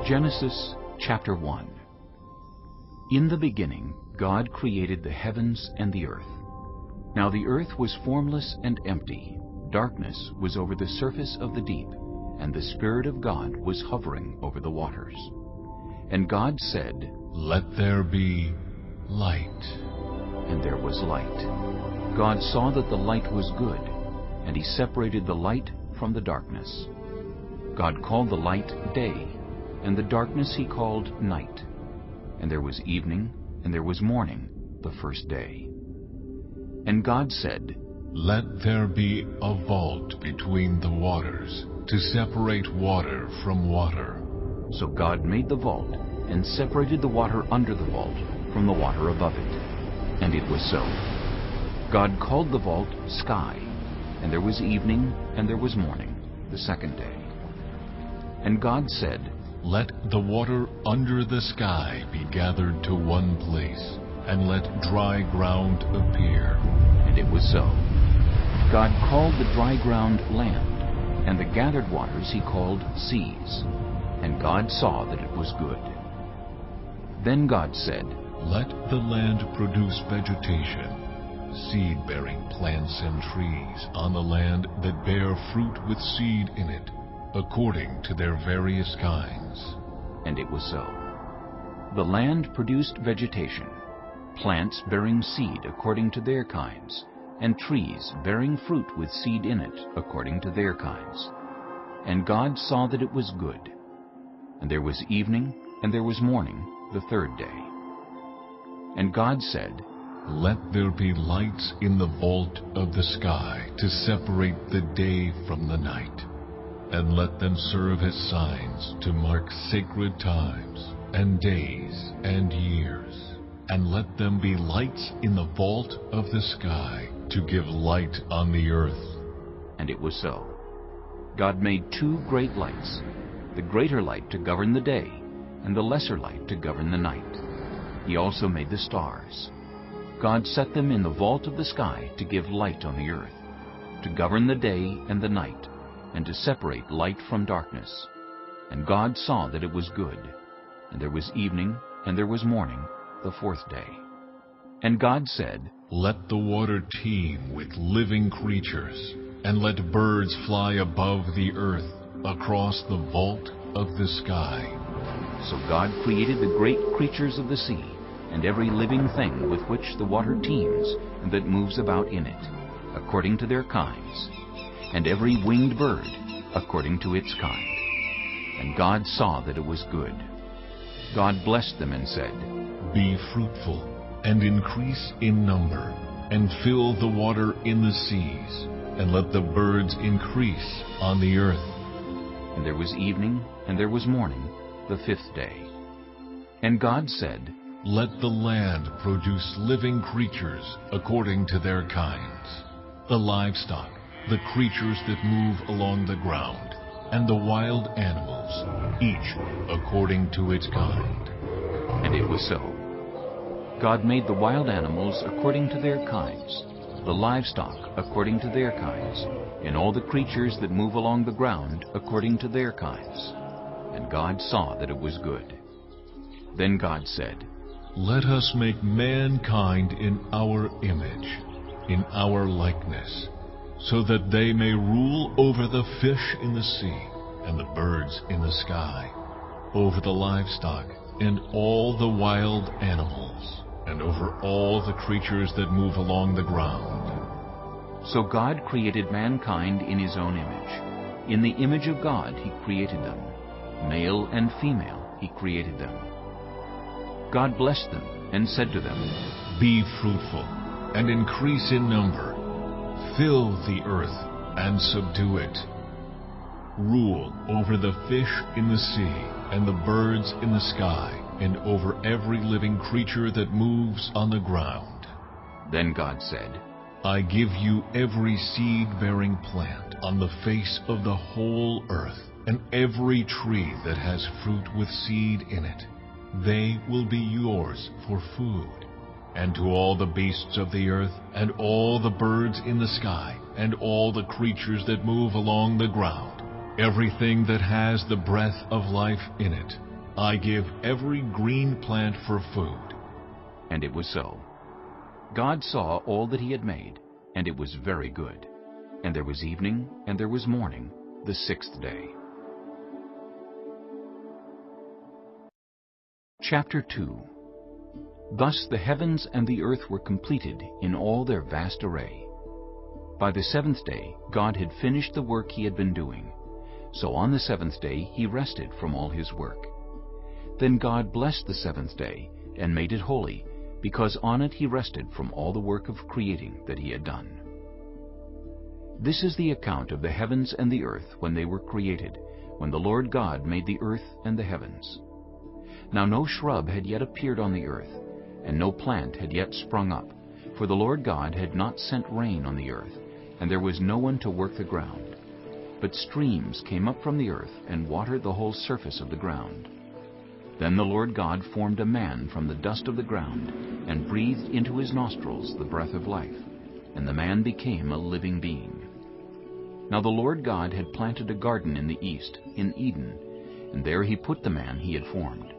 Genesis chapter 1. In the beginning, God created the heavens and the earth. Now the earth was formless and empty. Darkness was over the surface of the deep, and the Spirit of God was hovering over the waters. And God said, "Let there be light." And there was light. God saw that the light was good, and He separated the light from the darkness. God called the light day, and the darkness He called night. And there was evening, and there was morning, the first day. And God said, "Let there be a vault between the waters, to separate water from water." So God made the vault, and separated the water under the vault from the water above it. And it was so. God called the vault sky, and there was evening, and there was morning, the second day. And God said, "Let the water under the sky be gathered to one place, and let dry ground appear." And it was so. God called the dry ground land, and the gathered waters He called seas. And God saw that it was good. Then God said, "Let the land produce vegetation, seed-bearing plants and trees on the land that bear fruit with seed in it, according to their various kinds." And it was so. The land produced vegetation, plants bearing seed according to their kinds, and trees bearing fruit with seed in it according to their kinds. And God saw that it was good. And there was evening, and there was morning, the third day. And God said, "Let there be lights in the vault of the sky to separate the day from the night, and let them serve as signs to mark sacred times and days and years. And let them be lights in the vault of the sky to give light on the earth." And it was so. God made two great lights, the greater light to govern the day, and the lesser light to govern the night. He also made the stars. God set them in the vault of the sky to give light on the earth, to govern the day and the night, and to separate light from darkness. And God saw that it was good. And there was evening, and there was morning, the fourth day. And God said, "Let the water teem with living creatures, and let birds fly above the earth across the vault of the sky." So God created the great creatures of the sea, and every living thing with which the water teems and that moves about in it, according to their kinds, and every winged bird according to its kind. And God saw that it was good. God blessed them and said, "Be fruitful, and increase in number, and fill the water in the seas, and let the birds increase on the earth." And there was evening, and there was morning, the fifth day. And God said, "Let the land produce living creatures according to their kinds, the livestock, the creatures that move along the ground, and the wild animals, each according to its kind." And it was so. God made the wild animals according to their kinds, the livestock according to their kinds, and all the creatures that move along the ground according to their kinds. And God saw that it was good. Then God said, "Let us make mankind in our image, in our likeness, so that they may rule over the fish in the sea, and the birds in the sky, over the livestock, and all the wild animals, and over all the creatures that move along the ground." So God created mankind in His own image. In the image of God He created them. Male and female He created them. God blessed them and said to them, "Be fruitful, and increase in number. Fill the earth and subdue it. Rule over the fish in the sea, and the birds in the sky, and over every living creature that moves on the ground." Then God said, "I give you every seed-bearing plant on the face of the whole earth, and every tree that has fruit with seed in it. They will be yours for food. And to all the beasts of the earth, and all the birds in the sky, and all the creatures that move along the ground, everything that has the breath of life in it, I give every green plant for food." And it was so. God saw all that he had made, and it was very good. And there was evening, and there was morning, the sixth day. Chapter 2. Thus the heavens and the earth were completed in all their vast array. By the seventh day God had finished the work he had been doing. So on the seventh day he rested from all his work. Then God blessed the seventh day and made it holy, because on it he rested from all the work of creating that he had done. This is the account of the heavens and the earth when they were created, when the Lord God made the earth and the heavens. Now no shrub had yet appeared on the earth, and no plant had yet sprung up, for the Lord God had not sent rain on the earth, and there was no one to work the ground. But streams came up from the earth and watered the whole surface of the ground. Then the Lord God formed a man from the dust of the ground, and breathed into his nostrils the breath of life, and the man became a living being. Now the Lord God had planted a garden in the east, in Eden, and there he put the man he had formed.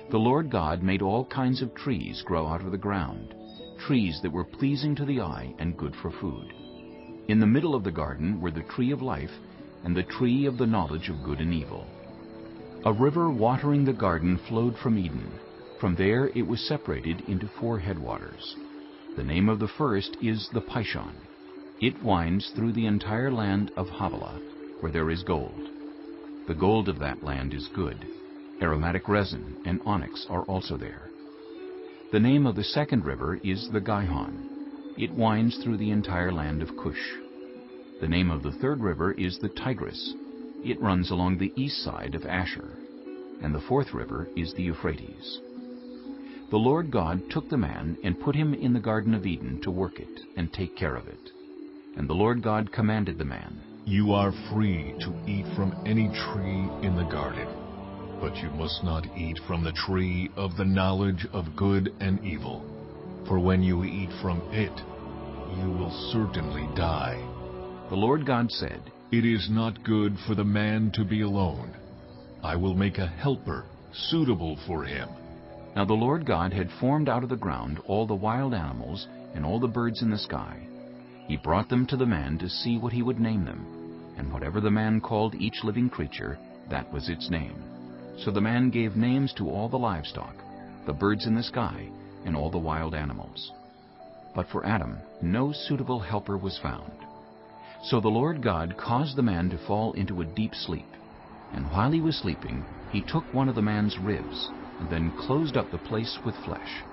The Lord God made all kinds of trees grow out of the ground, trees that were pleasing to the eye and good for food. In the middle of the garden were the tree of life and the tree of the knowledge of good and evil. A river watering the garden flowed from Eden. From there it was separated into 4 headwaters. The name of the first is the Pishon. It winds through the entire land of Havilah, where there is gold. The gold of that land is good. Aromatic resin and onyx are also there. The name of the second river is the Gihon. It winds through the entire land of Cush. The name of the third river is the Tigris. It runs along the east side of Asher. And the fourth river is the Euphrates. The Lord God took the man and put him in the Garden of Eden to work it and take care of it. And the Lord God commanded the man, "You are free to eat from any tree in the garden, but you must not eat from the tree of the knowledge of good and evil, for when you eat from it, you will certainly die." The Lord God said, "It is not good for the man to be alone. I will make a helper suitable for him." Now the Lord God had formed out of the ground all the wild animals and all the birds in the sky. He brought them to the man to see what he would name them, and whatever the man called each living creature, that was its name. So the man gave names to all the livestock, the birds in the sky, and all the wild animals. But for Adam no suitable helper was found. So the Lord God caused the man to fall into a deep sleep. And while he was sleeping, he took one of the man's ribs, and then closed up the place with flesh.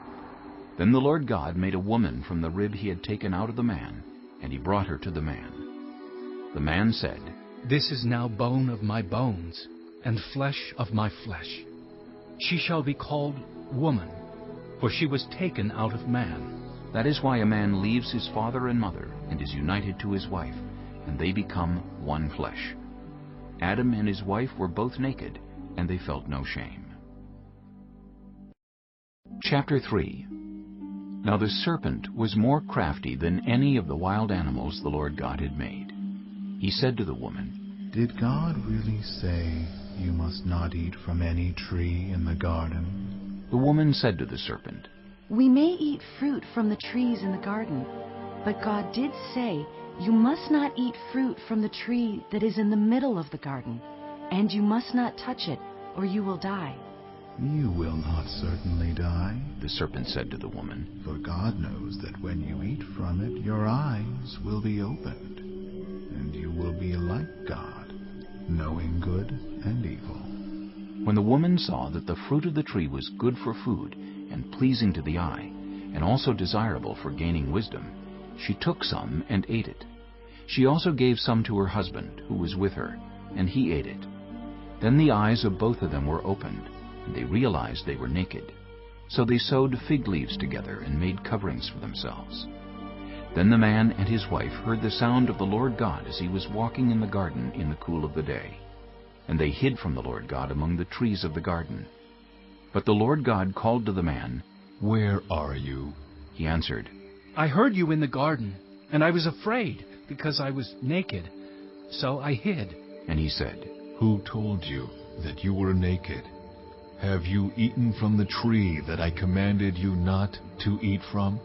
Then the Lord God made a woman from the rib he had taken out of the man, and he brought her to the man. The man said, "This is now bone of my bones, and flesh of my flesh. She shall be called woman, for she was taken out of man." That is why a man leaves his father and mother, and is united to his wife, and they become one flesh. Adam and his wife were both naked, and they felt no shame. Chapter 3. Now the serpent was more crafty than any of the wild animals the Lord God had made. He said to the woman, "Did God really say, 'You must not eat from any tree in the garden'?" The woman said to the serpent, "We may eat fruit from the trees in the garden, but God did say, 'You must not eat fruit from the tree that is in the middle of the garden, and you must not touch it, or you will die.'" "You will not certainly die," the serpent said to the woman, "for God knows that when you eat from it, your eyes will be opened, and you will be like God, knowing good and evil." When the woman saw that the fruit of the tree was good for food and pleasing to the eye, and also desirable for gaining wisdom, she took some and ate it. She also gave some to her husband, who was with her, and he ate it. Then the eyes of both of them were opened, and they realized they were naked. So they sewed fig leaves together and made coverings for themselves. Then the man and his wife heard the sound of the Lord God as he was walking in the garden in the cool of the day. And they hid from the Lord God among the trees of the garden. But the Lord God called to the man, "Where are you?" He answered, "I heard you in the garden, and I was afraid, because I was naked. So I hid." And he said, "Who told you that you were naked?" Have you eaten from the tree that I commanded you not to eat from?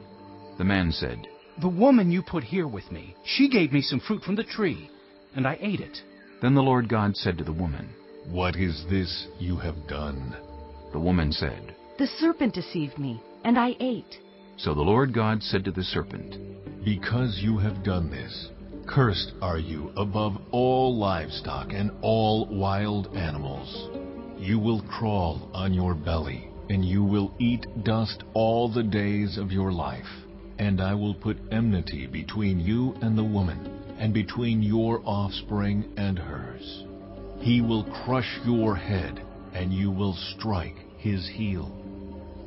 The man said, The woman you put here with me, she gave me some fruit from the tree, and I ate it. Then the Lord God said to the woman, What is this you have done? The woman said, The serpent deceived me, and I ate. So the Lord God said to the serpent, Because you have done this, cursed are you above all livestock and all wild animals. You will crawl on your belly, and you will eat dust all the days of your life. And I will put enmity between you and the woman, and between your offspring and hers. He will crush your head, and you will strike his heel.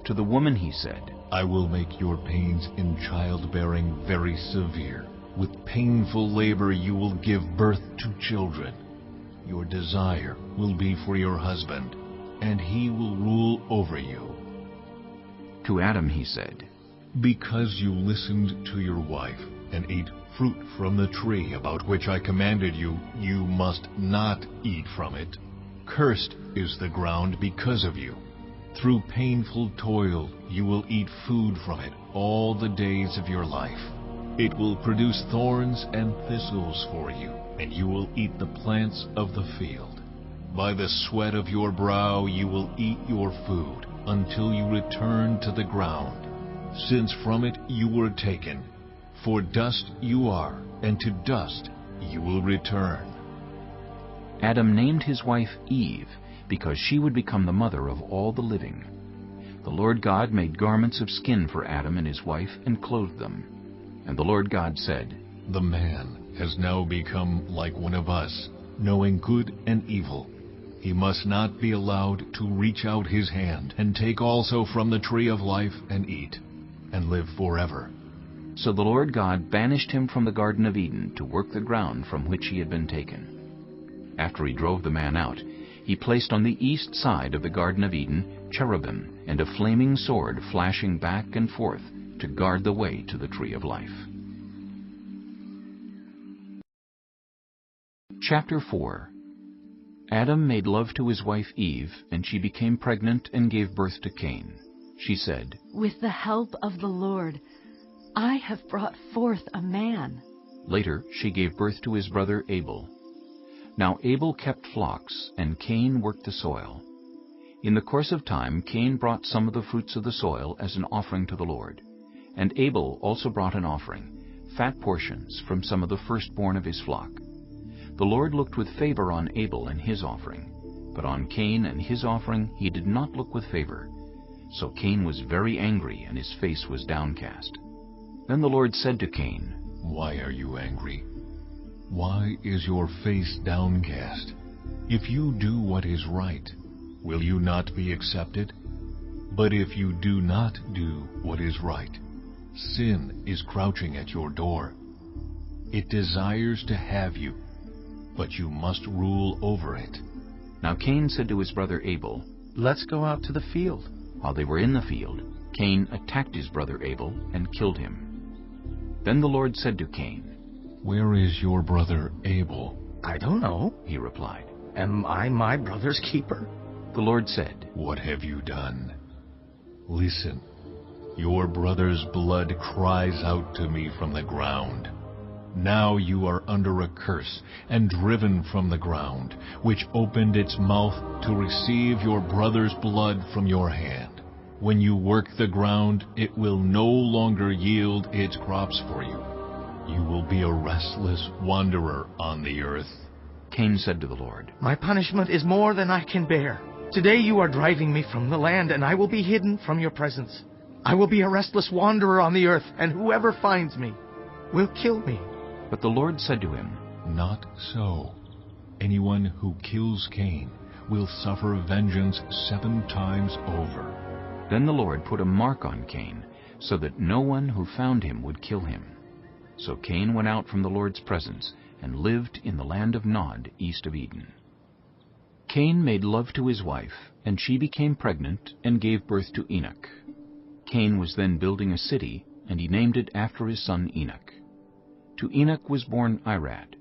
To the woman he said, I will make your pains in childbearing very severe. With painful labor you will give birth to children. Your desire will be for your husband, and he will rule over you. To Adam he said, Because you listened to your wife and ate fruit from the tree about which I commanded you, you must not eat from it. Cursed is the ground because of you. Through painful toil you will eat food from it all the days of your life. It will produce thorns and thistles for you, and you will eat the plants of the field. By the sweat of your brow you will eat your food until you return to the ground, since from it you were taken. For dust you are, and to dust you will return. Adam named his wife Eve, because she would become the mother of all the living. The Lord God made garments of skin for Adam and his wife and clothed them. And the Lord God said, The man has now become like one of us, knowing good and evil. He must not be allowed to reach out his hand and take also from the tree of life and eat, and live forever. So the Lord God banished him from the Garden of Eden to work the ground from which he had been taken. After he drove the man out, he placed on the east side of the Garden of Eden cherubim and a flaming sword flashing back and forth to guard the way to the tree of life. Chapter 4. Adam made love to his wife Eve, and she became pregnant and gave birth to Cain. She said, With the help of the Lord, I have brought forth a man. Later she gave birth to his brother Abel. Now Abel kept flocks, and Cain worked the soil. In the course of time Cain brought some of the fruits of the soil as an offering to the Lord. And Abel also brought an offering, fat portions from some of the firstborn of his flock. The Lord looked with favor on Abel and his offering, but on Cain and his offering he did not look with favor. So Cain was very angry, and his face was downcast. Then the Lord said to Cain, Why are you angry? Why is your face downcast? If you do what is right, will you not be accepted? But if you do not do what is right, sin is crouching at your door. It desires to have you, but you must rule over it. Now Cain said to his brother Abel, Let's go out to the field. While they were in the field, Cain attacked his brother Abel and killed him. Then the Lord said to Cain, Where is your brother Abel? I don't know. He replied. Am I my brother's keeper? The Lord said, What have you done? Listen, your brother's blood cries out to me from the ground. Now you are under a curse and driven from the ground, which opened its mouth to receive your brother's blood from your hand. When you work the ground, it will no longer yield its crops for you. You will be a restless wanderer on the earth. Cain said to the Lord, My punishment is more than I can bear. Today you are driving me from the land, and I will be hidden from your presence. I will be a restless wanderer on the earth, and whoever finds me will kill me. But the Lord said to him, Not so. Anyone who kills Cain will suffer vengeance 7 times over. Then the Lord put a mark on Cain, so that no one who found him would kill him. So Cain went out from the Lord's presence and lived in the land of Nod, east of Eden. Cain made love to his wife, and she became pregnant and gave birth to Enoch. Cain was then building a city, and he named it after his son Enoch. To Enoch was born Irad,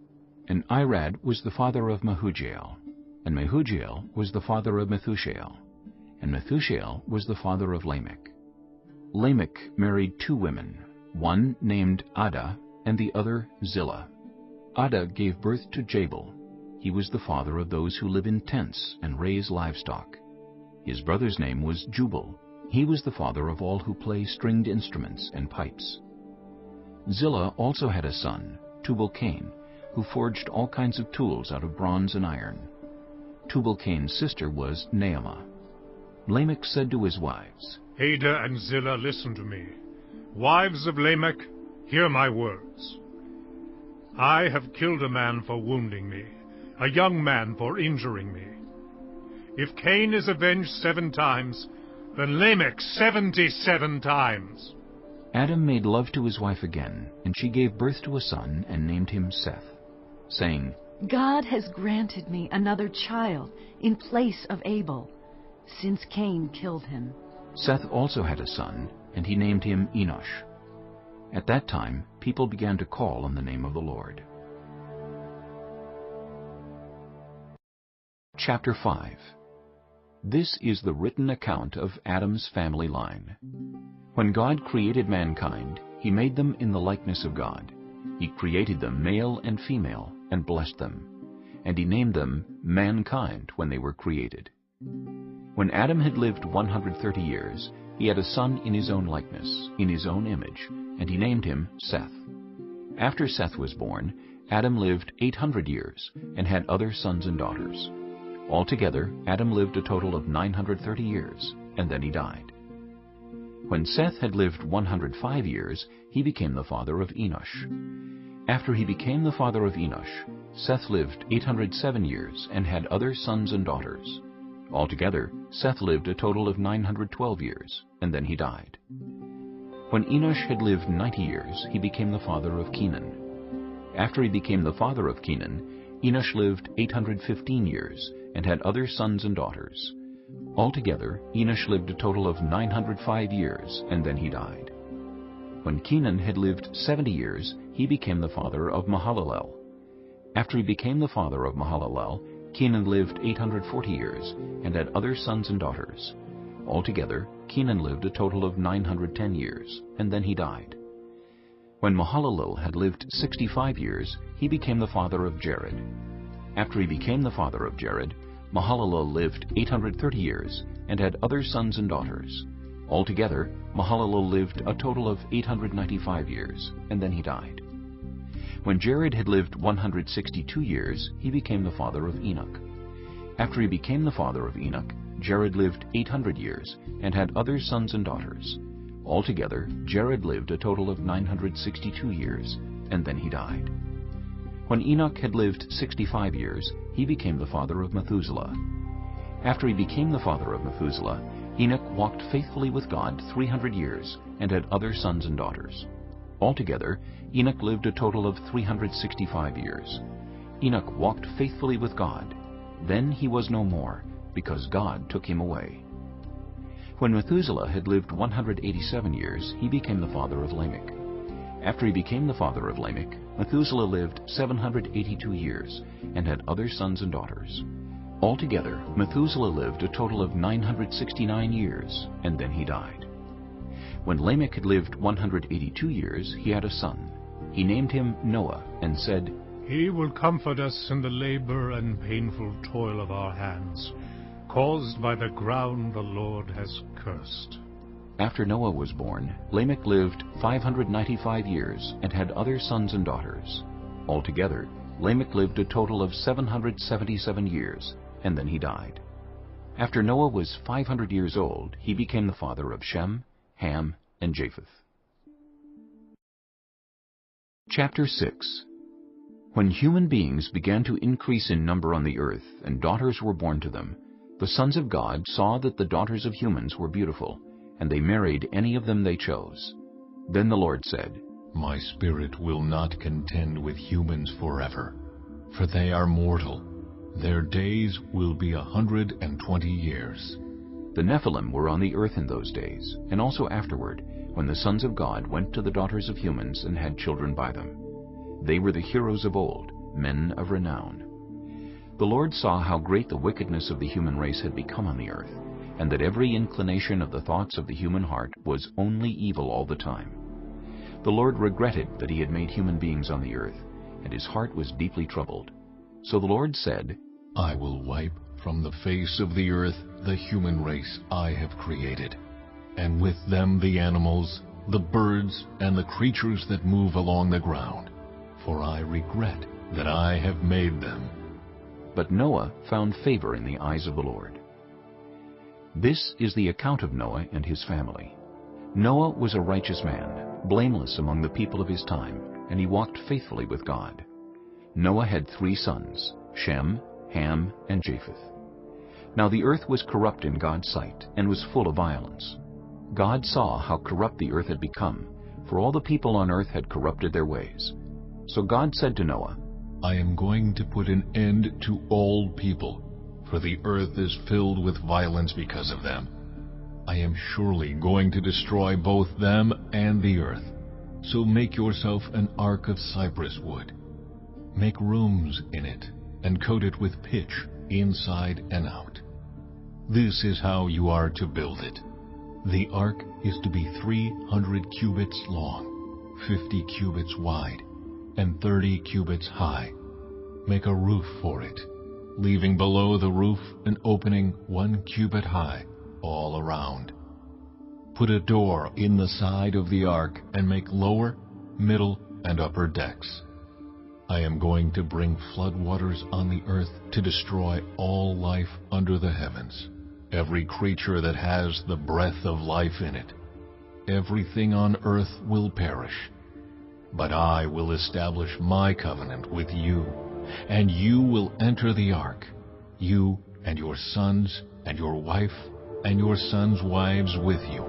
and Irad was the father of Mehujael, and Mehujael was the father of Methushael, and Methuselah was the father of Lamech. Lamech married 2 women, one named Adah and the other Zillah. Adah gave birth to Jabal. He was the father of those who live in tents and raise livestock. His brother's name was Jubal. He was the father of all who play stringed instruments and pipes. Zillah also had a son, Tubal-Cain, who forged all kinds of tools out of bronze and iron. Tubal-Cain's sister was Naamah. Lamech said to his wives, Adah and Zillah, listen to me. Wives of Lamech, hear my words. I have killed a man for wounding me, a young man for injuring me. If Cain is avenged 7 times, then Lamech 77 times. Adam made love to his wife again, and she gave birth to a son and named him Seth, saying, God has granted me another child in place of Abel, since Cain killed him. Seth also had a son, and he named him Enosh. At that time, people began to call on the name of the Lord. Chapter 5. This is the written account of Adam's family line. When God created mankind, he made them in the likeness of God. He created them male and female, and blessed them. And he named them mankind when they were created. When Adam had lived 130 years, he had a son in his own likeness, in his own image, and he named him Seth. After Seth was born, Adam lived 800 years, and had other sons and daughters. Altogether, Adam lived a total of 930 years, and then he died. When Seth had lived 105 years, he became the father of Enosh. After he became the father of Enosh, Seth lived 807 years and had other sons and daughters. Altogether, Seth lived a total of 912 years, and then he died. When Enosh had lived 90 years, he became the father of Kenan. After he became the father of Kenan, Enosh lived 815 years and had other sons and daughters. Altogether, Enosh lived a total of 905 years, and then he died. When Kenan had lived 70 years, he became the father of Mahalalel. After he became the father of Mahalalel, Kenan lived 840 years and had other sons and daughters. Altogether, Kenan lived a total of 910 years, and then he died. When Mahalalel had lived 65 years, he became the father of Jared. After he became the father of Jared, Mahalalel lived 830 years and had other sons and daughters. Altogether, Mahalalel lived a total of 895 years, and then he died. When Jared had lived 162 years, he became the father of Enoch. After he became the father of Enoch, Jared lived 800 years and had other sons and daughters. Altogether, Jared lived a total of 962 years, and then he died. When Enoch had lived 65 years, he became the father of Methuselah. After he became the father of Methuselah, Enoch walked faithfully with God 300 years and had other sons and daughters. Altogether, Enoch lived a total of 365 years. Enoch walked faithfully with God. Then he was no more, because God took him away. When Methuselah had lived 187 years, he became the father of Lamech. After he became the father of Lamech, Methuselah lived 782 years and had other sons and daughters. Altogether, Methuselah lived a total of 969 years, and then he died. When Lamech had lived 182 years, he had a son. He named him Noah, and said, He will comfort us in the labor and painful toil of our hands, caused by the ground the Lord has cursed. After Noah was born, Lamech lived 595 years and had other sons and daughters. Altogether, Lamech lived a total of 777 years, and then he died. After Noah was 500 years old, he became the father of Shem, Ham, and Japheth. Chapter 6. When human beings began to increase in number on the earth, and daughters were born to them, the sons of God saw that the daughters of humans were beautiful, and they married any of them they chose. Then the Lord said, My spirit will not contend with humans forever, for they are mortal. Their days will be 120 years. The Nephilim were on the earth in those days, and also afterward, when the sons of God went to the daughters of humans and had children by them. They were the heroes of old, men of renown. The Lord saw how great the wickedness of the human race had become on the earth, and that every inclination of the thoughts of the human heart was only evil all the time. The Lord regretted that he had made human beings on the earth, and his heart was deeply troubled. So the Lord said, I will wipe from the face of the earth the human race I have created, and with them the animals, the birds, and the creatures that move along the ground, for I regret that I have made them. But Noah found favor in the eyes of the Lord. This is the account of Noah and his family. Noah was a righteous man, blameless among the people of his time, and he walked faithfully with God. Noah had 3 sons, Shem, Ham, and Japheth. Now the earth was corrupt in God's sight, and was full of violence. God saw how corrupt the earth had become, for all the people on earth had corrupted their ways. So God said to Noah, I am going to put an end to all people, for the earth is filled with violence because of them. I am surely going to destroy both them and the earth. So make yourself an ark of cypress wood. Make rooms in it, and coat it with pitch inside and out. This is how you are to build it. The ark is to be 300 cubits long, 50 cubits wide, and 30 cubits high. Make a roof for it, leaving below the roof an opening 1 cubit high all around. Put a door in the side of the ark and make lower, middle, and upper decks. I am going to bring flood waters on the earth to destroy all life under the heavens, every creature that has the breath of life in it. Everything on earth will perish. But I will establish my covenant with you, and you will enter the ark, you and your sons and your wife and your sons' wives with you.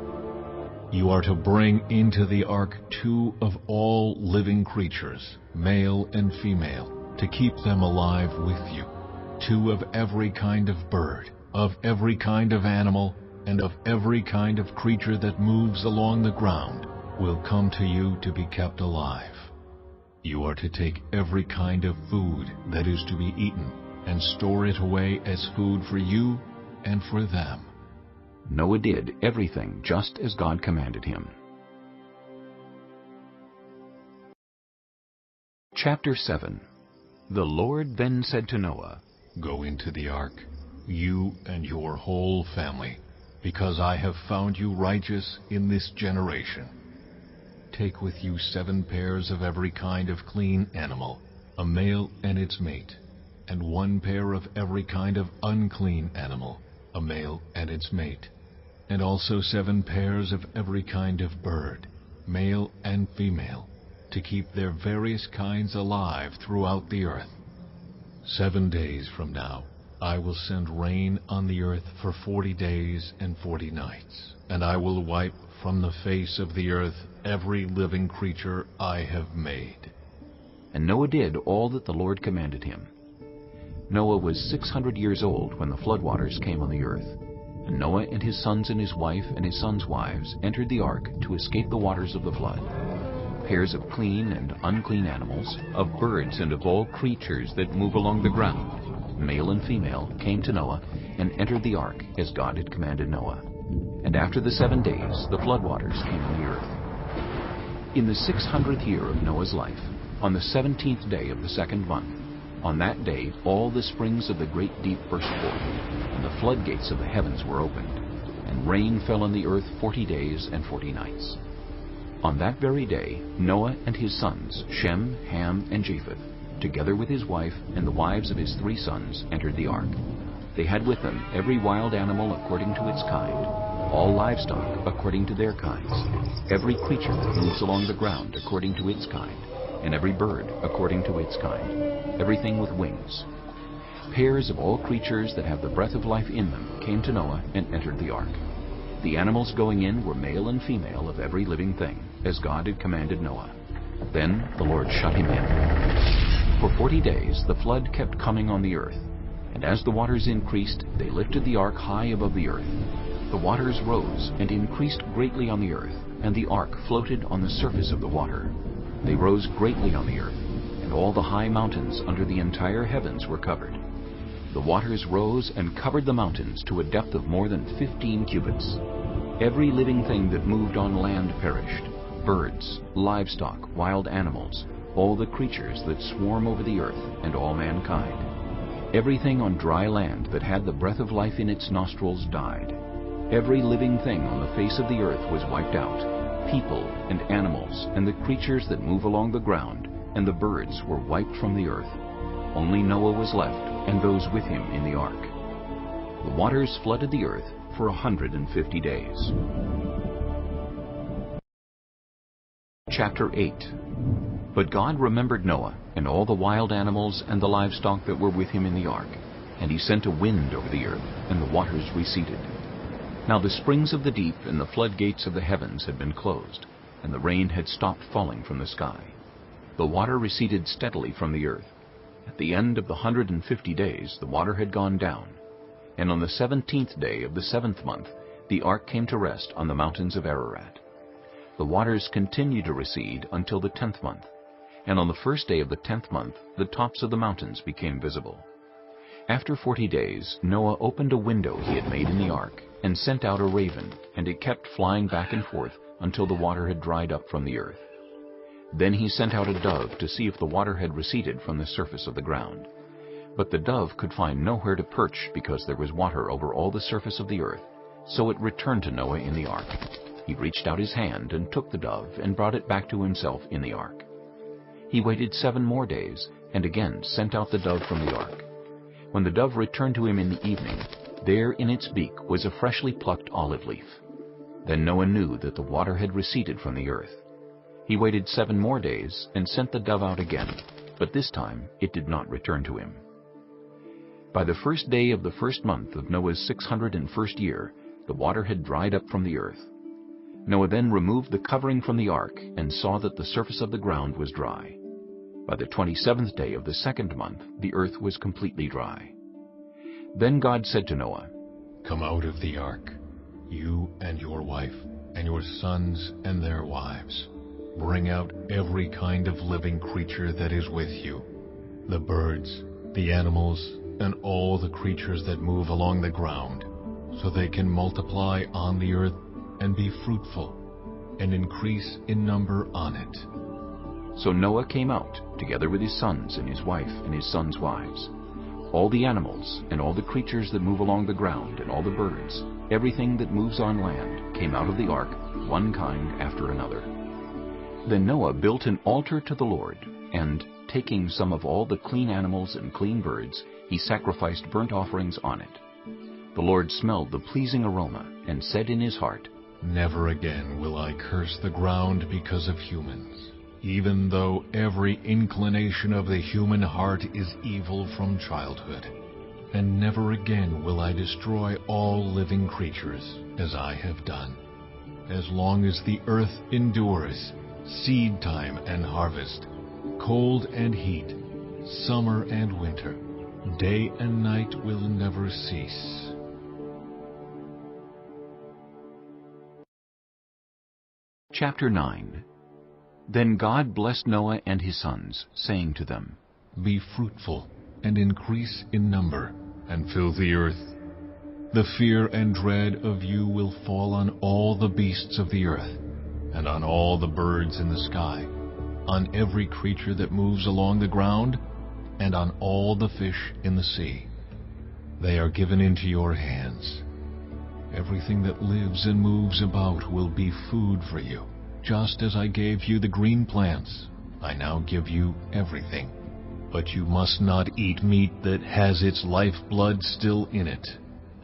You are to bring into the ark 2 of all living creatures, male and female, to keep them alive with you. 2 of every kind of bird, of every kind of animal, and of every kind of creature that moves along the ground will come to you to be kept alive. You are to take every kind of food that is to be eaten and store it away as food for you and for them. Noah did everything just as God commanded him. Chapter 7. The Lord then said to Noah, Go into the ark, you and your whole family, because I have found you righteous in this generation. Take with you 7 pairs of every kind of clean animal, a male and its mate, and 1 pair of every kind of unclean animal, a male and its mate, and also 7 pairs of every kind of bird, male and female, to keep their various kinds alive throughout the earth. 7 days from now, I will send rain on the earth for 40 days and 40 nights, and I will wipe from the face of the earth every living creature I have made. And Noah did all that the Lord commanded him. Noah was 600 years old when the floodwaters came on the earth. And Noah and his sons and his wife and his sons' wives entered the ark to escape the waters of the flood. Pairs of clean and unclean animals, of birds and of all creatures that move along the ground, male and female, came to Noah and entered the ark as God had commanded Noah. And after the 7 days, the floodwaters came on the earth. In the 600th year of Noah's life, on the 17th day of the 2nd month, on that day all the springs of the great deep burst forth, and the floodgates of the heavens were opened, and rain fell on the earth 40 days and 40 nights. On that very day Noah and his sons, Shem, Ham, and Japheth, together with his wife and the wives of his 3 sons, entered the ark. They had with them every wild animal according to its kind, all livestock according to their kinds, every creature that moves along the ground according to its kind, and every bird according to its kind, everything with wings. Pairs of all creatures that have the breath of life in them came to Noah and entered the ark. The animals going in were male and female of every living thing, as God had commanded Noah. Then the Lord shut him in. For 40 days the flood kept coming on the earth, and as the waters increased, they lifted the ark high above the earth. The waters rose and increased greatly on the earth, and the ark floated on the surface of the water. They rose greatly on the earth, and all the high mountains under the entire heavens were covered. The waters rose and covered the mountains to a depth of more than 15 cubits. Every living thing that moved on land perished: birds, livestock, wild animals, all the creatures that swarm over the earth, and all mankind. Everything on dry land that had the breath of life in its nostrils died. Every living thing on the face of the earth was wiped out. People and animals and the creatures that move along the ground and the birds were wiped from the earth. Only Noah was left, and those with him in the ark. The waters flooded the earth for 150 days. Chapter 8. But God remembered Noah and all the wild animals and the livestock that were with him in the ark, and he sent a wind over the earth, and the waters receded. Now the springs of the deep and the floodgates of the heavens had been closed, and the rain had stopped falling from the sky. The water receded steadily from the earth. At the end of the 150 days the water had gone down, and on the 17th day of the 7th month the ark came to rest on the mountains of Ararat. The waters continued to recede until the 10th month, and on the first day of the 10th month the tops of the mountains became visible. After 40 days Noah opened a window he had made in the ark, and sent out a raven, and it kept flying back and forth until the water had dried up from the earth. Then he sent out a dove to see if the water had receded from the surface of the ground. But the dove could find nowhere to perch because there was water over all the surface of the earth, so it returned to Noah in the ark. He reached out his hand and took the dove and brought it back to himself in the ark. He waited 7 more days and again sent out the dove from the ark. When the dove returned to him in the evening, there in its beak was a freshly plucked olive leaf. Then Noah knew that the water had receded from the earth. He waited 7 more days and sent the dove out again, but this time it did not return to him. By the first day of the 1st month of Noah's 601st year, the water had dried up from the earth. Noah then removed the covering from the ark and saw that the surface of the ground was dry. By the 27th day of the 2nd month, the earth was completely dry. Then God said to Noah, "Come out of the ark, you and your wife, and your sons and their wives. Bring out every kind of living creature that is with you, the birds, the animals, and all the creatures that move along the ground, so they can multiply on the earth and be fruitful, and increase in number on it." So Noah came out, together with his sons and his wife and his sons' wives. All the animals and all the creatures that move along the ground and all the birds, everything that moves on land, came out of the ark, one kind after another. Then Noah built an altar to the Lord, and, taking some of all the clean animals and clean birds, he sacrificed burnt offerings on it. The Lord smelled the pleasing aroma, and said in his heart, "Never again will I curse the ground because of humans, even though every inclination of the human heart is evil from childhood. And never again will I destroy all living creatures, as I have done. As long as the earth endures, seed time and harvest, cold and heat, summer and winter, day and night will never cease." Chapter 9. Then God blessed Noah and his sons, saying to them, "Be fruitful and increase in number, and fill the earth. The fear and dread of you will fall on all the beasts of the earth, and on all the birds in the sky, on every creature that moves along the ground, and on all the fish in the sea. They are given into your hands. Everything that lives and moves about will be food for you. Just as I gave you the green plants, I now give you everything. But you must not eat meat that has its lifeblood still in it.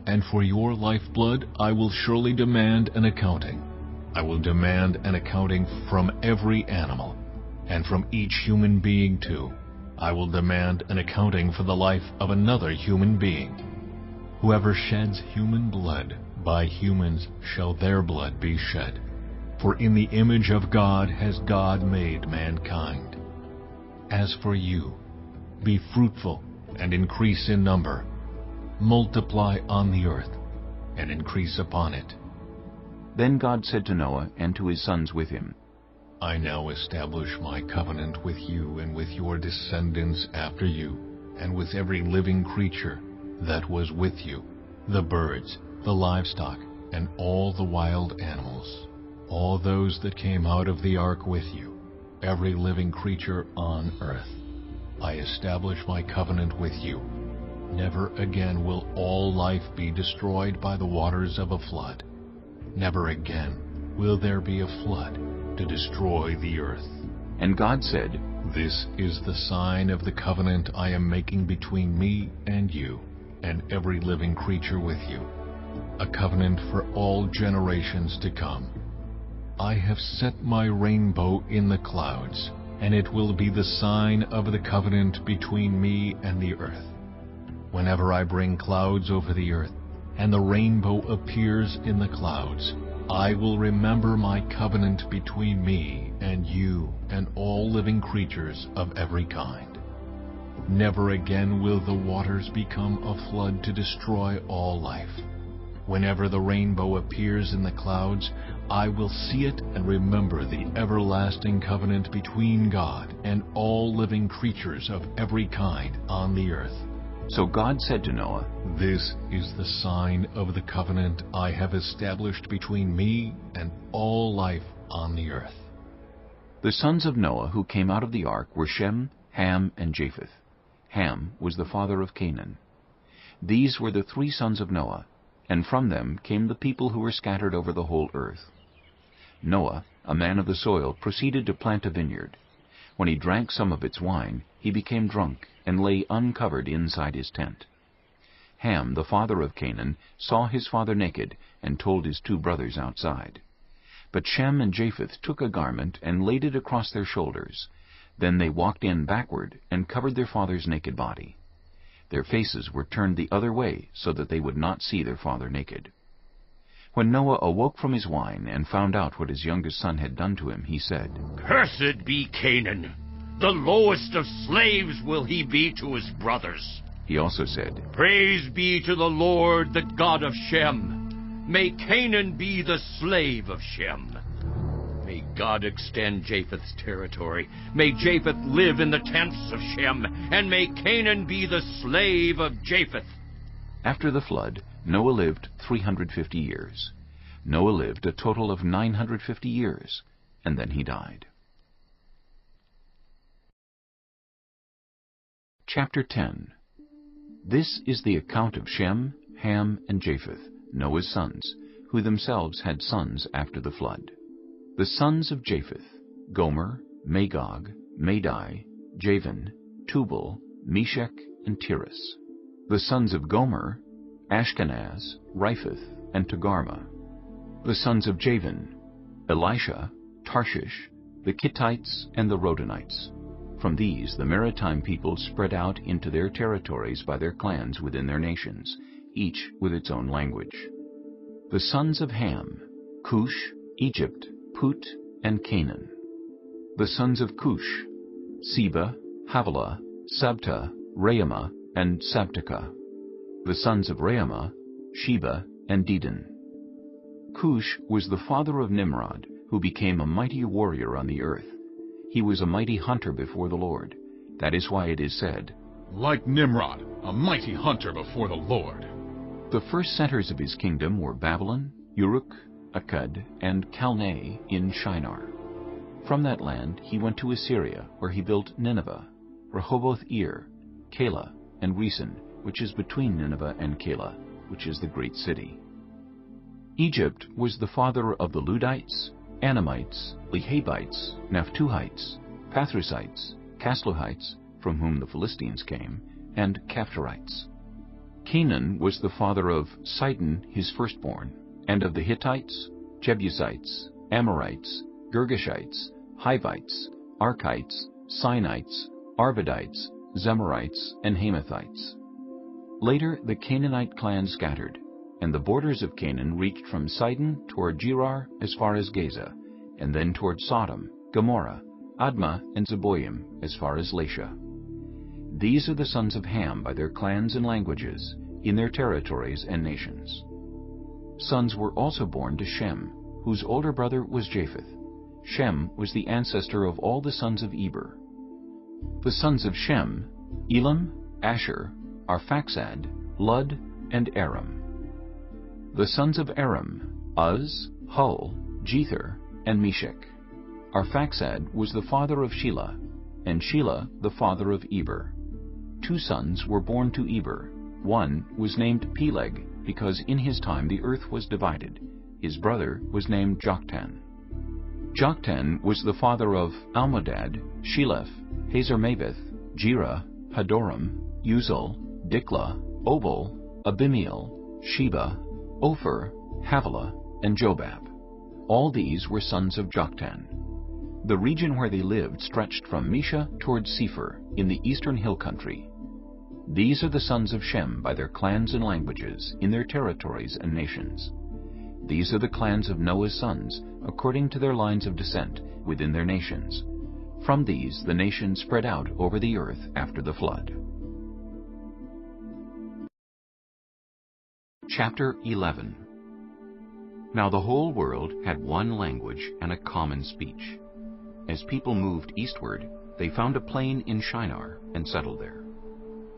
And for your lifeblood I will surely demand an accounting. I will demand an accounting from every animal, and from each human being too. I will demand an accounting for the life of another human being. Whoever sheds human blood, by humans shall their blood be shed. For in the image of God has God made mankind. As for you, be fruitful and increase in number. Multiply on the earth and increase upon it." Then God said to Noah and to his sons with him, "I now establish my covenant with you and with your descendants after you, and with every living creature, that was with you, the birds, the livestock, and all the wild animals, all those that came out of the ark with you, every living creature on earth. I establish my covenant with you. Never again will all life be destroyed by the waters of a flood. Never again will there be a flood to destroy the earth. And God said, This is the sign of the covenant I am making between me and you, and every living creature with you, a covenant for all generations to come. I have set my rainbow in the clouds, and it will be the sign of the covenant between me and the earth. Whenever I bring clouds over the earth, and the rainbow appears in the clouds, I will remember my covenant between me and you and all living creatures of every kind. Never again will the waters become a flood to destroy all life. Whenever the rainbow appears in the clouds, I will see it and remember the everlasting covenant between God and all living creatures of every kind on the earth. So God said to Noah, This is the sign of the covenant I have established between me and all life on the earth. The sons of Noah who came out of the ark were Shem, Ham, and Japheth. Ham was the father of Canaan. These were the 3 sons of Noah, and from them came the people who were scattered over the whole earth. Noah, a man of the soil, proceeded to plant a vineyard. When he drank some of its wine, he became drunk and lay uncovered inside his tent. Ham, the father of Canaan, saw his father naked and told his 2 brothers outside. But Shem and Japheth took a garment and laid it across their shoulders. Then they walked in backward and covered their father's naked body. Their faces were turned the other way so that they would not see their father naked. When Noah awoke from his wine and found out what his youngest son had done to him, he said, Cursed be Canaan! The lowest of slaves will he be to his brothers. He also said, Praise be to the Lord, the God of Shem. May Canaan be the slave of Shem. May God extend Japheth's territory. May Japheth live in the tents of Shem, and may Canaan be the slave of Japheth. After the flood, Noah lived 350 years. Noah lived a total of 950 years, and then he died. Chapter 10. This is the account of Shem, Ham, and Japheth, Noah's sons, who themselves had sons after the flood. The sons of Japheth: Gomer, Magog, Madai, Javan, Tubal, Meshech, and Tiras. The sons of Gomer: Ashkenaz, Riphath, and Togarmah. The sons of Javan: Elisha, Tarshish, the Kittites, and the Rodanites. From these the maritime people spread out into their territories by their clans within their nations, each with its own language. The sons of Ham: Cush, Egypt, Put, and Canaan. The sons of Cush: Seba, Havilah, Sabta, Raamah, and Sabteka. The sons of Raamah: Sheba and Dedan. Cush was the father of Nimrod, who became a mighty warrior on the earth. He was a mighty hunter before the Lord. That is why it is said, Like Nimrod, a mighty hunter before the Lord. The first centers of his kingdom were Babylon, Uruk, Akkad, and Calneh in Shinar. From that land he went to Assyria, where he built Nineveh, Rehoboth-ir, Calah, and Resen, which is between Nineveh and Calah, which is the great city. Egypt was the father of the Ludites, Anamites, Lehabites, Naphtuhites, Pathrusites, Casluhites, from whom the Philistines came, and Caphtorites. Canaan was the father of Sidon his firstborn, and of the Hittites, Jebusites, Amorites, Girgashites, Hivites, Archites, Sinites, Arvadites, Zemarites, and Hamathites. Later the Canaanite clans scattered, and the borders of Canaan reached from Sidon toward Gerar as far as Gaza, and then toward Sodom, Gomorrah, Admah, and Zeboim as far as Lasha. These are the sons of Ham by their clans and languages, in their territories and nations. Sons were also born to Shem, whose older brother was Japheth. Shem was the ancestor of all the sons of Eber. The sons of Shem: Elam, Asher, Arphaxad, Lud, and Aram. The sons of Aram: Uz, Hul, Jether, and Meshech. Arphaxad was the father of Shelah, and Shelah the father of Eber. 2 sons were born to Eber. One was named Peleg, because in his time the earth was divided. His brother was named Joktan. Joktan was the father of Almodad, Sheleph, Hazarmaveth, Jerah, Hadoram, Uzal, Diklah, Obal, Abimiel, Sheba, Ophir, Havilah, and Jobab. All these were sons of Joktan. The region where they lived stretched from Mesha toward Sephir in the eastern hill country. These are the sons of Shem by their clans and languages, in their territories and nations. These are the clans of Noah's sons, according to their lines of descent, within their nations. From these the nations spread out over the earth after the flood. Chapter 11. Now the whole world had one language and a common speech. As people moved eastward, they found a plain in Shinar and settled there.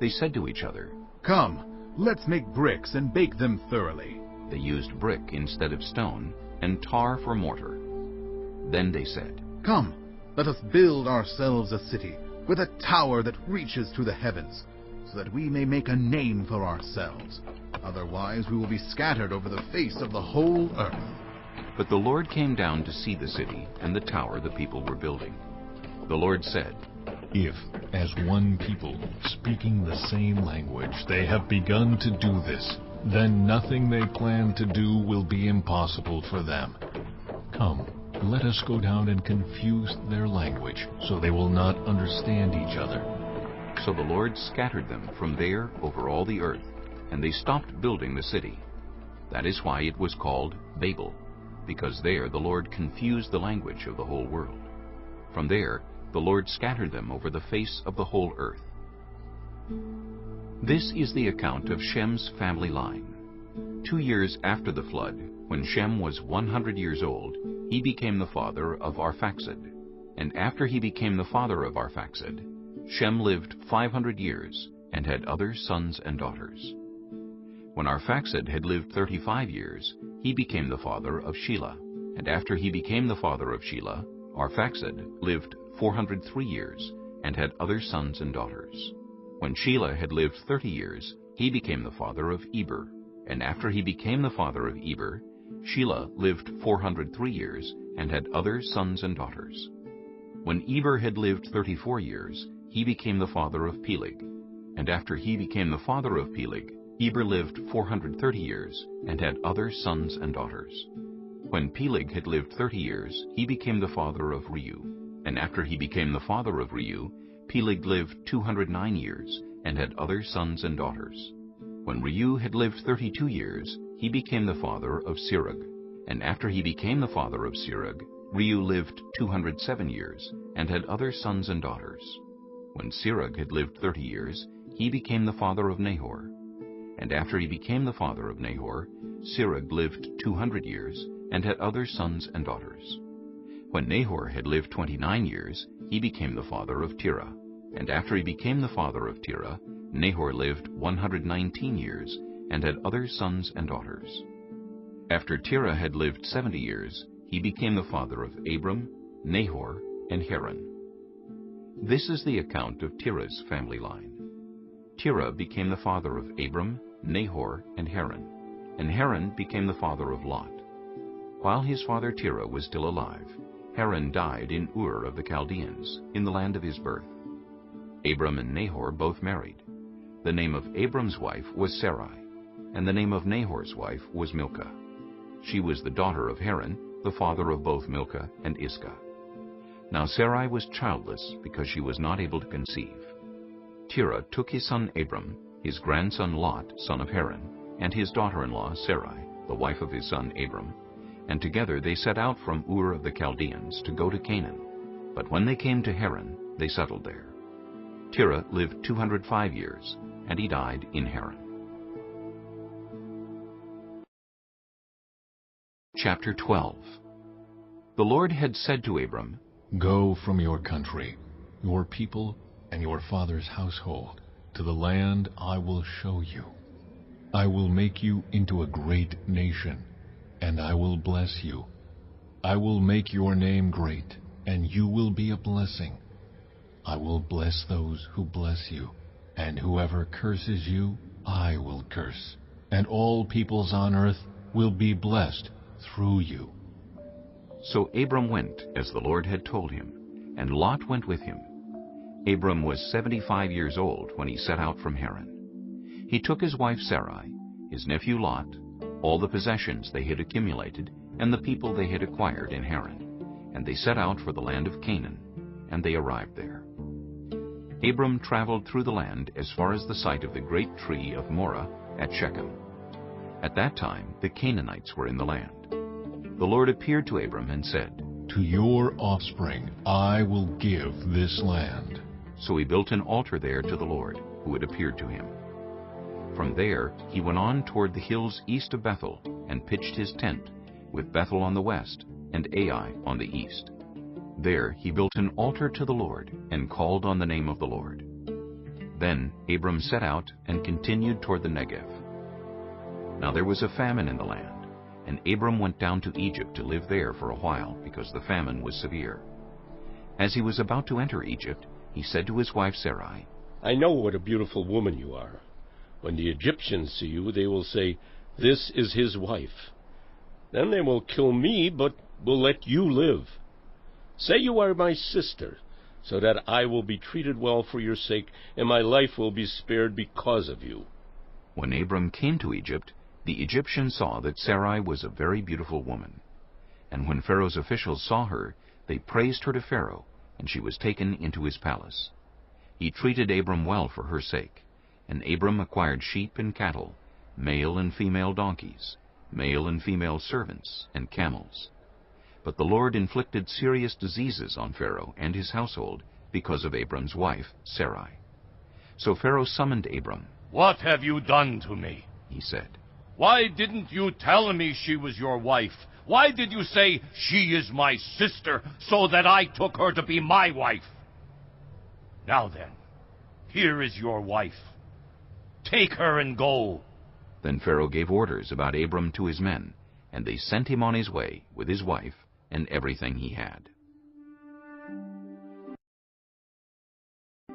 They said to each other, Come, let's make bricks and bake them thoroughly. They used brick instead of stone, and tar for mortar. Then they said, Come, let us build ourselves a city, with a tower that reaches to the heavens, so that we may make a name for ourselves. Otherwise we will be scattered over the face of the whole earth. But the Lord came down to see the city and the tower the people were building. The Lord said, If, as one people, speaking the same language, they have begun to do this, then nothing they plan to do will be impossible for them. Come, let us go down and confuse their language, so they will not understand each other. So the Lord scattered them from there over all the earth, and they stopped building the city. That is why it was called Babel, because there the Lord confused the language of the whole world. From there the Lord scattered them over the face of the whole earth. This is the account of Shem's family line. 2 years after the flood, when Shem was 100 years old, he became the father of Arphaxad. And after he became the father of Arphaxad, Shem lived 500 years and had other sons and daughters. When Arphaxad had lived 35 years, he became the father of Shelah. And after he became the father of Shelah, Arphaxad lived 403 years and had other sons and daughters. When Shelah had lived 30 years, he became the father of Eber. And after he became the father of Eber, Shelah lived 403 years and had other sons and daughters. When Eber had lived 34 years, he became the father of Peleg. And after he became the father of Peleg, Eber lived 430 years and had other sons and daughters. When Peleg had lived 30 years, he became the father of Reu. And after he became the father of Reu, Peleg lived 209 years and had other sons and daughters. When Reu had lived 32 years, he became the father of Serug. And after he became the father of Serug, Reu lived 207 years and had other sons and daughters. When Serug had lived 30 years, he became the father of Nahor. And after he became the father of Nahor, Serug lived 200 years and had other sons and daughters. When Nahor had lived 29 years, he became the father of Terah. And after he became the father of Terah, Nahor lived 119 years and had other sons and daughters. After Terah had lived 70 years, he became the father of Abram, Nahor, and Haran. This is the account of Terah's family line. Terah became the father of Abram, Nahor, and Haran, and Haran became the father of Lot. While his father Terah was still alive, Haran died in Ur of the Chaldeans, in the land of his birth. Abram and Nahor both married. The name of Abram's wife was Sarai, and the name of Nahor's wife was Milcah. She was the daughter of Haran, the father of both Milcah and Iscah. Now Sarai was childless because she was not able to conceive. Terah took his son Abram, his grandson Lot, son of Haran, and his daughter-in-law Sarai, the wife of his son Abram, and together they set out from Ur of the Chaldeans to go to Canaan. But when they came to Haran, they settled there. Terah lived 205 years, and he died in Haran. Chapter 12. The Lord had said to Abram, Go from your country, your people, and your father's household, to the land I will show you. I will make you into a great nation, and I will bless you. I will make your name great, and you will be a blessing. I will bless those who bless you, and whoever curses you, I will curse. And all peoples on earth will be blessed through you. So Abram went as the Lord had told him, and Lot went with him. Abram was 75 years old when he set out from Haran. He took his wife Sarai, his nephew Lot, all the possessions they had accumulated, and the people they had acquired in Haran, and they set out for the land of Canaan, and they arrived there. Abram traveled through the land as far as the site of the great tree of Moreh at Shechem. At that time the Canaanites were in the land. The Lord appeared to Abram and said, To your offspring I will give this land. So he built an altar there to the Lord, who had appeared to him. From there he went on toward the hills east of Bethel, and pitched his tent, with Bethel on the west, and Ai on the east. There he built an altar to the Lord, and called on the name of the Lord. Then Abram set out and continued toward the Negev. Now there was a famine in the land, and Abram went down to Egypt to live there for a while, because the famine was severe. As he was about to enter Egypt, he said to his wife Sarai, I know what a beautiful woman you are. When the Egyptians see you, they will say, This is his wife. Then they will kill me, but will let you live. Say you are my sister, so that I will be treated well for your sake, and my life will be spared because of you. When Abram came to Egypt, the Egyptians saw that Sarai was a very beautiful woman. And when Pharaoh's officials saw her, they praised her to Pharaoh, and she was taken into his palace. He treated Abram well for her sake, and Abram acquired sheep and cattle, male and female donkeys, male and female servants, and camels. But the Lord inflicted serious diseases on Pharaoh and his household because of Abram's wife, Sarai. So Pharaoh summoned Abram. What have you done to me? He said. Why didn't you tell me she was your wife? Why did you say, she is my sister, so that I took her to be my wife? Now then, here is your wife. Take her and go. Then Pharaoh gave orders about Abram to his men, and they sent him on his way with his wife and everything he had.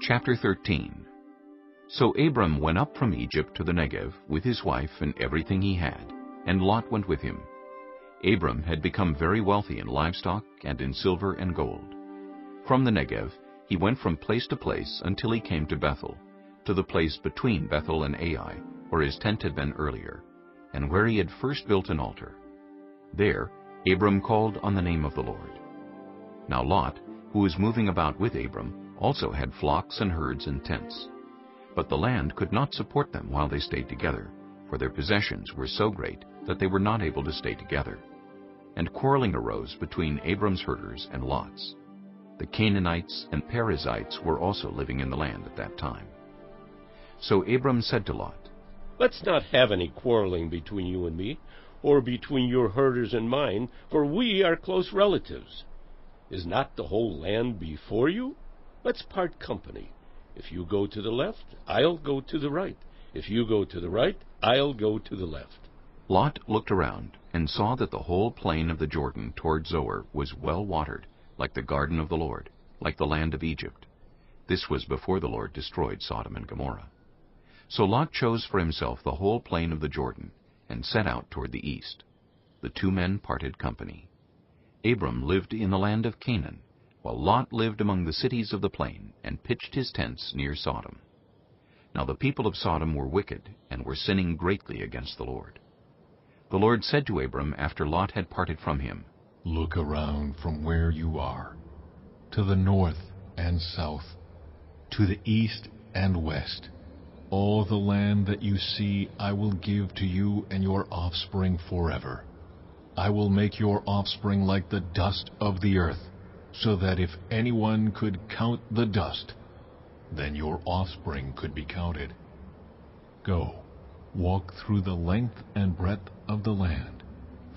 Chapter 13. So Abram went up from Egypt to the Negev with his wife and everything he had, and Lot went with him. Abram had become very wealthy in livestock and in silver and gold. From the Negev he went from place to place until he came to Bethel, to the place between Bethel and Ai, where his tent had been earlier, and where he had first built an altar. There Abram called on the name of the Lord. Now Lot, who was moving about with Abram, also had flocks and herds and tents. But the land could not support them while they stayed together, for their possessions were so great that they were not able to stay together. And quarreling arose between Abram's herders and Lot's. The Canaanites and Perizzites were also living in the land at that time. So Abram said to Lot, Let's not have any quarreling between you and me, or between your herders and mine, for we are close relatives. Is not the whole land before you? Let's part company. If you go to the left, I'll go to the right. If you go to the right, I'll go to the left. Lot looked around and saw that the whole plain of the Jordan toward Zoar was well watered, like the garden of the Lord, like the land of Egypt. This was before the Lord destroyed Sodom and Gomorrah. So Lot chose for himself the whole plain of the Jordan, and set out toward the east. The two men parted company. Abram lived in the land of Canaan, while Lot lived among the cities of the plain, and pitched his tents near Sodom. Now the people of Sodom were wicked, and were sinning greatly against the Lord. The Lord said to Abram after Lot had parted from him, Look around from where you are, to the north and south, to the east and west. All the land that you see I will give to you and your offspring forever. I will make your offspring like the dust of the earth, so that if anyone could count the dust, then your offspring could be counted. Go, walk through the length and breadth of the land,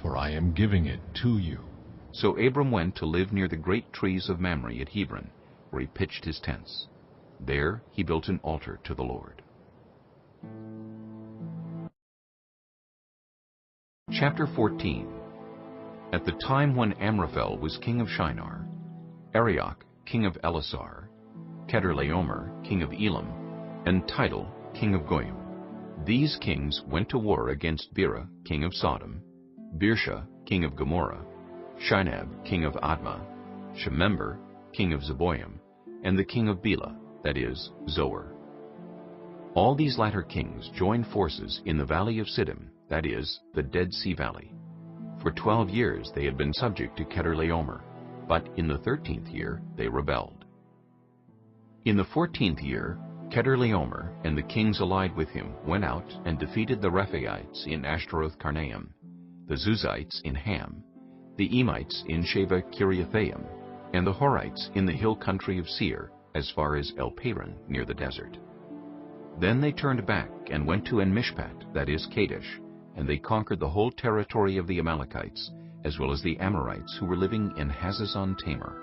for I am giving it to you. So Abram went to live near the great trees of Mamre at Hebron, where he pitched his tents. There he built an altar to the Lord. Chapter 14. At the time when Amraphel was king of Shinar, Arioch, king of Elasar, Kedorlaomer, king of Elam, and Tidal, king of Goyim. These kings went to war against Bera, king of Sodom, Birsha, king of Gomorrah, Shinab, king of Admah, Shemember, king of Zeboim, and the king of Bela, that is, Zoar. All these latter kings joined forces in the valley of Siddim, that is, the Dead Sea Valley. For 12 years they had been subject to Kedorlaomer, but in the 13th year they rebelled. In the 14th year, Kedorlaomer and the kings allied with him went out and defeated the Rephaites in Ashtaroth-Karnaim, the Zuzites in Ham, the Emites in Sheva Kiriathaim, and the Horites in the hill country of Seir, as far as El Paran near the desert. Then they turned back and went to En-Mishpat, that is Kadesh, and they conquered the whole territory of the Amalekites, as well as the Amorites who were living in Hazazon Tamar.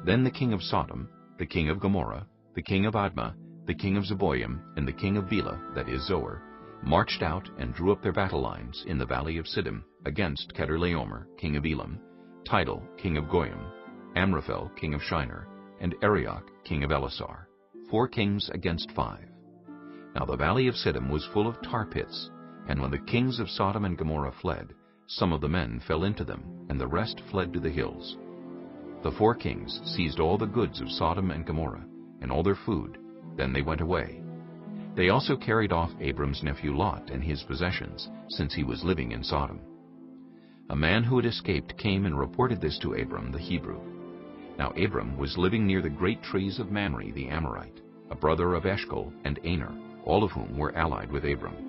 Then the king of Sodom, the king of Gomorrah, the king of Admah, the king of Zeboim, and the king of Bela, that is Zoar, marched out and drew up their battle lines in the valley of Siddim against Kedorlaomer, king of Elam, Tidal, king of Goyim, Amraphel, king of Shinar, and Arioch, king of Elasar, 4 kings against 5. Now the valley of Siddim was full of tar pits, and when the kings of Sodom and Gomorrah fled, some of the men fell into them, and the rest fled to the hills. The 4 kings seized all the goods of Sodom and Gomorrah, and all their food. Then they went away. They also carried off Abram's nephew Lot and his possessions, since he was living in Sodom. A man who had escaped came and reported this to Abram the Hebrew. Now Abram was living near the great trees of Mamre the Amorite, a brother of Eshcol and Aner, all of whom were allied with Abram.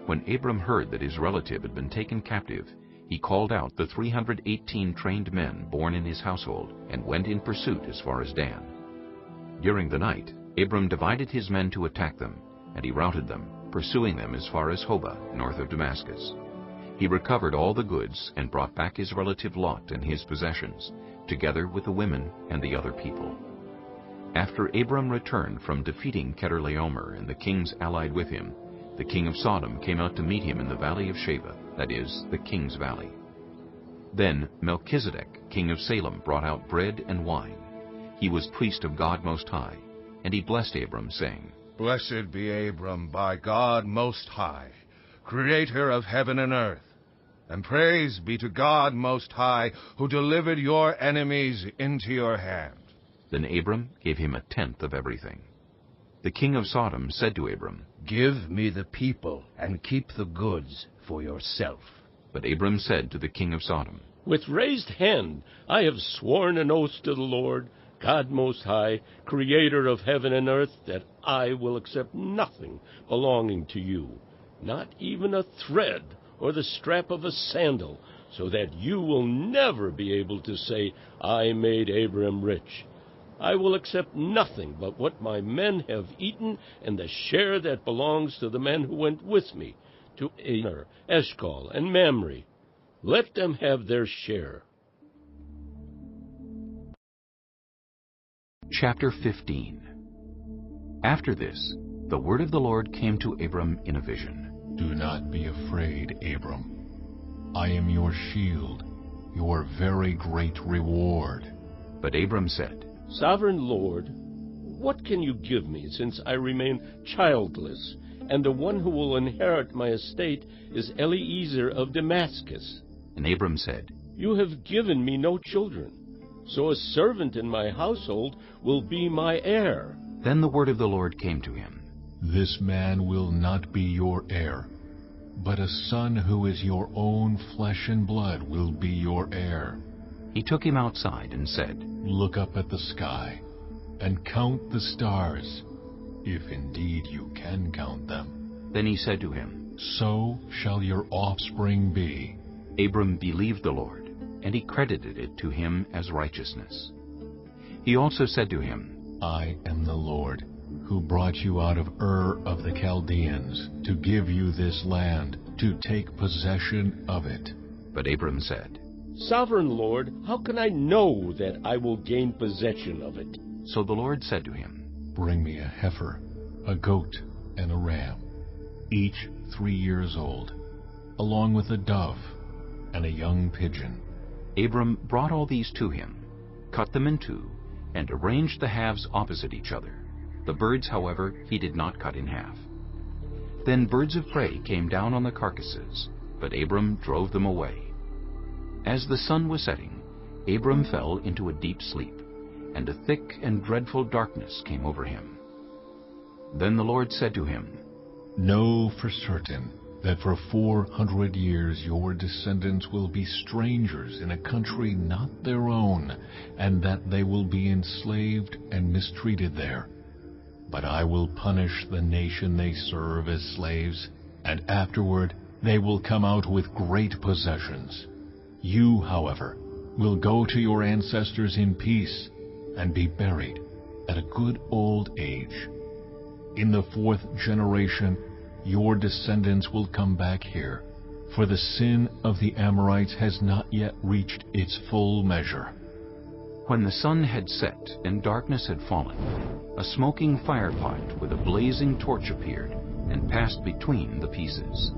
When Abram heard that his relative had been taken captive, he called out the 318 trained men born in his household and went in pursuit as far as Dan. During the night, Abram divided his men to attack them, and he routed them, pursuing them as far as Hobah, north of Damascus. He recovered all the goods and brought back his relative Lot and his possessions, together with the women and the other people. After Abram returned from defeating Kedorlaomer and the kings allied with him, the king of Sodom came out to meet him in the valley of Sheva, that is, the king's valley. Then Melchizedek, king of Salem, brought out bread and wine. He was priest of God Most High, and he blessed Abram, saying, Blessed be Abram by God Most High, creator of heaven and earth. And praise be to God Most High, who delivered your enemies into your hand. Then Abram gave him 1/10 of everything. The king of Sodom said to Abram, Give me the people, and keep the goods for yourself. But Abram said to the king of Sodom, With raised hand I have sworn an oath to the Lord, God Most High, creator of heaven and earth, that I will accept nothing belonging to you, not even a thread or the strap of a sandal, so that you will never be able to say, I made Abram rich. I will accept nothing but what my men have eaten and the share that belongs to the men who went with me, to Aner, Eshcol, and Mamre. Let them have their share. Chapter 15. After this, the word of the Lord came to Abram in a vision. Do not be afraid, Abram. I am your shield, your very great reward. But Abram said, Sovereign Lord, what can you give me, since I remain childless, and the one who will inherit my estate is Eliezer of Damascus? And Abram said, You have given me no children, so a servant in my household will be my heir. Then the word of the Lord came to him. This man will not be your heir, but a son who is your own flesh and blood will be your heir. He took him outside and said, Look up at the sky and count the stars, if indeed you can count them. Then he said to him, So shall your offspring be. Abram believed the Lord, and he credited it to him as righteousness. He also said to him, I am the Lord, who brought you out of Ur of the Chaldeans, to give you this land, to take possession of it. But Abram said, Sovereign Lord, how can I know that I will gain possession of it? So the Lord said to him, Bring me a heifer, a goat, and a ram, each 3 years old. along with a dove and a young pigeon. Abram brought all these to him, cut them in two, and arranged the halves opposite each other. The birds, however, he did not cut in half. Then birds of prey came down on the carcasses, but Abram drove them away. As the sun was setting, Abram fell into a deep sleep, and a thick and dreadful darkness came over him. Then the Lord said to him, Know for certain that for 400 years your descendants will be strangers in a country not their own, and that they will be enslaved and mistreated there. But I will punish the nation they serve as slaves, and afterward they will come out with great possessions. You, however, will go to your ancestors in peace and be buried at a good old age. In the 4th generation, your descendants will come back here, for the sin of the Amorites has not yet reached its full measure. When the sun had set and darkness had fallen, a smoking firepot with a blazing torch appeared and passed between the pieces.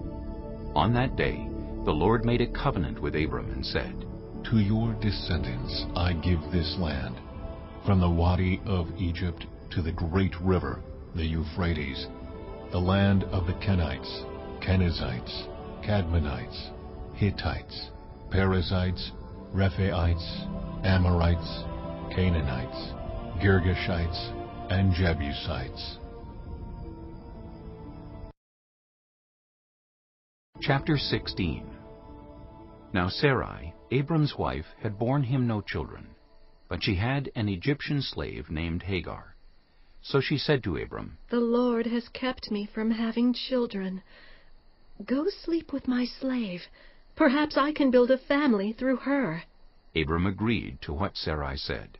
On that day, the Lord made a covenant with Abram and said, To your descendants I give this land, from the Wadi of Egypt to the great river, the Euphrates, the land of the Kenites, Kenizzites, Cadmonites, Hittites, Perizzites, Rephaites, Amorites, Canaanites, Girgashites, and Jebusites. Chapter 16. Now Sarai, Abram's wife, had borne him no children, but she had an Egyptian slave named Hagar. So she said to Abram, The Lord has kept me from having children. Go sleep with my slave. Perhaps I can build a family through her. Abram agreed to what Sarai said.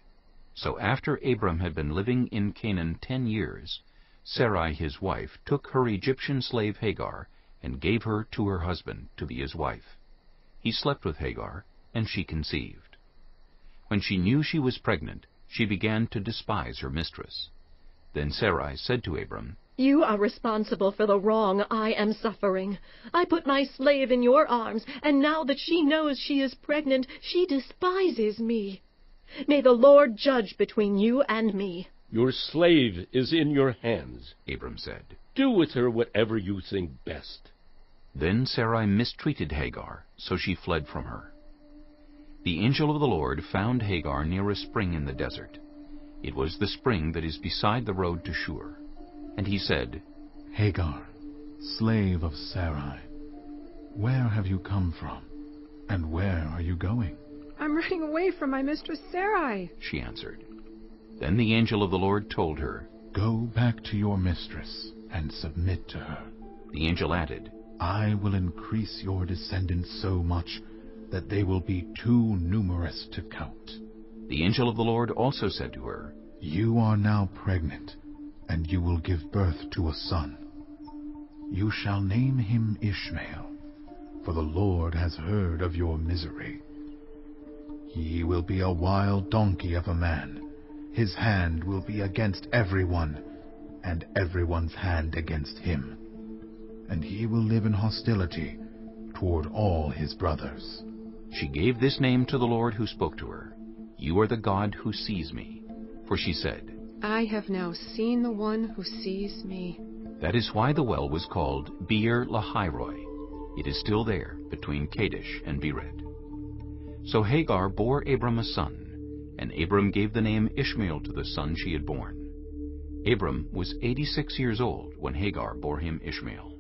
So after Abram had been living in Canaan 10 years, Sarai his wife took her Egyptian slave Hagar and gave her to her husband to be his wife. He slept with Hagar, and she conceived. When she knew she was pregnant, she began to despise her mistress. Then Sarai said to Abram, You are responsible for the wrong I am suffering. I put my slave in your arms, and now that she knows she is pregnant, she despises me. May the Lord judge between you and me. Your slave is in your hands, Abram said. Do with her whatever you think best. Then Sarai mistreated Hagar, so she fled from her. The angel of the Lord found Hagar near a spring in the desert. It was the spring that is beside the road to Shur. And he said, Hagar, slave of Sarai, where have you come from, and where are you going? I'm running away from my mistress Sarai, she answered. Then the angel of the Lord told her, Go back to your mistress and submit to her. The angel added, I will increase your descendants so much that they will be too numerous to count. The angel of the Lord also said to her, You are now pregnant, and you will give birth to a son. You shall name him Ishmael, for the Lord has heard of your misery. He will be a wild donkey of a man. His hand will be against everyone, and everyone's hand against him. And he will live in hostility toward all his brothers. She gave this name to the Lord who spoke to her. You are the God who sees me. For she said, I have now seen the one who sees me. That is why the well was called Beer Lahairoi. It is still there, between Kadesh and Bered. So Hagar bore Abram a son, and Abram gave the name Ishmael to the son she had borne. Abram was 86 years old when Hagar bore him Ishmael.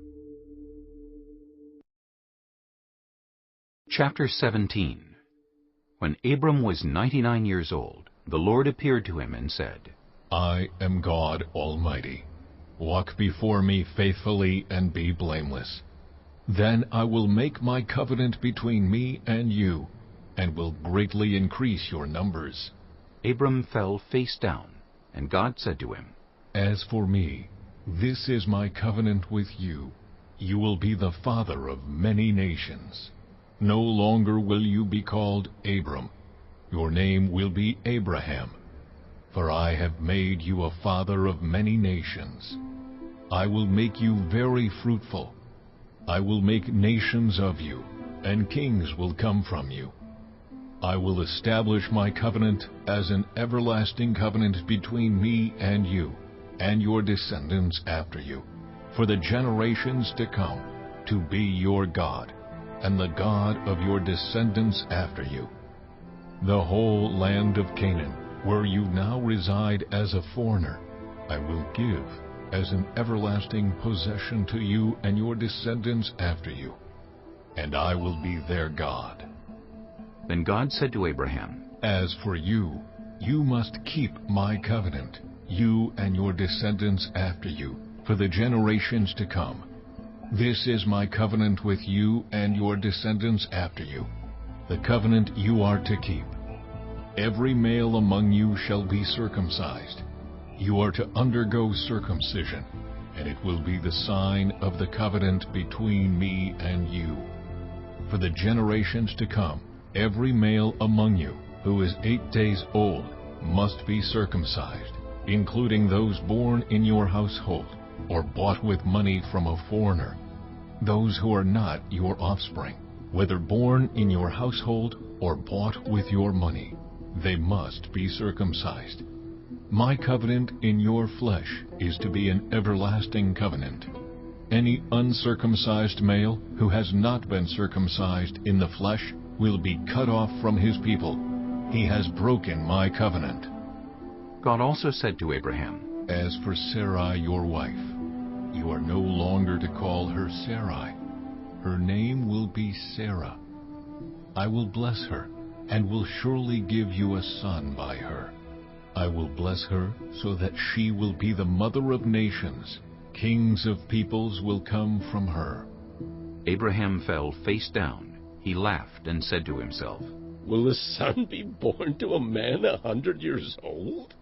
Chapter 17. When Abram was 99 years old, the Lord appeared to him and said, I am God Almighty. Walk before me faithfully and be blameless. Then I will make my covenant between me and you, and will greatly increase your numbers. Abram fell face down, and God said to him, As for me, this is my covenant with you. You will be the father of many nations. No longer will you be called Abram. Your name will be Abraham. For I have made you a father of many nations. I will make you very fruitful. I will make nations of you, and kings will come from you. I will establish my covenant as an everlasting covenant between me and you, and your descendants after you, for the generations to come, to be your God, and the God of your descendants after you. The whole land of Canaan, where you now reside as a foreigner, I will give as an everlasting possession to you and your descendants after you, and I will be their God. Then God said to Abraham, As for you, you must keep my covenant, you and your descendants after you, for the generations to come. This is my covenant with you and your descendants after you, the covenant you are to keep. Every male among you shall be circumcised. You are to undergo circumcision, and it will be the sign of the covenant between me and you. For the generations to come, every male among you who is 8 days old must be circumcised, including those born in your household or bought with money from a foreigner, those who are not your offspring, whether born in your household or bought with your money. They must be circumcised. My covenant in your flesh is to be an everlasting covenant. Any uncircumcised male who has not been circumcised in the flesh will be cut off from his people. He has broken my covenant. God also said to Abraham, As for Sarai your wife, you are no longer to call her Sarai. Her name will be Sarah. I will bless her, and will surely give you a son by her. I will bless her so that she will be the mother of nations. Kings of peoples will come from her. Abraham fell face down. He laughed and said to himself, Will a son be born to a man 100 years old?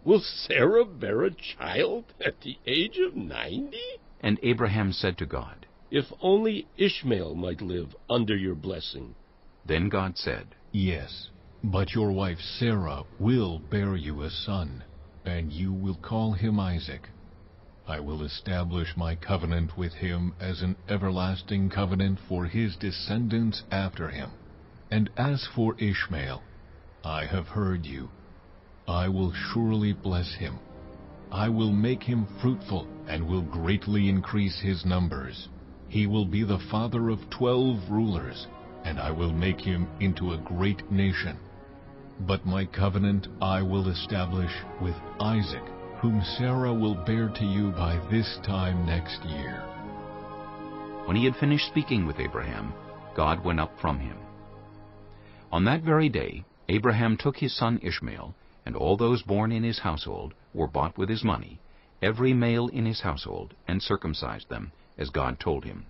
Will Sarah bear a child at the age of 90? And Abraham said to God, If only Ishmael might live under your blessing. Then God said, Yes, but your wife Sarah will bear you a son, and you will call him Isaac. I will establish my covenant with him as an everlasting covenant for his descendants after him. And as for Ishmael, I have heard you. I will surely bless him. I will make him fruitful and will greatly increase his numbers. He will be the father of 12 rulers, and I will make him into a great nation. But my covenant I will establish with Isaac, whom Sarah will bear to you by this time next year. When he had finished speaking with Abraham, God went up from him. On that very day, Abraham took his son Ishmael, and all those born in his household were bought with his money, every male in his household, and circumcised them, as God told him.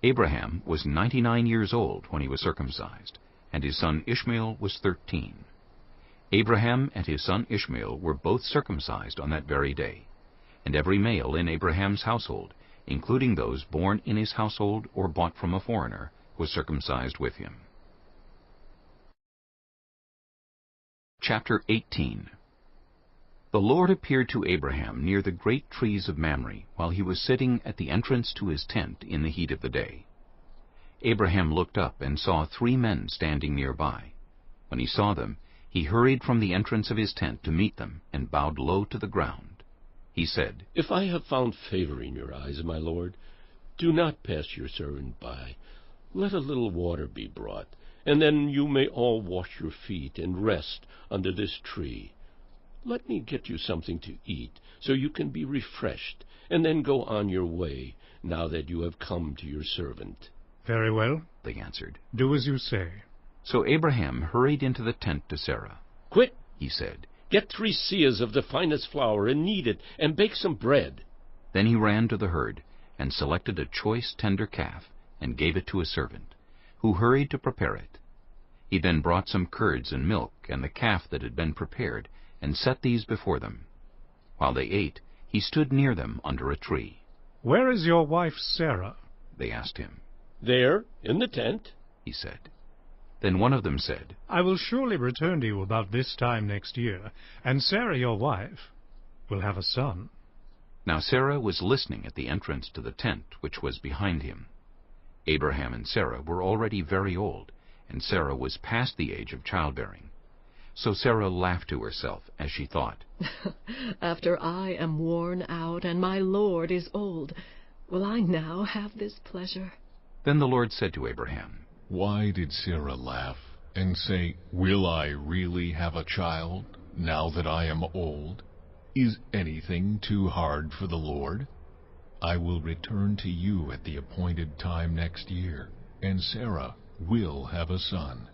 Abraham was 99 years old when he was circumcised, and his son Ishmael was 13. Abraham and his son Ishmael were both circumcised on that very day, and every male in Abraham's household, including those born in his household or bought from a foreigner, was circumcised with him. Chapter 18. The Lord appeared to Abraham near the great trees of Mamre, while he was sitting at the entrance to his tent in the heat of the day. Abraham looked up and saw 3 men standing nearby. When he saw them, he hurried from the entrance of his tent to meet them, and bowed low to the ground. He said, If I have found favor in your eyes, my lord, do not pass your servant by. Let a little water be brought, and then you may all wash your feet and rest under this tree. Let me get you something to eat, so you can be refreshed, and then go on your way, now that you have come to your servant. Very well, they answered. Do as you say. So Abraham hurried into the tent to Sarah. Quick, he said. Get 3 seahs of the finest flour and knead it, and bake some bread. Then he ran to the herd, and selected a choice tender calf, and gave it to a servant, who hurried to prepare it. He then brought some curds and milk and the calf that had been prepared, and set these before them. While they ate, he stood near them under a tree. Where is your wife Sarah? They asked him. There, in the tent, he said. Then one of them said, I will surely return to you about this time next year, and Sarah your wife will have a son. Now Sarah was listening at the entrance to the tent which was behind him. Abraham and Sarah were already very old, and Sarah was past the age of childbearing. So Sarah laughed to herself as she thought, After I am worn out and my Lord is old, will I now have this pleasure? Then the Lord said to Abraham, Why did Sarah laugh and say, Will I really have a child, now that I am old? Is anything too hard for the Lord? I will return to you at the appointed time next year, and Sarah will have a son.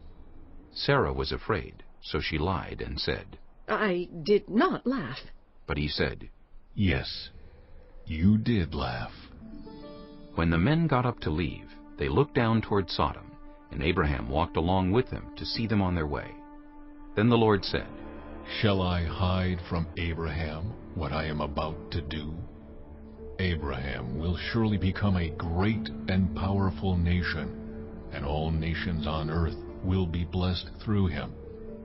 Sarah was afraid, so she lied and said, I did not laugh. But he said, Yes, you did laugh. When the men got up to leave, they looked down toward Sodom, and Abraham walked along with them to see them on their way. Then the Lord said, Shall I hide from Abraham what I am about to do? Abraham will surely become a great and powerful nation, and all nations on earth will be blessed through him.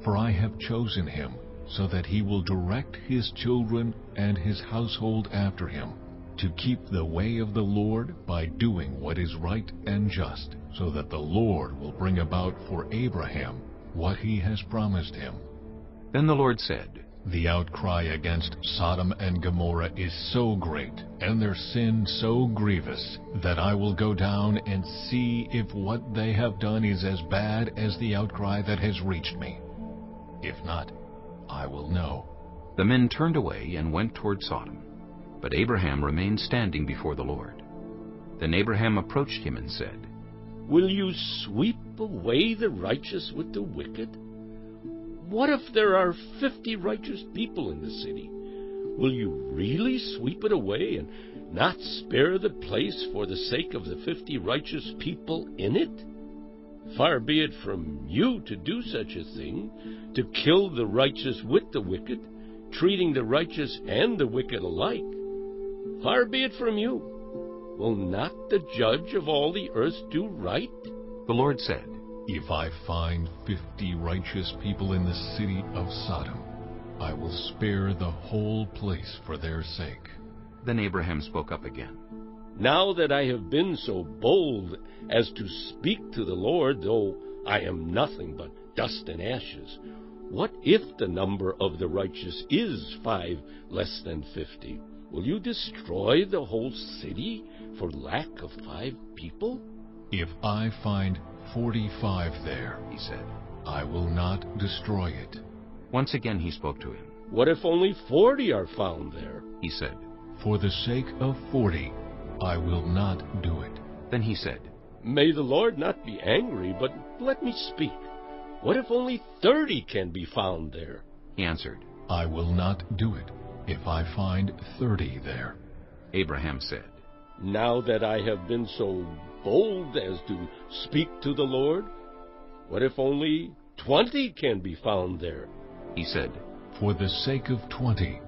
For I have chosen him, so that he will direct his children and his household after him, to keep the way of the Lord by doing what is right and just, so that the Lord will bring about for Abraham what he has promised him. Then the Lord said, The outcry against Sodom and Gomorrah is so great, and their sin so grievous, that I will go down and see if what they have done is as bad as the outcry that has reached me. If not, I will know. The men turned away and went toward Sodom, but Abraham remained standing before the Lord. Then Abraham approached him and said, Will you sweep away the righteous with the wicked? What if there are 50 righteous people in the city? Will you really sweep it away and not spare the place for the sake of the 50 righteous people in it? Far be it from you to do such a thing, to kill the righteous with the wicked, treating the righteous and the wicked alike. Far be it from you. Will not the judge of all the earth do right? The Lord said, If I find 50 righteous people in the city of Sodom, I will spare the whole place for their sake. Then Abraham spoke up again. Now that I have been so bold as to speak to the Lord, though I am nothing but dust and ashes, what if the number of the righteous is 5 less than 50? Will you destroy the whole city for lack of 5 people? If I find 45 there, he said, I will not destroy it. Once again he spoke to him. What if only 40 are found there? He said, For the sake of 40, I will not do it. Then he said, May the Lord not be angry, but let me speak. What if only 30 can be found there? He answered, I will not do it if I find 30 there. Abraham said, Now that I have been so bold as to speak to the Lord, what if only 20 can be found there? He said, For the sake of 20,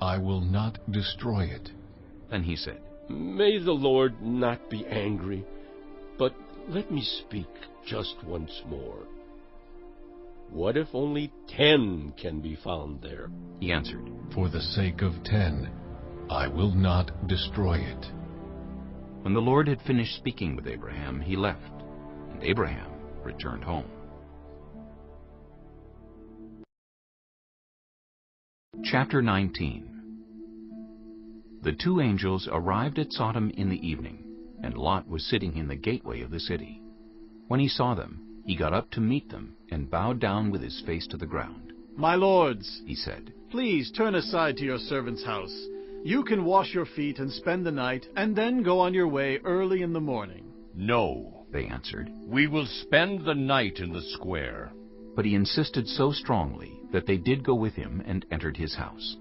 I will not destroy it. Then he said, May the Lord not be angry, but let me speak just once more. What if only 10 can be found there? He answered, For the sake of 10, I will not destroy it. When the Lord had finished speaking with Abraham, he left, and Abraham returned home. Chapter 19. The 2 angels arrived at Sodom in the evening, and Lot was sitting in the gateway of the city. When he saw them, he got up to meet them and bowed down with his face to the ground. My lords, he said, please turn aside to your servant's house. You can wash your feet and spend the night, and then go on your way early in the morning. No, they answered. We will spend the night in the square. But he insisted so strongly that they did go with him and entered his house.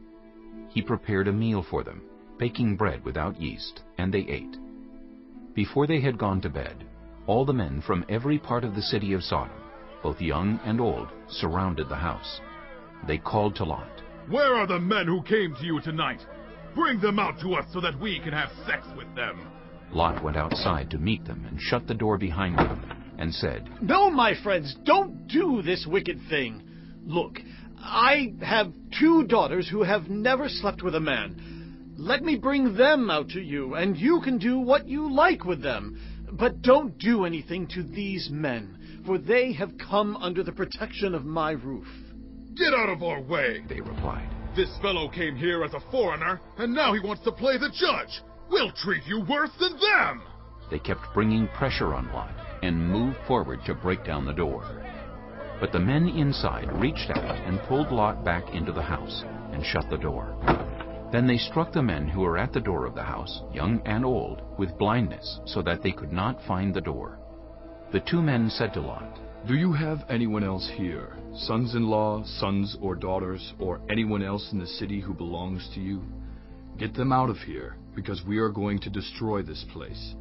He prepared a meal for them, baking bread without yeast, and they ate. Before they had gone to bed, all the men from every part of the city of Sodom, both young and old, surrounded the house. They called to Lot, Where are the men who came to you tonight? Bring them out to us so that we can have sex with them. Lot went outside to meet them and shut the door behind them and said, No, my friends, don't do this wicked thing. Look, I have 2 daughters who have never slept with a man. Let me bring them out to you, and you can do what you like with them. But don't do anything to these men, for they have come under the protection of my roof." "Get out of our way," they replied. "This fellow came here as a foreigner, and now he wants to play the judge. We'll treat you worse than them." They kept bringing pressure on Lot and moved forward to break down the door. But the men inside reached out and pulled Lot back into the house and shut the door. Then they struck the men who were at the door of the house, young and old, with blindness, so that they could not find the door. The two men said to Lot, "Do you have anyone else here, sons-in-law, sons or daughters, or anyone else in the city who belongs to you? Get them out of here, because we are going to destroy this place.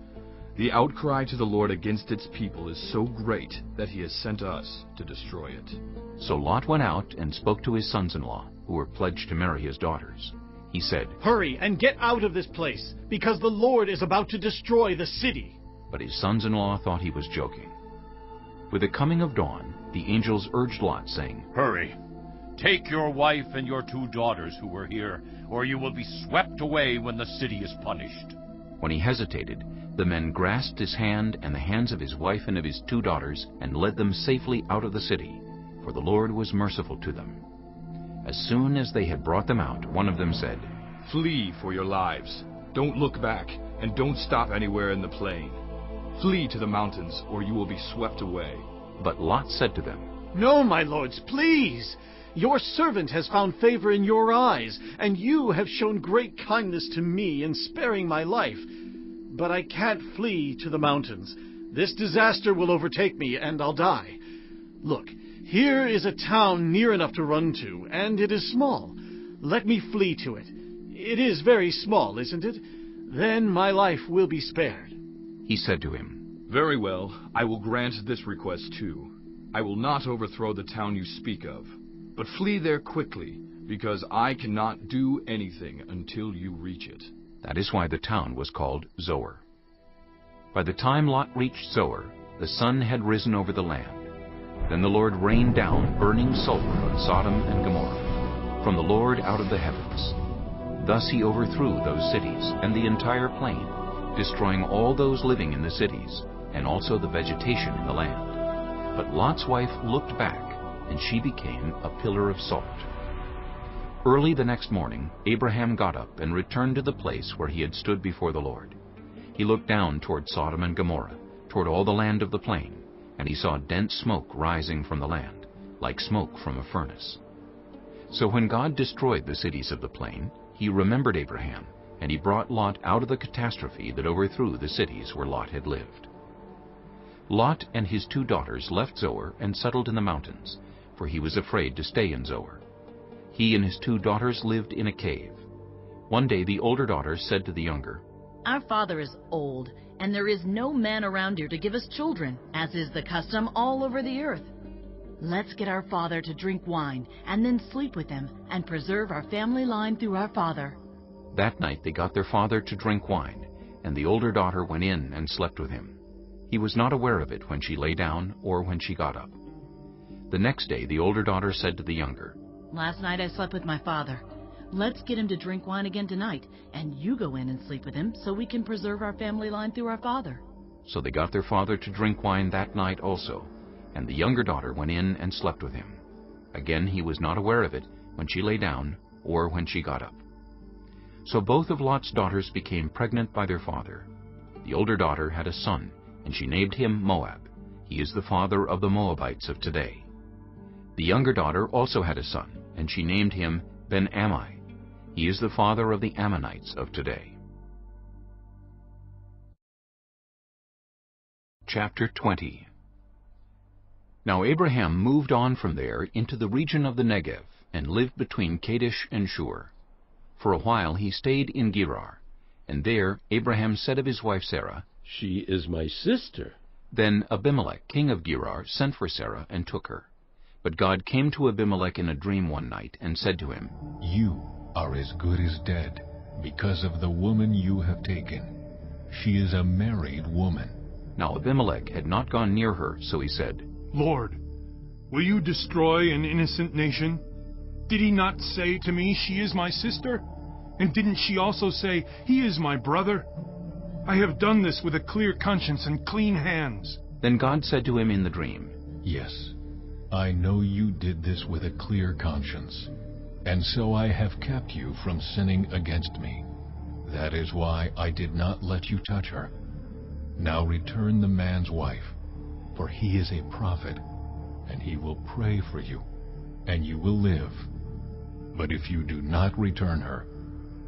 The outcry to the Lord against its people is so great that he has sent us to destroy it." So Lot went out and spoke to his sons-in-law, who were pledged to marry his daughters. He said, "Hurry and get out of this place, because the Lord is about to destroy the city." But his sons-in-law thought he was joking. With the coming of dawn, the angels urged Lot, saying, "Hurry, take your wife and your 2 daughters who were here, or you will be swept away when the city is punished." When he hesitated, the men grasped his hand and the hands of his wife and of his 2 daughters and led them safely out of the city, for the Lord was merciful to them. As soon as they had brought them out, one of them said, "Flee for your lives. Don't look back, and don't stop anywhere in the plain. Flee to the mountains, or you will be swept away." But Lot said to them, "No, my lords, please. Your servant has found favor in your eyes, and you have shown great kindness to me in sparing my life. But I can't flee to the mountains. This disaster will overtake me, and I'll die. Look, here is a town near enough to run to, and it is small. Let me flee to it. It is very small, isn't it? Then my life will be spared." He said to him, "Very well, I will grant this request too. I will not overthrow the town you speak of, but flee there quickly, because I cannot do anything until you reach it." That is why the town was called Zoar. By the time Lot reached Zoar, the sun had risen over the land. Then the Lord rained down burning sulfur on Sodom and Gomorrah, from the Lord out of the heavens. Thus he overthrew those cities and the entire plain, destroying all those living in the cities, and also the vegetation in the land. But Lot's wife looked back, and she became a pillar of salt. Early the next morning, Abraham got up and returned to the place where he had stood before the Lord. He looked down toward Sodom and Gomorrah, toward all the land of the plain, and he saw dense smoke rising from the land, like smoke from a furnace. So when God destroyed the cities of the plain, he remembered Abraham, and he brought Lot out of the catastrophe that overthrew the cities where Lot had lived. Lot and his 2 daughters left Zoar and settled in the mountains, for he was afraid to stay in Zoar. He and his 2 daughters lived in a cave. One day the older daughter said to the younger, "Our father is old, and there is no man around here to give us children, as is the custom all over the earth. Let's get our father to drink wine, and then sleep with him, and preserve our family line through our father." That night they got their father to drink wine, and the older daughter went in and slept with him. He was not aware of it when she lay down or when she got up. The next day the older daughter said to the younger, "Last night I slept with my father. Let's get him to drink wine again tonight, and you go in and sleep with him so we can preserve our family line through our father." So they got their father to drink wine that night also, and the younger daughter went in and slept with him. Again he was not aware of it when she lay down or when she got up. So both of Lot's daughters became pregnant by their father. The older daughter had a son, and she named him Moab. He is the father of the Moabites of today. The younger daughter also had a son, and she named him Ben-Ammi. He is the father of the Ammonites of today. Chapter 20. Now Abraham moved on from there into the region of the Negev, and lived between Kadesh and Shur. For a while he stayed in Gerar, and there Abraham said of his wife Sarah, "She is my sister." Then Abimelech, king of Gerar, sent for Sarah and took her. But God came to Abimelech in a dream one night and said to him, "You are as good as dead, because of the woman you have taken. She is a married woman." Now Abimelech had not gone near her, so he said, "Lord, will you destroy an innocent nation? Did he not say to me, 'She is my sister'? And didn't she also say, 'He is my brother'? I have done this with a clear conscience and clean hands." Then God said to him in the dream, "Yes, I know you did this with a clear conscience, and so I have kept you from sinning against me. That is why I did not let you touch her. Now return the man's wife, for he is a prophet, and he will pray for you, and you will live. But if you do not return her,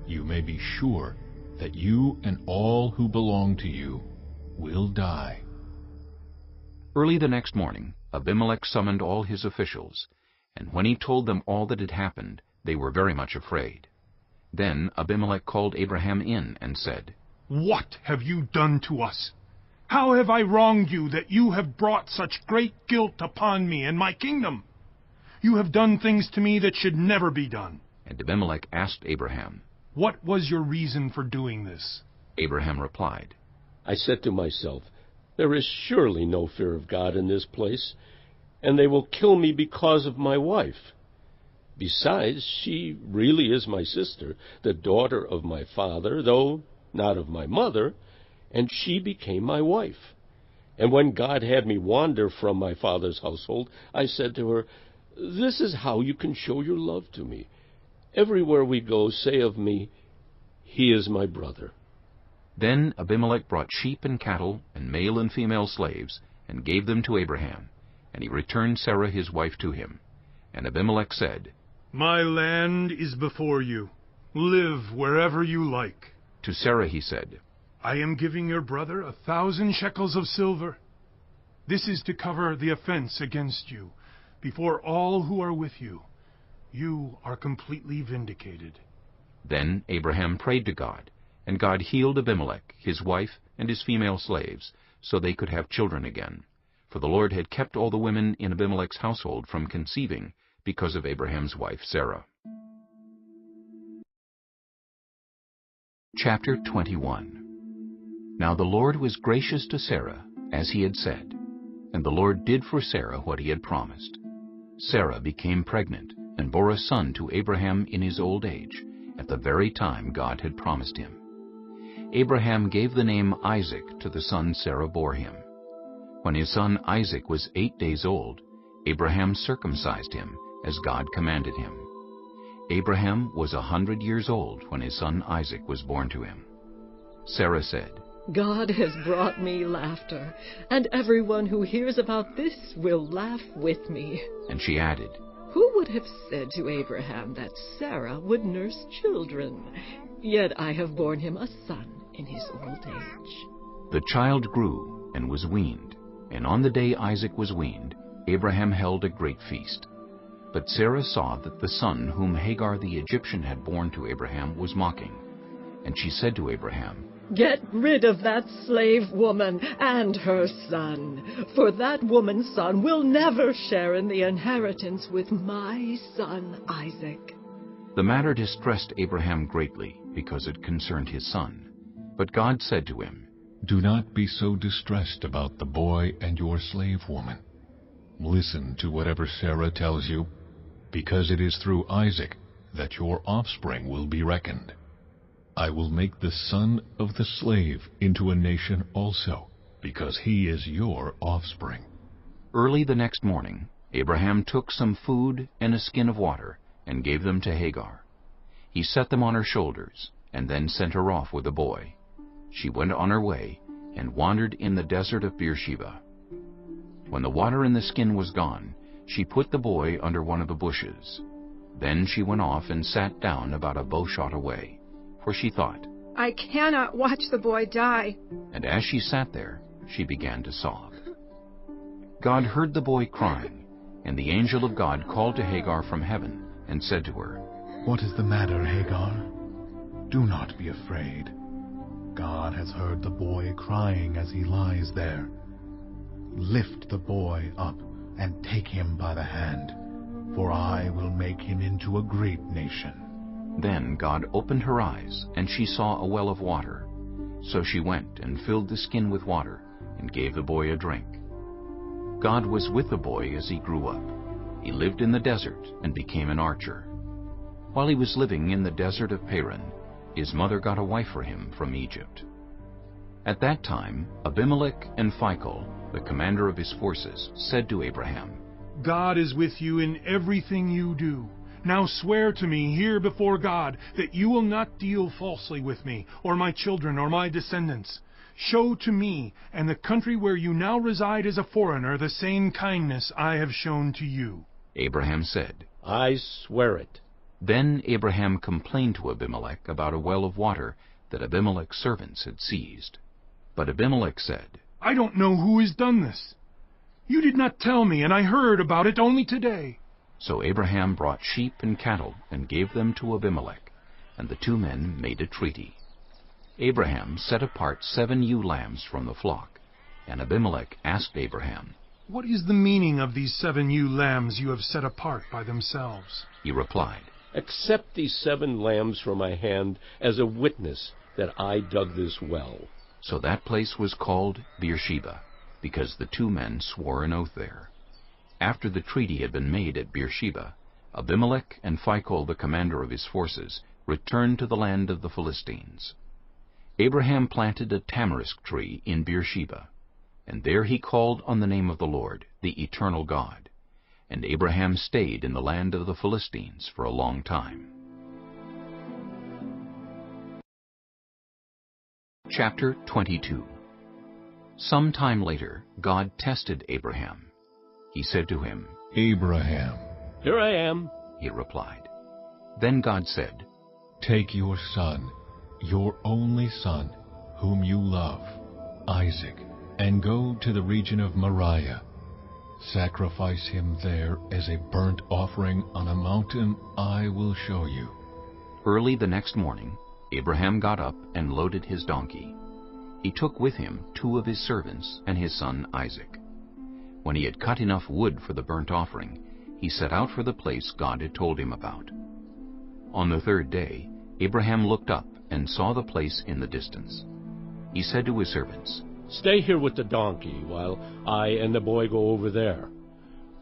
you may be sure that you and all who belong to you will die." Early the next morning, Abimelech summoned all his officials, and when he told them all that had happened, they were very much afraid. Then Abimelech called Abraham in and said, "What have you done to us? How have I wronged you that you have brought such great guilt upon me and my kingdom? You have done things to me that should never be done." And Abimelech asked Abraham, "What was your reason for doing this?" Abraham replied, "I said to myself, there is surely no fear of God in this place, and they will kill me because of my wife. Besides, she really is my sister, the daughter of my father, though not of my mother, and she became my wife. And when God had me wander from my father's household, I said to her, 'This is how you can show your love to me. Everywhere we go, say of me, he is my brother.'" Then Abimelech brought sheep and cattle and male and female slaves, and gave them to Abraham, and he returned Sarah his wife to him. And Abimelech said, "My land is before you. Live wherever you like." To Sarah he said, "I am giving your brother 1,000 shekels of silver. This is to cover the offense against you before all who are with you. You are completely vindicated." Then Abraham prayed to God, and God healed Abimelech, his wife, and his female slaves, so they could have children again. For the Lord had kept all the women in Abimelech's household from conceiving because of Abraham's wife Sarah. Chapter 21. Now the Lord was gracious to Sarah, as he had said, and the Lord did for Sarah what he had promised. Sarah became pregnant and bore a son to Abraham in his old age, at the very time God had promised him. Abraham gave the name Isaac to the son Sarah bore him. When his son Isaac was 8 days old, Abraham circumcised him, as God commanded him. Abraham was 100 years old when his son Isaac was born to him. Sarah said, "God has brought me laughter, and everyone who hears about this will laugh with me." And she added, "Who would have said to Abraham that Sarah would nurse children? Yet I have borne him a son in his old age." The child grew and was weaned, and on the day Isaac was weaned, Abraham held a great feast. But Sarah saw that the son whom Hagar the Egyptian had borne to Abraham was mocking. And she said to Abraham, "Get rid of that slave woman and her son, for that woman's son will never share in the inheritance with my son Isaac." The matter distressed Abraham greatly, because it concerned his son. But God said to him, "Do not be so distressed about the boy and your slave woman. Listen to whatever Sarah tells you, because it is through Isaac that your offspring will be reckoned. I will make the son of the slave into a nation also, because he is your offspring." Early the next morning, Abraham took some food and a skin of water, and gave them to Hagar. He set them on her shoulders, and then sent her off with the boy. She went on her way, and wandered in the desert of Beersheba. When the water in the skin was gone, she put the boy under one of the bushes. Then she went off and sat down about a bowshot away, for she thought, "I cannot watch the boy die." And as she sat there, she began to sob. God heard the boy crying, and the angel of God called to Hagar from heaven and said to her, "What is the matter, Hagar? Do not be afraid. God has heard the boy crying as he lies there. Lift the boy up and take him by the hand, for I will make him into a great nation." Then God opened her eyes, and she saw a well of water. So she went and filled the skin with water, and gave the boy a drink. God was with the boy as he grew up. He lived in the desert and became an archer. While he was living in the desert of Paran, his mother got a wife for him from Egypt. At that time, Abimelech and Phicol, the commander of his forces, said to Abraham, God is with you in everything you do. Now swear to me here before God that you will not deal falsely with me, or my children, or my descendants. Show to me and the country where you now reside as a foreigner the same kindness I have shown to you. Abraham said, I swear it. Then Abraham complained to Abimelech about a well of water that Abimelech's servants had seized. But Abimelech said, I don't know who has done this. You did not tell me, and I heard about it only today. So Abraham brought sheep and cattle and gave them to Abimelech, and the two men made a treaty. Abraham set apart 7 ewe lambs from the flock, and Abimelech asked Abraham, What is the meaning of these 7 ewe lambs you have set apart by themselves? He replied, Accept these 7 lambs from my hand as a witness that I dug this well. So that place was called Beersheba, because the two men swore an oath there. After the treaty had been made at Beersheba, Abimelech and Phicol, the commander of his forces, returned to the land of the Philistines. Abraham planted a tamarisk tree in Beersheba, and there he called on the name of the Lord, the eternal God. And Abraham stayed in the land of the Philistines for a long time. Chapter 22. Some time later, God tested Abraham. He said to him, Abraham. Here I am, he replied. Then God said, Take your son, your only son, whom you love, Isaac, and go to the region of Moriah. Sacrifice him there as a burnt offering on a mountain I will show you. Early the next morning, Abraham got up and loaded his donkey. He took with him 2 of his servants and his son Isaac. When he had cut enough wood for the burnt offering, he set out for the place God had told him about. On the 3rd day, Abraham looked up and saw the place in the distance. He said to his servants, Stay here with the donkey while I and the boy go over there.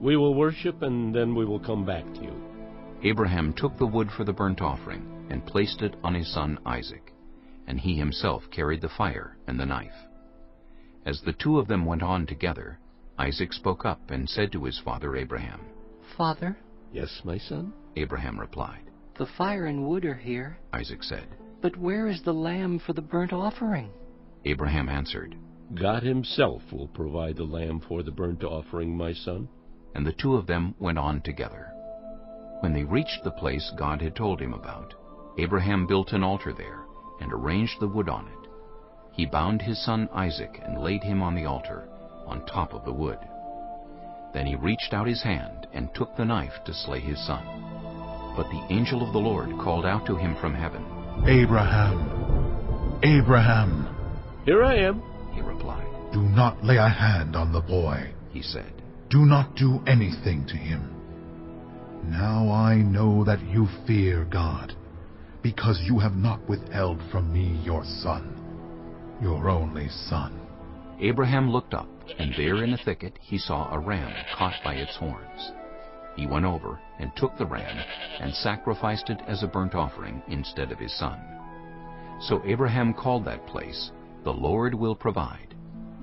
We will worship and then we will come back to you. Abraham took the wood for the burnt offering and placed it on his son Isaac, and he himself carried the fire and the knife. As the 2 of them went on together, Isaac spoke up and said to his father Abraham, Father? Yes, my son? Abraham replied. The fire and wood are here, Isaac said. But where is the lamb for the burnt offering? Abraham answered, God himself will provide the lamb for the burnt offering, my son. And the 2 of them went on together. When they reached the place God had told him about, Abraham built an altar there and arranged the wood on it. He bound his son Isaac and laid him on the altar, on top of the wood. Then he reached out his hand and took the knife to slay his son. But the angel of the Lord called out to him from heaven, Abraham! Abraham! Here I am, he replied. Do not lay a hand on the boy, he said. Do not do anything to him. Now I know that you fear God, because you have not withheld from me your son, your only son. Abraham looked up, and there in a thicket he saw a ram caught by its horns. He went over and took the ram and sacrificed it as a burnt offering instead of his son. So Abraham called that place, The Lord Will Provide.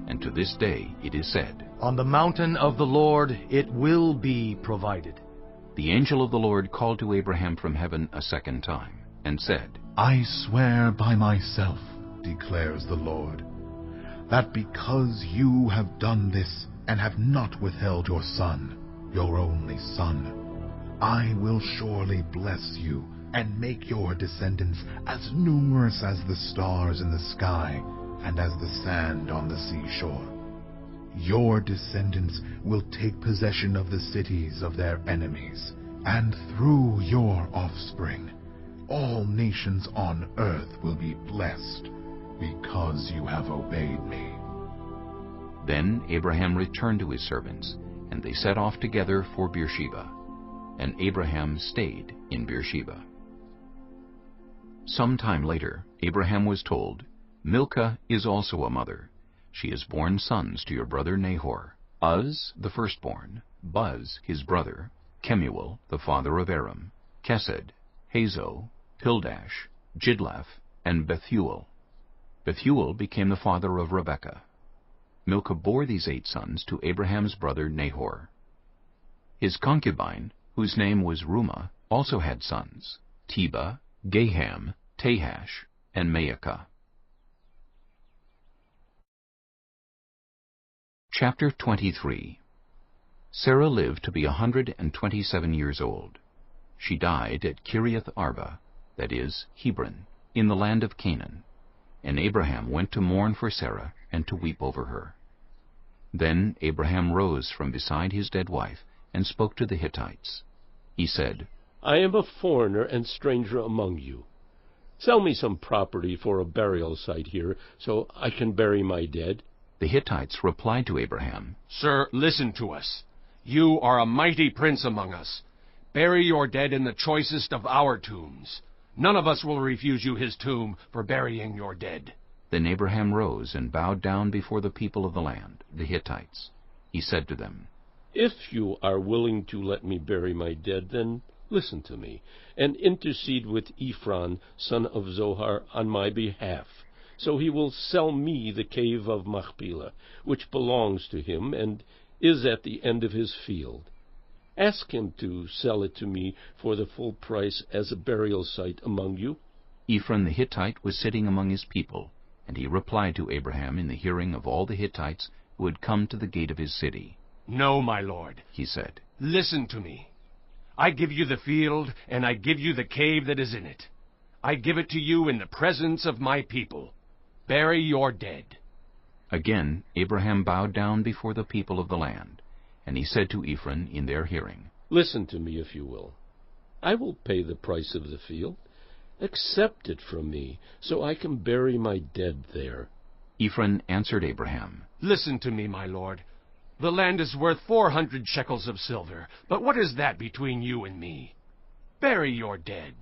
And to this day it is said, On the mountain of the Lord it will be provided. The angel of the Lord called to Abraham from heaven a 2nd time, and said, I swear by myself, declares the Lord, that because you have done this and have not withheld your son, your only son, I will surely bless you and make your descendants as numerous as the stars in the sky and as the sand on the seashore. Your descendants will take possession of the cities of their enemies, and through your offspring, all nations on earth will be blessed, because you have obeyed me. Then Abraham returned to his servants, and they set off together for Beersheba. And Abraham stayed in Beersheba. Some time later, Abraham was told, Milcah is also a mother. She has borne sons to your brother Nahor, Uz the firstborn, Buz his brother, Kemuel the father of Aram, Kesed, Hazo, Pildash, Jidlaph, and Bethuel. Bethuel became the father of Rebekah. Milcah bore these 8 sons to Abraham's brother Nahor. His concubine, whose name was Rumah, also had sons, Teba, Gaham, Tahash, and Maacah. Chapter 23. Sarah lived to be 127 years old. She died at Kiriath Arba, that is, Hebron, in the land of Canaan. And Abraham went to mourn for Sarah and to weep over her. Then Abraham rose from beside his dead wife and spoke to the Hittites. He said, I am a foreigner and stranger among you. Sell me some property for a burial site here, so I can bury my dead. The Hittites replied to Abraham, Sir, listen to us. You are a mighty prince among us. Bury your dead in the choicest of our tombs. None of us will refuse you his tomb for burying your dead. Then Abraham rose and bowed down before the people of the land, the Hittites. He said to them, If you are willing to let me bury my dead, then listen to me, and intercede with Ephron, son of Zohar, on my behalf. So he will sell me the cave of Machpelah, which belongs to him and is at the end of his field. Ask him to sell it to me for the full price as a burial site among you. Ephron the Hittite was sitting among his people, and he replied to Abraham in the hearing of all the Hittites who had come to the gate of his city. No, my lord, he said. Listen to me. I give you the field, and I give you the cave that is in it. I give it to you in the presence of my people. Bury your dead. Again Abraham bowed down before the people of the land, and he said to Ephron in their hearing, Listen to me, if you will. I will pay the price of the field. Accept it from me, so I can bury my dead there. Ephron answered Abraham, Listen to me, my lord. The land is worth 400 shekels of silver, but what is that between you and me? Bury your dead.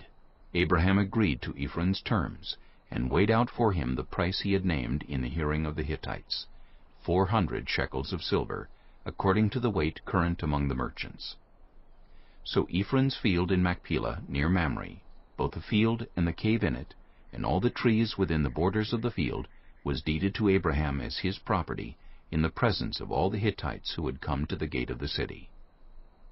Abraham agreed to Ephron's terms, and weighed out for him the price he had named in the hearing of the Hittites, 400 shekels of silver, according to the weight current among the merchants. So Ephron's field in Machpelah, near Mamre, both the field and the cave in it, and all the trees within the borders of the field, was deeded to Abraham as his property, in the presence of all the Hittites who had come to the gate of the city.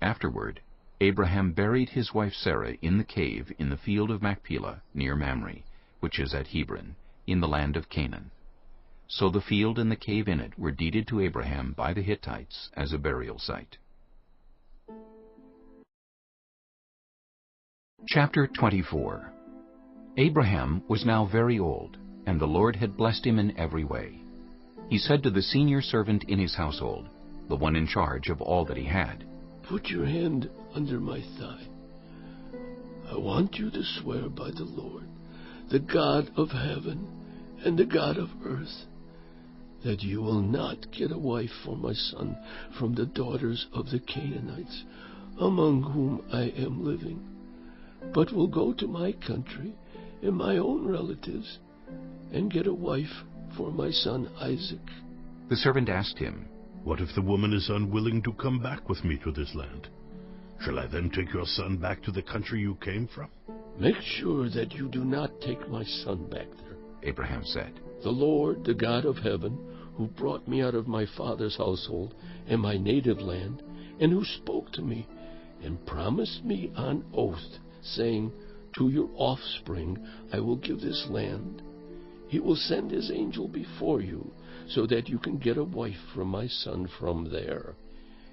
Afterward, Abraham buried his wife Sarah in the cave in the field of Machpelah, near Mamre, which is at Hebron, in the land of Canaan. So the field and the cave in it were deeded to Abraham by the Hittites as a burial site. Chapter 24. Abraham was now very old, and the Lord had blessed him in every way. He said to the senior servant in his household, the one in charge of all that he had, Put your hand under my thigh. I want you to swear by the Lord, the God of heaven and the God of earth, that you will not get a wife for my son from the daughters of the Canaanites, among whom I am living, but will go to my country and my own relatives and get a wife for my son Isaac. The servant asked him, What if the woman is unwilling to come back with me to this land? Shall I then take your son back to the country you came from? Make sure that you do not take my son back there, Abraham said. The Lord, the God of heaven, who brought me out of my father's household and my native land, and who spoke to me and promised me on oath, saying, To your offspring I will give this land. He will send his angel before you, so that you can get a wife for my son from there.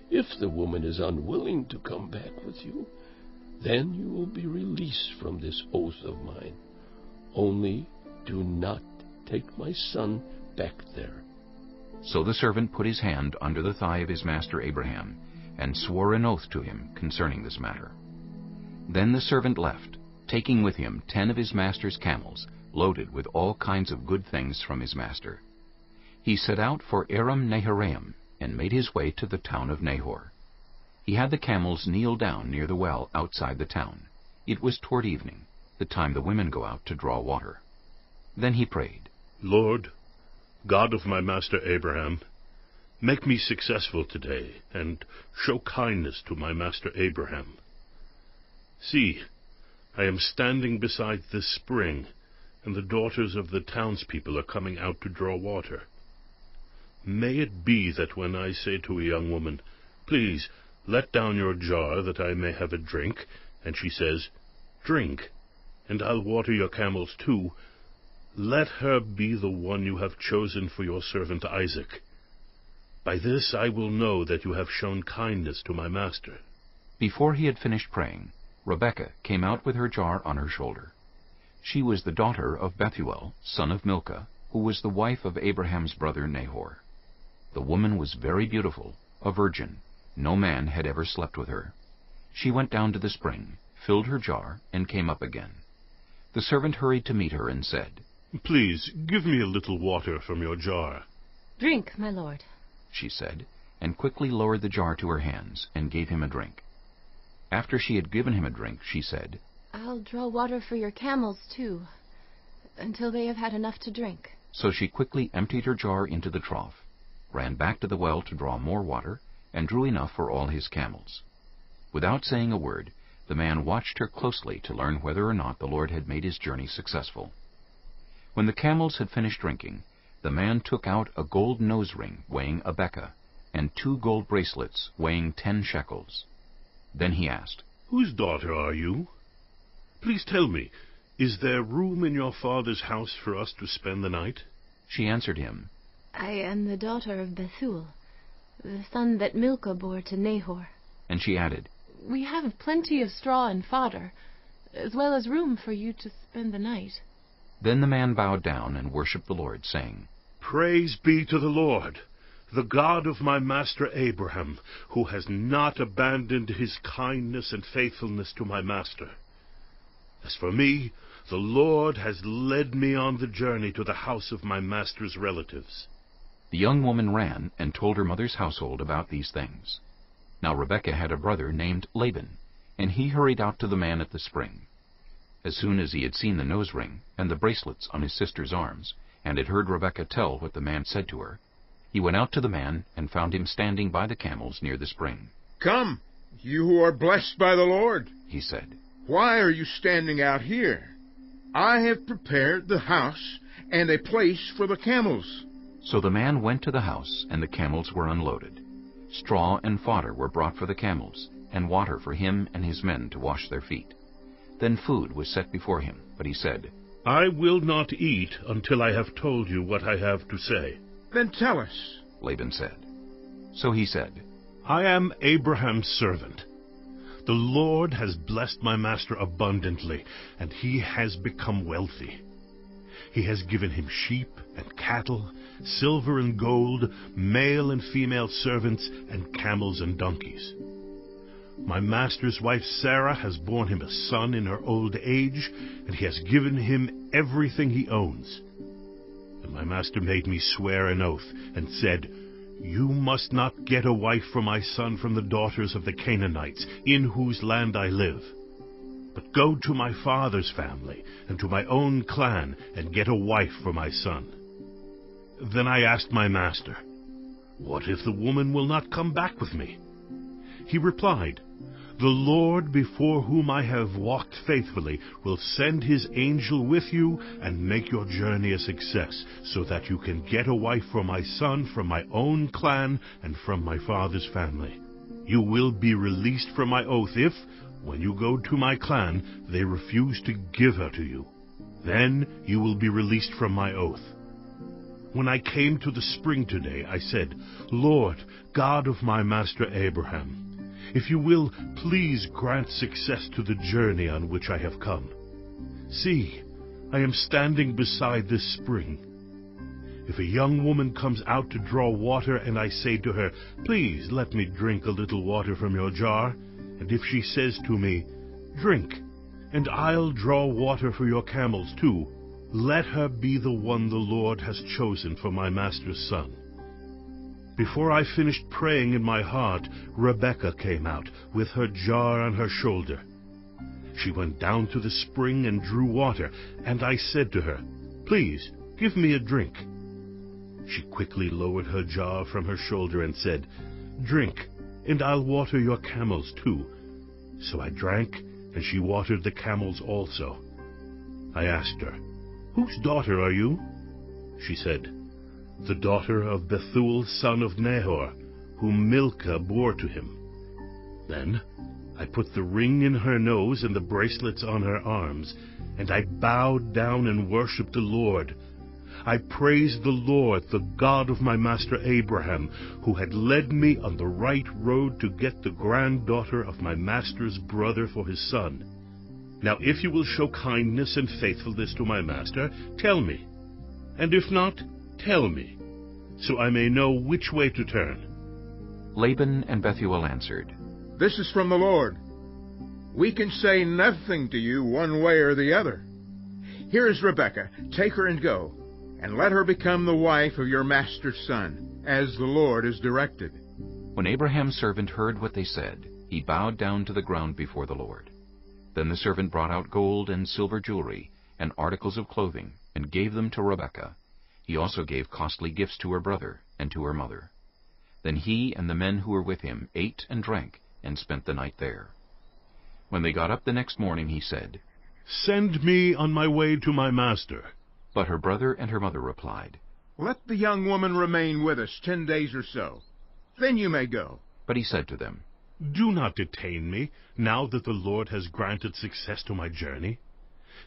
If the woman is unwilling to come back with you, then you will be released from this oath of mine. Only do not take my son back there. So the servant put his hand under the thigh of his master Abraham, and swore an oath to him concerning this matter. Then the servant left, taking with him 10 of his master's camels, loaded with all kinds of good things from his master. He set out for Aram Naharaim, and made his way to the town of Nahor. He had the camels kneel down near the well outside the town. It was toward evening, the time the women go out to draw water. Then he prayed, Lord, God of my master Abraham, make me successful today, and show kindness to my master Abraham. See, I am standing beside this spring, and the daughters of the townspeople are coming out to draw water. May it be that when I say to a young woman, 'Please, let down your jar that I may have a drink,' and she says, 'Drink, and I'll water your camels too,' let her be the one you have chosen for your servant Isaac. By this I will know that you have shown kindness to my master." Before he had finished praying, Rebekah came out with her jar on her shoulder. She was the daughter of Bethuel, son of Milcah, who was the wife of Abraham's brother Nahor. The woman was very beautiful, a virgin. No man had ever slept with her. She went down to the spring, filled her jar, and came up again. The servant hurried to meet her and said, "Please, give me a little water from your jar." "Drink, my lord," she said, and quickly lowered the jar to her hands and gave him a drink. After she had given him a drink, she said, "I'll draw water for your camels, too, until they have had enough to drink." So she quickly emptied her jar into the trough, ran back to the well to draw more water, and drew enough for all his camels. Without saying a word, the man watched her closely to learn whether or not the Lord had made his journey successful. When the camels had finished drinking, the man took out a gold nose ring weighing a beka, and 2 gold bracelets weighing 10 shekels. Then he asked, "Whose daughter are you? Please tell me, is there room in your father's house for us to spend the night?" She answered him, "I am the daughter of Bethuel, the son that Milcah bore to Nahor." And she added, "We have plenty of straw and fodder, as well as room for you to spend the night." Then the man bowed down and worshipped the Lord, saying, "Praise be to the Lord, the God of my master Abraham, who has not abandoned his kindness and faithfulness to my master. As for me, the Lord has led me on the journey to the house of my master's relatives." The young woman ran and told her mother's household about these things. Now Rebekah had a brother named Laban, and he hurried out to the man at the spring. As soon as he had seen the nose ring and the bracelets on his sister's arms, and had heard Rebekah tell what the man said to her, he went out to the man and found him standing by the camels near the spring. "Come, you who are blessed by the Lord," he said. "Why are you standing out here? I have prepared the house and a place for the camels." So the man went to the house, and the camels were unloaded. Straw and fodder were brought for the camels, and water for him and his men to wash their feet. Then food was set before him, but he said, "I will not eat until I have told you what I have to say." "Then tell us," Laban said. So he said, "I am Abraham's servant. The Lord has blessed my master abundantly, and he has become wealthy. He has given him sheep and cattle, silver and gold, male and female servants, and camels and donkeys. My master's wife Sarah has borne him a son in her old age, and he has given him everything he owns. And my master made me swear an oath, and said, 'You must not get a wife for my son from the daughters of the Canaanites, in whose land I live. But go to my father's family, and to my own clan, and get a wife for my son.' Then I asked my master, 'What if the woman will not come back with me?' He replied, 'The Lord before whom I have walked faithfully will send his angel with you and make your journey a success, so that you can get a wife for my son from my own clan and from my father's family. You will be released from my oath if, when you go to my clan, they refuse to give her to you. Then you will be released from my oath.' When I came to the spring today, I said, 'Lord, God of my master Abraham, if you will, please grant success to the journey on which I have come. See, I am standing beside this spring. If a young woman comes out to draw water, and I say to her, "Please let me drink a little water from your jar," and if she says to me, "Drink, and I'll draw water for your camels too," let her be the one the Lord has chosen for my master's son." Before I finished praying in my heart, Rebekah came out, with her jar on her shoulder. She went down to the spring and drew water, and I said to her, "Please, give me a drink." She quickly lowered her jar from her shoulder and said, "Drink, and I'll water your camels too." So I drank, and she watered the camels also. I asked her, "Whose daughter are you?" She said, "The daughter of Bethuel, son of Nahor, whom Milcah bore to him." Then I put the ring in her nose and the bracelets on her arms, and I bowed down and worshipped the Lord. I praised the Lord, the God of my master Abraham, who had led me on the right road to get the granddaughter of my master's brother for his son. Now if you will show kindness and faithfulness to my master, tell me. And if not, tell me, so I may know which way to turn." Laban and Bethuel answered, "This is from the Lord. We can say nothing to you one way or the other. Here is Rebekah. Take her and go, and let her become the wife of your master's son, as the Lord has directed." When Abraham's servant heard what they said, he bowed down to the ground before the Lord. Then the servant brought out gold and silver jewelry and articles of clothing, and gave them to Rebekah. He also gave costly gifts to her brother and to her mother. Then he and the men who were with him ate and drank, and spent the night there. When they got up the next morning, he said, "Send me on my way to my master." But her brother and her mother replied, "Let the young woman remain with us 10 days or so. Then you may go." But he said to them, "Do not detain me, now that the Lord has granted success to my journey.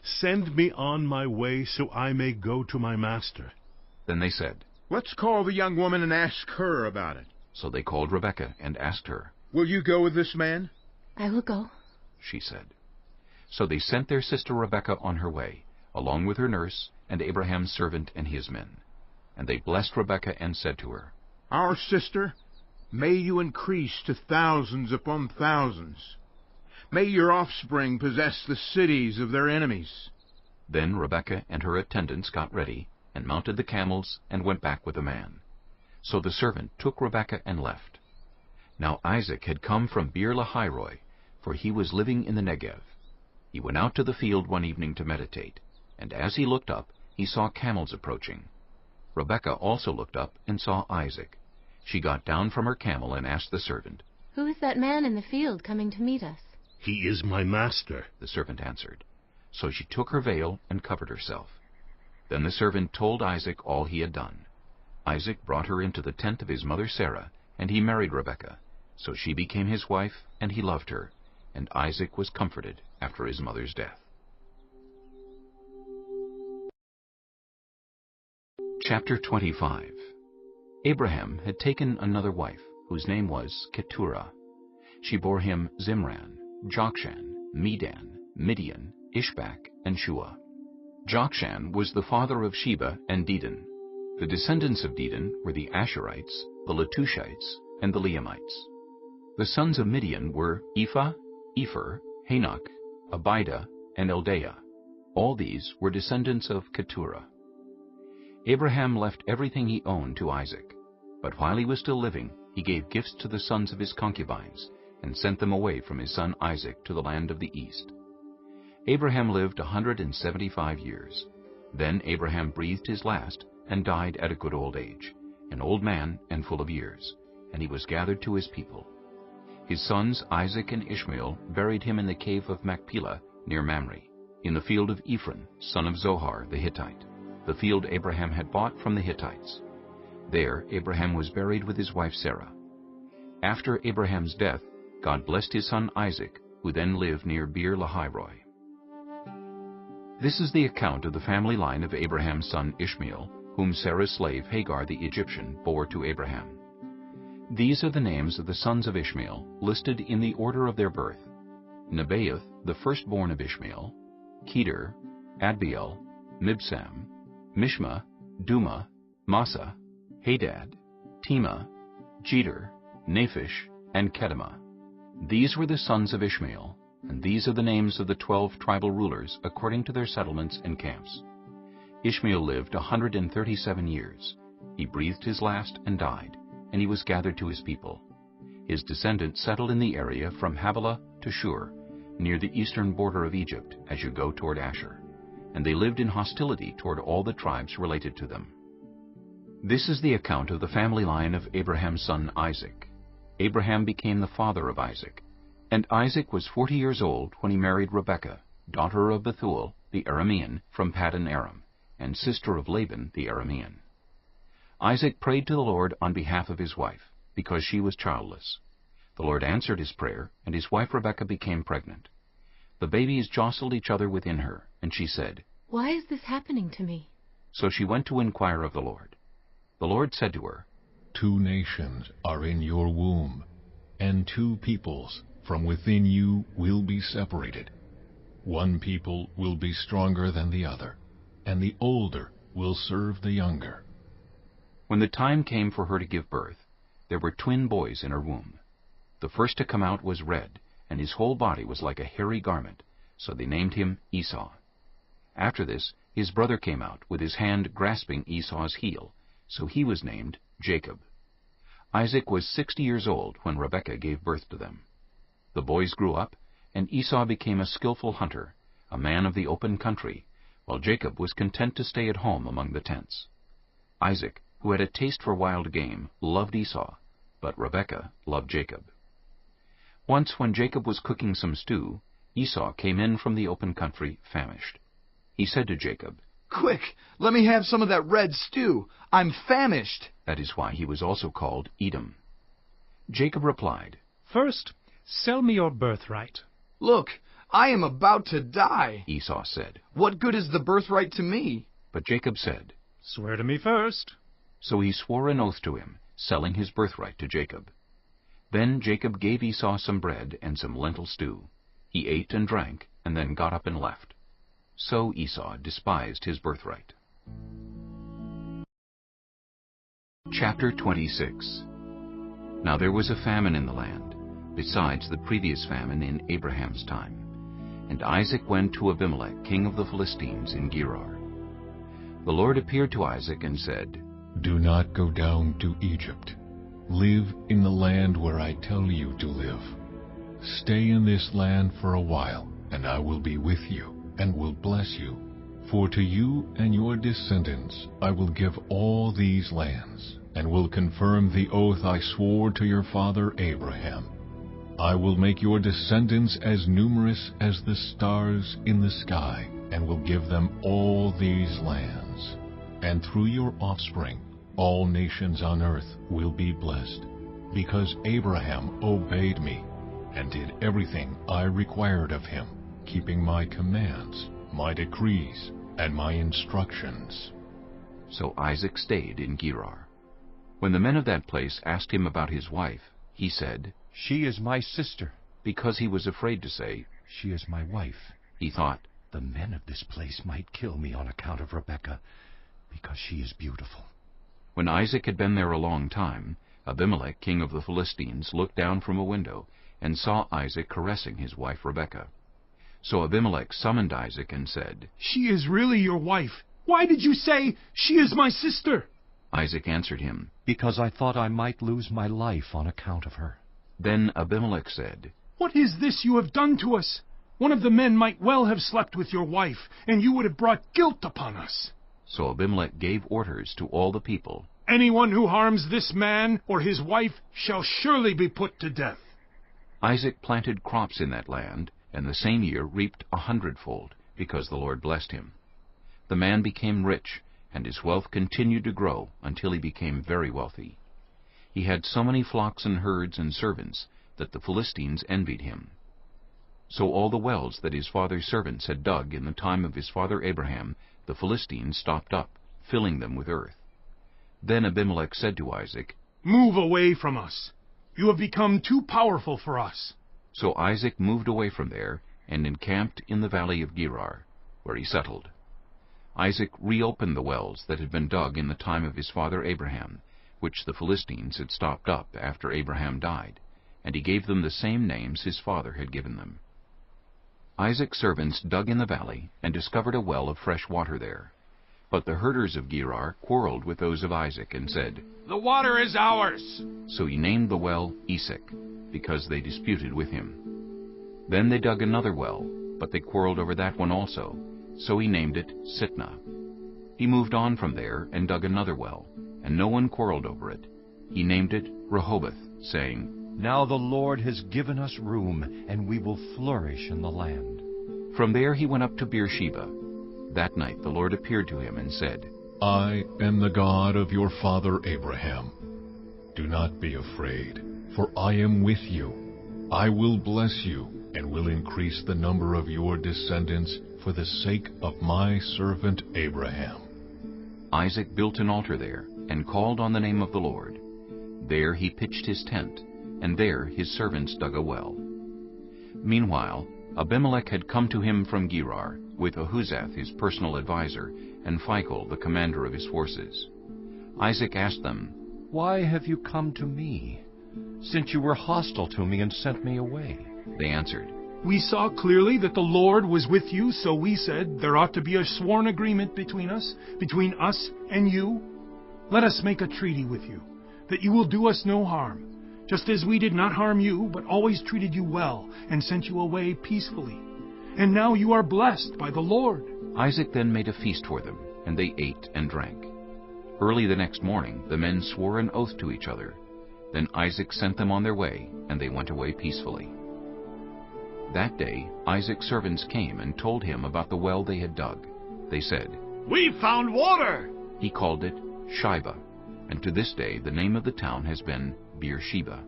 Send me on my way so I may go to my master." Then they said, "Let's call the young woman and ask her about it." So they called Rebekah and asked her. "Will you go with this man?" "I will go," she said. So they sent their sister Rebekah on her way, along with her nurse and Abraham's servant and his men. And they blessed Rebekah and said to her, "Our sister, may you increase to thousands upon thousands. May your offspring possess the cities of their enemies." Then Rebekah and her attendants got ready, and mounted the camels, and went back with the man. So the servant took Rebekah and left. Now Isaac had come from Beer-lahai-roi, for he was living in the Negev. He went out to the field one evening to meditate, and as he looked up, he saw camels approaching. Rebekah also looked up and saw Isaac. She got down from her camel and asked the servant, "Who is that man in the field coming to meet us?" "He is my master," the servant answered. So she took her veil and covered herself. Then the servant told Isaac all he had done. Isaac brought her into the tent of his mother Sarah, and he married Rebekah. So she became his wife, and he loved her, and Isaac was comforted after his mother's death. Chapter 25. Abraham had taken another wife, whose name was Keturah. She bore him Zimran, Jokshan, Medan, Midian, Ishbak, and Shua. Jokshan was the father of Sheba and Dedan. The descendants of Dedan were the Asherites, the Letushites, and the Leamites. The sons of Midian were Ephah, Epher, Hanok, Abida, and Eldaah. All these were descendants of Keturah. Abraham left everything he owned to Isaac, but while he was still living, he gave gifts to the sons of his concubines, and sent them away from his son Isaac to the land of the east. Abraham lived 175 years. Then Abraham breathed his last, and died at a good old age, an old man and full of years, and he was gathered to his people. His sons Isaac and Ishmael buried him in the cave of Machpelah near Mamre, in the field of Ephron, son of Zohar the Hittite, the field Abraham had bought from the Hittites. There Abraham was buried with his wife Sarah. After Abraham's death, God blessed his son Isaac, who then lived near Beer-lahai-roi. This is the account of the family line of Abraham's son Ishmael, whom Sarah's slave Hagar the Egyptian bore to Abraham. These are the names of the sons of Ishmael, listed in the order of their birth: Nebaioth, the firstborn of Ishmael, Kedar, Adbeel, Mibsam, Mishma, Duma, Massa, Hadad, Tema, Jeter, Naphish, and Kedemah. These were the sons of Ishmael, and these are the names of the 12 tribal rulers according to their settlements and camps. Ishmael lived 137 years. He breathed his last and died, and he was gathered to his people. His descendants settled in the area from Havilah to Shur, near the eastern border of Egypt as you go toward Asher, and they lived in hostility toward all the tribes related to them. This is the account of the family line of Abraham's son Isaac. Abraham became the father of Isaac, and Isaac was 40 years old when he married Rebekah, daughter of Bethuel the Aramean from Paddan Aram, and sister of Laban the Aramean. Isaac prayed to the Lord on behalf of his wife, because she was childless. The Lord answered his prayer, and his wife Rebekah became pregnant. The babies jostled each other within her, and she said, "Why is this happening to me?" So she went to inquire of the Lord. The Lord said to her, 2 nations are in your womb, and 2 peoples from within you will be separated. One people will be stronger than the other, and the older will serve the younger. When the time came for her to give birth, there were twin boys in her womb. The first to come out was red, and his whole body was like a hairy garment, so they named him Esau. After this, his brother came out, with his hand grasping Esau's heel, so he was named Jacob. Isaac was 60 years old when Rebekah gave birth to them. The boys grew up, and Esau became a skillful hunter, a man of the open country, while Jacob was content to stay at home among the tents. Isaac, who had a taste for wild game, loved Esau, but Rebekah loved Jacob. Once when Jacob was cooking some stew, Esau came in from the open country famished. He said to Jacob, "Quick, let me have some of that red stew. I'm famished." That is why he was also called Edom. Jacob replied, "First, sell me your birthright." "Look, I am about to die," Esau said. "What good is the birthright to me?" But Jacob said, "Swear to me first." So he swore an oath to him, selling his birthright to Jacob. Then Jacob gave Esau some bread and some lentil stew. He ate and drank, and then got up and left. So Esau despised his birthright. Chapter 26. Now there was a famine in the land, besides the previous famine in Abraham's time. And Isaac went to Abimelech, king of the Philistines, in Gerar. The Lord appeared to Isaac and said, Do not go down to Egypt. Live in the land where I tell you to live. Stay in this land for a while, and I will be with you, and will bless you. For to you and your descendants I will give all these lands, and will confirm the oath I swore to your father Abraham. I will make your descendants as numerous as the stars in the sky, and will give them all these lands. And through your offspring all nations on earth will be blessed, because Abraham obeyed me, and did everything I required of him, keeping my commands, my decrees, and my instructions. So Isaac stayed in Gerar. When the men of that place asked him about his wife, he said, She is my sister. Because he was afraid to say, She is my wife. He thought, The men of this place might kill me on account of Rebekah, because she is beautiful. When Isaac had been there a long time, Abimelech, king of the Philistines, looked down from a window and saw Isaac caressing his wife Rebekah. So Abimelech summoned Isaac and said, She is really your wife. Why did you say, She is my sister? Isaac answered him, Because I thought I might lose my life on account of her. Then Abimelech said, What is this you have done to us? One of the men might well have slept with your wife, and you would have brought guilt upon us. So Abimelech gave orders to all the people, Anyone who harms this man or his wife shall surely be put to death. Isaac planted crops in that land, and the same year reaped 100-fold, because the Lord blessed him. The man became rich, and his wealth continued to grow until he became very wealthy. He had so many flocks and herds and servants that the Philistines envied him. So all the wells that his father's servants had dug in the time of his father Abraham, the Philistines stopped up, filling them with earth. Then Abimelech said to Isaac, Move away from us. You have become too powerful for us. So Isaac moved away from there and encamped in the valley of Gerar, where he settled. Isaac reopened the wells that had been dug in the time of his father Abraham, which the Philistines had stopped up after Abraham died, and he gave them the same names his father had given them. Isaac's servants dug in the valley and discovered a well of fresh water there. But the herders of Gerar quarreled with those of Isaac and said, The water is ours. So he named the well Esek, because they disputed with him. Then they dug another well, but they quarreled over that one also, so he named it Sitnah. He moved on from there and dug another well, and no one quarreled over it. He named it Rehoboth, saying, Now the Lord has given us room, and we will flourish in the land. From there he went up to Beersheba. That night the Lord appeared to him and said, I am the God of your father Abraham. Do not be afraid, for I am with you. I will bless you and will increase the number of your descendants for the sake of my servant Abraham. Isaac built an altar there and called on the name of the Lord. There he pitched his tent, and there his servants dug a well. Meanwhile, Abimelech had come to him from Gerar, with Ahuzath his personal adviser, and Phicol the commander of his forces. Isaac asked them, Why have you come to me, since you were hostile to me and sent me away? They answered, We saw clearly that the Lord was with you, so we said there ought to be a sworn agreement between us and you. Let us make a treaty with you, that you will do us no harm, just as we did not harm you, but always treated you well and sent you away peacefully. And now you are blessed by the Lord. Isaac then made a feast for them, and they ate and drank. Early the next morning the men swore an oath to each other. Then Isaac sent them on their way, and they went away peacefully. That day Isaac's servants came and told him about the well they had dug. They said, We found water! He called it Shibah, and to this day the name of the town has been Beersheba.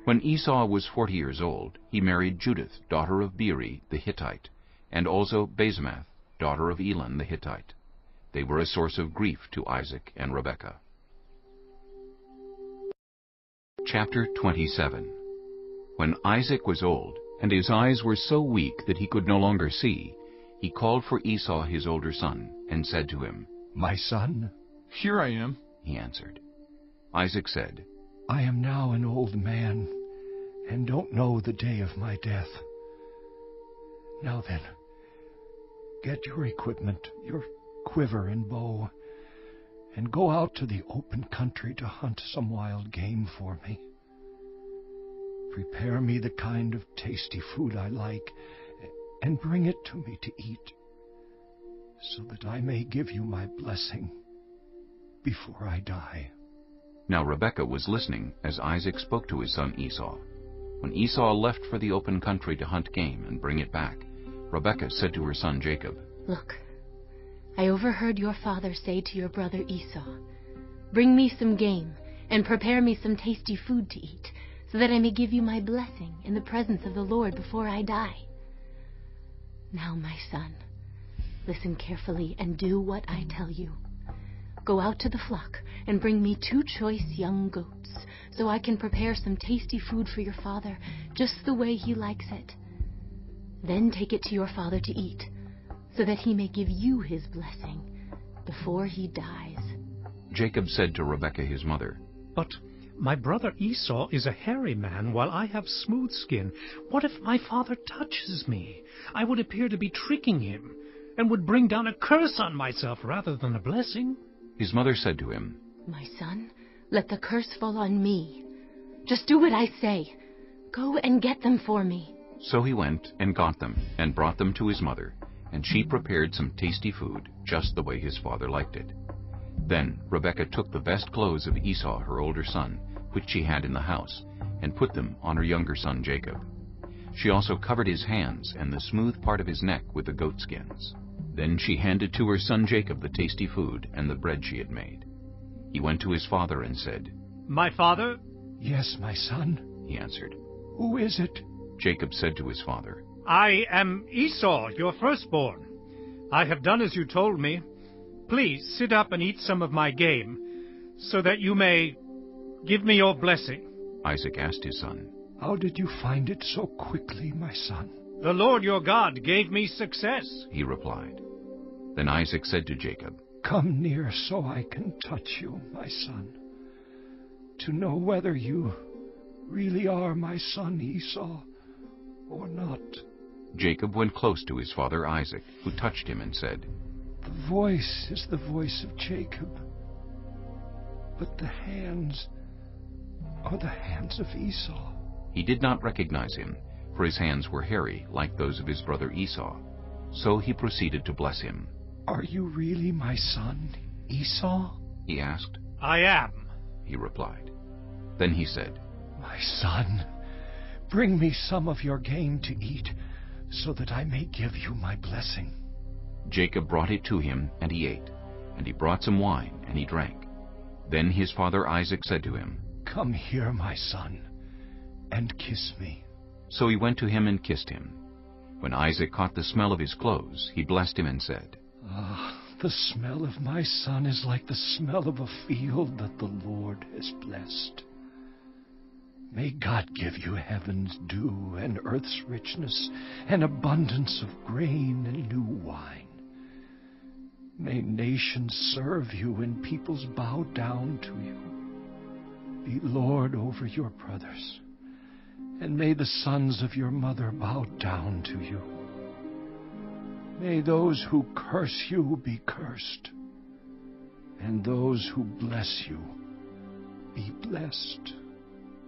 When Esau was 40 years old, he married Judith, daughter of Beeri the Hittite, and also Basemath, daughter of Elon the Hittite. They were a source of grief to Isaac and Rebekah. Chapter 27. When Isaac was old, and his eyes were so weak that he could no longer see, he called for Esau his older son, and said to him, My son? Here I am, he answered. Isaac said, I am now an old man, and don't know the day of my death. Now then, get your equipment, your quiver and bow, and go out to the open country to hunt some wild game for me. Prepare me the kind of tasty food I like, and bring it to me to eat, so that I may give you my blessing before I die. Now Rebekah was listening as Isaac spoke to his son Esau. When Esau left for the open country to hunt game and bring it back, Rebekah said to her son Jacob, Look, I overheard your father say to your brother Esau, Bring me some game, and prepare me some tasty food to eat, so that I may give you my blessing in the presence of the Lord before I die. Now, my son, listen carefully and do what I tell you. Go out to the flock and bring me 2 choice young goats, so I can prepare some tasty food for your father, just the way he likes it. Then take it to your father to eat, so that he may give you his blessing before he dies. Jacob said to Rebekah his mother, But my brother Esau is a hairy man, while I have smooth skin. What if my father touches me? I would appear to be tricking him, and would bring down a curse on myself rather than a blessing. His mother said to him, My son, let the curse fall on me. Just do what I say. Go and get them for me. So he went and got them, and brought them to his mother, and she prepared some tasty food, just the way his father liked it. Then Rebekah took the best clothes of Esau, her older son, which she had in the house, and put them on her younger son Jacob. She also covered his hands and the smooth part of his neck with the goatskins. Then she handed to her son Jacob the tasty food and the bread she had made. He went to his father and said, My father? Yes, my son, he answered. Who is it? Jacob said to his father, I am Esau, your firstborn. I have done as you told me. Please sit up and eat some of my game, so that you may give me your blessing. Isaac asked his son, How did you find it so quickly, my son? The Lord your God gave me success, he replied. Then Isaac said to Jacob, Come near so I can touch you, my son, to know whether you really are my son Esau or not. Jacob went close to his father Isaac, who touched him and said, The voice is the voice of Jacob, but the hands are the hands of Esau. He did not recognize him, for his hands were hairy like those of his brother Esau. So he proceeded to bless him. Are you really my son, Esau? He asked. I am, he replied. Then he said, My son, bring me some of your game to eat, so that I may give you my blessing. Jacob brought it to him, and he ate. And he brought some wine, and he drank. Then his father Isaac said to him, "Come here, my son, and kiss me." So he went to him and kissed him. When Isaac caught the smell of his clothes, he blessed him and said, "Ah, the smell of my son is like the smell of a field that the Lord has blessed. May God give you heaven's dew and earth's richness and abundance of grain and new wine. May nations serve you and peoples bow down to you. Be Lord over your brothers, and may the sons of your mother bow down to you. May those who curse you be cursed, and those who bless you be blessed."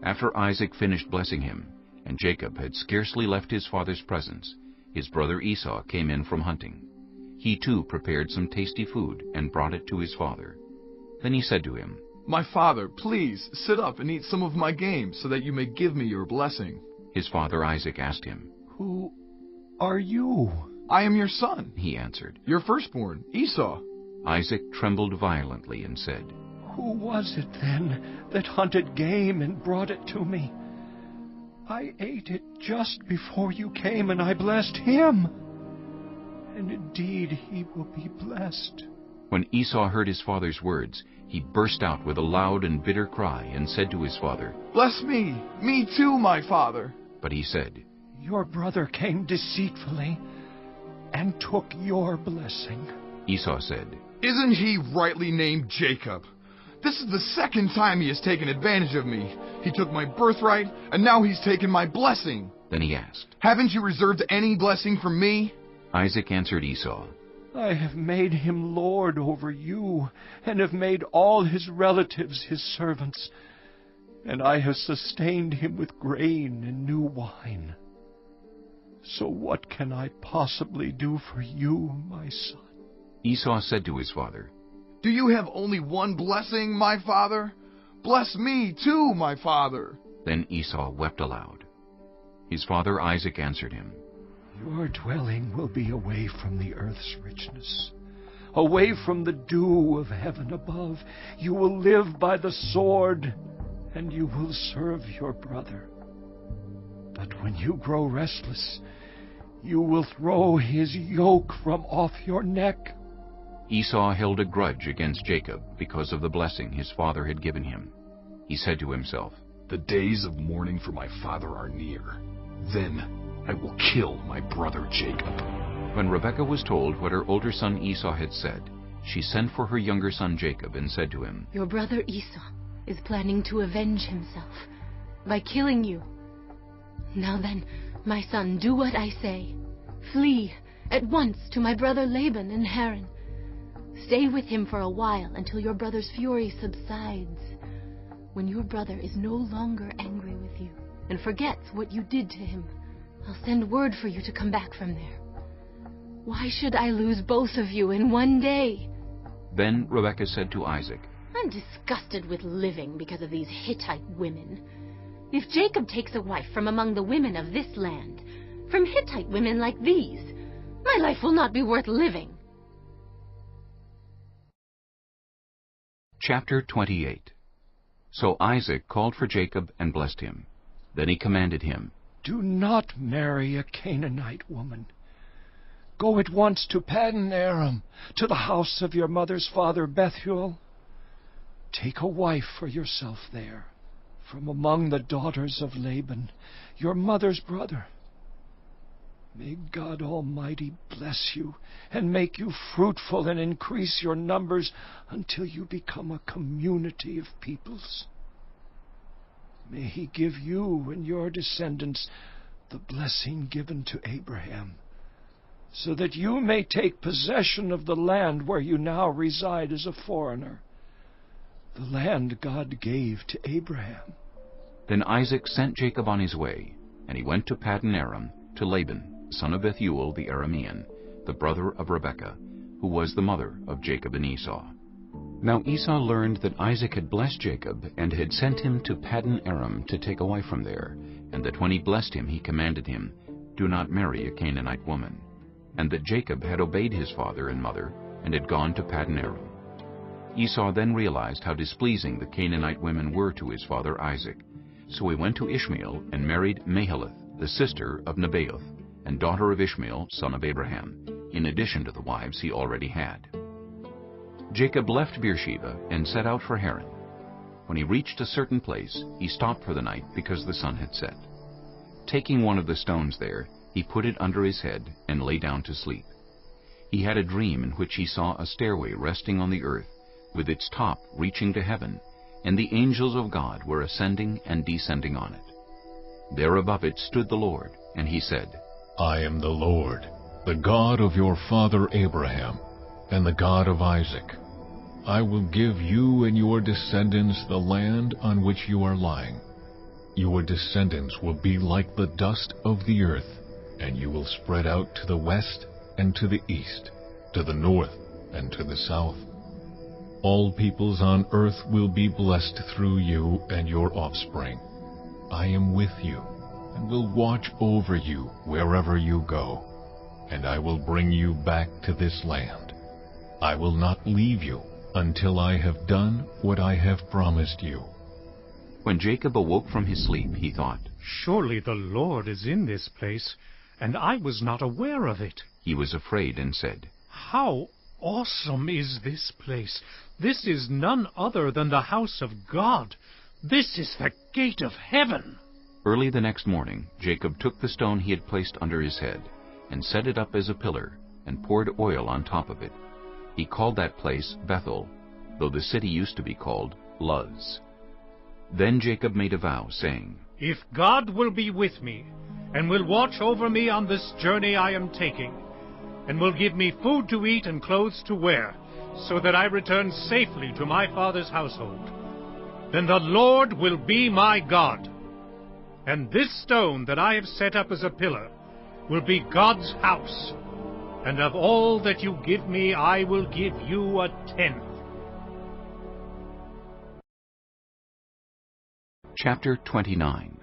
After Isaac finished blessing him, and Jacob had scarcely left his father's presence, his brother Esau came in from hunting. He too prepared some tasty food and brought it to his father. Then he said to him, "My father, please sit up and eat some of my game, so that you may give me your blessing." His father Isaac asked him, "Who are you?" "I am your son," he answered, "your firstborn, Esau." Isaac trembled violently and said, "Who was it, then, that hunted game and brought it to me? I ate it just before you came, and I blessed him. And indeed he will be blessed." When Esau heard his father's words, he burst out with a loud and bitter cry and said to his father, "Bless me, me too, my father." But he said, "Your brother came deceitfully and took your blessing." Esau said, "Isn't he rightly named Jacob? This is the second time he has taken advantage of me. He took my birthright, and now he's taken my blessing." Then he asked, "Haven't you reserved any blessing for me?" Isaac answered Esau, "I have made him lord over you, and have made all his relatives his servants, and I have sustained him with grain and new wine. So what can I possibly do for you, my son?" Esau said to his father, "Do you have only one blessing, my father? Bless me too, my father." Then Esau wept aloud. His father Isaac answered him, "Your dwelling will be away from the earth's richness, away from the dew of heaven above. You will live by the sword, and you will serve your brother. But when you grow restless, you will throw his yoke from off your neck." Esau held a grudge against Jacob because of the blessing his father had given him. He said to himself, "The days of mourning for my father are near. Then I will kill my brother Jacob." When Rebekah was told what her older son Esau had said, she sent for her younger son Jacob and said to him, "Your brother Esau is planning to avenge himself by killing you. Now then, my son, do what I say. Flee at once to my brother Laban in Haran. Stay with him for a while until your brother's fury subsides. When your brother is no longer angry with you and forgets what you did to him, I'll send word for you to come back from there. Why should I lose both of you in one day?" Then Rebekah said to Isaac, "I'm disgusted with living because of these Hittite women. If Jacob takes a wife from among the women of this land, from Hittite women like these, my life will not be worth living." Chapter 28. So Isaac called for Jacob and blessed him. Then he commanded him, "Do not marry a Canaanite woman. Go at once to Paddan Aram, to the house of your mother's father Bethuel. Take a wife for yourself there, from among the daughters of Laban, your mother's brother. May God Almighty bless you, and make you fruitful, and increase your numbers until you become a community of peoples. May He give you and your descendants the blessing given to Abraham, so that you may take possession of the land where you now reside as a foreigner, the land God gave to Abraham." Then Isaac sent Jacob on his way, and he went to Paddan Aram, to Laban, son of Bethuel the Aramean, the brother of Rebekah, who was the mother of Jacob and Esau. Now Esau learned that Isaac had blessed Jacob, and had sent him to Paddan Aram to take a wife from there, and that when he blessed him he commanded him, "Do not marry a Canaanite woman." and that Jacob had obeyed his father and mother and had gone to Paddan Aram. Esau then realized how displeasing the Canaanite women were to his father Isaac. So he went to Ishmael and married Mahalath, the sister of Nebaioth, and daughter of Ishmael, son of Abraham, in addition to the wives he already had. Jacob left Beersheba and set out for Haran. When he reached a certain place, he stopped for the night because the sun had set. Taking one of the stones there, he put it under his head and lay down to sleep. He had a dream in which he saw a stairway resting on the earth, with its top reaching to heaven, and the angels of God were ascending and descending on it. There above it stood the Lord, and he said, I am the Lord, the God of your father Abraham, and the God of Isaac. I will give you and your descendants the land on which you are lying. Your descendants will be like the dust of the earth, and you will spread out to the west and to the east, to the north and to the south. All peoples on earth will be blessed through you and your offspring. I am with you, and will watch over you wherever you go, and I will bring you back to this land. I will not leave you until I have done what I have promised you. When Jacob awoke from his sleep, he thought, Surely the Lord is in this place, and I was not aware of it. He was afraid and said, How awesome is this place! This is none other than the house of God. This is the gate of heaven. Early the next morning, Jacob took the stone he had placed under his head, and set it up as a pillar, and poured oil on top of it. He called that place Bethel, though the city used to be called Luz. Then Jacob made a vow, saying, If God will be with me, and will watch over me on this journey I am taking, and will give me food to eat and clothes to wear, so that I return safely to my father's household, then the Lord will be my God. And this stone that I have set up as a pillar will be God's house. And of all that you give me, I will give you 1/10. Chapter 29.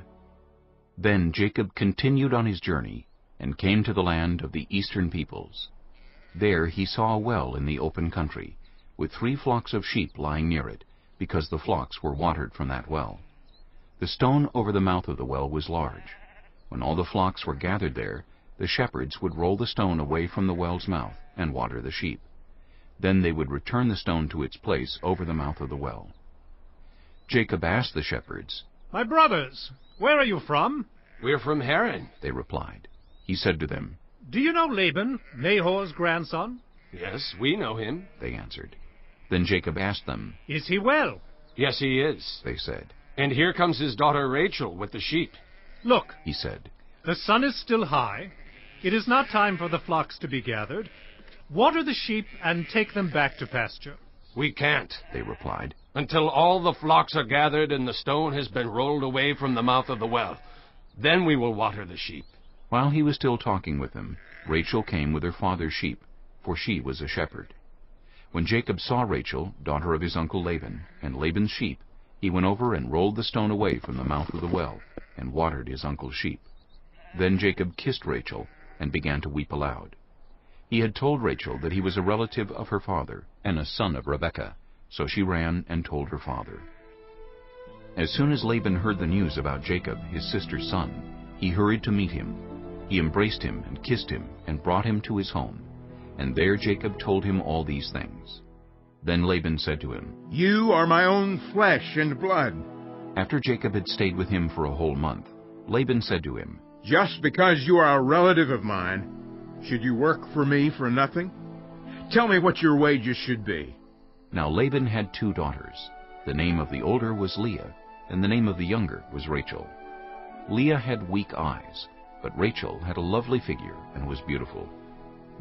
Then Jacob continued on his journey, and came to the land of the eastern peoples. There he saw a well in the open country, with 3 flocks of sheep lying near it, because the flocks were watered from that well. The stone over the mouth of the well was large. When all the flocks were gathered there, the shepherds would roll the stone away from the well's mouth and water the sheep. Then they would return the stone to its place over the mouth of the well. Jacob asked the shepherds, My brothers, where are you from? We're from Haran, they replied. He said to them, Do you know Laban, Nahor's grandson? Yes, we know him, they answered. Then Jacob asked them, Is he well? Yes, he is, they said. And here comes his daughter Rachel with the sheep. Look, he said, the sun is still high. It is not time for the flocks to be gathered. Water the sheep and take them back to pasture. We can't, they replied, until all the flocks are gathered and the stone has been rolled away from the mouth of the well. Then we will water the sheep. While he was still talking with them, Rachel came with her father's sheep, for she was a shepherd. When Jacob saw Rachel, daughter of his uncle Laban, and Laban's sheep, he went over and rolled the stone away from the mouth of the well, and watered his uncle's sheep. Then Jacob kissed Rachel, and began to weep aloud. He had told Rachel that he was a relative of her father, and a son of Rebekah, so she ran and told her father. As soon as Laban heard the news about Jacob, his sister's son, he hurried to meet him. He embraced him and kissed him, and brought him to his home. And there Jacob told him all these things. Then Laban said to him, You are my own flesh and blood. After Jacob had stayed with him for a whole month, Laban said to him, Just because you are a relative of mine, should you work for me for nothing? Tell me what your wages should be. Now Laban had 2 daughters. The name of the older was Leah, and the name of the younger was Rachel. Leah had weak eyes, but Rachel had a lovely figure and was beautiful.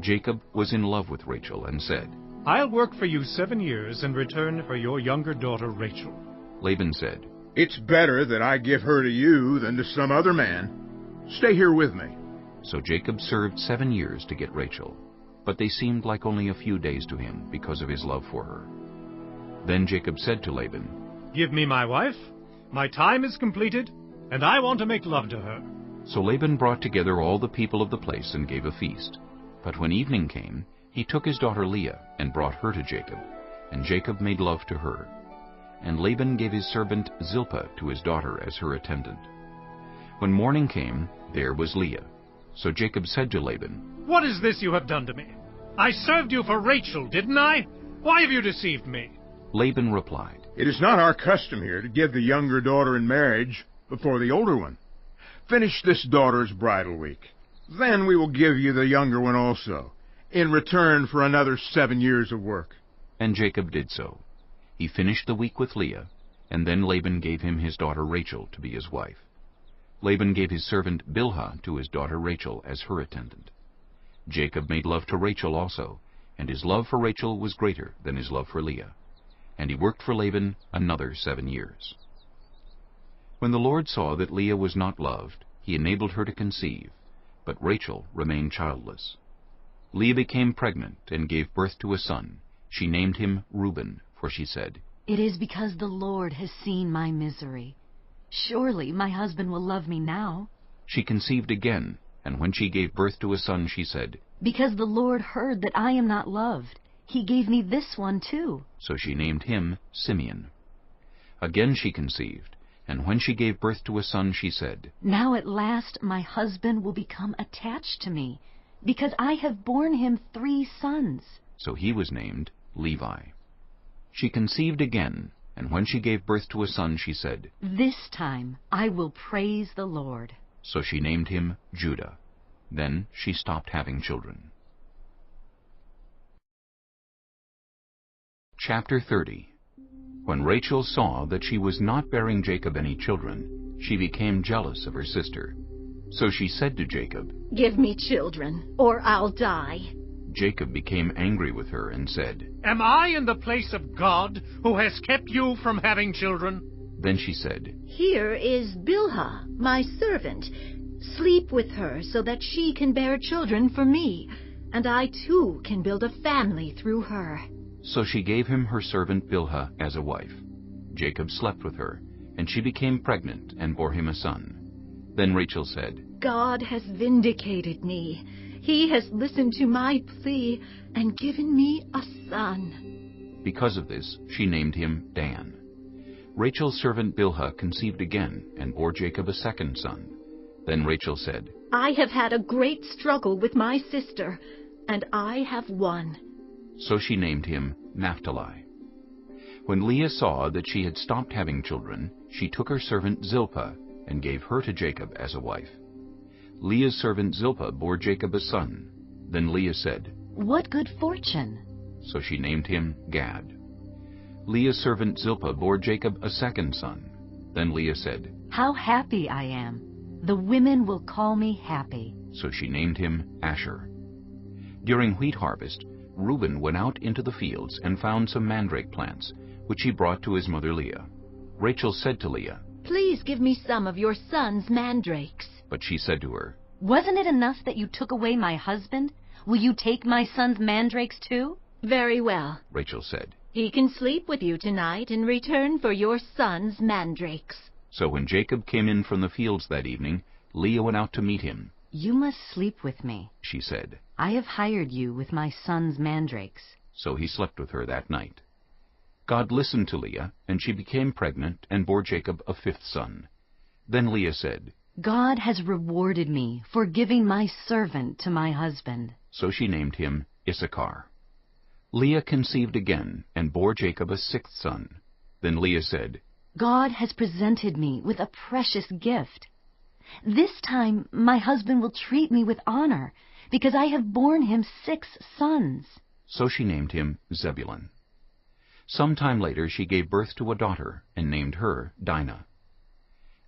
Jacob was in love with Rachel and said, I'll work for you 7 years in return for your younger daughter Rachel. Laban said, It's better that I give her to you than to some other man. Stay here with me. So Jacob served 7 years to get Rachel, but they seemed like only a few days to him because of his love for her. Then Jacob said to Laban, Give me my wife. My time is completed, and I want to make love to her. So Laban brought together all the people of the place and gave a feast. But when evening came, he took his daughter Leah and brought her to Jacob, and Jacob made love to her. And Laban gave his servant Zilpah to his daughter as her attendant. When morning came, there was Leah. So Jacob said to Laban, "What is this you have done to me? I served you for Rachel, didn't I? Why have you deceived me?" Laban replied, "It is not our custom here to give the younger daughter in marriage before the older one. Finish this daughter's bridal week. Then we will give you the younger one also, in return for another 7 years of work." And Jacob did so. He finished the week with Leah, and then Laban gave him his daughter Rachel to be his wife. Laban gave his servant Bilhah to his daughter Rachel as her attendant. Jacob made love to Rachel also, and his love for Rachel was greater than his love for Leah. And he worked for Laban another 7 years. When the Lord saw that Leah was not loved, he enabled her to conceive, but Rachel remained childless. Leah became pregnant and gave birth to a son. She named him Reuben, for she said, "It is because the Lord has seen my misery. Surely my husband will love me now." She conceived again, and when she gave birth to a son, she said, "Because the Lord heard that I am not loved, he gave me this one too." So she named him Simeon. Again she conceived, and when she gave birth to a son, she said, "Now at last my husband will become attached to me, because I have borne him 3 sons." So he was named Levi. She conceived again, and when she gave birth to a son, she said, "This time I will praise the Lord." So she named him Judah. Then she stopped having children. Chapter 30. When Rachel saw that she was not bearing Jacob any children, she became jealous of her sister. So she said to Jacob, "Give me children, or I'll die." Jacob became angry with her and said, "Am I in the place of God, who has kept you from having children?" Then she said, "Here is Bilhah, my servant. Sleep with her so that she can bear children for me, and I too can build a family through her." So she gave him her servant Bilhah as a wife. Jacob slept with her, and she became pregnant and bore him a son. Then Rachel said, "God has vindicated me. He has listened to my plea and given me a son." Because of this, she named him Dan. Rachel's servant Bilhah conceived again and bore Jacob a second son. Then Rachel said, "I have had a great struggle with my sister, and I have won." So she named him Naphtali. When Leah saw that she had stopped having children, she took her servant Zilpah and gave her to Jacob as a wife. Leah's servant Zilpah bore Jacob a son. Then Leah said, "What good fortune!" So she named him Gad. Leah's servant Zilpah bore Jacob a second son. Then Leah said, "How happy I am! The women will call me happy." So she named him Asher. During wheat harvest, Reuben went out into the fields and found some mandrake plants, which he brought to his mother Leah. Rachel said to Leah, "Please give me some of your son's mandrakes." But she said to her, "Wasn't it enough that you took away my husband? Will you take my son's mandrakes too?" "Very well," Rachel said. "He can sleep with you tonight in return for your son's mandrakes." So when Jacob came in from the fields that evening, Leah went out to meet him. "You must sleep with me," she said. "I have hired you with my son's mandrakes." So he slept with her that night. God listened to Leah, and she became pregnant and bore Jacob a 5th son. Then Leah said, "God has rewarded me for giving my servant to my husband." So she named him Issachar. Leah conceived again and bore Jacob a 6th son. Then Leah said, "God has presented me with a precious gift. This time my husband will treat me with honor, because I have borne him 6 sons." So she named him Zebulun. Some time later she gave birth to a daughter and named her Dinah.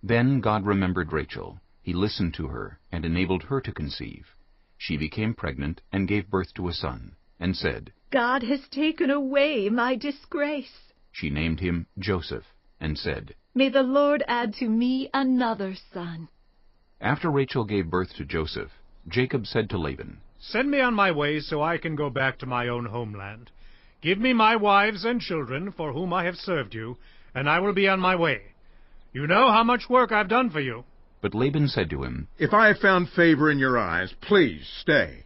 Then God remembered Rachel. He listened to her and enabled her to conceive. She became pregnant and gave birth to a son, and said, "God has taken away my disgrace." She named him Joseph, and said, "May the Lord add to me another son." After Rachel gave birth to Joseph, Jacob said to Laban, "Send me on my way so I can go back to my own homeland. Give me my wives and children for whom I have served you, and I will be on my way. You know how much work I've done for you." But Laban said to him, "If I have found favor in your eyes, please stay.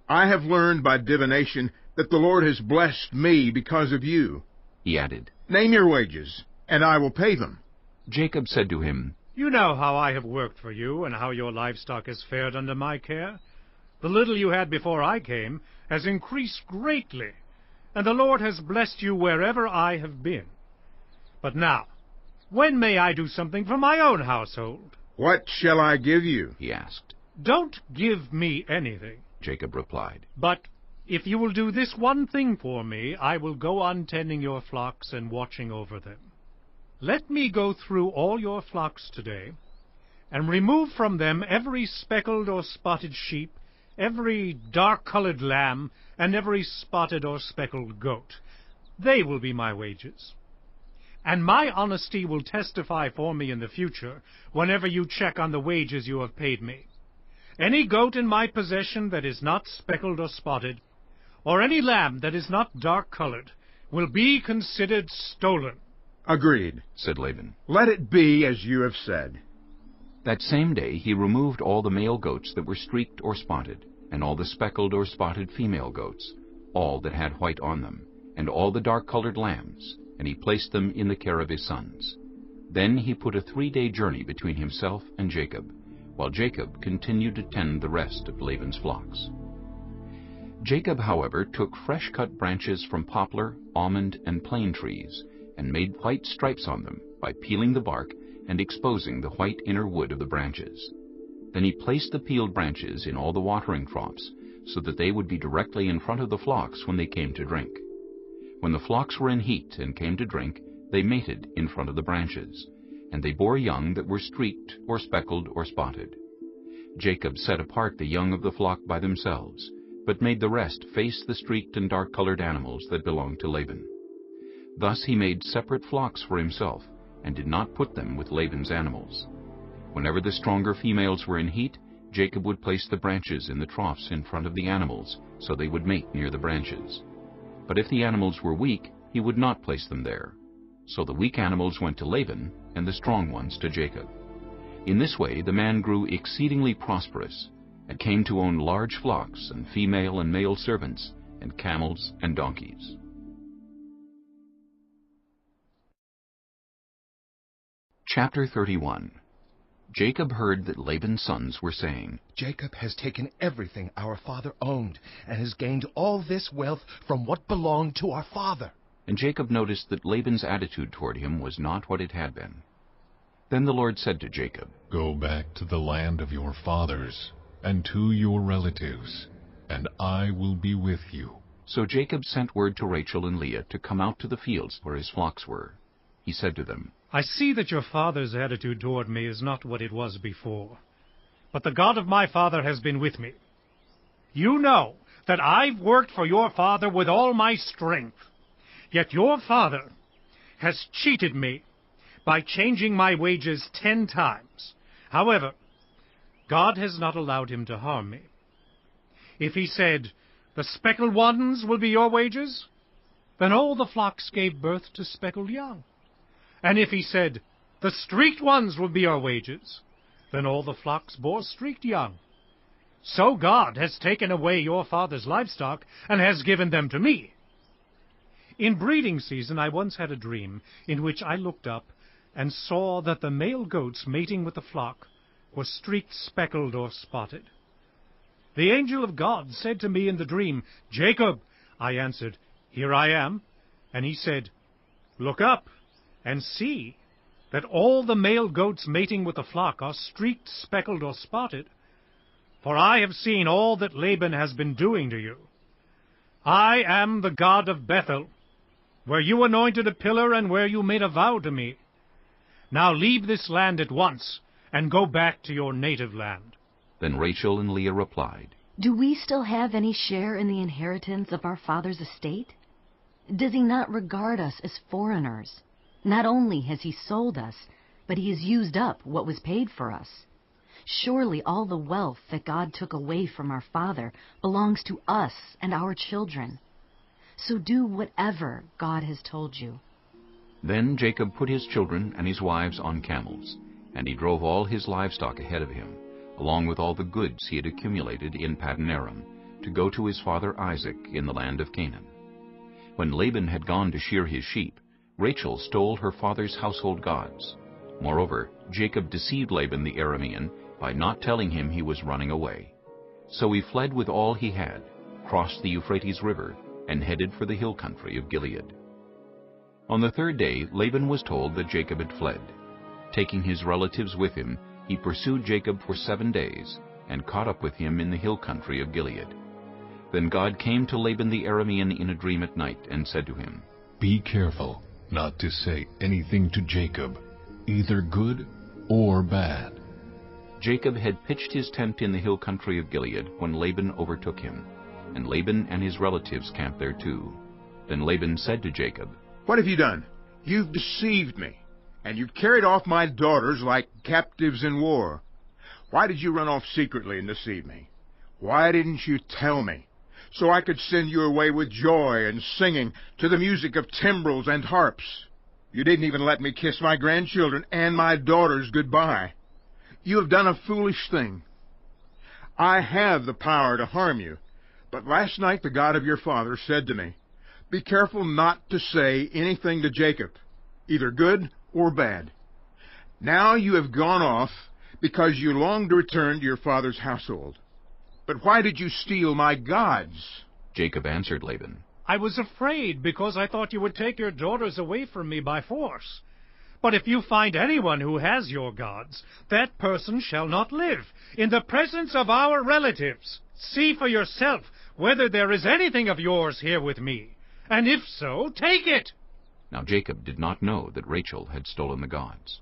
I have learned by divination that the Lord has blessed me because of you. He added, Name your wages, and I will pay them. Jacob said to him, You know how I have worked for you, and how your livestock has fared under my care. The little you had before I came has increased greatly, and the Lord has blessed you wherever I have been. But now, when may I do something for my own household? What shall I give you? He asked. Don't give me anything, Jacob replied. but if you will do this one thing for me, I will go on tending your flocks and watching over them. Let me go through all your flocks today, and remove from them every speckled or spotted sheep, every dark-colored lamb, and every spotted or speckled goat. They will be my wages. And my honesty will testify for me in the future, whenever you check on the wages you have paid me. Any goat in my possession that is not speckled or spotted, or any lamb that is not dark-colored, will be considered stolen. Agreed, said Laban. Let it be as you have said. That same day he removed all the male goats that were streaked or spotted, and all the speckled or spotted female goats, all that had white on them, and all the dark-colored lambs, and he placed them in the care of his sons. Then he put a 3-day journey between himself and Jacob, while Jacob continued to tend the rest of Laban's flocks. Jacob, however, took fresh-cut branches from poplar, almond, and plane trees, and made white stripes on them by peeling the bark and exposing the white inner wood of the branches. Then he placed the peeled branches in all the watering troughs, so that they would be directly in front of the flocks when they came to drink. When the flocks were in heat and came to drink, they mated in front of the branches, and they bore young that were streaked or speckled or spotted. Jacob set apart the young of the flock by themselves, but made the rest face the streaked and dark-colored animals that belonged to Laban. Thus he made separate flocks for himself, and did not put them with Laban's animals. Whenever the stronger females were in heat, Jacob would place the branches in the troughs in front of the animals, so they would mate near the branches. But if the animals were weak, he would not place them there. So the weak animals went to Laban, and the strong ones to Jacob. In this way the man grew exceedingly prosperous, and came to own large flocks, and female and male servants, and camels and donkeys. Chapter 31. Jacob heard that Laban's sons were saying, Jacob has taken everything our father owned, and has gained all this wealth from what belonged to our father. And Jacob noticed that Laban's attitude toward him was not what it had been. Then the Lord said to Jacob, Go back to the land of your fathers, and to your relatives, and I will be with you. So Jacob sent word to Rachel and Leah to come out to the fields where his flocks were. He said to them, I see that your father's attitude toward me is not what it was before, but the God of my father has been with me. You know that I've worked for your father with all my strength, yet your father has cheated me by changing my wages 10 times. However, God has not allowed him to harm me. If he said, the speckled ones will be your wages, then all the flocks gave birth to speckled young. And if he said, the streaked ones will be your wages, then all the flocks bore streaked young. So God has taken away your father's livestock and has given them to me. In breeding season I once had a dream in which I looked up and saw that the male goats mating with the flock were streaked, speckled, or spotted. The angel of God said to me in the dream, Jacob. I answered, Here I am. And he said, Look up and see that all the male goats mating with the flock are streaked, speckled, or spotted. For I have seen all that Laban has been doing to you. I am the God of Bethel, where you anointed a pillar and where you made a vow to me. Now leave this land at once and go back to your native land. Then Rachel and Leah replied, Do we still have any share in the inheritance of our father's estate? Does he not regard us as foreigners? Not only has he sold us, but he has used up what was paid for us. Surely all the wealth that God took away from our father belongs to us and our children. So do whatever God has told you. Then Jacob put his children and his wives on camels, and he drove all his livestock ahead of him, along with all the goods he had accumulated in Paddan Aram, to go to his father Isaac in the land of Canaan. When Laban had gone to shear his sheep, Rachel stole her father's household gods. Moreover, Jacob deceived Laban the Aramean by not telling him he was running away. So he fled with all he had, crossed the Euphrates River, and headed for the hill country of Gilead. On the third day, Laban was told that Jacob had fled. Taking his relatives with him, he pursued Jacob for 7 days, and caught up with him in the hill country of Gilead. Then God came to Laban the Aramean in a dream at night, and said to him, Be careful not to say anything to Jacob, either good or bad. Jacob had pitched his tent in the hill country of Gilead when Laban overtook him, and Laban and his relatives camped there too. Then Laban said to Jacob, What have you done? You've deceived me, and you've carried off my daughters like captives in war. Why did you run off secretly and deceive me? Why didn't you tell me, so I could send you away with joy and singing to the music of timbrels and harps? You didn't even let me kiss my grandchildren and my daughters goodbye. You have done a foolish thing. I have the power to harm you, but last night the God of your father said to me, Be careful not to say anything to Jacob, either good or bad. Now you have gone off because you long to return to your father's household. But why did you steal my gods? Jacob answered Laban, I was afraid because I thought you would take your daughters away from me by force. But if you find anyone who has your gods, that person shall not live in the presence of our relatives. See for yourself whether there is anything of yours here with me, and if so, take it. Now Jacob did not know that Rachel had stolen the gods.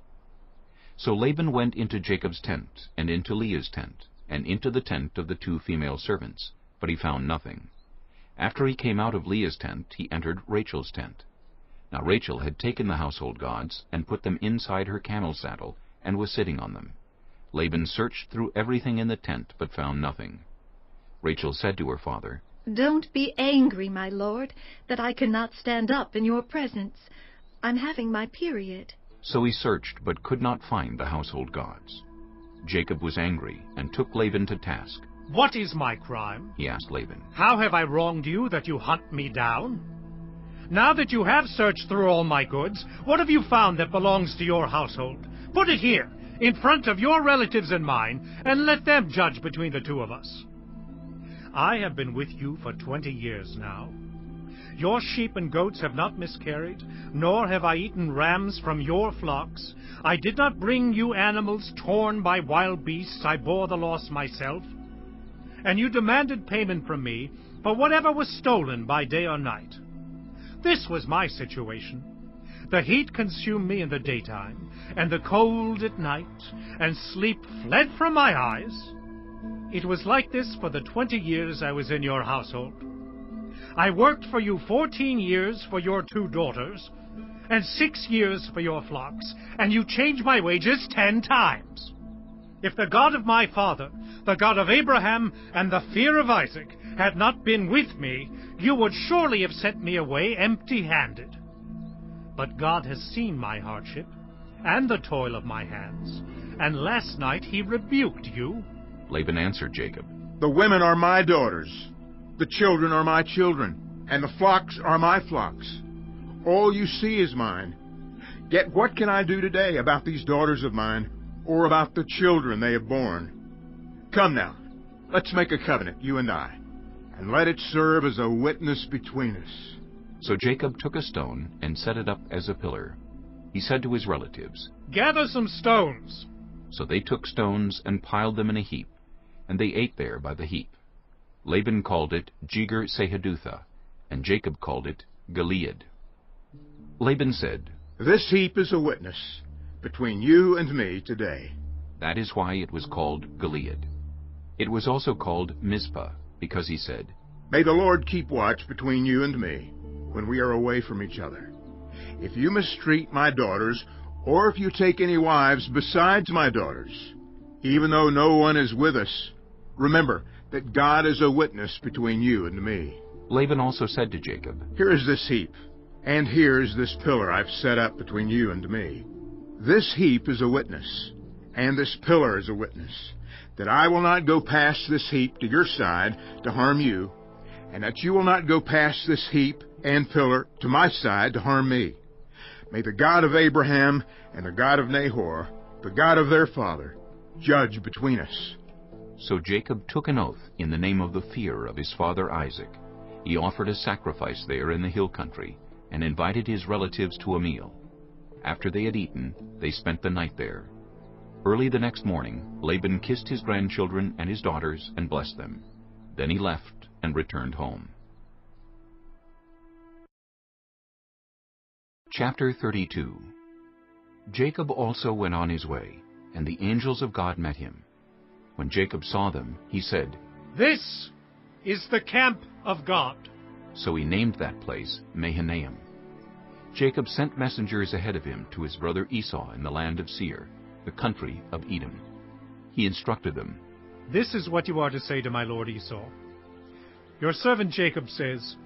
So Laban went into Jacob's tent, and into Leah's tent, and into the tent of the 2 female servants, but he found nothing. After he came out of Leah's tent, he entered Rachel's tent. Now Rachel had taken the household gods, and put them inside her camel saddle, and was sitting on them. Laban searched through everything in the tent, but found nothing. Rachel said to her father, Don't be angry, my lord, that I cannot stand up in your presence. I'm having my period. So he searched, but could not find the household gods. Jacob was angry, and took Laban to task. What is my crime? He asked Laban. How have I wronged you that you hunt me down? Now that you have searched through all my goods, what have you found that belongs to your household? Put it here, in front of your relatives and mine, and let them judge between the 2 of us. I have been with you for 20 years now. Your sheep and goats have not miscarried, nor have I eaten rams from your flocks. I did not bring you animals torn by wild beasts. I bore the loss myself. And you demanded payment from me for whatever was stolen by day or night. This was my situation. The heat consumed me in the daytime, and the cold at night, and sleep fled from my eyes. It was like this for the 20 years I was in your household. I worked for you 14 years for your 2 daughters, and 6 years for your flocks, and you changed my wages 10 times. If the God of my father, the God of Abraham, and the fear of Isaac had not been with me, you would surely have sent me away empty-handed. But God has seen my hardship, and the toil of my hands, and last night he rebuked you. Laban answered Jacob, The women are my daughters, the children are my children, and the flocks are my flocks. All you see is mine. Yet what can I do today about these daughters of mine, or about the children they have borne? Come now, let's make a covenant, you and I, and let it serve as a witness between us. So Jacob took a stone and set it up as a pillar. He said to his relatives, Gather some stones. So they took stones and piled them in a heap, and they ate there by the heap. Laban called it Jegar-Sahadutha, and Jacob called it Gilead. Laban said, This heap is a witness between you and me today. That is why it was called Gilead. It was also called Mizpah, because he said, May the Lord keep watch between you and me when we are away from each other. If you mistreat my daughters, or if you take any wives besides my daughters, even though no one is with us, remember that God is a witness between you and me. Laban also said to Jacob, Here is this heap, and here is this pillar I've set up between you and me. This heap is a witness, and this pillar is a witness. that I will not go past this heap to your side to harm you, and that you will not go past this heap and pillar to my side to harm me. May the God of Abraham and the God of Nahor, the God of their father, judge between us." So Jacob took an oath in the name of the fear of his father Isaac. He offered a sacrifice there in the hill country, and invited his relatives to a meal. After they had eaten, they spent the night there. Early the next morning, Laban kissed his grandchildren and his daughters and blessed them. Then he left and returned home. Chapter 32. Jacob also went on his way, and the angels of God met him. When Jacob saw them, he said, "This is the camp of God." So he named that place Mahanaim. Jacob sent messengers ahead of him to his brother Esau in the land of Seir, the country of Edom. He instructed them, "This is what you are to say to my lord Esau. Your servant Jacob says,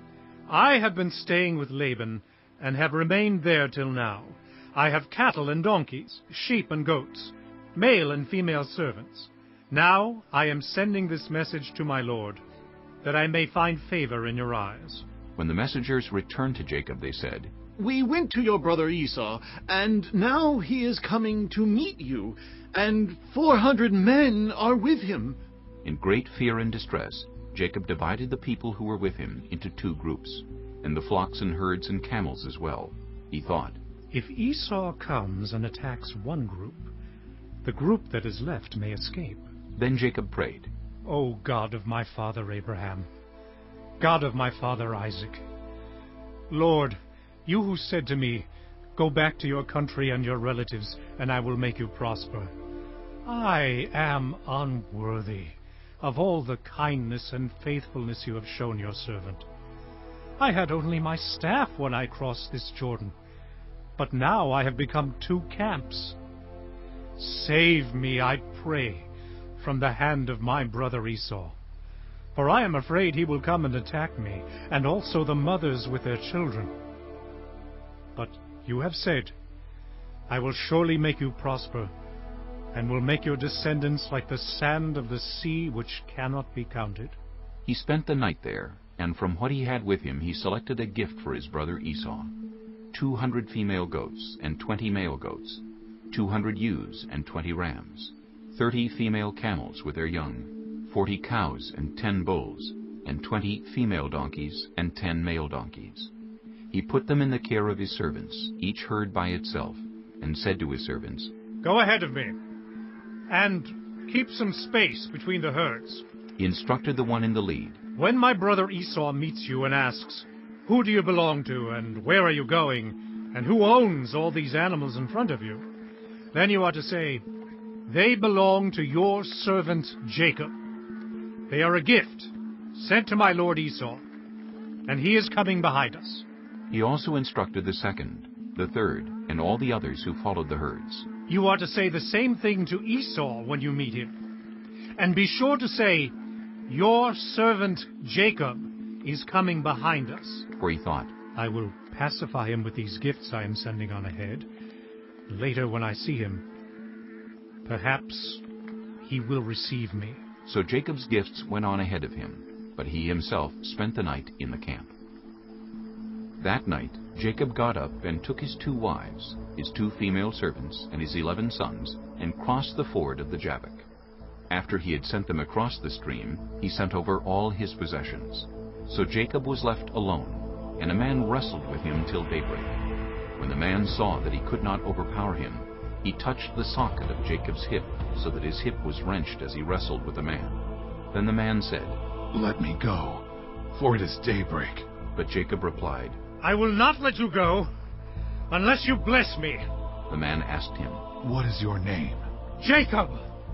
I have been staying with Laban, and have remained there till now. I have cattle and donkeys, sheep and goats, male and female servants. Now I am sending this message to my lord, that I may find favor in your eyes." When the messengers returned to Jacob, they said, "We went to your brother Esau, and now he is coming to meet you, and 400 men are with him." In great fear and distress, Jacob divided the people who were with him into 2 groups, and the flocks and herds and camels as well. He thought, "If Esau comes and attacks one group, the group that is left may escape." Then Jacob prayed, "O God of my father Abraham, God of my father Isaac, Lord, you who said to me, 'Go back to your country and your relatives, and I will make you prosper,' I am unworthy of all the kindness and faithfulness you have shown your servant. I had only my staff when I crossed this Jordan, but now I have become 2 camps. Save me, I pray, from the hand of my brother Esau, for I am afraid he will come and attack me, and also the mothers with their children. But you have said, I will surely make you prosper, and will make your descendants like the sand of the sea, which cannot be counted." He spent the night there, and from what he had with him he selected a gift for his brother Esau: 200 female goats and 20 male goats, 200 ewes and 20 rams, 30 female camels with their young, 40 cows and 10 bulls, and 20 female donkeys and 10 male donkeys. He put them in the care of his servants, each herd by itself, and said to his servants, "Go ahead of me, and keep some space between the herds." He instructed the one in the lead, "When my brother Esau meets you and asks, 'Who do you belong to, and where are you going, and who owns all these animals in front of you?' then you are to say, 'They belong to your servant Jacob. They are a gift sent to my lord Esau, and he is coming behind us.'" He also instructed the second, the third, and all the others who followed the herds. "You are to say the same thing to Esau when you meet him. And be sure to say, 'Your servant Jacob is coming behind us.'" For he thought, "I will pacify him with these gifts I am sending on ahead. Later when I see him, perhaps he will receive me." So Jacob's gifts went on ahead of him, but he himself spent the night in the camp. That night Jacob got up and took his 2 wives, his 2 female servants, and his 11 sons, and crossed the ford of the Jabbok. After he had sent them across the stream, he sent over all his possessions. So Jacob was left alone, and a man wrestled with him till daybreak. When the man saw that he could not overpower him, he touched the socket of Jacob's hip, so that his hip was wrenched as he wrestled with the man. Then the man said, "Let me go, for it is daybreak." But Jacob replied, "I will not let you go, unless you bless me." The man asked him, "What is your name?" "Jacob,"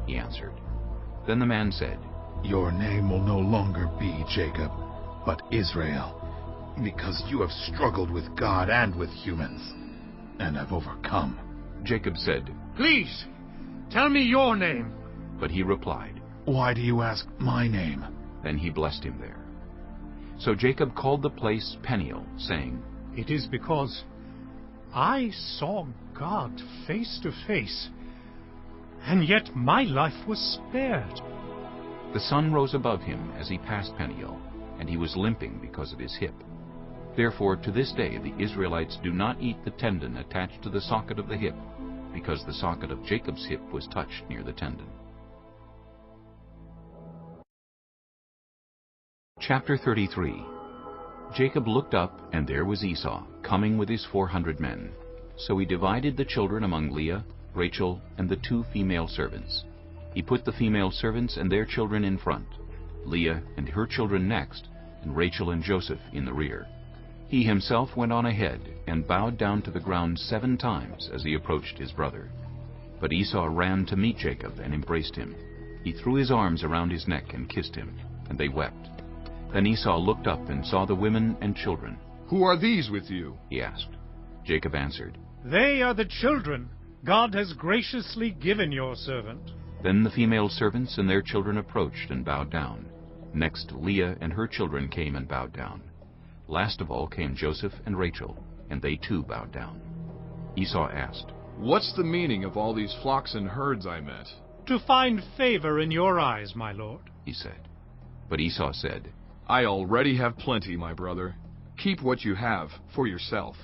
he answered. Then the man said, "Your name will no longer be Jacob, but Israel, because you have struggled with God and with humans, and have overcome." Jacob said, "Please, tell me your name." But he replied, "Why do you ask my name?" Then he blessed him there. So Jacob called the place Peniel, saying, "It is because I saw God face to face, and yet my life was spared. The sun rose above him as he passed Peniel, and he was limping because of his hip. Therefore, to this day, the Israelites do not eat the tendon attached to the socket of the hip, because the socket of Jacob's hip was touched near the tendon. Chapter 33. Jacob looked up, and there was Esau, coming with his 400 men. So he divided the children among Leah, Rachel, and the 2 female servants. He put the female servants and their children in front, Leah and her children next, and Rachel and Joseph in the rear. He himself went on ahead and bowed down to the ground 7 times as he approached his brother. But Esau ran to meet Jacob and embraced him. He threw his arms around his neck and kissed him, and they wept. Then Esau looked up and saw the women and children. "Who are these with you?" he asked. Jacob answered, "They are the children God has graciously given your servant." Then the female servants and their children approached and bowed down. Next Leah and her children came and bowed down. Last of all came Joseph and Rachel, and they too bowed down. Esau asked, "What's the meaning of all these flocks and herds I met?" "To find favor in your eyes, my lord," he said. But Esau said, "I already have plenty, my brother. Keep what you have for yourself."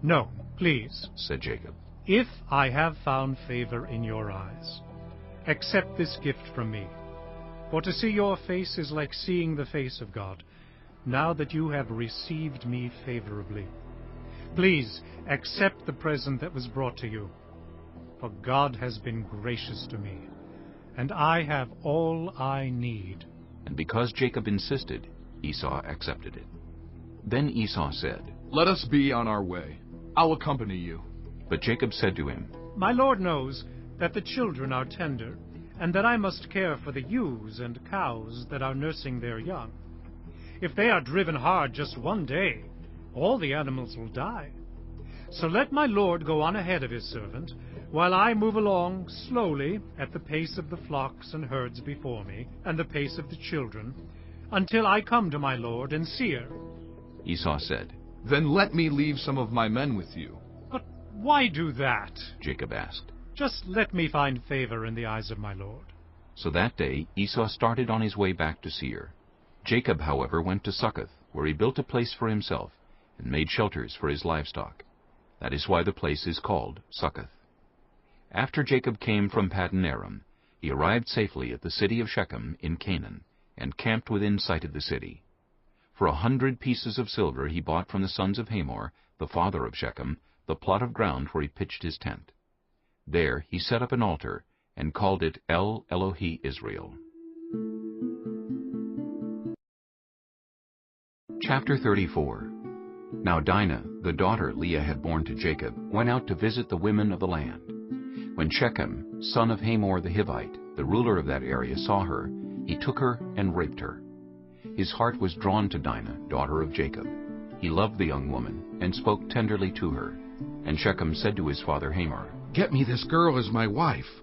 "No, please," said Jacob. "If I have found favor in your eyes, accept this gift from me. For to see your face is like seeing the face of God, now that you have received me favorably. Please accept the present that was brought to you, for God has been gracious to me, and I have all I need." And because Jacob insisted, Esau accepted it. Then Esau said, "Let us be on our way. I'll accompany you." But Jacob said to him, "My lord knows that the children are tender, and that I must care for the ewes and cows that are nursing their young. If they are driven hard just one day, all the animals will die. So let my lord go on ahead of his servant, while I move along slowly at the pace of the flocks and herds before me, and the pace of the children, until I come to my lord and Seir." Esau said, "Then let me leave some of my men with you." "But why do that?" Jacob asked. "Just let me find favor in the eyes of my lord." So that day Esau started on his way back to Seir. Jacob, however, went to Succoth, where he built a place for himself, and made shelters for his livestock. That is why the place is called Succoth. After Jacob came from Paddan Aram, he arrived safely at the city of Shechem in Canaan, and camped within sight of the city. For 100 pieces of silver he bought from the sons of Hamor, the father of Shechem, the plot of ground where he pitched his tent. There he set up an altar, and called it El Elohi Israel. Chapter 34. Now Dinah, the daughter Leah had borne to Jacob, went out to visit the women of the land. When Shechem, son of Hamor the Hivite, the ruler of that area, saw her, he took her and raped her. His heart was drawn to Dinah, daughter of Jacob. He loved the young woman, and spoke tenderly to her. And Shechem said to his father Hamor, "Get me this girl as my wife."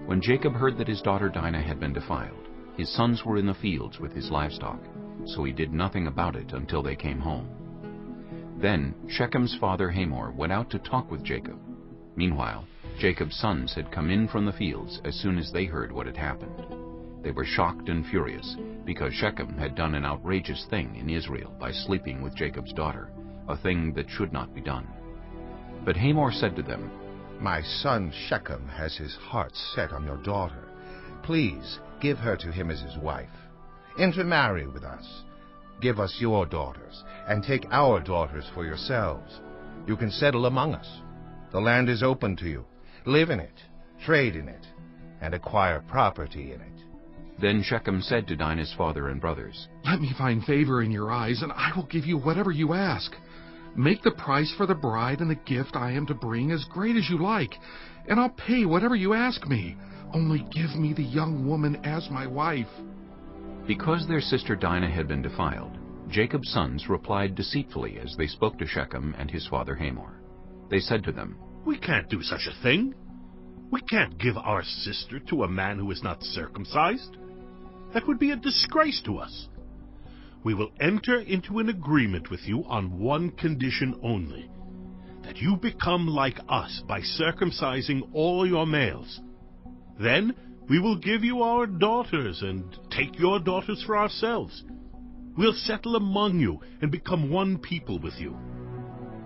When Jacob heard that his daughter Dinah had been defiled, his sons were in the fields with his livestock, so he did nothing about it until they came home. Then Shechem's father Hamor went out to talk with Jacob. Meanwhile, Jacob's sons had come in from the fields as soon as they heard what had happened. They were shocked and furious, because Shechem had done an outrageous thing in Israel by sleeping with Jacob's daughter, a thing that should not be done. But Hamor said to them, "My son Shechem has his heart set on your daughter. Please give her to him as his wife. Intermarry with us. Give us your daughters, and take our daughters for yourselves. You can settle among us. The land is open to you. Live in it, trade in it, and acquire property in it." Then Shechem said to Dinah's father and brothers, "Let me find favor in your eyes, and I will give you whatever you ask. Make the price for the bride and the gift I am to bring as great as you like, and I'll pay whatever you ask me. Only give me the young woman as my wife." Because their sister Dinah had been defiled, Jacob's sons replied deceitfully as they spoke to Shechem and his father Hamor. They said to them, "We can't do such a thing. We can't give our sister to a man who is not circumcised. That would be a disgrace to us. We will enter into an agreement with you on one condition only, that you become like us by circumcising all your males. Then we will give you our daughters and take your daughters for ourselves. We'll settle among you and become one people with you.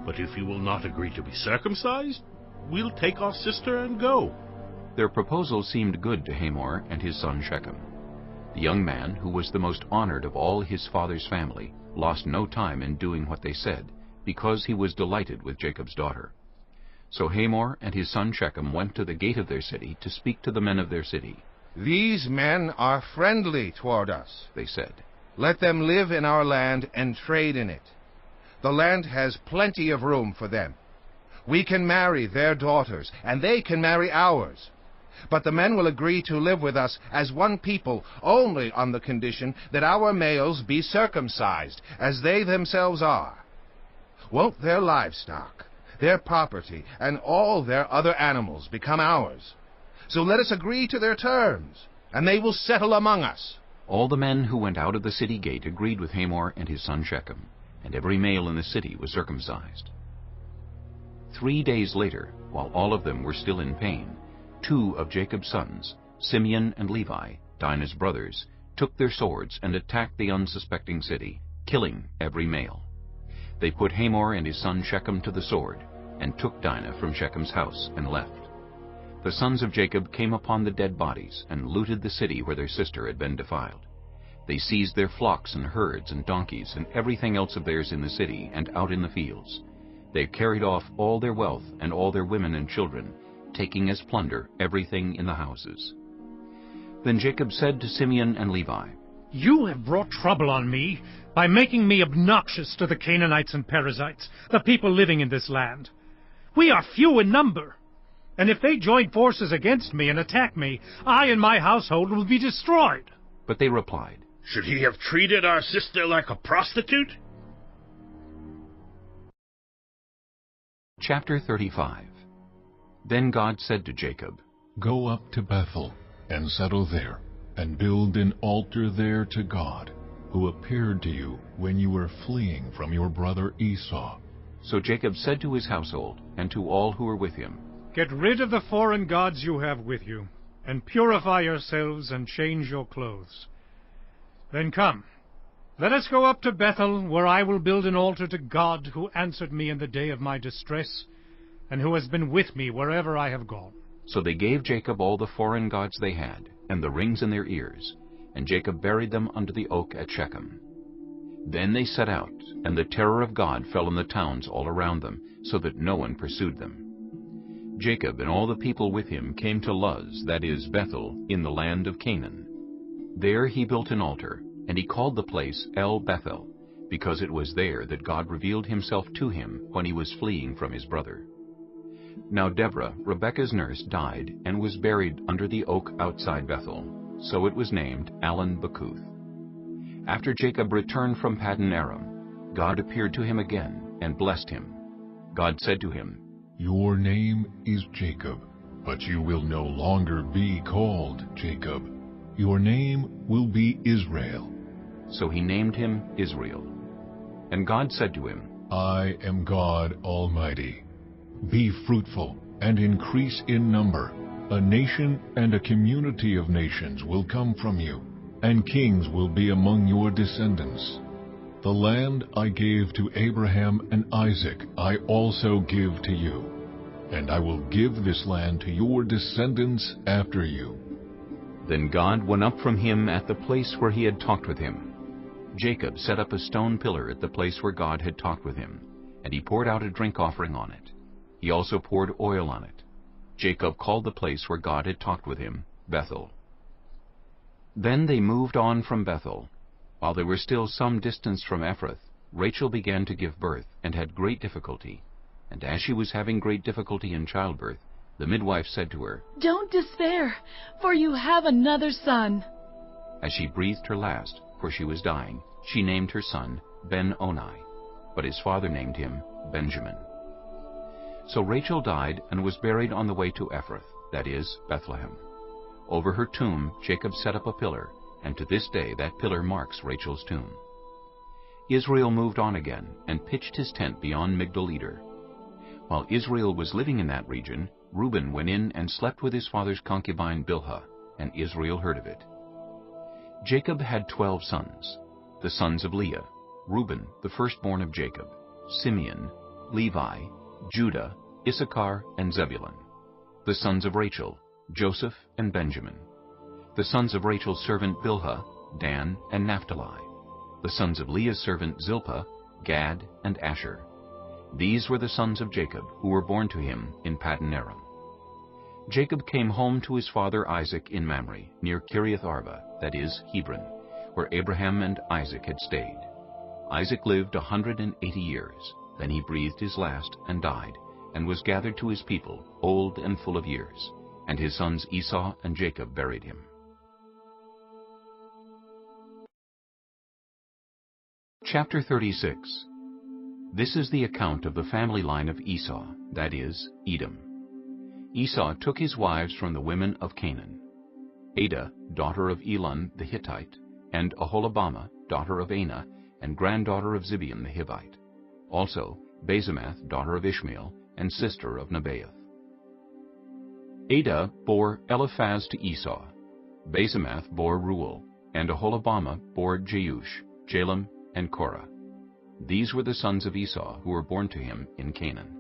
But if you will not agree to be circumcised, we'll take our sister and go." Their proposal seemed good to Hamor and his son Shechem. The young man, who was the most honored of all his father's family, lost no time in doing what they said, because he was delighted with Jacob's daughter. So Hamor and his son Shechem went to the gate of their city to speak to the men of their city. "These men are friendly toward us," they said. "Let them live in our land and trade in it. The land has plenty of room for them. We can marry their daughters, and they can marry ours. But the men will agree to live with us as one people only on the condition that our males be circumcised, as they themselves are. Won't their livestock, their property, and all their other animals become ours? So let us agree to their terms, and they will settle among us." All the men who went out of the city gate agreed with Hamor and his son Shechem, and every male in the city was circumcised. 3 days later, while all of them were still in pain, 2 of Jacob's sons, Simeon and Levi, Dinah's brothers, took their swords and attacked the unsuspecting city, killing every male. They put Hamor and his son Shechem to the sword, and took Dinah from Shechem's house and left. The sons of Jacob came upon the dead bodies and looted the city where their sister had been defiled. They seized their flocks and herds and donkeys and everything else of theirs in the city and out in the fields. They carried off all their wealth and all their women and children, taking as plunder everything in the houses. Then Jacob said to Simeon and Levi, "You have brought trouble on me by making me obnoxious to the Canaanites and Perizzites, the people living in this land. We are few in number, and if they join forces against me and attack me, I and my household will be destroyed." But they replied, "Should he have treated our sister like a prostitute?" Chapter 35. Then God said to Jacob, "Go up to Bethel and settle there, and build an altar there to God, who appeared to you when you were fleeing from your brother Esau." So Jacob said to his household and to all who were with him, "Get rid of the foreign gods you have with you, and purify yourselves and change your clothes. Then come, let us go up to Bethel, where I will build an altar to God, who answered me in the day of my distress, and who has been with me wherever I have gone." So they gave Jacob all the foreign gods they had, and the rings in their ears, and Jacob buried them under the oak at Shechem. Then they set out, and the terror of God fell on the towns all around them, so that no one pursued them. Jacob and all the people with him came to Luz, that is, Bethel, in the land of Canaan. There he built an altar, and he called the place El Bethel, because it was there that God revealed himself to him when he was fleeing from his brother. Now Deborah, Rebekah's nurse, died and was buried under the oak outside Bethel, so it was named Allon-Bacuth. After Jacob returned from Paddan Aram, God appeared to him again and blessed him. God said to him, "Your name is Jacob, but you will no longer be called Jacob. Your name will be Israel." So he named him Israel. And God said to him, "I am God Almighty. Be fruitful and increase in number. A nation and a community of nations will come from you, and kings will be among your descendants. The land I gave to Abraham and Isaac I also give to you, and I will give this land to your descendants after you." Then God went up from him at the place where he had talked with him. Jacob set up a stone pillar at the place where God had talked with him, and he poured out a drink offering on it. He also poured oil on it. Jacob called the place where God had talked with him Bethel. Then they moved on from Bethel. While they were still some distance from Ephrath, Rachel began to give birth and had great difficulty. And as she was having great difficulty in childbirth, the midwife said to her, "Don't despair, for you have another son." As she breathed her last, for she was dying, she named her son Ben-Oni, but his father named him Benjamin. So Rachel died and was buried on the way to Ephrath, that is, Bethlehem. Over her tomb Jacob set up a pillar, and to this day that pillar marks Rachel's tomb. Israel moved on again and pitched his tent beyond Migdal-Eder. While Israel was living in that region, Reuben went in and slept with his father's concubine Bilhah, and Israel heard of it. Jacob had 12 sons. The sons of Leah: Reuben, the firstborn of Jacob, Simeon, Levi, Judah, Issachar, and Zebulun. The sons of Rachel: Joseph and Benjamin. The sons of Rachel's servant Bilhah: Dan and Naphtali. The sons of Leah's servant Zilpah: Gad and Asher. These were the sons of Jacob, who were born to him in Paddan Aram. Jacob came home to his father Isaac in Mamre, near Kiriath Arba, that is, Hebron, where Abraham and Isaac had stayed. Isaac lived 180 years. Then he breathed his last and died, and was gathered to his people, old and full of years. And his sons Esau and Jacob buried him. Chapter 36. This is the account of the family line of Esau, that is, Edom. Esau took his wives from the women of Canaan: Adah, daughter of Elon the Hittite, and Aholibamah, daughter of Anah, and granddaughter of Zibeon the Hivite. Also Basemath, daughter of Ishmael, and sister of Nebaioth. Adah bore Eliphaz to Esau. Basemath bore Reuel, and Aholibamah bore Jeush, Jalam, and Korah. These were the sons of Esau who were born to him in Canaan.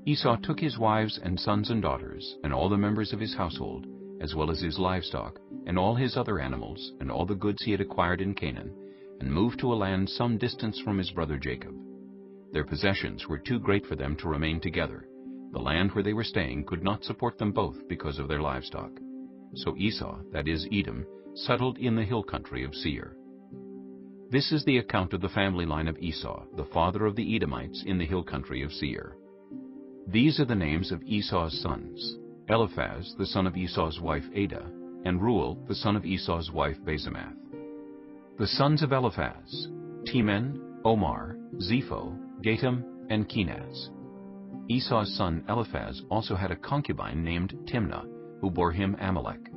Esau took his wives and sons and daughters, and all the members of his household, as well as his livestock, and all his other animals, and all the goods he had acquired in Canaan, and moved to a land some distance from his brother Jacob. Their possessions were too great for them to remain together. The land where they were staying could not support them both because of their livestock. So Esau, that is Edom, settled in the hill country of Seir. This is the account of the family line of Esau, the father of the Edomites in the hill country of Seir. These are the names of Esau's sons: Eliphaz, the son of Esau's wife Adah, and Reuel, the son of Esau's wife Basemath. The sons of Eliphaz: Teman, Omar, Zepho, Gatam, and Kenaz. Esau's son Eliphaz also had a concubine named Timnah, who bore him Amalek.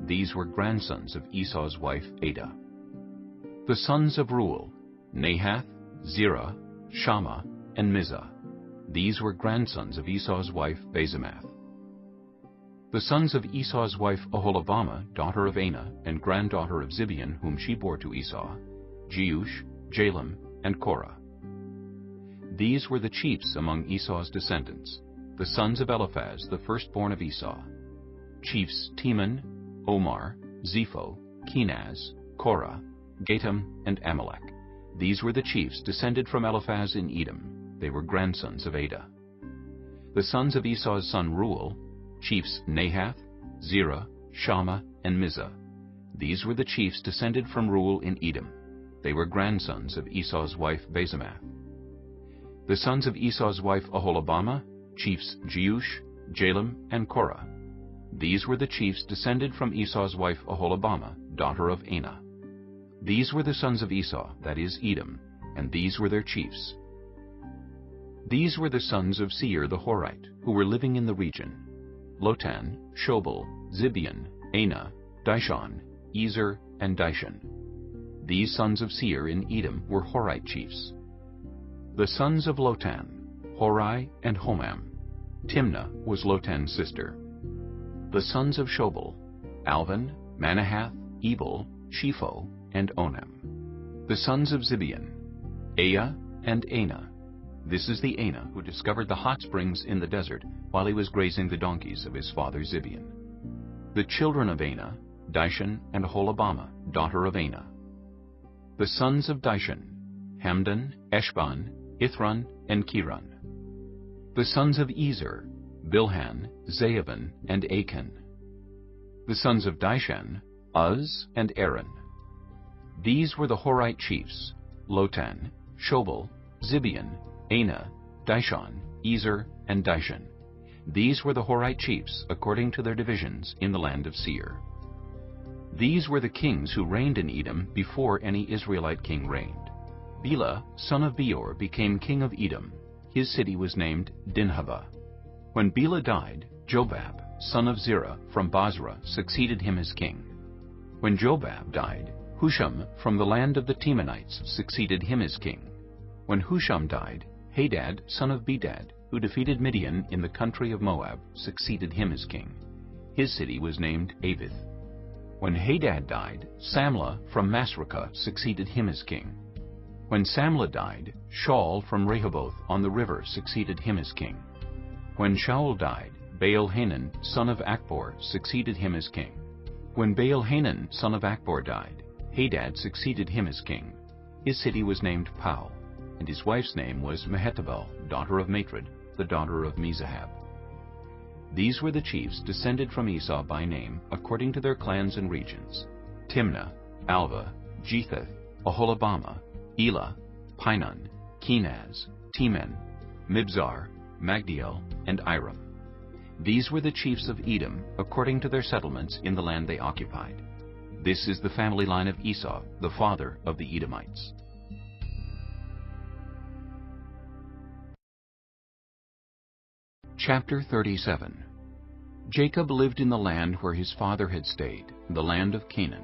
These were grandsons of Esau's wife Adah. The sons of Reuel: Nahath, Zerah, Shammah, and Mizah. These were grandsons of Esau's wife Basemath. The sons of Esau's wife Aholibamah, daughter of Anah, and granddaughter of Zibeon, whom she bore to Esau: Jeush, Jalam, and Korah. These were the chiefs among Esau's descendants, the sons of Eliphaz, the firstborn of Esau: chiefs Teman, Omar, Zepho, Kenaz, Korah, Gatam, and Amalek. These were the chiefs descended from Eliphaz in Edom. They were grandsons of Adah. The sons of Esau's son Reuel: chiefs Nahath, Zerah, Shammah, and Mizah. These were the chiefs descended from Reuel in Edom. They were grandsons of Esau's wife Basemath. The sons of Esau's wife Aholibamah: chiefs Jeush, Jalam, and Korah. These were the chiefs descended from Esau's wife Aholibamah, daughter of Anah. These were the sons of Esau, that is Edom, and these were their chiefs. These were the sons of Seir the Horite, who were living in the region: Lotan, Shobal, Zibeon, Anah, Dishon, Ezer, and Dishan. These sons of Seir in Edom were Horite chiefs. The sons of Lotan: Hori and Homam. Timnah was Lotan's sister. The sons of Shobal: Alvan, Manahath, Ebal, Shepho, and Onam. The sons of Zibeon: Aya and Anah. This is the Anah who discovered the hot springs in the desert while he was grazing the donkeys of his father Zibeon. The children of Anah: Dishan and Aholibamah, daughter of Anah. The sons of Dishan: Hamdan, Eshban, Ithran, and Kiran. The sons of Ezer: Bilhan, Zaavan, and Achan. The sons of Dishan: Uz and Aaron. These were the Horite chiefs: Lotan, Shobal, Zibeon, Anah, Dishon, Ezer, and Dishan. These were the Horite chiefs according to their divisions in the land of Seir. These were the kings who reigned in Edom before any Israelite king reigned. Bela, son of Beor, became king of Edom. His city was named Dinhabah. When Bela died, Jobab, son of Zerah, from Basra, succeeded him as king. When Jobab died, Husham from the land of the Temanites succeeded him as king. When Husham died, Hadad, son of Bedad, who defeated Midian in the country of Moab, succeeded him as king. His city was named Avith. When Hadad died, Samlah from Masrekah succeeded him as king. When Samlah died, Shaul from Rehoboth on the river succeeded him as king. When Shaul died, Baal-Hanan, son of Akbor, succeeded him as king. When Baal-Hanan, son of Akbor, died, Hadad succeeded him as king. His city was named Pau, and his wife's name was Mehetabel, daughter of Matred, the daughter of Mezahab. These were the chiefs descended from Esau by name, according to their clans and regions: Timnah, Alva, Jetheth, Aholibamah, Elah, Pinon, Kenaz, Teman, Mibzar, Magdiel, and Iram. These were the chiefs of Edom, according to their settlements in the land they occupied. This is the family line of Esau, the father of the Edomites. Chapter 37. Jacob lived in the land where his father had stayed, the land of Canaan.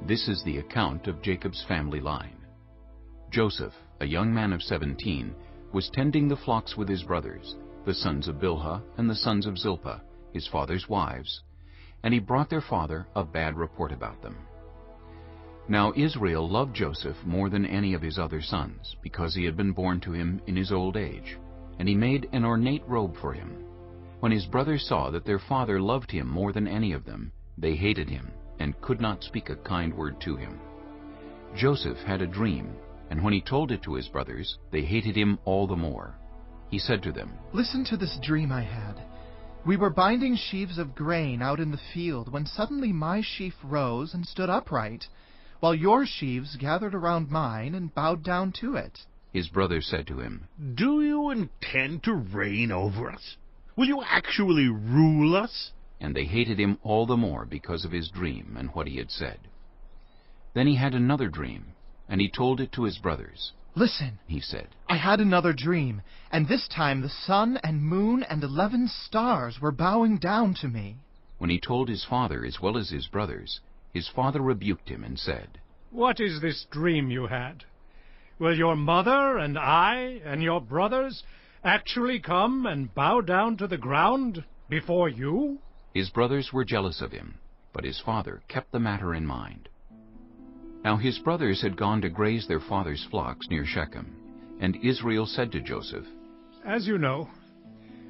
This is the account of Jacob's family line. Joseph, a young man of 17, was tending the flocks with his brothers, the sons of Bilhah and the sons of Zilpah, his father's wives, and he brought their father a bad report about them. Now Israel loved Joseph more than any of his other sons, because he had been born to him in his old age, and he made an ornate robe for him. When his brothers saw that their father loved him more than any of them, they hated him, and could not speak a kind word to him. Joseph had a dream, and when he told it to his brothers, they hated him all the more. He said to them, "Listen to this dream I had. We were binding sheaves of grain out in the field, when suddenly my sheaf rose and stood upright, while your sheaves gathered around mine and bowed down to it." His brothers said to him, "Do you intend to reign over us? Will you actually rule us?" And they hated him all the more because of his dream and what he had said. Then he had another dream, and he told it to his brothers. "Listen," he said, "I had another dream, and this time the sun and moon and 11 stars were bowing down to me." When he told his father as well as his brothers, his father rebuked him and said, "What is this dream you had? Will your mother and I and your brothers actually come and bow down to the ground before you?" His brothers were jealous of him, but his father kept the matter in mind. Now his brothers had gone to graze their father's flocks near Shechem, and Israel said to Joseph, "As you know,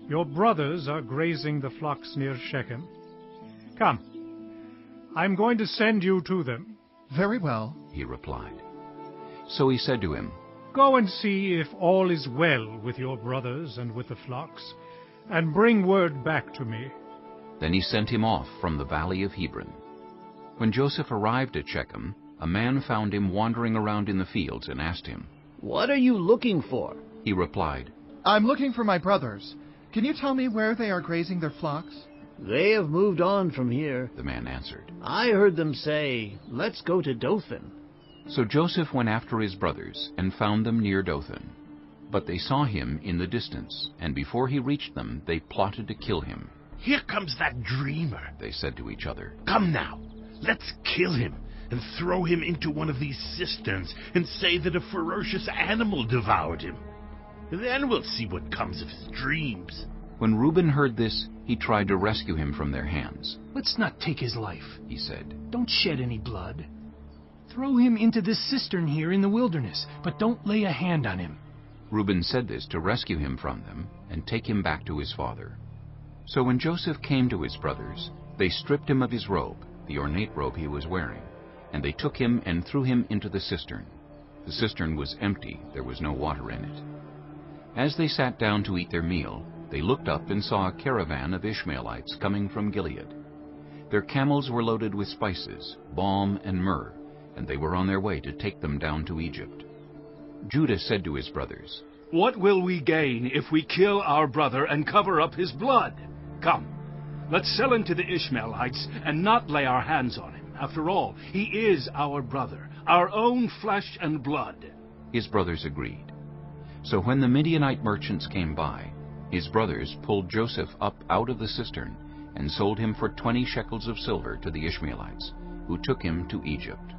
your brothers are grazing the flocks near Shechem. Come, I'm going to send you to them." "Very well," he replied. So he said to him, "Go and see if all is well with your brothers and with the flocks, and bring word back to me." Then he sent him off from the valley of Hebron. When Joseph arrived at Shechem, a man found him wandering around in the fields and asked him, "What are you looking for?" He replied, "I'm looking for my brothers. Can you tell me where they are grazing their flocks?" "They have moved on from here," the man answered. "I heard them say, 'Let's go to Dothan.'" So Joseph went after his brothers and found them near Dothan. But they saw him in the distance, and before he reached them, they plotted to kill him. "Here comes that dreamer," they said to each other. "Come now, let's kill him and throw him into one of these cisterns and say that a ferocious animal devoured him. Then we'll see what comes of his dreams." When Reuben heard this, he tried to rescue him from their hands. "Let's not take his life," he said. "Don't shed any blood. Throw him into this cistern here in the wilderness, but don't lay a hand on him." Reuben said this to rescue him from them and take him back to his father. So when Joseph came to his brothers, they stripped him of his robe, the ornate robe he was wearing, and they took him and threw him into the cistern. The cistern was empty, there was no water in it. As they sat down to eat their meal, they looked up and saw a caravan of Ishmaelites coming from Gilead. Their camels were loaded with spices, balm, and myrrh, and they were on their way to take them down to Egypt. Judah said to his brothers, "What will we gain if we kill our brother and cover up his blood? Come, let's sell him to the Ishmaelites and not lay our hands on him. After all, he is our brother, our own flesh and blood." His brothers agreed. So when the Midianite merchants came by, his brothers pulled Joseph up out of the cistern and sold him for 20 shekels of silver to the Ishmaelites, who took him to Egypt.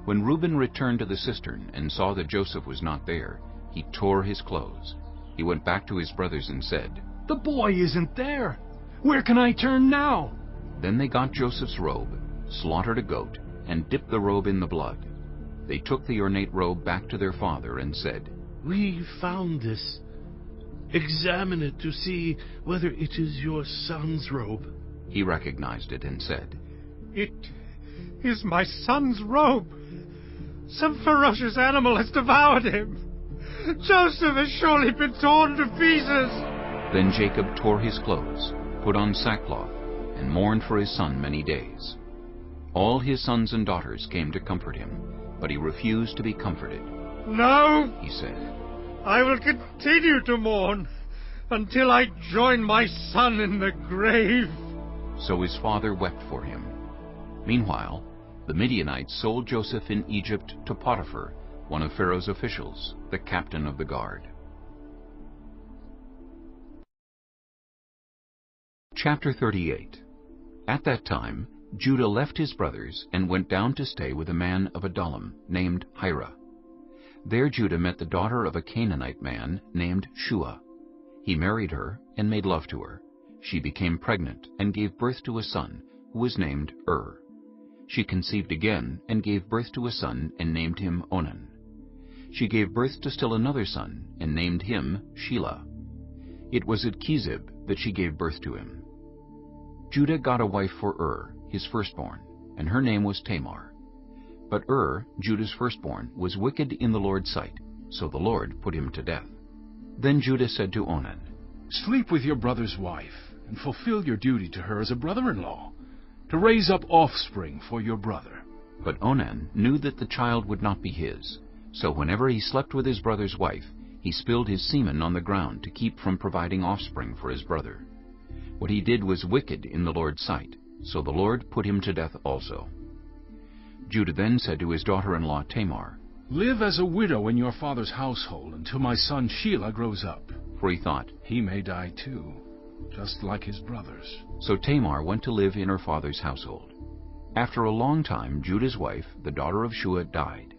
When Reuben returned to the cistern and saw that Joseph was not there, he tore his clothes. He went back to his brothers and said, "The boy isn't there. Where can I turn now?" Then they got Joseph's robe, slaughtered a goat, and dipped the robe in the blood. They took the ornate robe back to their father and said, "We found this. Examine it to see whether it is your son's robe." He recognized it and said, "It is my son's robe. Some ferocious animal has devoured him. Joseph has surely been torn to pieces." Then Jacob tore his clothes, put on sackcloth, and mourned for his son many days. All his sons and daughters came to comfort him, but he refused to be comforted. "No," he said, "I will continue to mourn until I join my son in the grave." So his father wept for him. Meanwhile, the Midianites sold Joseph in Egypt to Potiphar, one of Pharaoh's officials, the captain of the guard. Chapter 38. At that time, Judah left his brothers and went down to stay with a man of Adullam named Hira. There Judah met the daughter of a Canaanite man named Shua. He married her and made love to her. She became pregnant and gave birth to a son, who was named She conceived again and gave birth to a son and named him Onan. She gave birth to still another son and named him Shelah. It was at Chezib that she gave birth to him. Judah got a wife for his firstborn, and her name was Tamar. But Judah's firstborn, was wicked in the Lord's sight, so the Lord put him to death. Then Judah said to Onan, "Sleep with your brother's wife, and fulfill your duty to her as a brother-in-law, to raise up offspring for your brother." But Onan knew that the child would not be his, so whenever he slept with his brother's wife, he spilled his semen on the ground to keep from providing offspring for his brother. What he did was wicked in the Lord's sight, so the Lord put him to death also. Judah then said to his daughter-in-law Tamar, "Live as a widow in your father's household until my son Shelah grows up." For he thought, "He may die too, just like his brothers." So Tamar went to live in her father's household. After a long time, Judah's wife, the daughter of Shua, died.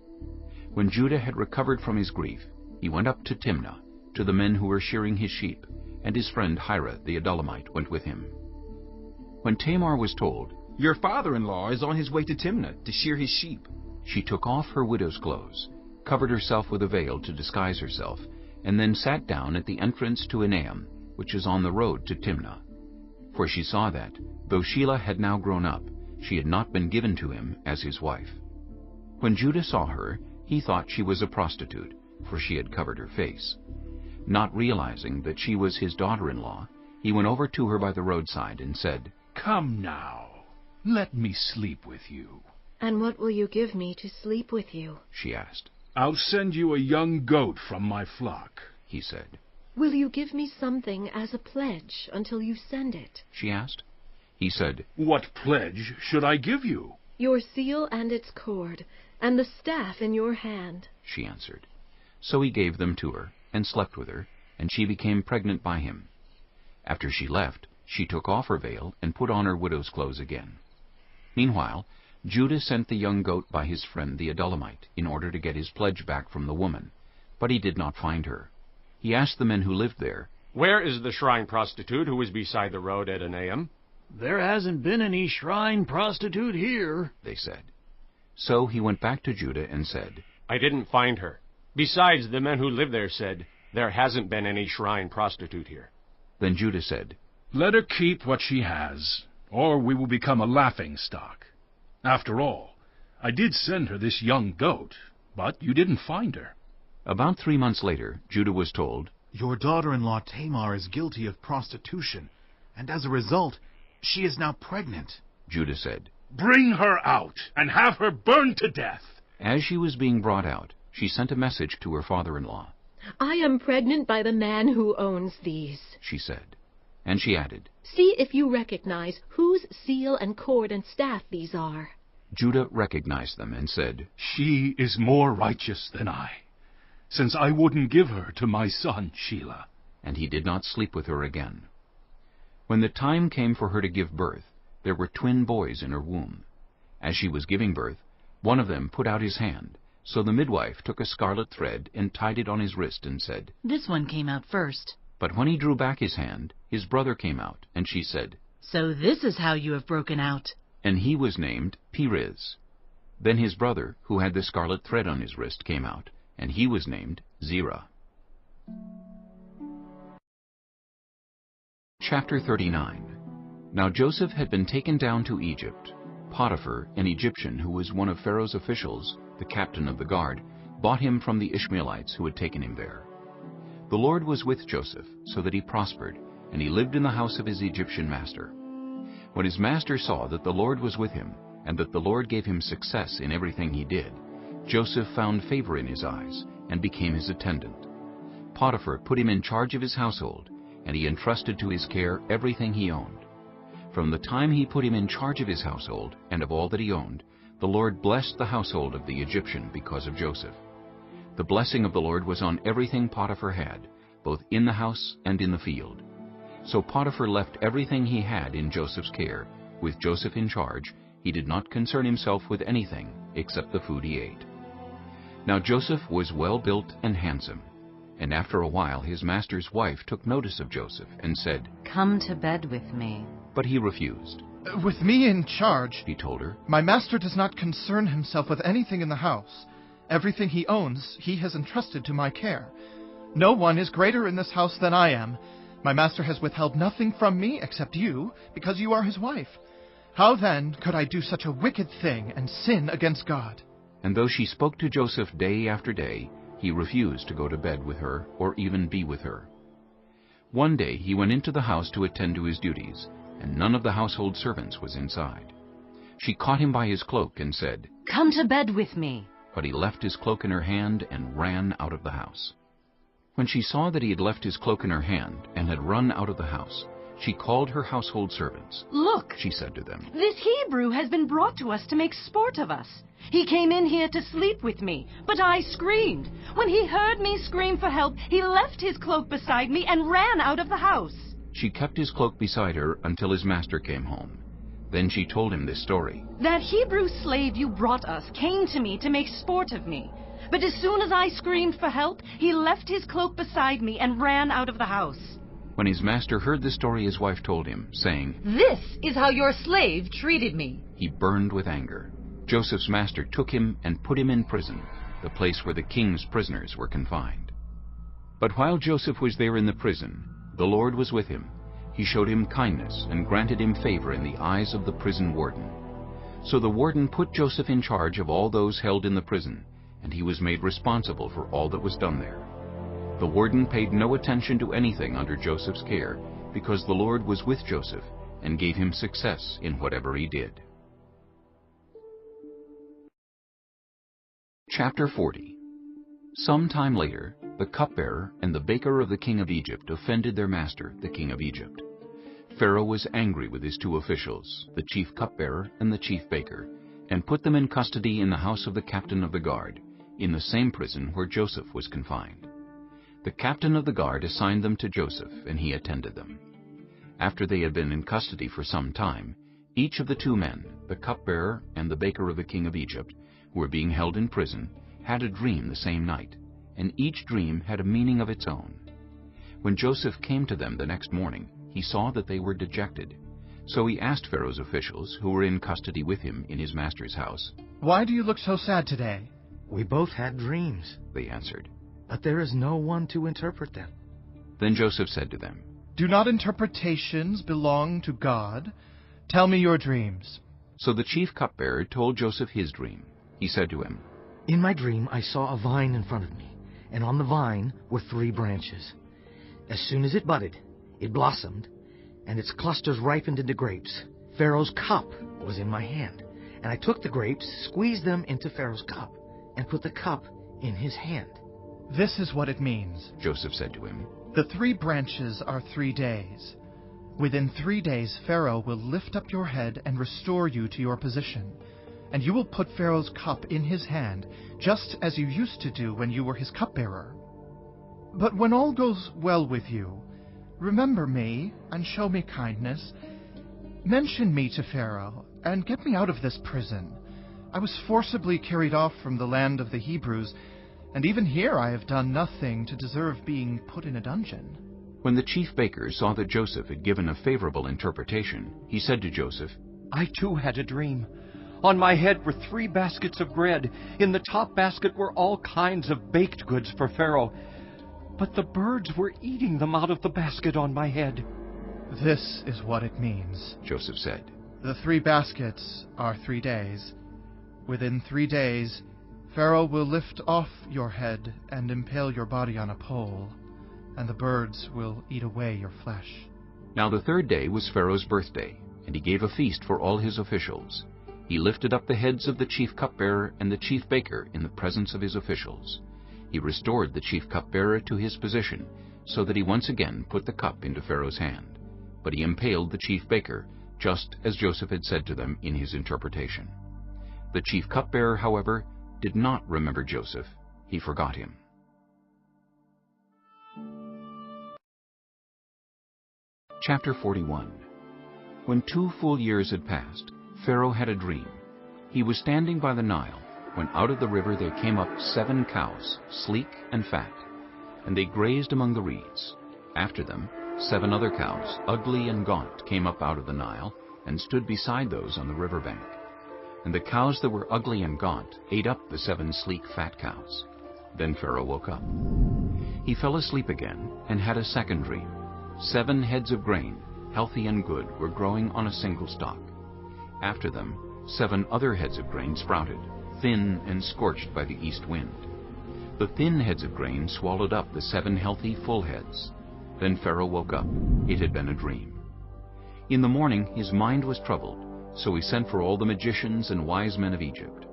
When Judah had recovered from his grief, he went up to Timnah, to the men who were shearing his sheep, and his friend Hira the Adullamite went with him. When Tamar was told, "Your father-in-law is on his way to Timnah to shear his sheep," she took off her widow's clothes, covered herself with a veil to disguise herself, and then sat down at the entrance to Enaim, which is on the road to Timnah. For she saw that, though Shelah had now grown up, she had not been given to him as his wife. When Judah saw her, he thought she was a prostitute, for she had covered her face. Not realizing that she was his daughter-in-law, he went over to her by the roadside and said, "Come now, let me sleep with you." "And what will you give me to sleep with you?" she asked. "I'll send you a young goat from my flock," he said. "Will you give me something as a pledge until you send it?" she asked. He said, "What pledge should I give you?" "Your seal and its cord, and the staff in your hand," she answered. So he gave them to her, and slept with her, and she became pregnant by him. After she left, she took off her veil and put on her widow's clothes again. Meanwhile, Judah sent the young goat by his friend the Adullamite in order to get his pledge back from the woman, but he did not find her. He asked the men who lived there, "Where is the shrine prostitute who was beside the road at Enaim?" "There hasn't been any shrine prostitute here," they said. So he went back to Judah and said, "I didn't find her. Besides, the men who live there said, there hasn't been any shrine prostitute here." Then Judah said, "Let her keep what she has, or we will become a laughingstock. After all, I did send her this young goat, but you didn't find her." About 3 months later, Judah was told, "Your daughter-in-law Tamar is guilty of prostitution, and as a result, she is now pregnant." Judah said, "Bring her out, and have her burned to death." As she was being brought out, she sent a message to her father-in-law. "I am pregnant by the man who owns these," she said. And she added, "See if you recognize whose seal and cord and staff these are." Judah recognized them and said, "She is more righteous than I, since I wouldn't give her to my son Shelah." And he did not sleep with her again. When the time came for her to give birth, there were twin boys in her womb. As she was giving birth, one of them put out his hand, So the midwife took a scarlet thread and tied it on his wrist and said, This one came out first. But when he drew back his hand, his brother came out, and she said, So this is how you have broken out. And he was named Perez. Then his brother, who had the scarlet thread on his wrist, came out, and he was named Zerah. Chapter 39. Now Joseph had been taken down to Egypt. Potiphar, an Egyptian who was one of Pharaoh's officials, the captain of the guard, bought him from the Ishmaelites who had taken him there. The Lord was with Joseph, so that he prospered, and he lived in the house of his Egyptian master. When his master saw that the Lord was with him, and that the Lord gave him success in everything he did, Joseph found favor in his eyes, and became his attendant. Potiphar put him in charge of his household, and he entrusted to his care everything he owned. From the time he put him in charge of his household, and of all that he owned, the Lord blessed the household of the Egyptian because of Joseph. The blessing of the Lord was on everything Potiphar had, both in the house and in the field. So Potiphar left everything he had in Joseph's care. With Joseph in charge, he did not concern himself with anything except the food he ate. Now Joseph was well built and handsome, and after a while his master's wife took notice of Joseph and said, Come to bed with me. But he refused. With me in charge, he told her, my master does not concern himself with anything in the house. Everything he owns he has entrusted to my care. No one is greater in this house than I am. My master has withheld nothing from me except you, because you are his wife. How then could I do such a wicked thing and sin against God? And though she spoke to Joseph day after day, he refused to go to bed with her or even be with her. One day he went into the house to attend to his duties, and none of the household servants was inside. She caught him by his cloak and said, Come to bed with me. But he left his cloak in her hand and ran out of the house. When she saw that he had left his cloak in her hand and had run out of the house, she called her household servants. Look, she said to them, this Hebrew has been brought to us to make sport of us. He came in here to sleep with me, but I screamed. When he heard me scream for help, he left his cloak beside me and ran out of the house. She kept his cloak beside her until his master came home. Then she told him this story. That Hebrew slave you brought us came to me to make sport of me. But as soon as I screamed for help, he left his cloak beside me and ran out of the house. When his master heard the story his wife told him, saying, This is how your slave treated me, he burned with anger. Joseph's master took him and put him in prison, the place where the king's prisoners were confined. But while Joseph was there in the prison, the Lord was with him. He showed him kindness and granted him favor in the eyes of the prison warden. So the warden put Joseph in charge of all those held in the prison, and he was made responsible for all that was done there. The warden paid no attention to anything under Joseph's care, because the Lord was with Joseph and gave him success in whatever he did. Chapter 40. Some time later, the cupbearer and the baker of the king of Egypt offended their master, the king of Egypt. Pharaoh was angry with his two officials, the chief cupbearer and the chief baker, and put them in custody in the house of the captain of the guard, in the same prison where Joseph was confined. The captain of the guard assigned them to Joseph, and he attended them. After they had been in custody for some time, each of the two men, the cupbearer and the baker of the king of Egypt, who were being held in prison, had a dream the same night, and each dream had a meaning of its own. When Joseph came to them the next morning, he saw that they were dejected. So he asked Pharaoh's officials, who were in custody with him in his master's house, Why do you look so sad today? We both had dreams, they answered, but there is no one to interpret them. Then Joseph said to them, Do not interpretations belong to God? Tell me your dreams. So the chief cupbearer told Joseph his dream. He said to him, In my dream I saw a vine in front of me, and on the vine were 3 branches. As soon as it budded, it blossomed, and its clusters ripened into grapes. Pharaoh's cup was in my hand, and I took the grapes, squeezed them into Pharaoh's cup, and put the cup in his hand. This is what it means, Joseph said to him. The 3 branches are 3 days. Within 3 days Pharaoh will lift up your head and restore you to your position, and you will put Pharaoh's cup in his hand, just as you used to do when you were his cupbearer. But when all goes well with you, remember me and show me kindness. Mention me to Pharaoh and get me out of this prison. I was forcibly carried off from the land of the Hebrews, and even here I have done nothing to deserve being put in a dungeon." When the chief baker saw that Joseph had given a favorable interpretation, he said to Joseph, "I too had a dream. On my head were 3 baskets of bread. In the top basket were all kinds of baked goods for Pharaoh. But the birds were eating them out of the basket on my head." "This is what it means," Joseph said. "The 3 baskets are 3 days. Within 3 days, Pharaoh will lift off your head and impale your body on a pole, and the birds will eat away your flesh." Now the 3rd day was Pharaoh's birthday, and he gave a feast for all his officials. He lifted up the heads of the chief cupbearer and the chief baker in the presence of his officials. He restored the chief cupbearer to his position, so that he once again put the cup into Pharaoh's hand. But he impaled the chief baker, just as Joseph had said to them in his interpretation. The chief cupbearer, however, did not remember Joseph. He forgot him. Chapter 41. When 2 full years had passed, Pharaoh had a dream. He was standing by the Nile, when out of the river there came up 7 cows, sleek and fat, and they grazed among the reeds. After them, 7 other cows, ugly and gaunt, came up out of the Nile, and stood beside those on the river bank. And the cows that were ugly and gaunt ate up the 7 sleek fat cows. Then Pharaoh woke up. He fell asleep again, and had a second dream. 7 heads of grain, healthy and good, were growing on a single stalk. After them, 7 other heads of grain sprouted, thin and scorched by the east wind. The thin heads of grain swallowed up the 7 healthy, full heads. Then Pharaoh woke up. It had been a dream. In the morning his mind was troubled, so he sent for all the magicians and wise men of Egypt.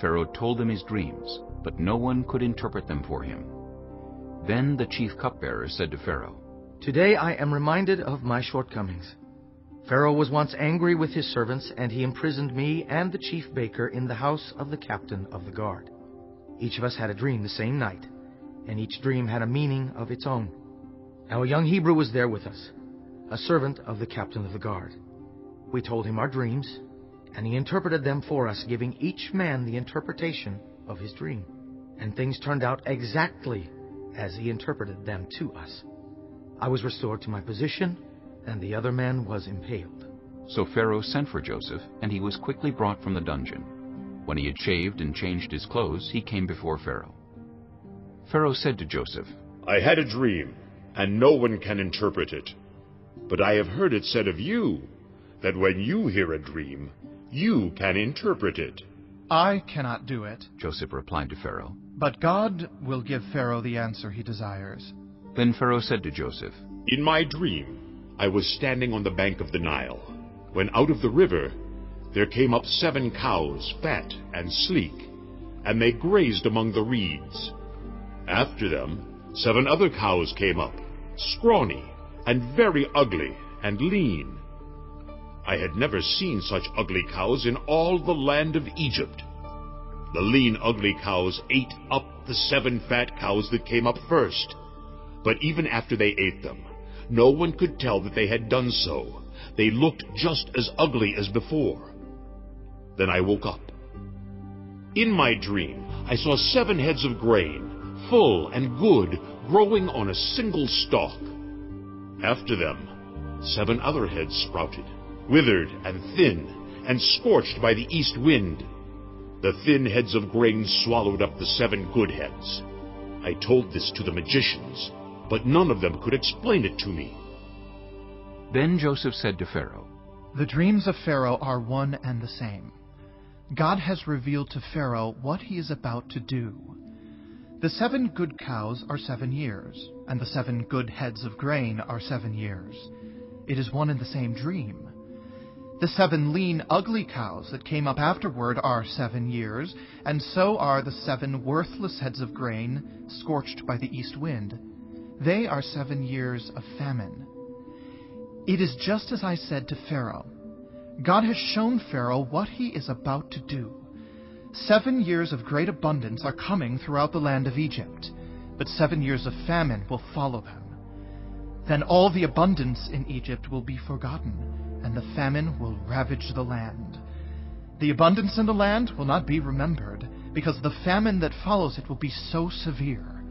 Pharaoh told them his dreams, but no one could interpret them for him. Then the chief cupbearer said to Pharaoh, "Today I am reminded of my shortcomings. Pharaoh was once angry with his servants, and he imprisoned me and the chief baker in the house of the captain of the guard. Each of us had a dream the same night, and each dream had a meaning of its own. Now a young Hebrew was there with us, a servant of the captain of the guard. We told him our dreams, and he interpreted them for us, giving each man the interpretation of his dream. And things turned out exactly as he interpreted them to us. I was restored to my position, and the other man was impaled." So Pharaoh sent for Joseph, and he was quickly brought from the dungeon. When he had shaved and changed his clothes, he came before Pharaoh. Pharaoh said to Joseph, "I had a dream, and no one can interpret it. But I have heard it said of you, that when you hear a dream, you can interpret it." "I cannot do it," Joseph replied to Pharaoh. "But God will give Pharaoh the answer he desires." Then Pharaoh said to Joseph, "In my dream, I was standing on the bank of the Nile, when out of the river there came up 7 cows, fat and sleek, and they grazed among the reeds. After them, 7 other cows came up, scrawny and very ugly and lean. I had never seen such ugly cows in all the land of Egypt. The lean, ugly cows ate up the 7 fat cows that came up first. But even after they ate them, no one could tell that they had done so. They looked just as ugly as before. Then I woke up. In my dream, I saw 7 heads of grain, full and good, growing on a single stalk. After them, 7 other heads sprouted, withered and thin, and scorched by the east wind. The thin heads of grain swallowed up the 7 good heads. I told this to the magicians, but none of them could explain it to me." Then Joseph said to Pharaoh, "The dreams of Pharaoh are one and the same. God has revealed to Pharaoh what he is about to do. The 7 good cows are 7 years, and the 7 good heads of grain are 7 years. It is one and the same dream. The 7 lean, ugly cows that came up afterward are 7 years, and so are the 7 worthless heads of grain scorched by the east wind. They are 7 years of famine. It is just as I said to Pharaoh. God has shown Pharaoh what he is about to do. 7 years of great abundance are coming throughout the land of Egypt, but 7 years of famine will follow them. Then all the abundance in Egypt will be forgotten, and the famine will ravage the land. The abundance in the land will not be remembered, because the famine that follows it will be so severe.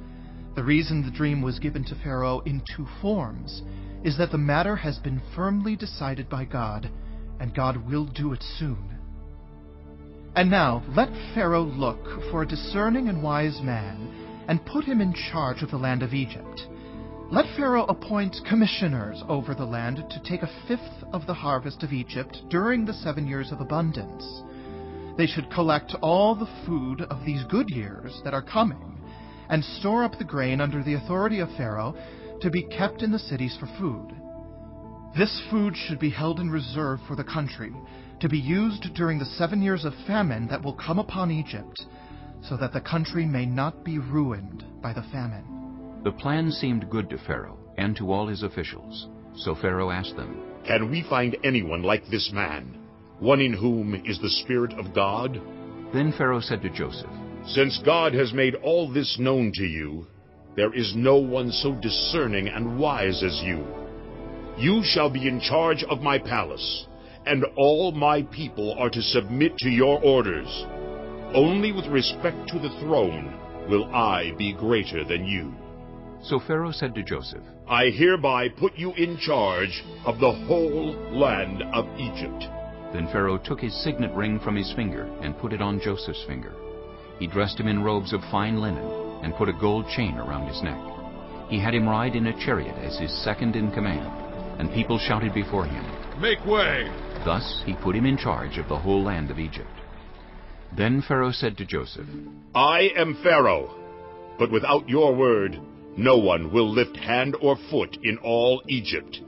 The reason the dream was given to Pharaoh in two forms is that the matter has been firmly decided by God, and God will do it soon. And now let Pharaoh look for a discerning and wise man, and put him in charge of the land of Egypt. Let Pharaoh appoint commissioners over the land to take 1/5 of the harvest of Egypt during the 7 years of abundance. They should collect all the food of these good years that are coming, and store up the grain under the authority of Pharaoh to be kept in the cities for food. This food should be held in reserve for the country, to be used during the 7 years of famine that will come upon Egypt, so that the country may not be ruined by the famine. The plan seemed good to Pharaoh and to all his officials. So Pharaoh asked them, "Can we find anyone like this man, one in whom is the Spirit of God?" Then Pharaoh said to Joseph, "Since God has made all this known to you, there is no one so discerning and wise as you. You shall be in charge of my palace, and all my people are to submit to your orders. Only with respect to the throne will I be greater than you." So Pharaoh said to Joseph, "I hereby put you in charge of the whole land of Egypt." Then Pharaoh took his signet ring from his finger and put it on Joseph's finger. He dressed him in robes of fine linen and put a gold chain around his neck. He had him ride in a chariot as his second in command, and people shouted before him, "Make way!" Thus he put him in charge of the whole land of Egypt. Then Pharaoh said to Joseph, "I am Pharaoh, but without your word, no one will lift hand or foot in all Egypt."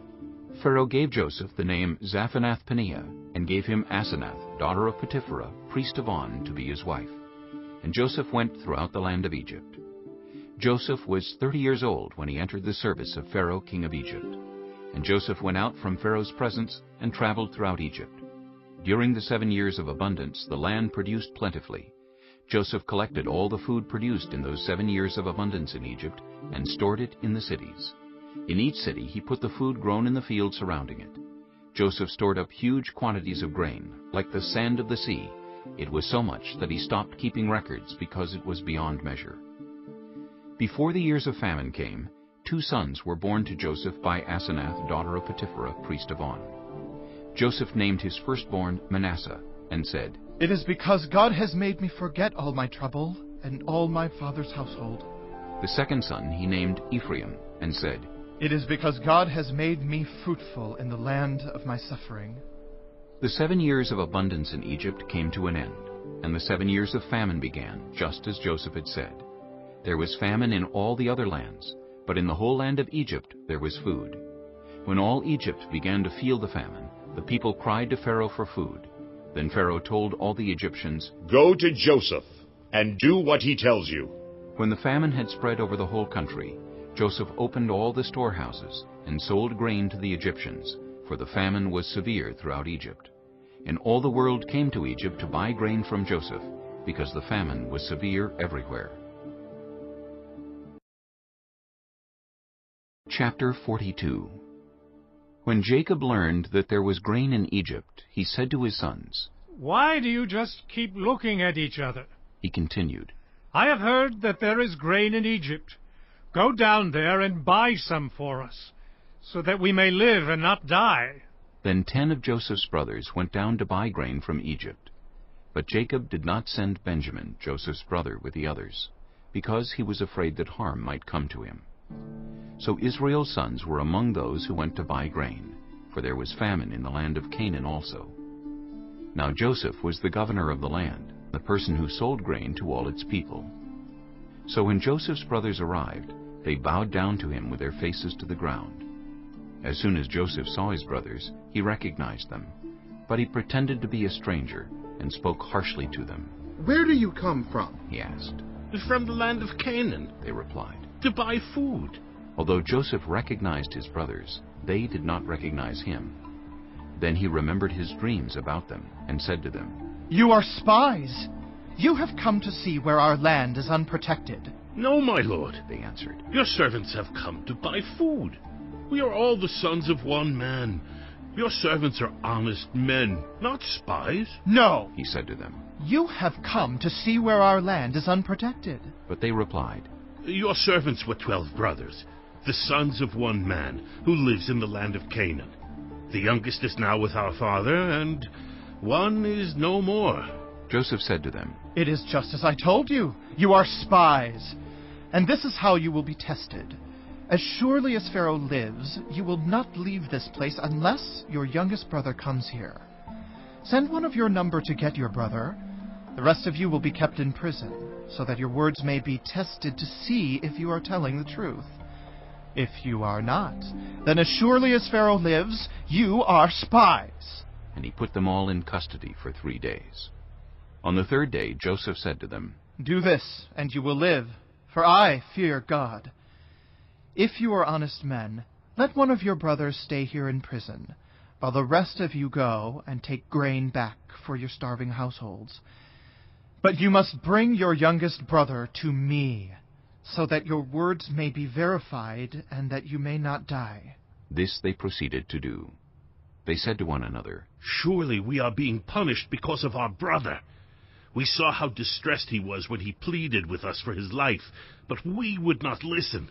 Pharaoh gave Joseph the name Zaphanath-Paneah, and gave him Asenath, daughter of Potipherah, priest of On, to be his wife. And Joseph went throughout the land of Egypt. Joseph was 30 years old when he entered the service of Pharaoh, king of Egypt. And Joseph went out from Pharaoh's presence and traveled throughout Egypt. During the 7 years of abundance, the land produced plentifully. Joseph collected all the food produced in those 7 years of abundance in Egypt and stored it in the cities. In each city he put the food grown in the field surrounding it. Joseph stored up huge quantities of grain, like the sand of the sea. It was so much that he stopped keeping records because it was beyond measure. Before the years of famine came, 2 sons were born to Joseph by Asenath, daughter of Potipherah, priest of On. Joseph named his firstborn Manasseh, and said, "It is because God has made me forget all my trouble and all my father's household." The second son he named Ephraim, and said, "It is because God has made me fruitful in the land of my suffering." The 7 years of abundance in Egypt came to an end, and the 7 years of famine began, just as Joseph had said. There was famine in all the other lands, but in the whole land of Egypt there was food. When all Egypt began to feel the famine, the people cried to Pharaoh for food. Then Pharaoh told all the Egyptians, "Go to Joseph, and do what he tells you." When the famine had spread over the whole country, Joseph opened all the storehouses and sold grain to the Egyptians, for the famine was severe throughout Egypt. And all the world came to Egypt to buy grain from Joseph, because the famine was severe everywhere. Chapter 42. When Jacob learned that there was grain in Egypt, he said to his sons, "Why do you just keep looking at each other?" He continued, "I have heard that there is grain in Egypt. Go down there and buy some for us, so that we may live and not die." Then 10 of Joseph's brothers went down to buy grain from Egypt. But Jacob did not send Benjamin, Joseph's brother, with the others, because he was afraid that harm might come to him. So Israel's sons were among those who went to buy grain, for there was famine in the land of Canaan also. Now Joseph was the governor of the land, the person who sold grain to all its people. So when Joseph's brothers arrived, they bowed down to him with their faces to the ground. As soon as Joseph saw his brothers, he recognized them, but he pretended to be a stranger and spoke harshly to them. "Where do you come from?" he asked. "From the land of Canaan," they replied, "to buy food." Although Joseph recognized his brothers, they did not recognize him. Then he remembered his dreams about them and said to them, "You are spies! You have come to see where our land is unprotected." "No, my lord," they answered. "Your servants have come to buy food. We are all the sons of one man. Your servants are honest men, not spies. No, he said to them. You have come to see where our land is unprotected. But they replied, Your servants were 12 brothers, the sons of one man, who lives in the land of Canaan. The youngest is now with our father, and one is no more. Joseph said to them, It is just as I told you. You are spies. And this is how you will be tested. As surely as Pharaoh lives, you will not leave this place unless your youngest brother comes here. Send one of your number to get your brother. The rest of you will be kept in prison, so that your words may be tested to see if you are telling the truth. If you are not, then as surely as Pharaoh lives, you are spies. And he put them all in custody for 3 days. On the 3rd day, Joseph said to them, Do this, and you will live, for I fear God. If you are honest men, let one of your brothers stay here in prison, while the rest of you go and take grain back for your starving households. But you must bring your youngest brother to me, so that your words may be verified and that you may not die. This they proceeded to do. They said to one another, Surely we are being punished because of our brother. We saw how distressed he was when he pleaded with us for his life, but we would not listen.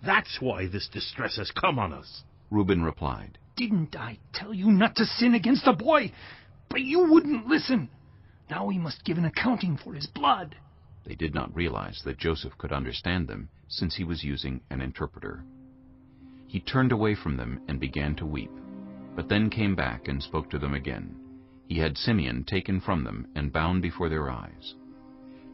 That's why this distress has come on us. Reuben replied, Didn't I tell you not to sin against the boy? But you wouldn't listen. Now he must give an accounting for his blood. They did not realize that Joseph could understand them, since he was using an interpreter. He turned away from them and began to weep, but then came back and spoke to them again. He had Simeon taken from them and bound before their eyes.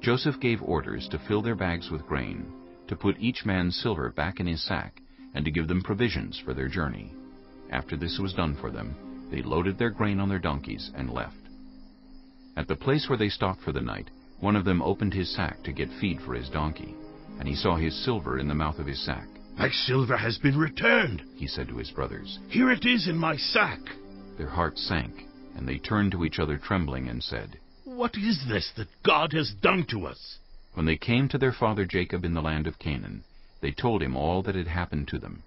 Joseph gave orders to fill their bags with grain, to put each man's silver back in his sack, and to give them provisions for their journey. After this was done for them, they loaded their grain on their donkeys and left. At the place where they stopped for the night, one of them opened his sack to get feed for his donkey, and he saw his silver in the mouth of his sack. My silver has been returned, he said to his brothers. Here it is in my sack. Their hearts sank, and they turned to each other trembling and said, What is this that God has done to us? When they came to their father Jacob in the land of Canaan, they told him all that had happened to them.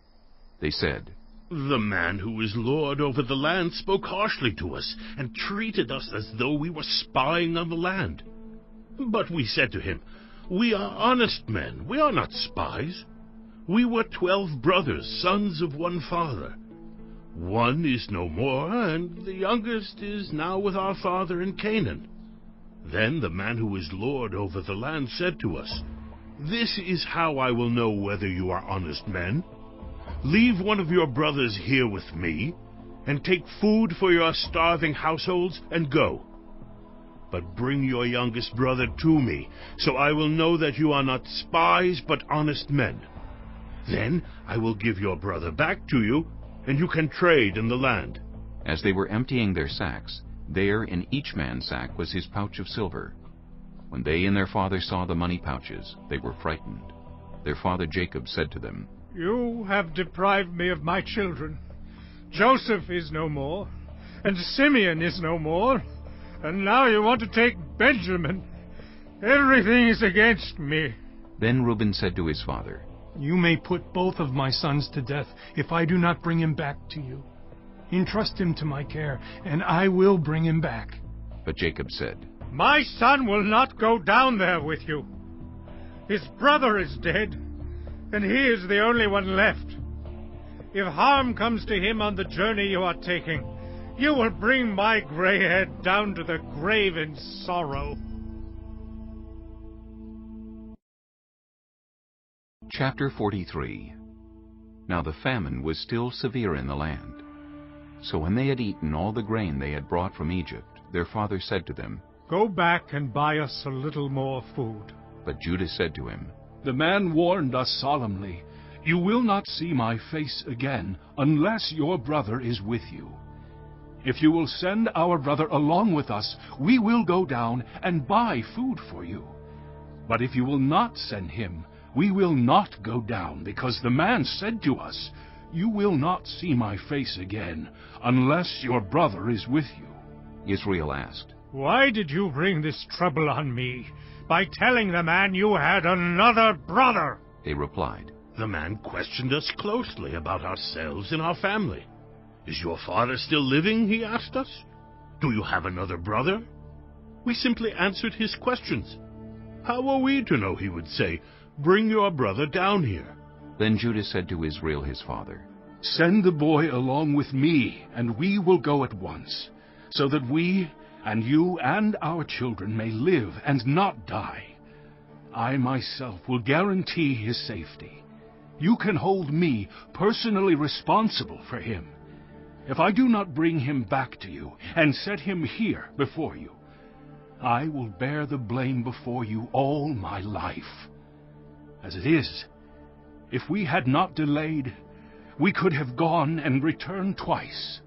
They said, The man who is lord over the land spoke harshly to us, and treated us as though we were spying on the land. But we said to him, We are honest men, we are not spies. We were 12 brothers, sons of one father. One is no more, and the youngest is now with our father in Canaan. Then the man who is lord over the land said to us, This is how I will know whether you are honest men. Leave one of your brothers here with me, and take food for your starving households, and go. But bring your youngest brother to me, so I will know that you are not spies, but honest men. Then I will give your brother back to you, and you can trade in the land. As they were emptying their sacks, there in each man's sack was his pouch of silver. When they and their father saw the money pouches, they were frightened. Their father Jacob said to them, You have deprived me of my children. Joseph is no more, and Simeon is no more, and now you want to take Benjamin. Everything is against me. Then Reuben said to his father, You may put both of my sons to death if I do not bring him back to you. Entrust him to my care, and I will bring him back. But Jacob said, My son will not go down there with you. His brother is dead, and he is the only one left. If harm comes to him on the journey you are taking, you will bring my gray head down to the grave in sorrow. Chapter 43. Now the famine was still severe in the land. So when they had eaten all the grain they had brought from Egypt, their father said to them, Go back and buy us a little more food. But Judah said to him, The man warned us solemnly, You will not see my face again unless your brother is with you. If you will send our brother along with us, we will go down and buy food for you. But if you will not send him, we will not go down, because the man said to us, You will not see my face again unless your brother is with you. Israel asked, Why did you bring this trouble on me by telling the man you had another brother? They replied, The man questioned us closely about ourselves and our family. "Is your father still living?" he asked us. "Do you have another brother?" We simply answered his questions. How were we to know he would say, "Bring your brother down here"? Then Judah said to Israel his father, "Send the boy along with me, and we will go at once, so that we and you and our children may live and not die. I myself will guarantee his safety. You can hold me personally responsible for him. If I do not bring him back to you and set him here before you, I will bear the blame before you all my life. As it is, if we had not delayed, we could have gone and returned twice."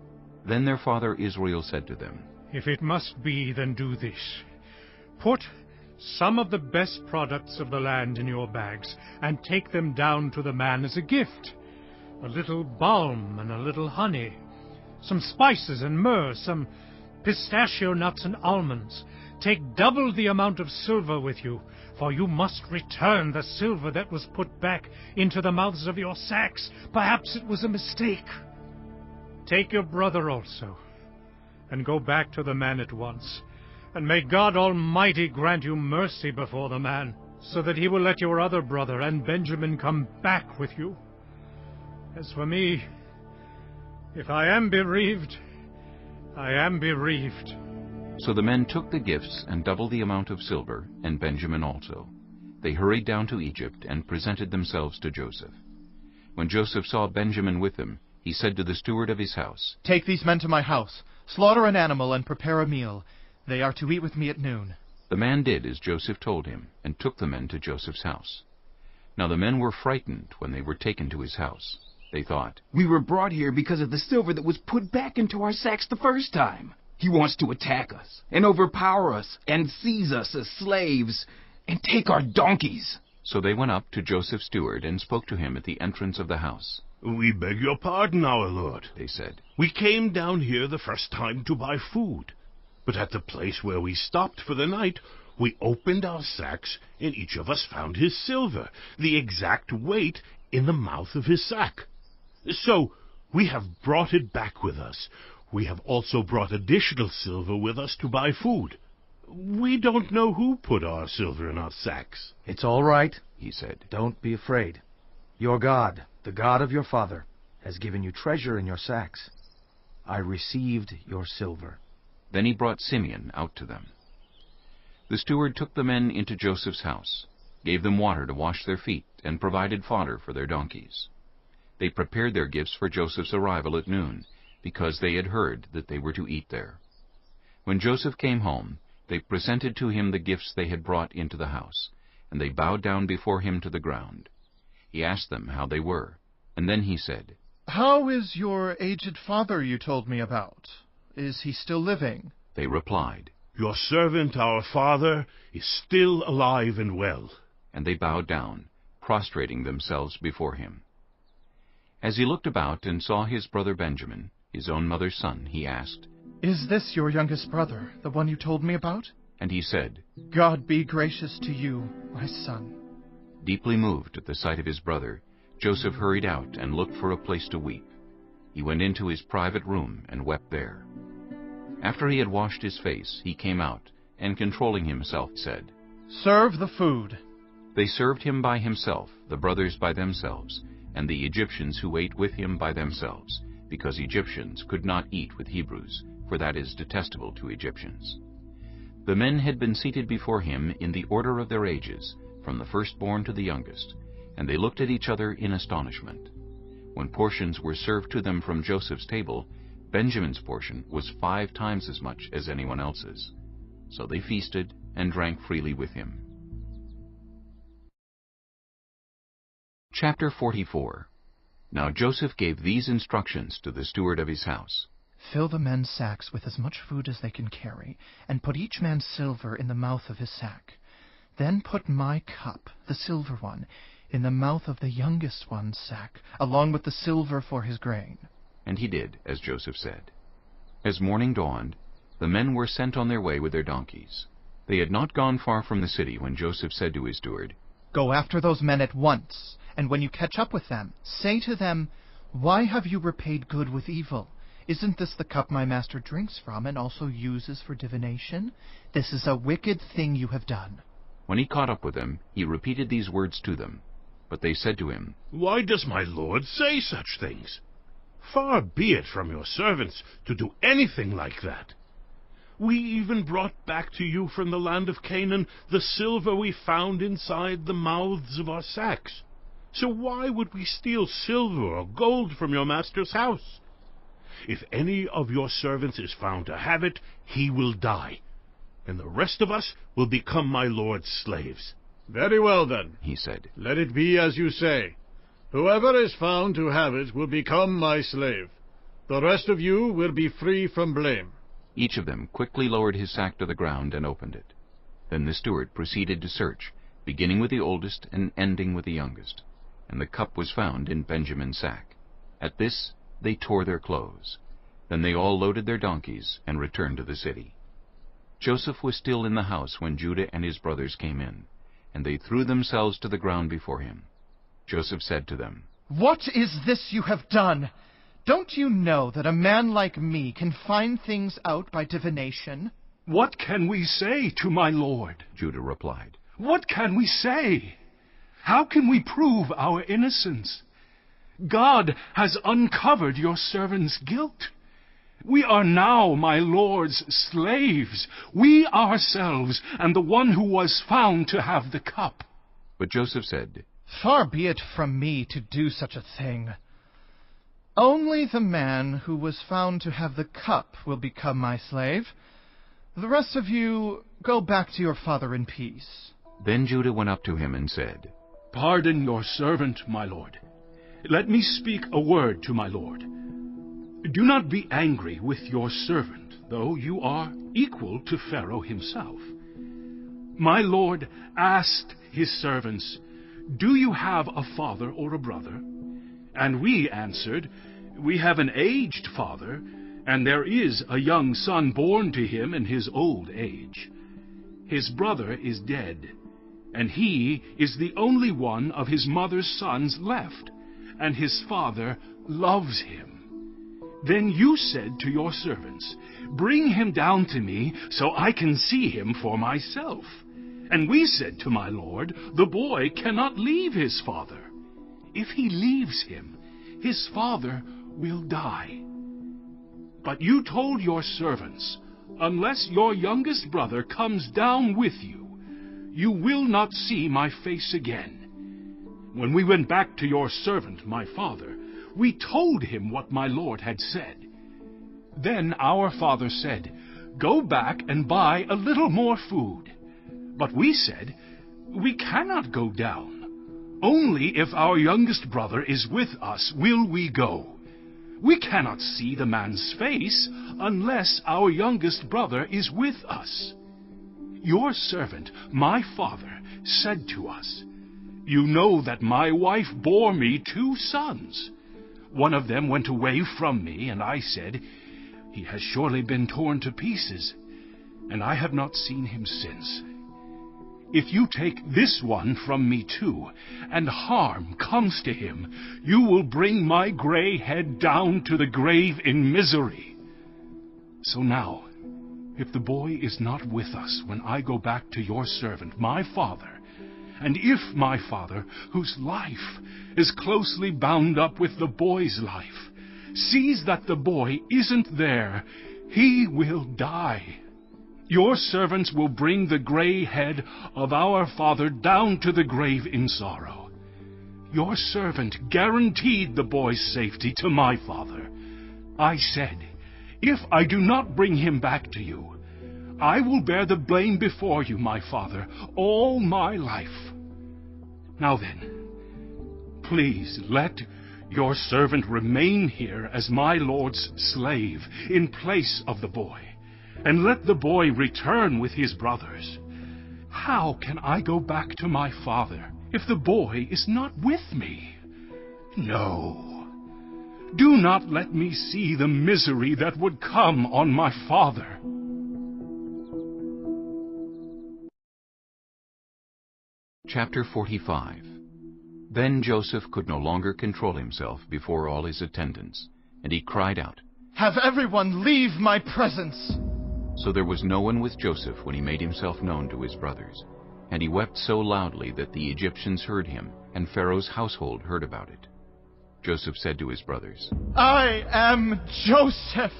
Then their father Israel said to them, "If it must be, then do this. Put some of the best products of the land in your bags, and take them down to the man as a gift. A little balm and a little honey, some spices and myrrh, some pistachio nuts and almonds. Take double the amount of silver with you, for you must return the silver that was put back into the mouths of your sacks. Perhaps it was a mistake. Take your brother also, and go back to the man at once. And may God Almighty grant you mercy before the man, so that he will let your other brother and Benjamin come back with you. As for me, if I am bereaved, I am bereaved." So the men took the gifts and double the amount of silver, and Benjamin also. They hurried down to Egypt and presented themselves to Joseph. When Joseph saw Benjamin with them, he said to the steward of his house, "Take these men to my house, slaughter an animal, and prepare a meal. They are to eat with me at noon." The man did as Joseph told him, and took the men to Joseph's house. Now the men were frightened when they were taken to his house. They thought, "We were brought here because of the silver that was put back into our sacks the first time. He wants to attack us, and overpower us, and seize us as slaves, and take our donkeys." So they went up to Joseph's steward and spoke to him at the entrance of the house. "We beg your pardon, our lord," they said. "We came down here the first time to buy food. But at the place where we stopped for the night, we opened our sacks, and each of us found his silver, the exact weight, in the mouth of his sack. So we have brought it back with us. We have also brought additional silver with us to buy food. We don't know who put our silver in our sacks." "It's all right," he said. "Don't be afraid. Your God, the God of your father, has given you treasure in your sacks. I received your silver." Then he brought Simeon out to them. The steward took the men into Joseph's house, gave them water to wash their feet, and provided fodder for their donkeys. They prepared their gifts for Joseph's arrival at noon, because they had heard that they were to eat there. When Joseph came home, they presented to him the gifts they had brought into the house, and they bowed down before him to the ground. He asked them how they were, and then he said, "How is your aged father you told me about? Is he still living?" They replied, "Your servant, our father, is still alive and well." And they bowed down, prostrating themselves before him. As he looked about and saw his brother Benjamin, his own mother's son, he asked, "Is this your youngest brother, the one you told me about?" And he said, "God be gracious to you, my son." Deeply moved at the sight of his brother, Joseph hurried out and looked for a place to weep. He went into his private room and wept there. After he had washed his face, he came out, and controlling himself, said, "Serve the food." They served him by himself, the brothers by themselves, and the Egyptians who ate with him by themselves, because Egyptians could not eat with Hebrews, for that is detestable to Egyptians. The men had been seated before him in the order of their ages, from the firstborn to the youngest, and they looked at each other in astonishment. When portions were served to them from Joseph's table, Benjamin's portion was 5 times as much as anyone else's. So they feasted and drank freely with him. Chapter 44. Now Joseph gave these instructions to the steward of his house. "Fill the men's sacks with as much food as they can carry, and put each man's silver in the mouth of his sack. Then put my cup, the silver one, in the mouth of the youngest one's sack, along with the silver for his grain." And he did as Joseph said. As morning dawned, the men were sent on their way with their donkeys. They had not gone far from the city when Joseph said to his steward, "Go after those men at once, and when you catch up with them, say to them, 'Why have you repaid good with evil? Isn't this the cup my master drinks from and also uses for divination? This is a wicked thing you have done." When he caught up with them, he repeated these words to them. But they said to him, "Why does my lord say such things? Far be it from your servants to do anything like that. We even brought back to you from the land of Canaan the silver we found inside the mouths of our sacks. So why would we steal silver or gold from your master's house? If any of your servants is found to have it, he will die, and the rest of us will become my lord's slaves." "Very well, then," he said. "Let it be as you say. Whoever is found to have it will become my slave. The rest of you will be free from blame." Each of them quickly lowered his sack to the ground and opened it. Then the steward proceeded to search, beginning with the oldest and ending with the youngest. And the cup was found in Benjamin's sack. At this they tore their clothes. Then they all loaded their donkeys and returned to the city. Joseph was still in the house when Judah and his brothers came in, and they threw themselves to the ground before him. Joseph said to them, "What is this you have done? Don't you know that a man like me can find things out by divination?" "What can we say to my lord?" Judah replied. "What can we say? How can we prove our innocence? God has uncovered your servant's guilt. We are now my lord's slaves, we ourselves, and the one who was found to have the cup." But Joseph said, "Far be it from me to do such a thing. Only the man who was found to have the cup will become my slave. The rest of you go back to your father in peace." Then Judah went up to him and said, "Pardon your servant, my lord. Let me speak a word to my lord. Do not be angry with your servant, though you are equal to Pharaoh himself. My lord asked his servants, 'Do you have a father or a brother?' And we answered, 'We have an aged father, and there is a young son born to him in his old age. His brother is dead, and he is the only one of his mother's sons left, and his father loves him.' Then you said to your servants, 'Bring him down to me so I can see him for myself.' And we said to my lord, 'The boy cannot leave his father. If he leaves him, his father will die.' But you told your servants, 'Unless your youngest brother comes down with you, you will not see my face again.' When we went back to your servant, my father, we told him what my lord had said. Then our father said, 'Go back and buy a little more food.' But we said, 'We cannot go down. Only if our youngest brother is with us will we go. We cannot see the man's face unless our youngest brother is with us.' Your servant, my father, said to us, 'You know that my wife bore me 2 sons. One of them went away from me, and I said, "He has surely been torn to pieces," and I have not seen him since. If you take this one from me too, and harm comes to him, you will bring my gray head down to the grave in misery.' So now, if the boy is not with us when I go back to your servant, my father, and if my father, whose life is closely bound up with the boy's life, sees that the boy isn't there, he will die. Your servants will bring the gray head of our father down to the grave in sorrow. Your servant guaranteed the boy's safety to my father. I said, 'If I do not bring him back to you, I will bear the blame before you, my father, all my life.' Now then, please let your servant remain here as my lord's slave in place of the boy, and let the boy return with his brothers. How can I go back to my father if the boy is not with me? No. Do not let me see the misery that would come on my father." Chapter 45. Then Joseph could no longer control himself before all his attendants, and he cried out, Have everyone leave my presence." So there was no one with Joseph when he made himself known to his brothers. And he wept so loudly that the Egyptians heard him, and Pharaoh's household heard about it. Joseph said to his brothers, "I am Joseph.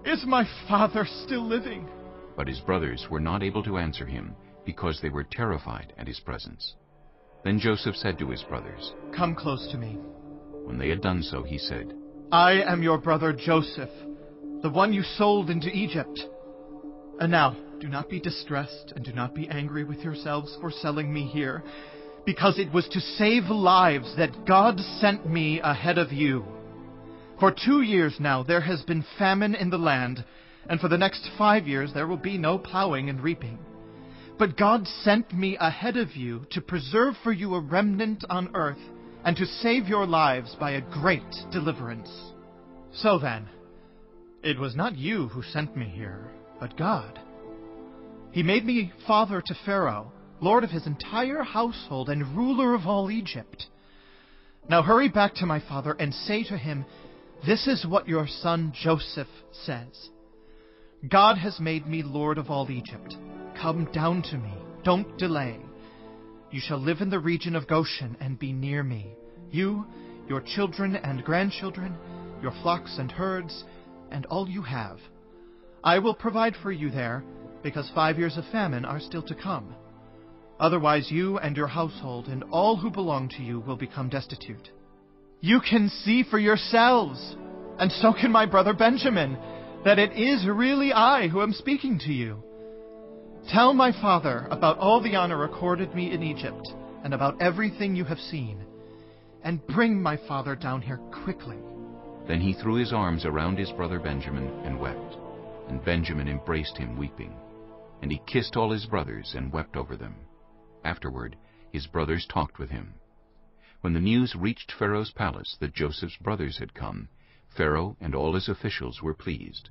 Is my father still living?" But his brothers were not able to answer him, because they were terrified at his presence. Then Joseph said to his brothers, "Come close to me." When they had done so, he said, "I am your brother Joseph, the one you sold into Egypt. And now, do not be distressed and do not be angry with yourselves for selling me here, because it was to save lives that God sent me ahead of you. For 2 years now there has been famine in the land, and for the next 5 years there will be no plowing and reaping. But God sent me ahead of you to preserve for you a remnant on earth, and to save your lives by a great deliverance. So then, it was not you who sent me here, but God. He made me father to Pharaoh, lord of his entire household and ruler of all Egypt. Now hurry back to my father and say to him, 'This is what your son Joseph says. God has made me lord of all Egypt. Come down to me. Don't delay. You shall live in the region of Goshen and be near me, you, your children and grandchildren, your flocks and herds, and all you have. I will provide for you there, because 5 years of famine are still to come. Otherwise you and your household and all who belong to you will become destitute. You can see for yourselves, and so can my brother Benjamin, that it is really I who am speaking to you. Tell my father about all the honor accorded me in Egypt, and about everything you have seen, and bring my father down here quickly.' Then he threw his arms around his brother Benjamin and wept. And Benjamin embraced him weeping. And he kissed all his brothers and wept over them. Afterward his brothers talked with him. When the news reached Pharaoh's palace that Joseph's brothers had come, Pharaoh and all his officials were pleased.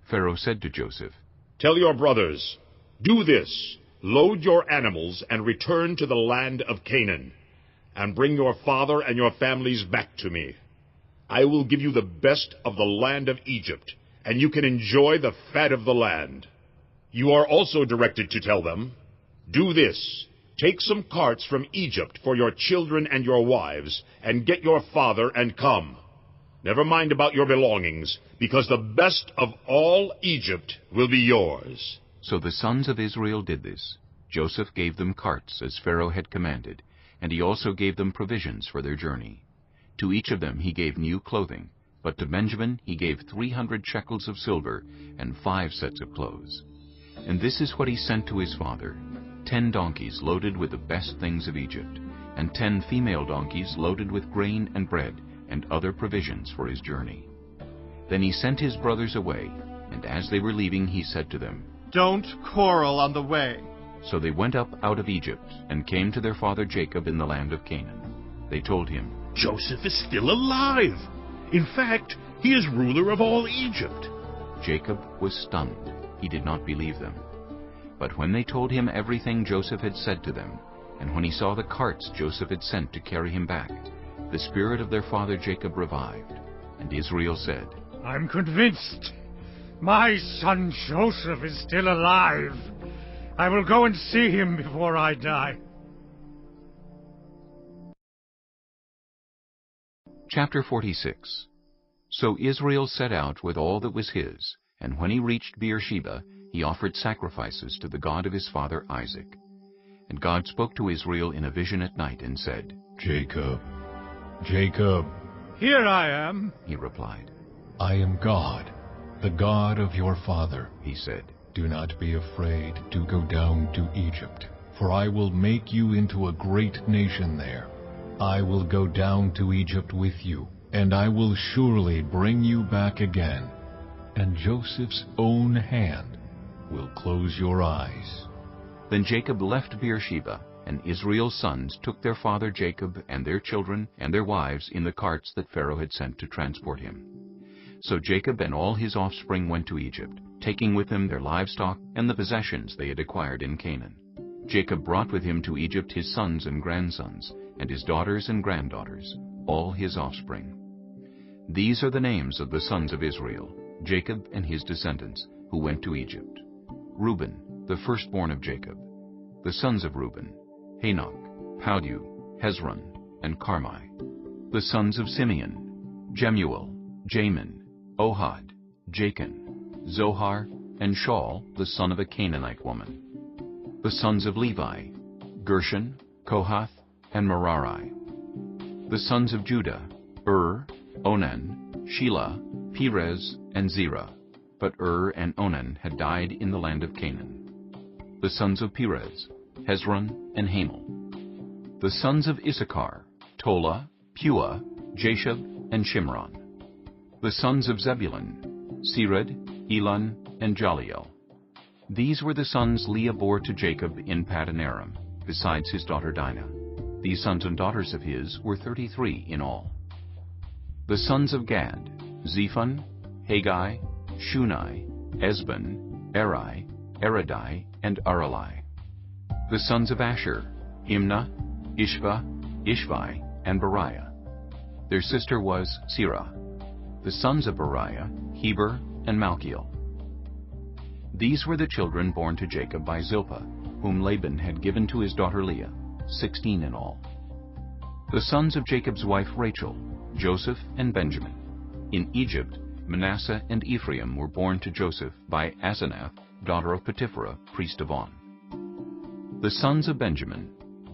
Pharaoh said to Joseph, "Tell your brothers, do this, load your animals and return to the land of Canaan, and bring your father and your families back to me. I will give you the best of the land of Egypt, and you can enjoy the fat of the land." You are also directed to tell them, "Do this, take some carts from Egypt for your children and your wives, and get your father and come. Never mind about your belongings, because the best of all Egypt will be yours." So the sons of Israel did this. Joseph gave them carts, as Pharaoh had commanded, and he also gave them provisions for their journey. To each of them he gave new clothing, but to Benjamin he gave 300 shekels of silver and 5 sets of clothes. And this is what he sent to his father: 10 donkeys loaded with the best things of Egypt, and 10 female donkeys loaded with grain and bread and other provisions for his journey. Then he sent his brothers away, and as they were leaving he said to them, "Don't quarrel on the way." So they went up out of Egypt and came to their father Jacob in the land of Canaan. They told him, "Joseph is still alive. In fact, he is ruler of all Egypt." Jacob was stunned. He did not believe them. But when they told him everything Joseph had said to them, and when he saw the carts Joseph had sent to carry him back, the spirit of their father Jacob revived. And Israel said, "I'm convinced. My son Joseph is still alive. I will go and see him before I die." Chapter 46. So Israel set out with all that was his, and when he reached Beersheba, he offered sacrifices to the God of his father Isaac. And God spoke to Israel in a vision at night and said, "Jacob, Jacob." "Here I am," he replied. "I am God, the God of your father," he said. "Do not be afraid to go down to Egypt, for I will make you into a great nation there. I will go down to Egypt with you, and I will surely bring you back again, and Joseph's own hand will close your eyes." Then Jacob left Beersheba, and Israel's sons took their father Jacob and their children and their wives in the carts that Pharaoh had sent to transport him. So Jacob and all his offspring went to Egypt, taking with them their livestock and the possessions they had acquired in Canaan. Jacob brought with him to Egypt his sons and grandsons, and his daughters and granddaughters, all his offspring. These are the names of the sons of Israel, Jacob and his descendants, who went to Egypt. Reuben, the firstborn of Jacob. The sons of Reuben, Hanok, Paldu, Hezron, and Carmi. The sons of Simeon, Jemuel, Jamin, Ohad, Jachin, Zohar, and Shaul, the son of a Canaanite woman. The sons of Levi, Gershon, Kohath, and Merari. The sons of Judah, Onan, Shelah, Perez, and Zerah. But and Onan had died in the land of Canaan. The sons of Perez, Hezron, and Hamel. The sons of Issachar, Tola, Puah, Jashub, and Shimron. The sons of Zebulun, Sered, Elon, and Jaliel. These were the sons Leah bore to Jacob in Paddan Aram, besides his daughter Dinah. These sons and daughters of his were 33 in all. The sons of Gad, Zephon, Haggai, Shunai, Esban, Eri, Eridai, and Aralai. The sons of Asher, Imnah, Ishva, Ishvi, and Beriah. Their sister was Serah. The sons of Beriah, Heber, and Malchiel. These were the children born to Jacob by Zilpah, whom Laban had given to his daughter Leah, 16 in all. The sons of Jacob's wife Rachel, Joseph and Benjamin. In Egypt, Manasseh and Ephraim were born to Joseph by Asenath, daughter of Potipherah, priest of On. The sons of Benjamin,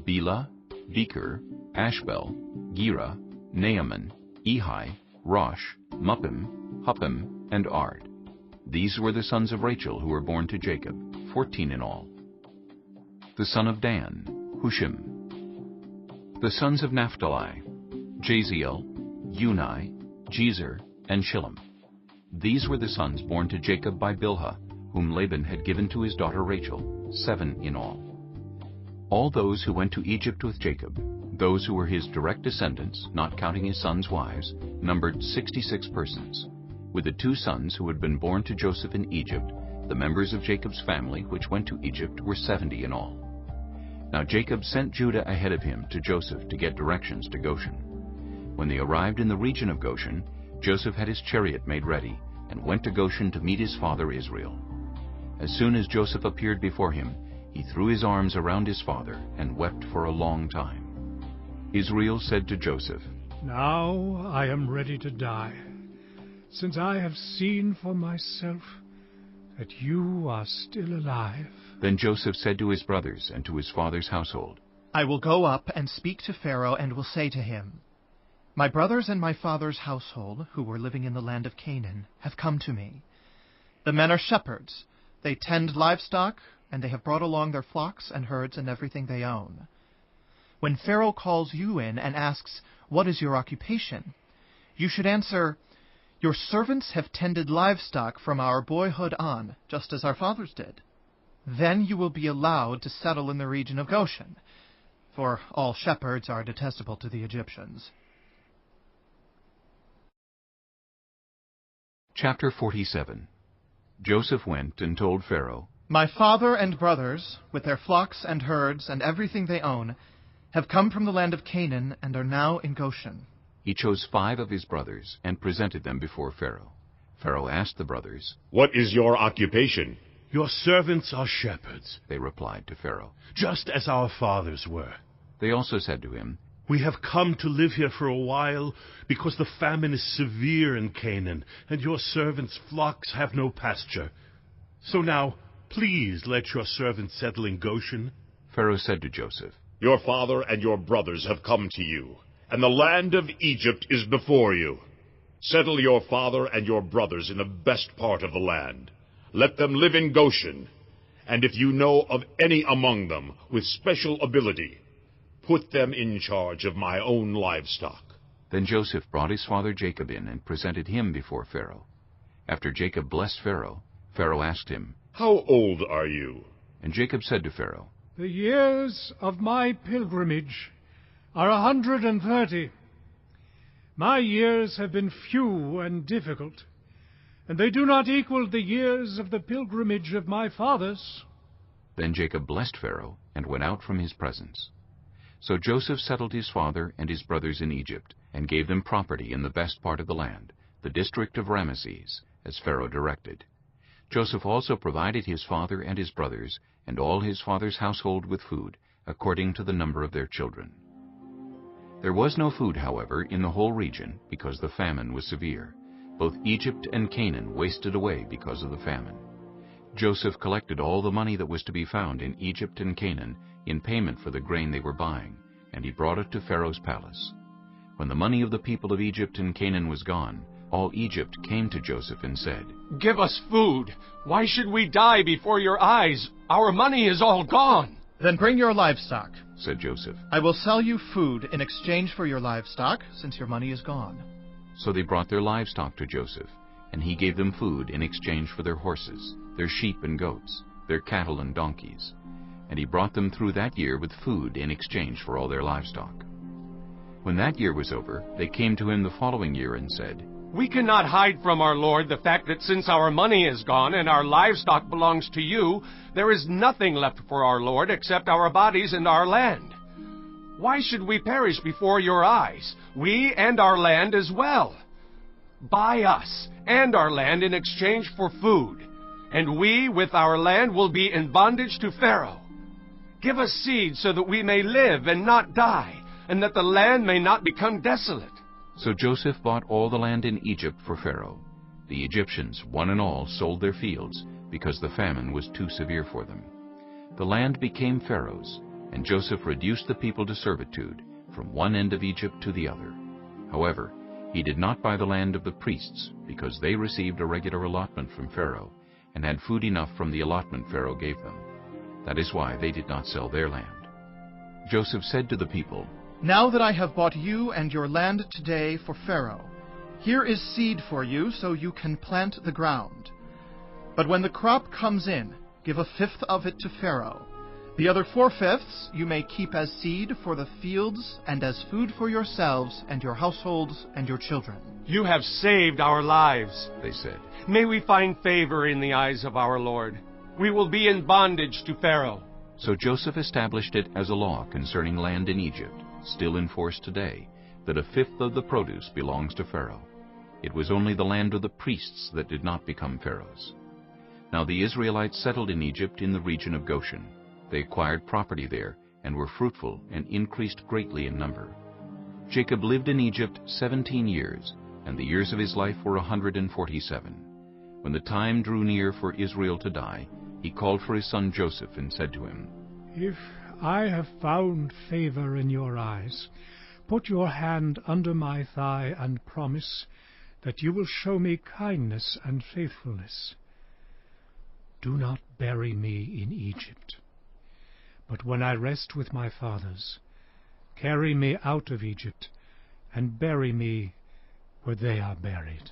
Bela, Becher, Ashbel, Gera, Naaman, Ehi, Rosh, Muppim, Huppim, and Ard. These were the sons of Rachel who were born to Jacob, 14 in all. The son of Dan, Hushim. The sons of Naphtali, Jaziel, Unai, Jezer, and Shillem. These were the sons born to Jacob by Bilhah, whom Laban had given to his daughter Rachel, 7 in all. All those who went to Egypt with Jacob, those who were his direct descendants, not counting his sons' wives, numbered 66 persons. With the 2 sons who had been born to Joseph in Egypt, the members of Jacob's family which went to Egypt were 70 in all. Now Jacob sent Judah ahead of him to Joseph to get directions to Goshen. When they arrived in the region of Goshen, Joseph had his chariot made ready, and went to Goshen to meet his father Israel. As soon as Joseph appeared before him, he threw his arms around his father and wept for a long time. Israel said to Joseph, "Now I am ready to die, since I have seen for myself that you are still alive." Then Joseph said to his brothers and to his father's household, "I will go up and speak to Pharaoh and will say to him, 'My brothers and my father's household, who were living in the land of Canaan, have come to me. The men are shepherds. They tend livestock, and they have brought along their flocks and herds and everything they own.' When Pharaoh calls you in and asks, 'What is your occupation?' you should answer, 'Your servants have tended livestock from our boyhood on, just as our fathers did.' Then you will be allowed to settle in the region of Goshen, for all shepherds are detestable to the Egyptians." Chapter 47. Joseph went and told Pharaoh, "My father and brothers, with their flocks and herds and everything they own, have come from the land of Canaan and are now in Goshen." He chose 5 of his brothers and presented them before Pharaoh. Pharaoh asked the brothers, "What is your occupation?" "Your servants are shepherds," they replied to Pharaoh, "just as our fathers were." They also said to him, "We have come to live here for a while because the famine is severe in Canaan, and your servants' flocks have no pasture. So now, please let your servants settle in Goshen." Pharaoh said to Joseph, "Your father and your brothers have come to you, and the land of Egypt is before you. Settle your father and your brothers in the best part of the land. Let them live in Goshen, and if you know of any among them with special ability, put them in charge of my own livestock." Then Joseph brought his father Jacob in and presented him before Pharaoh. After Jacob blessed Pharaoh, Pharaoh asked him, "How old are you?" And Jacob said to Pharaoh, "The years of my pilgrimage are 130. My years have been few and difficult, and they do not equal the years of the pilgrimage of my fathers." Then Jacob blessed Pharaoh and went out from his presence. So Joseph settled his father and his brothers in Egypt, and gave them property in the best part of the land, the district of Ramesses, as Pharaoh directed. Joseph also provided his father and his brothers, and all his father's household with food, according to the number of their children. There was no food, however, in the whole region, because the famine was severe. Both Egypt and Canaan wasted away because of the famine. Joseph collected all the money that was to be found in Egypt and Canaan in payment for the grain they were buying, and he brought it to Pharaoh's palace. When the money of the people of Egypt and Canaan was gone, all Egypt came to Joseph and said, "Give us food. Why should we die before your eyes? Our money is all gone." "Then bring your livestock," said Joseph. "I will sell you food in exchange for your livestock, since your money is gone." So they brought their livestock to Joseph, and he gave them food in exchange for their horses, their sheep and goats, their cattle and donkeys. And he brought them through that year with food in exchange for all their livestock. When that year was over, they came to him the following year and said, "We cannot hide from our Lord the fact that since our money is gone and our livestock belongs to you, there is nothing left for our Lord except our bodies and our land. Why should we perish before your eyes, we and our land as well? Buy us and our land in exchange for food, and we with our land will be in bondage to Pharaoh. Give us seed so that we may live and not die, and that the land may not become desolate." So Joseph bought all the land in Egypt for Pharaoh. The Egyptians, one and all, sold their fields, because the famine was too severe for them. The land became Pharaoh's, and Joseph reduced the people to servitude, from one end of Egypt to the other. However, he did not buy the land of the priests, because they received a regular allotment from Pharaoh, and had food enough from the allotment Pharaoh gave them. That is why they did not sell their land. Joseph said to the people, "Now that I have bought you and your land today for Pharaoh, here is seed for you so you can plant the ground. But when the crop comes in, give a fifth of it to Pharaoh. The other 4/5 you may keep as seed for the fields and as food for yourselves and your households and your children." "You have saved our lives," they said. "May we find favor in the eyes of our Lord. We will be in bondage to Pharaoh." So Joseph established it as a law concerning land in Egypt, still in force today, that a fifth of the produce belongs to Pharaoh. It was only the land of the priests that did not become Pharaoh's. Now the Israelites settled in Egypt in the region of Goshen. They acquired property there, and were fruitful, and increased greatly in number. Jacob lived in Egypt 17 years, and the years of his life were 147. When the time drew near for Israel to die, he called for his son Joseph and said to him, "If I have found favor in your eyes, put your hand under my thigh and promise that you will show me kindness and faithfulness. Do not bury me in Egypt, but when I rest with my fathers, carry me out of Egypt and bury me where they are buried."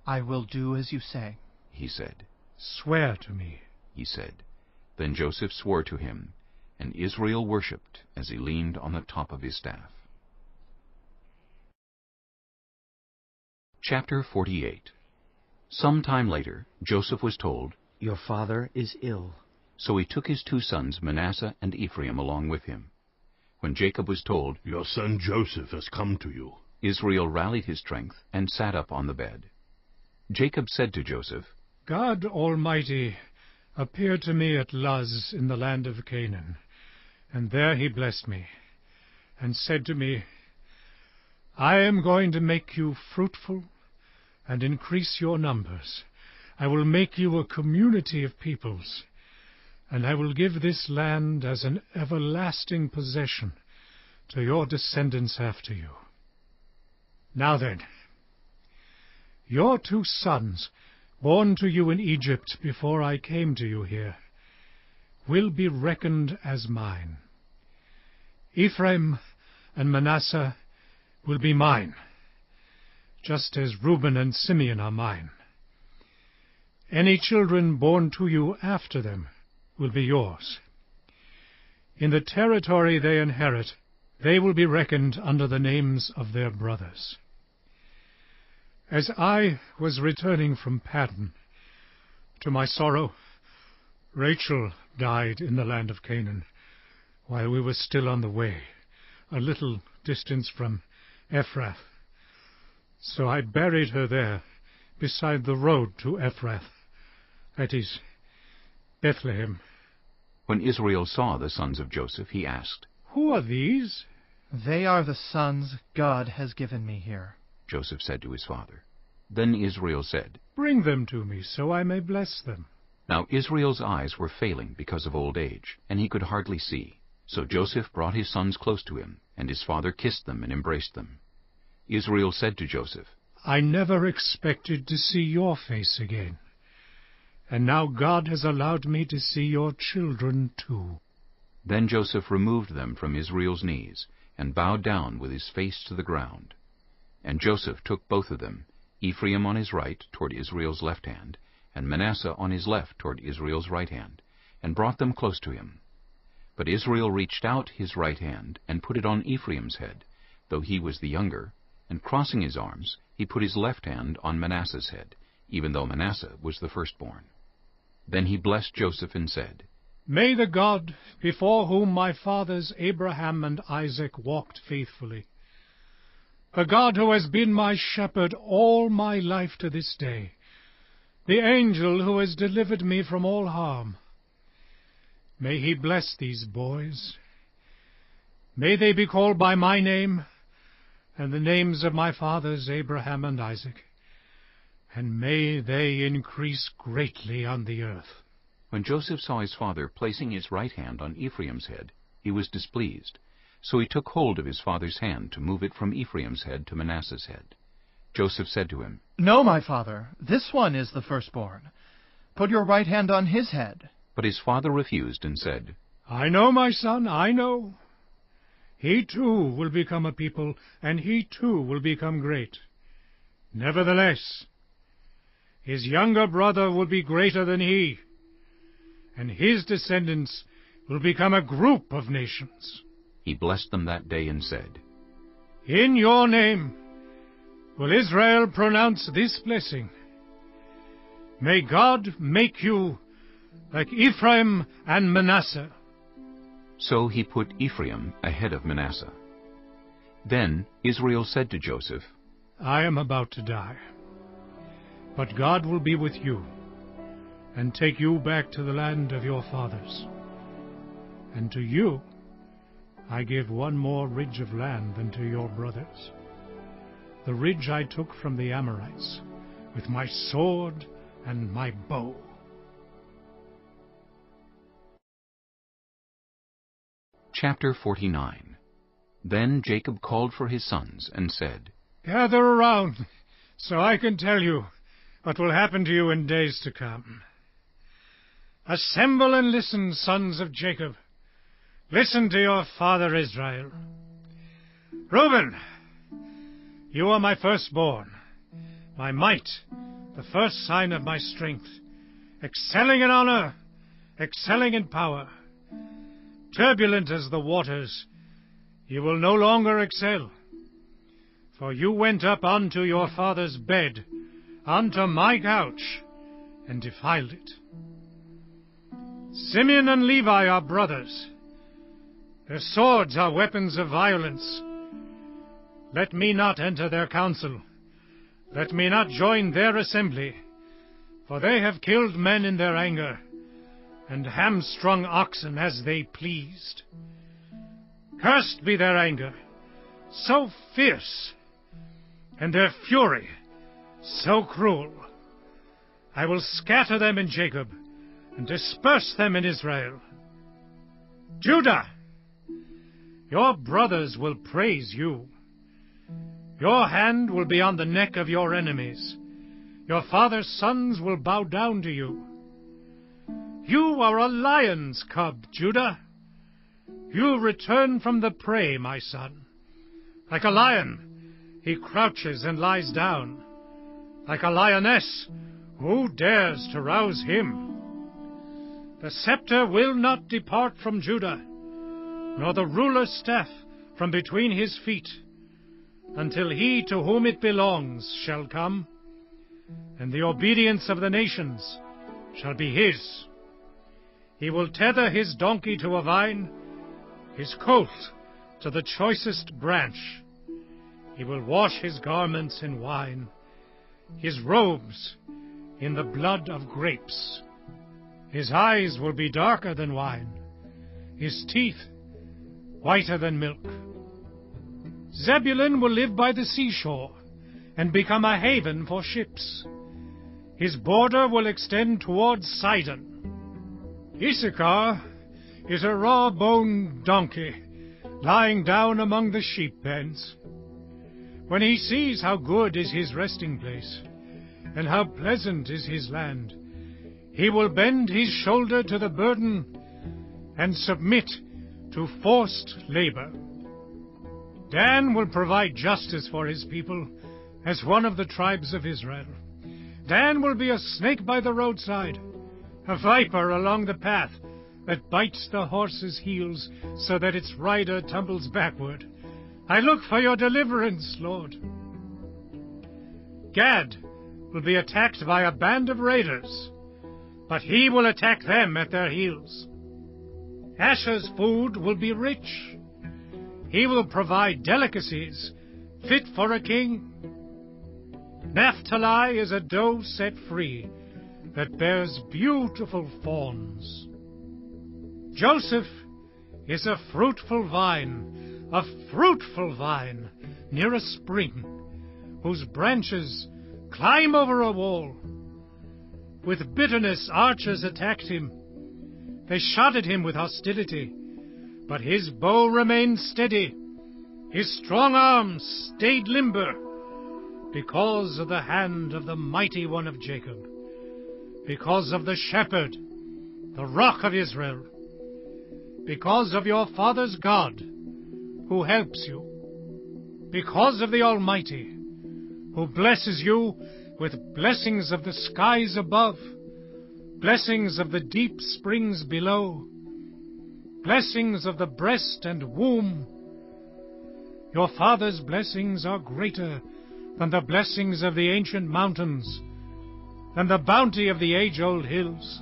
"I will do as you say," he said. "Swear to me," he said. Then Joseph swore to him, and Israel worshipped as he leaned on the top of his staff. Chapter 48. Some time later, Joseph was told, "Your father is ill." So he took his 2 sons, Manasseh and Ephraim, along with him. When Jacob was told, "Your son Joseph has come to you," Israel rallied his strength and sat up on the bed. Jacob said to Joseph, "God Almighty appeared to me at Luz in the land of Canaan, and there he blessed me, and said to me, 'I am going to make you fruitful and increase your numbers. I will make you a community of peoples, and I will give this land as an everlasting possession to your descendants after you.' Now then, your 2 sons, born to you in Egypt before I came to you here, will be reckoned as mine. Ephraim and Manasseh will be mine, just as Reuben and Simeon are mine. Any children born to you after them will be yours. In the territory they inherit, they will be reckoned under the names of their brothers. As I was returning from Paddan, to my sorrow, Rachel died in the land of Canaan while we were still on the way, a little distance from Ephrath. So I buried her there, beside the road to Ephrath, that is, Bethlehem. When Israel saw the sons of Joseph, he asked, "Who are these?" "They are the sons God has given me here," Joseph said to his father. Then Israel said, "Bring them to me, so I may bless them." Now Israel's eyes were failing because of old age, and he could hardly see. So Joseph brought his sons close to him, and his father kissed them and embraced them. Israel said to Joseph, "I never expected to see your face again, and now God has allowed me to see your children too." Then Joseph removed them from Israel's knees, and bowed down with his face to the ground. And Joseph took both of them, Ephraim on his right toward Israel's left hand, and Manasseh on his left toward Israel's right hand, and brought them close to him. But Israel reached out his right hand, and put it on Ephraim's head, though he was the younger, and crossing his arms, he put his left hand on Manasseh's head, even though Manasseh was the firstborn. Then he blessed Joseph and said, "May the God before whom my fathers Abraham and Isaac walked faithfully, the God who has been my shepherd all my life to this day, the angel who has delivered me from all harm, may he bless these boys. May they be called by my name and the names of my fathers Abraham and Isaac, and may they increase greatly on the earth." When Joseph saw his father placing his right hand on Ephraim's head, he was displeased. So he took hold of his father's hand to move it from Ephraim's head to Manasseh's head. Joseph said to him, "No, my father, this one is the firstborn. Put your right hand on his head." But his father refused and said, "I know, my son, I know. He too will become a people, and he too will become great. Nevertheless, his younger brother will be greater than he, and his descendants will become a group of nations." He blessed them that day and said, "In your name will Israel pronounce this blessing. May God make you like Ephraim and Manasseh." So he put Ephraim ahead of Manasseh. Then Israel said to Joseph, "I am about to die, but God will be with you and take you back to the land of your fathers. And to you I give one more ridge of land than to your brothers, the ridge I took from the Amorites with my sword and my bow." Chapter 49. Then Jacob called for his sons and said, "Gather around, so I can tell you what will happen to you in days to come. Assemble and listen, sons of Jacob. Listen to your father Israel. Reuben, you are my firstborn, my might, the first sign of my strength, excelling in honor, excelling in power. Turbulent as the waters, you will no longer excel. For you went up unto your father's bed, unto my couch, and defiled it. Simeon and Levi are brothers. Their swords are weapons of violence. Let me not enter their council. Let me not join their assembly. For they have killed men in their anger, and hamstrung oxen as they pleased. Cursed be their anger, so fierce, and their fury, so cruel. I will scatter them in Jacob, and disperse them in Israel. Judah, your brothers will praise you. Your hand will be on the neck of your enemies. Your father's sons will bow down to you. You are a lion's cub, Judah. You return from the prey, my son. Like a lion, he crouches and lies down. Like a lioness, who dares to rouse him? The scepter will not depart from Judah, nor the ruler's staff from between his feet, until he to whom it belongs shall come, and the obedience of the nations shall be his. He will tether his donkey to a vine, his colt to the choicest branch. He will wash his garments in wine, his robes in the blood of grapes. His eyes will be darker than wine, his teeth whiter than milk. Zebulun will live by the seashore and become a haven for ships. His border will extend towards Sidon. Issachar is a raw-boned donkey lying down among the sheep pens. When he sees how good is his resting place and how pleasant is his land, he will bend his shoulder to the burden and submit to forced labor. Dan will provide justice for his people as one of the tribes of Israel. Dan will be a snake by the roadside, a viper along the path that bites the horse's heels so that its rider tumbles backward. I look for your deliverance, Lord. Gad will be attacked by a band of raiders, but he will attack them at their heels. Asher's food will be rich. He will provide delicacies fit for a king. Naphtali is a doe set free that bears beautiful fawns. Joseph is a fruitful vine near a spring, whose branches climb over a wall. With bitterness archers attacked him. They shot at him with hostility, but his bow remained steady. His strong arms stayed limber, because of the hand of the mighty one of Jacob, because of the shepherd, the rock of Israel, because of your father's God, who helps you, because of the Almighty, who blesses you with blessings of the skies above, blessings of the deep springs below, blessings of the breast and womb. Your father's blessings are greater than the blessings of the ancient mountains, than the bounty of the age-old hills.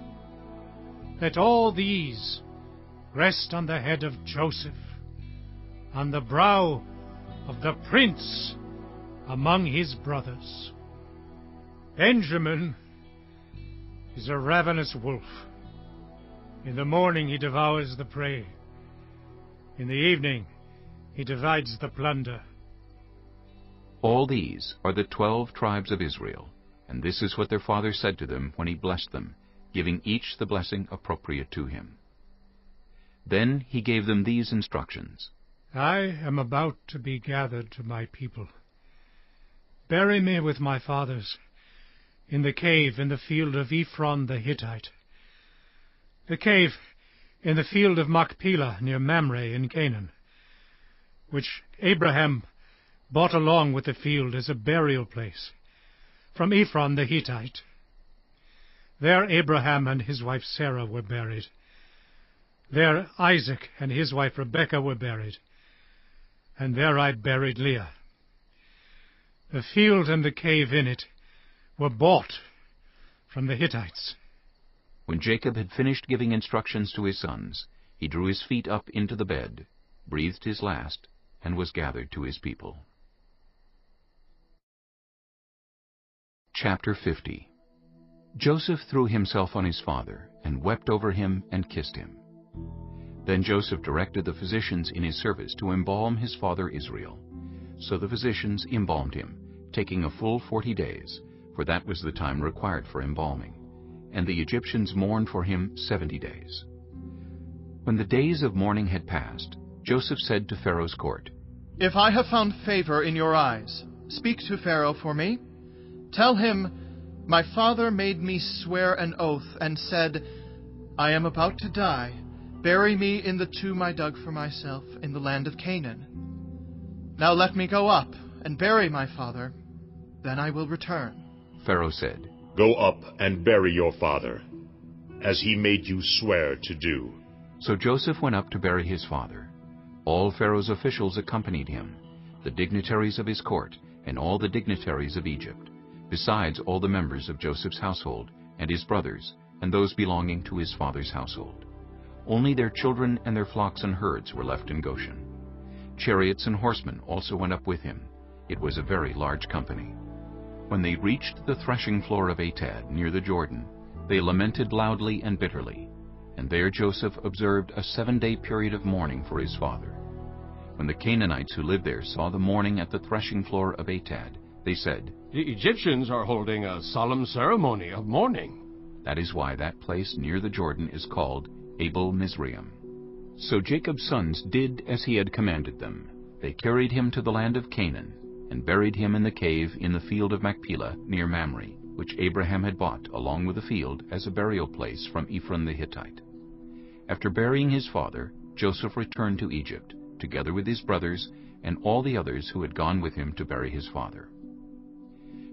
Let all these rest on the head of Joseph, on the brow of the prince among his brothers. Benjamin is a ravenous wolf. In the morning he devours the prey. In the evening he divides the plunder. All these are the 12 tribes of Israel, and this is what their father said to them when he blessed them, giving each the blessing appropriate to him. Then he gave them these instructions. I am about to be gathered to my people. Bury me with my fathers in the cave in the field of Ephron the Hittite, the cave in the field of Machpelah near Mamre in Canaan, which Abraham bought along with the field as a burial place from Ephron the Hittite. There Abraham and his wife Sarah were buried. There Isaac and his wife Rebekah were buried. And there I buried Leah. The field and the cave in it were bought from the Hittites. When Jacob had finished giving instructions to his sons, he drew his feet up into the bed, breathed his last, and was gathered to his people. Chapter 50. Joseph threw himself on his father, and wept over him and kissed him. Then Joseph directed the physicians in his service to embalm his father Israel. So the physicians embalmed him, taking a full 40 days, for that was the time required for embalming. And the Egyptians mourned for him 70 days. When the days of mourning had passed, Joseph said to Pharaoh's court, If I have found favor in your eyes, speak to Pharaoh for me. Tell him, my father made me swear an oath and said, I am about to die. Bury me in the tomb I dug for myself in the land of Canaan. Now let me go up and bury my father, then I will return. Pharaoh said, Go up and bury your father, as he made you swear to do. So Joseph went up to bury his father. All Pharaoh's officials accompanied him, the dignitaries of his court, and all the dignitaries of Egypt, besides all the members of Joseph's household, and his brothers, and those belonging to his father's household. Only their children and their flocks and herds were left in Goshen. Chariots and horsemen also went up with him. It was a very large company. When they reached the threshing floor of Atad, near the Jordan, they lamented loudly and bitterly. And there Joseph observed a 7-day period of mourning for his father. When the Canaanites who lived there saw the mourning at the threshing floor of Atad, they said, "The Egyptians are holding a solemn ceremony of mourning." That is why that place near the Jordan is called Abel Mizraim. So Jacob's sons did as he had commanded them. They carried him to the land of Canaan, and buried him in the cave in the field of Machpelah near Mamre, which Abraham had bought along with the field as a burial place from Ephron the Hittite. After burying his father, Joseph returned to Egypt, together with his brothers and all the others who had gone with him to bury his father.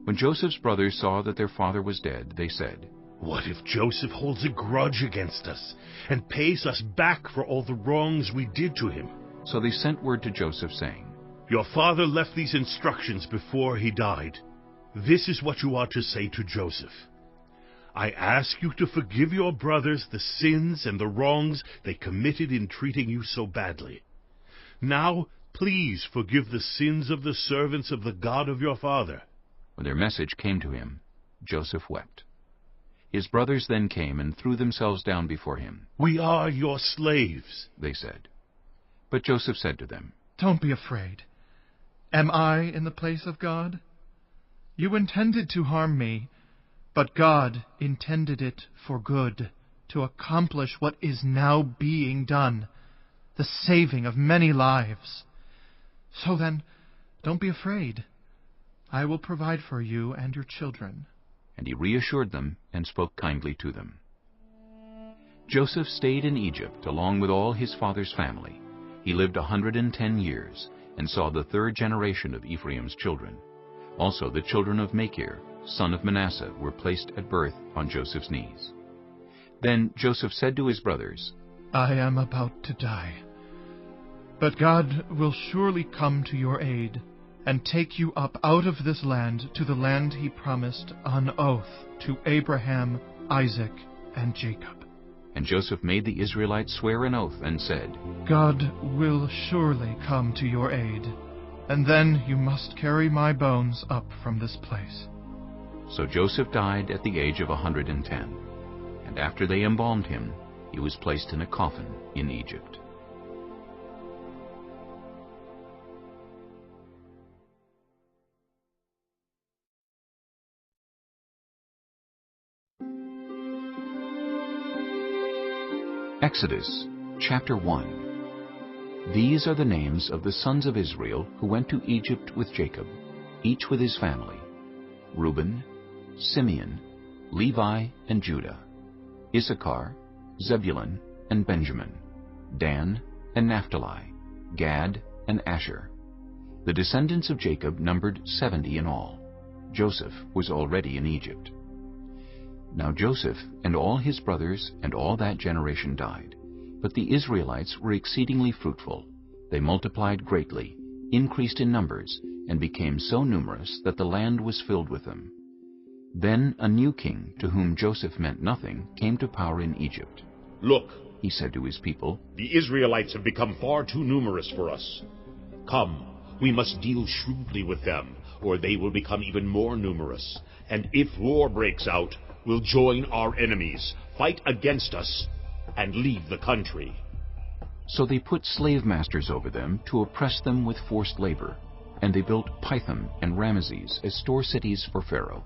When Joseph's brothers saw that their father was dead, they said, "What if Joseph holds a grudge against us and pays us back for all the wrongs we did to him?" So they sent word to Joseph, saying, "Your father left these instructions before he died. This is what you ought to say to Joseph. I ask you to forgive your brothers the sins and the wrongs they committed in treating you so badly. Now, please forgive the sins of the servants of the God of your father." When their message came to him, Joseph wept. His brothers then came and threw themselves down before him. "We are your slaves," they said. But Joseph said to them, "Don't be afraid. Am I in the place of God? You intended to harm me, but God intended it for good, to accomplish what is now being done, the saving of many lives. So then, don't be afraid. I will provide for you and your children." And he reassured them and spoke kindly to them. Joseph stayed in Egypt along with all his father's family. He lived 110 years and saw the 3rd generation of Ephraim's children. Also the children of Machir, son of Manasseh, were placed at birth on Joseph's knees. Then Joseph said to his brothers, "I am about to die, but God will surely come to your aid and take you up out of this land to the land he promised on oath to Abraham, Isaac, and Jacob." And Joseph made the Israelites swear an oath and said, "God will surely come to your aid, and then you must carry my bones up from this place." So Joseph died at the age of 110, and after they embalmed him, he was placed in a coffin in Egypt. Exodus chapter 1. These are the names of the sons of Israel who went to Egypt with Jacob, each with his family: Reuben, Simeon, Levi, and Judah; Issachar, Zebulun, and Benjamin; Dan, and Naphtali; Gad, and Asher. The descendants of Jacob numbered 70 in all. Joseph was already in Egypt. Now Joseph and all his brothers and all that generation died, but the Israelites were exceedingly fruitful. They multiplied greatly, increased in numbers, and became so numerous that the land was filled with them. Then a new king, to whom Joseph meant nothing, came to power in Egypt. "Look," he said to his people, "the Israelites have become far too numerous for us. Come, we must deal shrewdly with them, or they will become even more numerous. And if war breaks out, we'll join our enemies, fight against us, and leave the country." So they put slave masters over them to oppress them with forced labor, and they built Pithom and Ramesses as store cities for Pharaoh.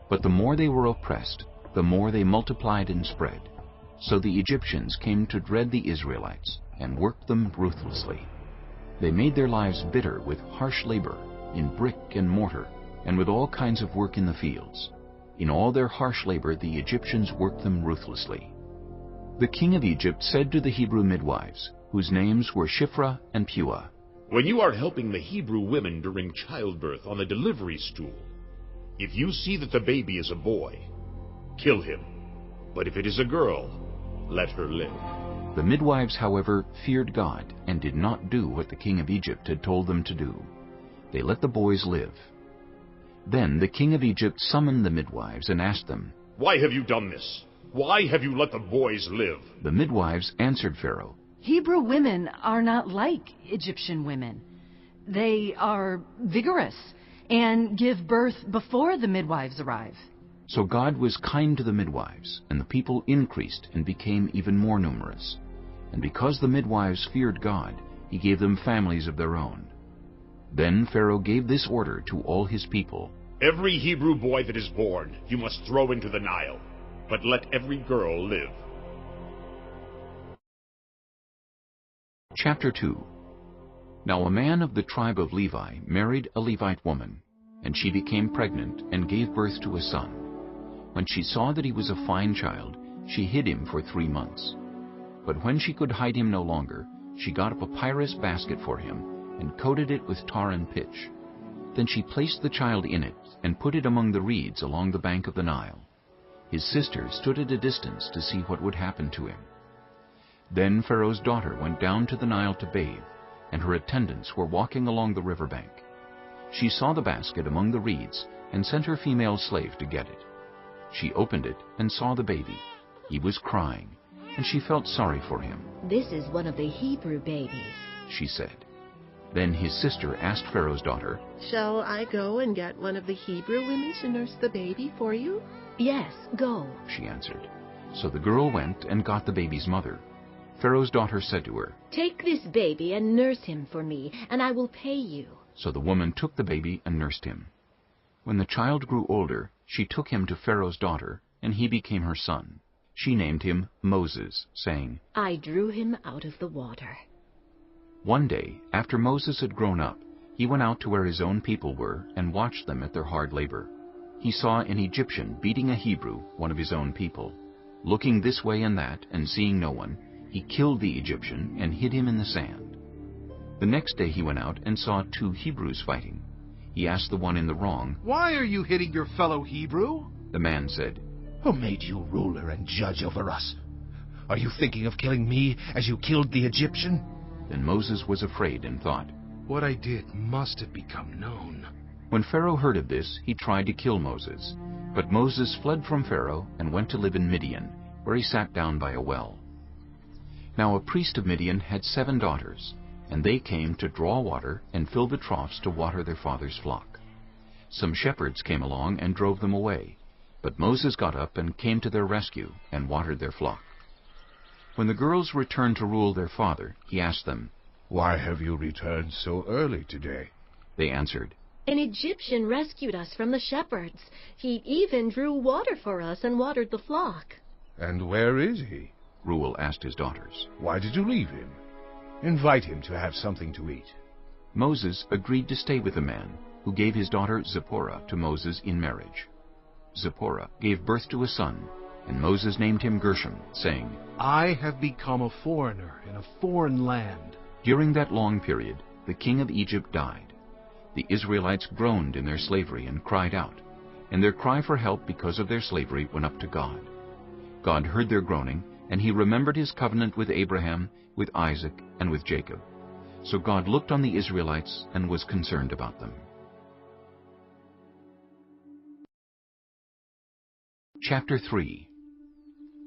But the more they were oppressed, the more they multiplied and spread. So the Egyptians came to dread the Israelites and worked them ruthlessly. They made their lives bitter with harsh labor, in brick and mortar, and with all kinds of work in the fields. In all their harsh labor the Egyptians worked them ruthlessly. The king of Egypt said to the Hebrew midwives, whose names were Shiphrah and Puah, "When you are helping the Hebrew women during childbirth on the delivery stool, if you see that the baby is a boy, kill him. But if it is a girl, let her live." The midwives, however, feared God and did not do what the king of Egypt had told them to do. They let the boys live. Then the king of Egypt summoned the midwives and asked them, "Why have you done this? Why have you let the boys live?" The midwives answered Pharaoh, Hebrew women are not like Egyptian women. They are vigorous and give birth before the midwives arrive. So God was kind to the midwives, and the people increased and became even more numerous. And because the midwives feared God, he gave them families of their own. Then Pharaoh gave this order to all his people. Every Hebrew boy that is born you must throw into the Nile, but let every girl live. Chapter 2. Now a man of the tribe of Levi married a Levite woman, and she became pregnant and gave birth to a son. When she saw that he was a fine child, she hid him for 3 months. But when she could hide him no longer, she got a papyrus basket for him and coated it with tar and pitch. Then she placed the child in it and put it among the reeds along the bank of the Nile. His sister stood at a distance to see what would happen to him. Then Pharaoh's daughter went down to the Nile to bathe, and her attendants were walking along the river bank. She saw the basket among the reeds and sent her female slave to get it. She opened it and saw the baby. He was crying, and she felt sorry for him. "This is one of the Hebrew babies," she said. Then his sister asked Pharaoh's daughter, "Shall I go and get one of the Hebrew women to nurse the baby for you?" "Yes, go," she answered. So the girl went and got the baby's mother. Pharaoh's daughter said to her, "Take this baby and nurse him for me, and I will pay you." So the woman took the baby and nursed him. When the child grew older, she took him to Pharaoh's daughter, and he became her son. She named him Moses, saying, "I drew him out of the water." One day, after Moses had grown up, he went out to where his own people were and watched them at their hard labor. He saw an Egyptian beating a Hebrew, one of his own people. Looking this way and that, and seeing no one, he killed the Egyptian and hid him in the sand. The next day he went out and saw 2 Hebrews fighting. He asked the one in the wrong, "Why are you hitting your fellow Hebrew?" The man said, "Who made you ruler and judge over us? Are you thinking of killing me as you killed the Egyptian?" Then Moses was afraid and thought, "What I did must have become known." When Pharaoh heard of this, he tried to kill Moses. But Moses fled from Pharaoh and went to live in Midian, where he sat down by a well. Now a priest of Midian had 7 daughters, and they came to draw water and fill the troughs to water their father's flock. Some shepherds came along and drove them away, but Moses got up and came to their rescue and watered their flock. When the girls returned to rule their father, he asked them, "Why have you returned so early today?" They answered, "An Egyptian rescued us from the shepherds. He even drew water for us and watered the flock." "And where is he?" Reuel asked his daughters. "Why did you leave him? Invite him to have something to eat." Moses agreed to stay with the man, who gave his daughter Zipporah to Moses in marriage. Zipporah gave birth to a son, and Moses named him Gershom, saying, "I have become a foreigner in a foreign land." During that long period, the king of Egypt died. The Israelites groaned in their slavery and cried out, and their cry for help because of their slavery went up to God. God heard their groaning, and he remembered his covenant with Abraham, with Isaac, and with Jacob. So God looked on the Israelites and was concerned about them. Chapter 3.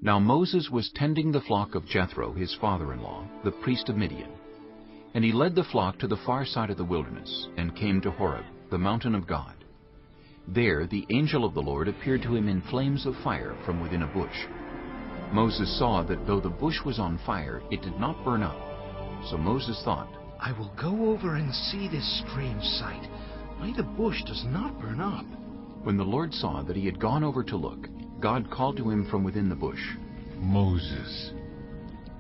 Now Moses was tending the flock of Jethro, his father-in-law, the priest of Midian. And he led the flock to the far side of the wilderness, and came to Horeb, the mountain of God. There the angel of the Lord appeared to him in flames of fire from within a bush. Moses saw that though the bush was on fire, it did not burn up. So Moses thought, "I will go over and see this strange sight, why the bush does not burn up." When the Lord saw that he had gone over to look, God called to him from within the bush, "Moses,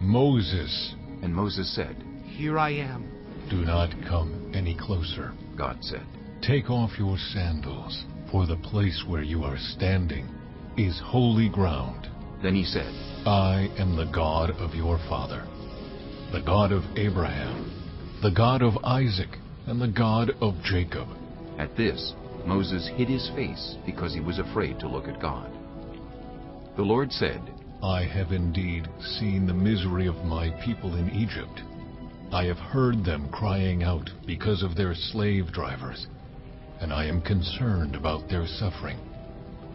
Moses." And Moses said, "Here I am." "Do not come any closer," God said. "Take off your sandals, for the place where you are standing is holy ground." Then he said, "I am the God of your father, the God of Abraham, the God of Isaac, and the God of Jacob." At this, Moses hid his face because he was afraid to look at God. The Lord said, "I have indeed seen the misery of my people in Egypt. I have heard them crying out because of their slave drivers, and I am concerned about their suffering.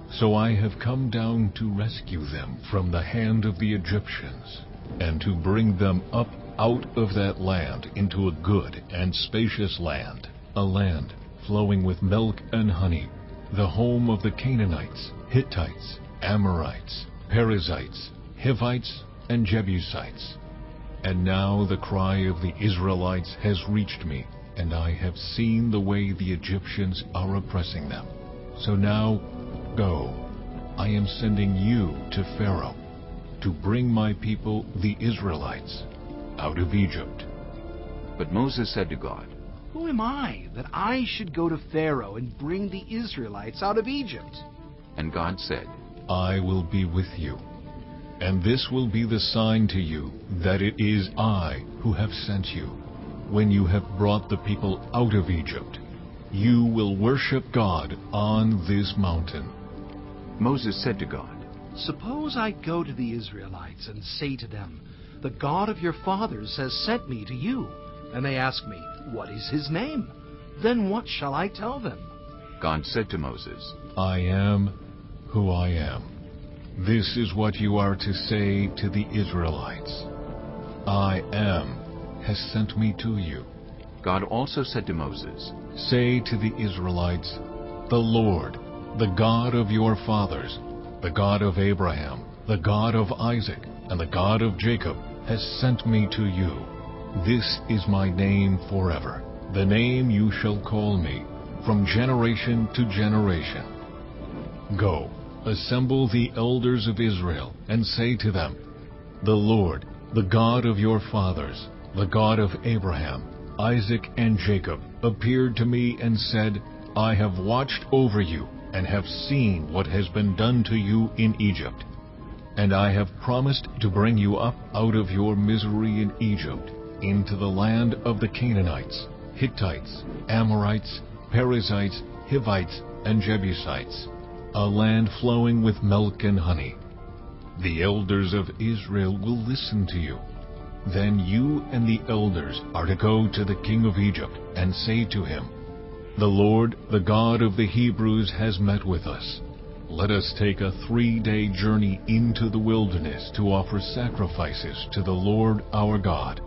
So I have come down to rescue them from the hand of the Egyptians, and to bring them up out of that land into a good and spacious land, a land flowing with milk and honey, the home of the Canaanites, Hittites, Amorites, Perizzites, Hivites, and Jebusites. And now the cry of the Israelites has reached me, and I have seen the way the Egyptians are oppressing them. So now, go. I am sending you to Pharaoh to bring my people, the Israelites, out of Egypt. But Moses said to God, Who am I that I should go to Pharaoh and bring the Israelites out of Egypt? And God said, I will be with you, and this will be the sign to you that it is I who have sent you. When you have brought the people out of Egypt, you will worship God on this mountain. Moses said to God, Suppose I go to the Israelites and say to them, The God of your fathers has sent me to you. And they ask me, What is his name? Then what shall I tell them? God said to Moses, I am who I am. This is what you are to say to the Israelites. I am has sent me to you. God also said to Moses, Say to the Israelites, The Lord, the God of your fathers, the God of Abraham, the God of Isaac, and the God of Jacob, has sent me to you. This is my name forever, the name you shall call me, from generation to generation. Go, assemble the elders of Israel, and say to them, The Lord, the God of your fathers, the God of Abraham, Isaac, and Jacob, appeared to me and said, I have watched over you, and have seen what has been done to you in Egypt. And I have promised to bring you up out of your misery in Egypt, into the land of the Canaanites, Hittites, Amorites, Perizzites, Hivites, and Jebusites, a land flowing with milk and honey. The elders of Israel will listen to you. Then you and the elders are to go to the king of Egypt and say to him, The Lord, the God of the Hebrews, has met with us. Let us take a 3-day journey into the wilderness to offer sacrifices to the Lord our God.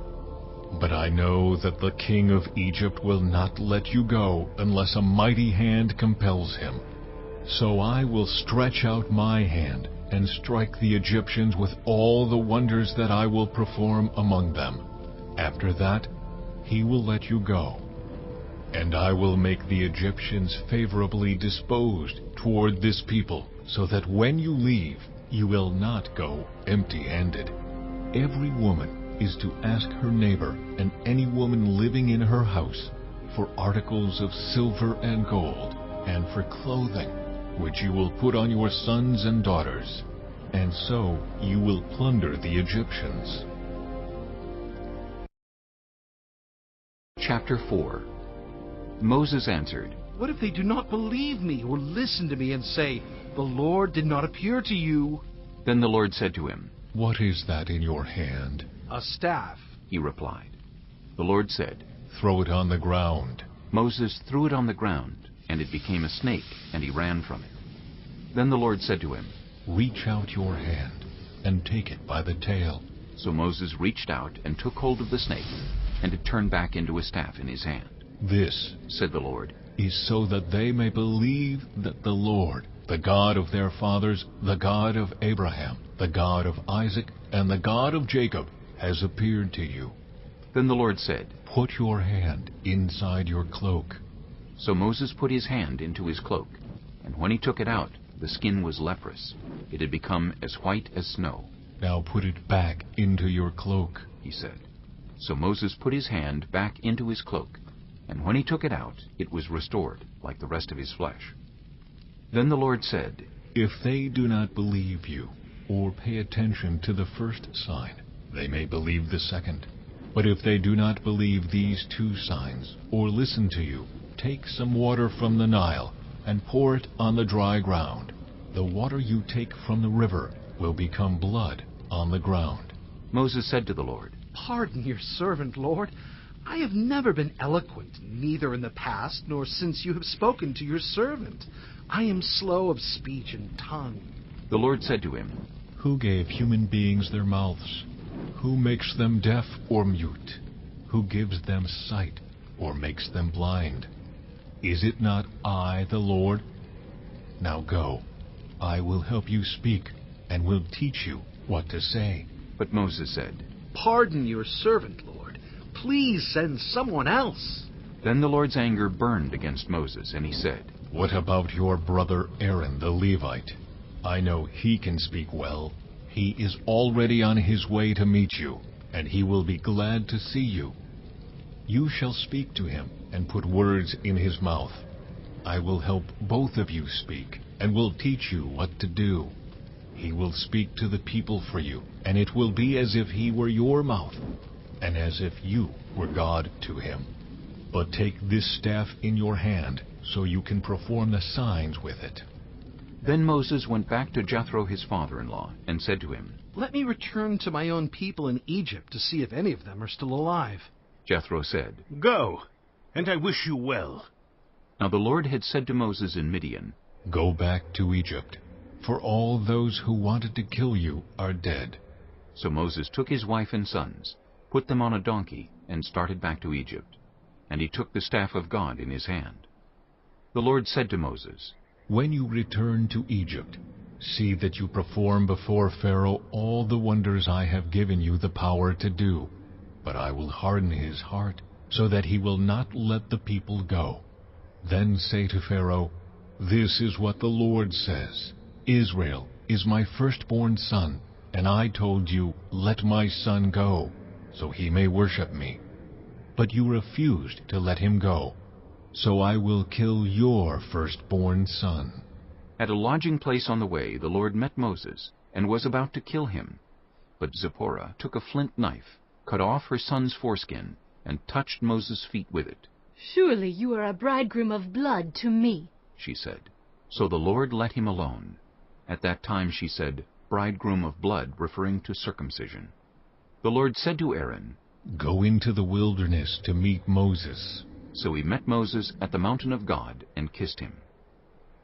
But I know that the king of Egypt will not let you go unless a mighty hand compels him. So I will stretch out my hand and strike the Egyptians with all the wonders that I will perform among them. After that, he will let you go. And I will make the Egyptians favorably disposed toward this people, so that when you leave, you will not go empty-handed. Every woman is to ask her neighbor and any woman living in her house for articles of silver and gold, and for clothing, which you will put on your sons and daughters, and so you will plunder the Egyptians. Chapter 4. Moses answered, What if they do not believe me or listen to me and say, The Lord did not appear to you? Then the Lord said to him, What is that in your hand? A staff, he replied. The Lord said, Throw it on the ground. Moses threw it on the ground, and it became a snake, and he ran from it. Then the Lord said to him, Reach out your hand, and take it by the tail. So Moses reached out and took hold of the snake, and it turned back into a staff in his hand. This, said the Lord, is so that they may believe that the Lord, the God of their fathers, the God of Abraham, the God of Isaac, and the God of Jacob, has appeared to you. Then the Lord said, Put your hand inside your cloak. So Moses put his hand into his cloak, and when he took it out, the skin was leprous. It had become as white as snow. Now put it back into your cloak, he said. So Moses put his hand back into his cloak, and when he took it out, it was restored, like the rest of his flesh. Then the Lord said, If they do not believe you, or pay attention to the first sign, they may believe the second. But if they do not believe these 2 signs, or listen to you, take some water from the Nile, and pour it on the dry ground. The water you take from the river will become blood on the ground. Moses said to the Lord, Pardon your servant, Lord. I have never been eloquent, neither in the past nor since you have spoken to your servant. I am slow of speech and tongue. The Lord said to him, Who gave human beings their mouths? Who makes them deaf or mute? Who gives them sight or makes them blind? Is it not I, the Lord? Now go. I will help you speak and will teach you what to say. But Moses said, Pardon your servant, Lord. Please send someone else. Then the Lord's anger burned against Moses, and he said, What about your brother Aaron the Levite? I know he can speak well. He is already on his way to meet you, and he will be glad to see you. You shall speak to him and put words in his mouth. I will help both of you speak, and will teach you what to do. He will speak to the people for you, and it will be as if he were your mouth, and as if you were God to him. But take this staff in your hand, so you can perform the signs with it. Then Moses went back to Jethro his father-in-law, and said to him, Let me return to my own people in Egypt to see if any of them are still alive. Jethro said, Go, and I wish you well. Now the Lord had said to Moses in Midian, Go back to Egypt, for all those who wanted to kill you are dead. So Moses took his wife and sons, put them on a donkey, and started back to Egypt. And he took the staff of God in his hand. The Lord said to Moses, When you return to Egypt, see that you perform before Pharaoh all the wonders I have given you the power to do. But I will harden his heart, so that he will not let the people go. Then say to Pharaoh, This is what the Lord says. Israel is my firstborn son, and I told you, Let my son go, so he may worship me. But you refused to let him go, so I will kill your firstborn son. At a lodging place on the way, the Lord met Moses, and was about to kill him. But Zipporah took a flint knife, cut off her son's foreskin, and touched Moses' feet with it. Surely you are a bridegroom of blood to me, she said. So the Lord let him alone. At that time she said, Bridegroom of blood, referring to circumcision. The Lord said to Aaron, Go into the wilderness to meet Moses. So he met Moses at the mountain of God and kissed him.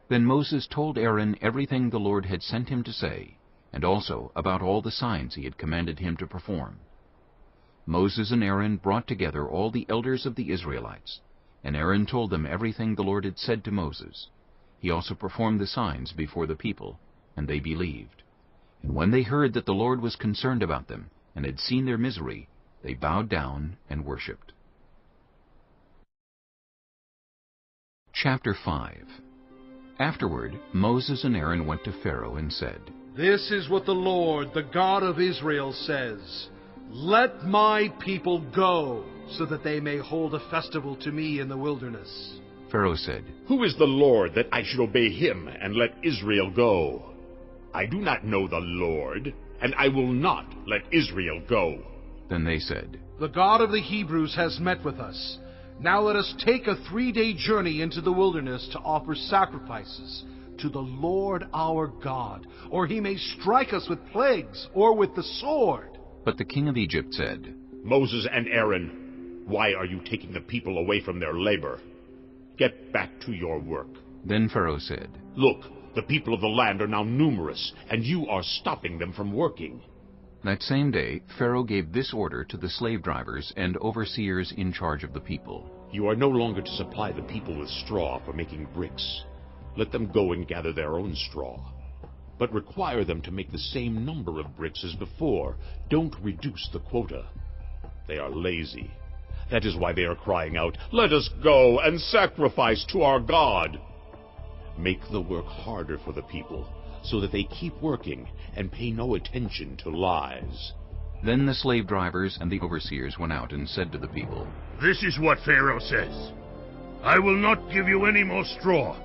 Then Moses told Aaron everything the Lord had sent him to say, and also about all the signs he had commanded him to perform. Moses and Aaron brought together all the elders of the Israelites, and Aaron told them everything the Lord had said to Moses. He also performed the signs before the people, and they believed. And when they heard that the Lord was concerned about them, and had seen their misery, they bowed down and worshipped. Chapter 5. Afterward, Moses and Aaron went to Pharaoh and said, This is what the Lord, the God of Israel, says. Let my people go, so that they may hold a festival to me in the wilderness. Pharaoh said, Who is the Lord that I should obey him and let Israel go? I do not know the Lord, and I will not let Israel go. Then they said, The God of the Hebrews has met with us. Now let us take a 3-day journey into the wilderness to offer sacrifices to the Lord our God, or he may strike us with plagues or with the sword. But the king of Egypt said, Moses and Aaron, why are you taking the people away from their labor? Get back to your work. Then Pharaoh said, Look, the people of the land are now numerous, and you are stopping them from working. That same day, Pharaoh gave this order to the slave drivers and overseers in charge of the people. You are no longer to supply the people with straw for making bricks. Let them go and gather their own straw. But require them to make the same number of bricks as before. Don't reduce the quota. They are lazy. That is why they are crying out, Let us go and sacrifice to our God. Make the work harder for the people, so that they keep working and pay no attention to lies. Then the slave drivers and the overseers went out and said to the people, This is what Pharaoh says. I will not give you any more straw.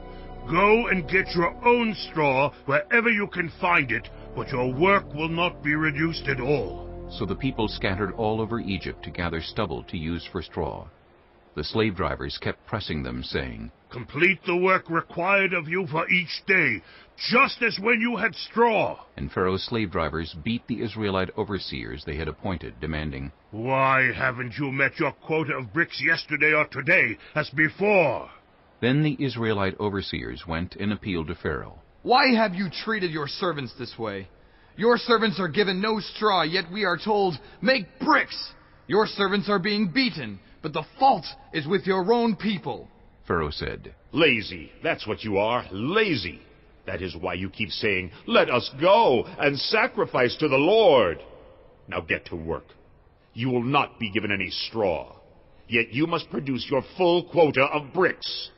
Go and get your own straw wherever you can find it, but your work will not be reduced at all. So the people scattered all over Egypt to gather stubble to use for straw. The slave drivers kept pressing them, saying, Complete the work required of you for each day, just as when you had straw. And Pharaoh's slave drivers beat the Israelite overseers they had appointed, demanding, Why haven't you met your quota of bricks yesterday or today, as before? Then the Israelite overseers went and appealed to Pharaoh. Why have you treated your servants this way? Your servants are given no straw, yet we are told, 'Make bricks!' Your servants are being beaten, but the fault is with your own people." Pharaoh said, "Lazy, that's what you are, lazy. That is why you keep saying, 'Let us go and sacrifice to the Lord.' Now get to work. You will not be given any straw. Yet you must produce your full quota of bricks."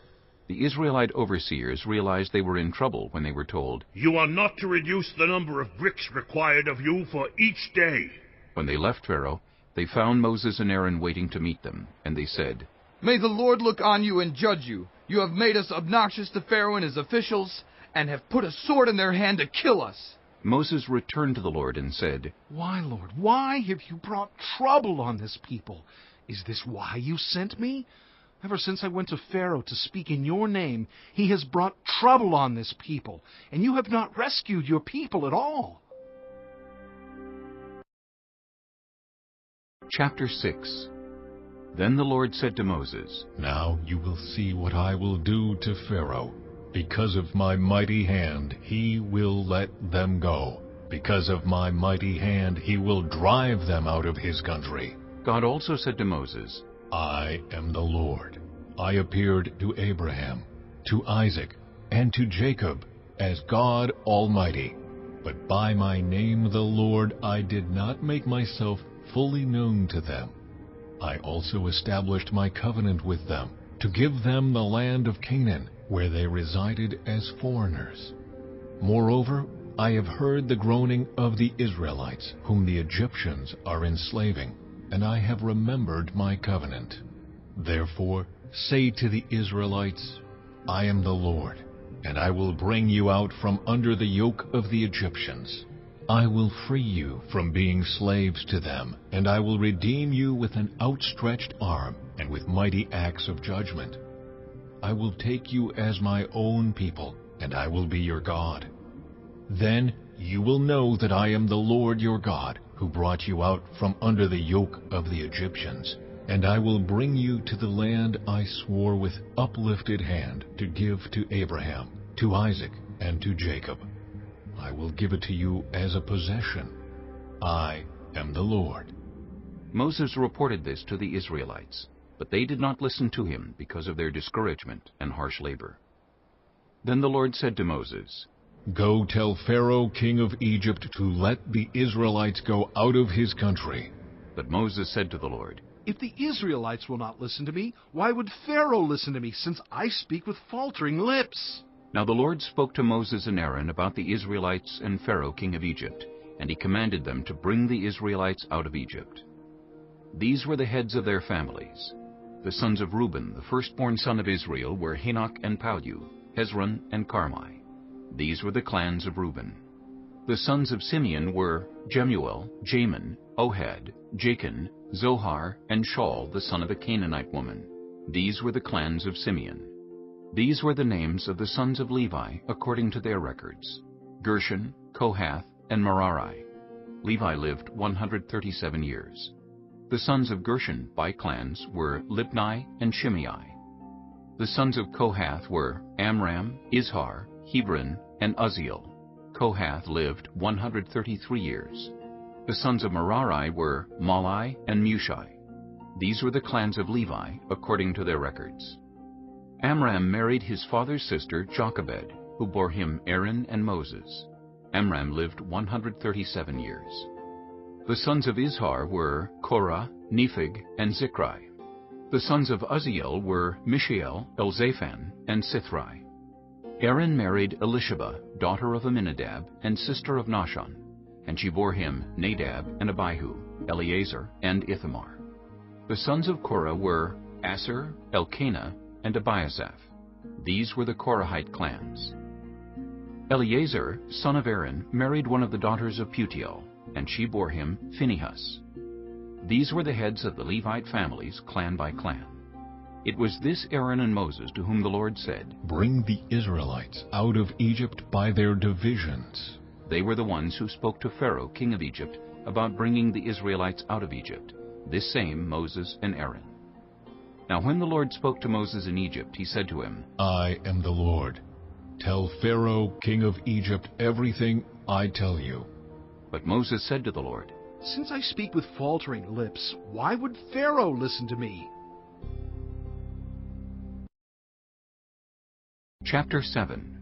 The Israelite overseers realized they were in trouble when they were told, "You are not to reduce the number of bricks required of you for each day." When they left Pharaoh, they found Moses and Aaron waiting to meet them, and they said, "May the Lord look on you and judge you. You have made us obnoxious to Pharaoh and his officials, and have put a sword in their hand to kill us." Moses returned to the Lord and said, "Why, Lord, why have you brought trouble on this people? Is this why you sent me? Ever since I went to Pharaoh to speak in your name, he has brought trouble on this people, and you have not rescued your people at all." Chapter 6. Then the Lord said to Moses, "Now you will see what I will do to Pharaoh. Because of my mighty hand, he will let them go. Because of my mighty hand, he will drive them out of his country." God also said to Moses, "I am the Lord. I appeared to Abraham, to Isaac, and to Jacob as God Almighty. But by my name, the Lord, I did not make myself fully known to them. I also established my covenant with them, to give them the land of Canaan, where they resided as foreigners. Moreover, I have heard the groaning of the Israelites, whom the Egyptians are enslaving, and I have remembered my covenant. Therefore, say to the Israelites, I am the Lord, and I will bring you out from under the yoke of the Egyptians. I will free you from being slaves to them, and I will redeem you with an outstretched arm and with mighty acts of judgment. I will take you as my own people, and I will be your God. Then you will know that I am the Lord your God, who brought you out from under the yoke of the Egyptians. And I will bring you to the land I swore with uplifted hand to give to Abraham, to Isaac, and to Jacob. I will give it to you as a possession. I am the Lord." Moses reported this to the Israelites, but they did not listen to him because of their discouragement and harsh labor. Then the Lord said to Moses, "Go tell Pharaoh, king of Egypt, to let the Israelites go out of his country." But Moses said to the Lord, "If the Israelites will not listen to me, why would Pharaoh listen to me, since I speak with faltering lips?" Now the Lord spoke to Moses and Aaron about the Israelites and Pharaoh, king of Egypt, and he commanded them to bring the Israelites out of Egypt. These were the heads of their families. The sons of Reuben, the firstborn son of Israel, were Hanok and Palu, Hezron and Carmi. These were the clans of Reuben. The sons of Simeon were Jemuel, Jamin, Ohad, Jachin, Zohar, and Shaul, the son of a Canaanite woman. These were the clans of Simeon. These were the names of the sons of Levi according to their records: Gershon, Kohath, and Merari. Levi lived 137 years. The sons of Gershon by clans were Libni and Shimei. The sons of Kohath were Amram, Izhar, Hebron, and Uzziel. Kohath lived 133 years. The sons of Merari were Malai and Mushi. These were the clans of Levi according to their records. Amram married his father's sister Jochebed, who bore him Aaron and Moses. Amram lived 137 years. The sons of Izhar were Korah, Nepheg, and Zikri. The sons of Uzziel were Mishael, Elzaphan, and Sithri. Aaron married Elisheba, daughter of Amminadab and sister of Nahshon, and she bore him Nadab and Abihu, Eleazar, and Ithamar. The sons of Korah were Asher, Elkanah, and Abiasaph. These were the Korahite clans. Eleazar, son of Aaron, married one of the daughters of Putiel, and she bore him Phinehas. These were the heads of the Levite families, clan by clan. It was this Aaron and Moses to whom the Lord said, "Bring the Israelites out of Egypt by their divisions." They were the ones who spoke to Pharaoh, king of Egypt, about bringing the Israelites out of Egypt, this same Moses and Aaron. Now when the Lord spoke to Moses in Egypt, he said to him, "I am the Lord. Tell Pharaoh, king of Egypt, everything I tell you." But Moses said to the Lord, Since I speak with faltering lips, why would Pharaoh listen to me? Chapter 7.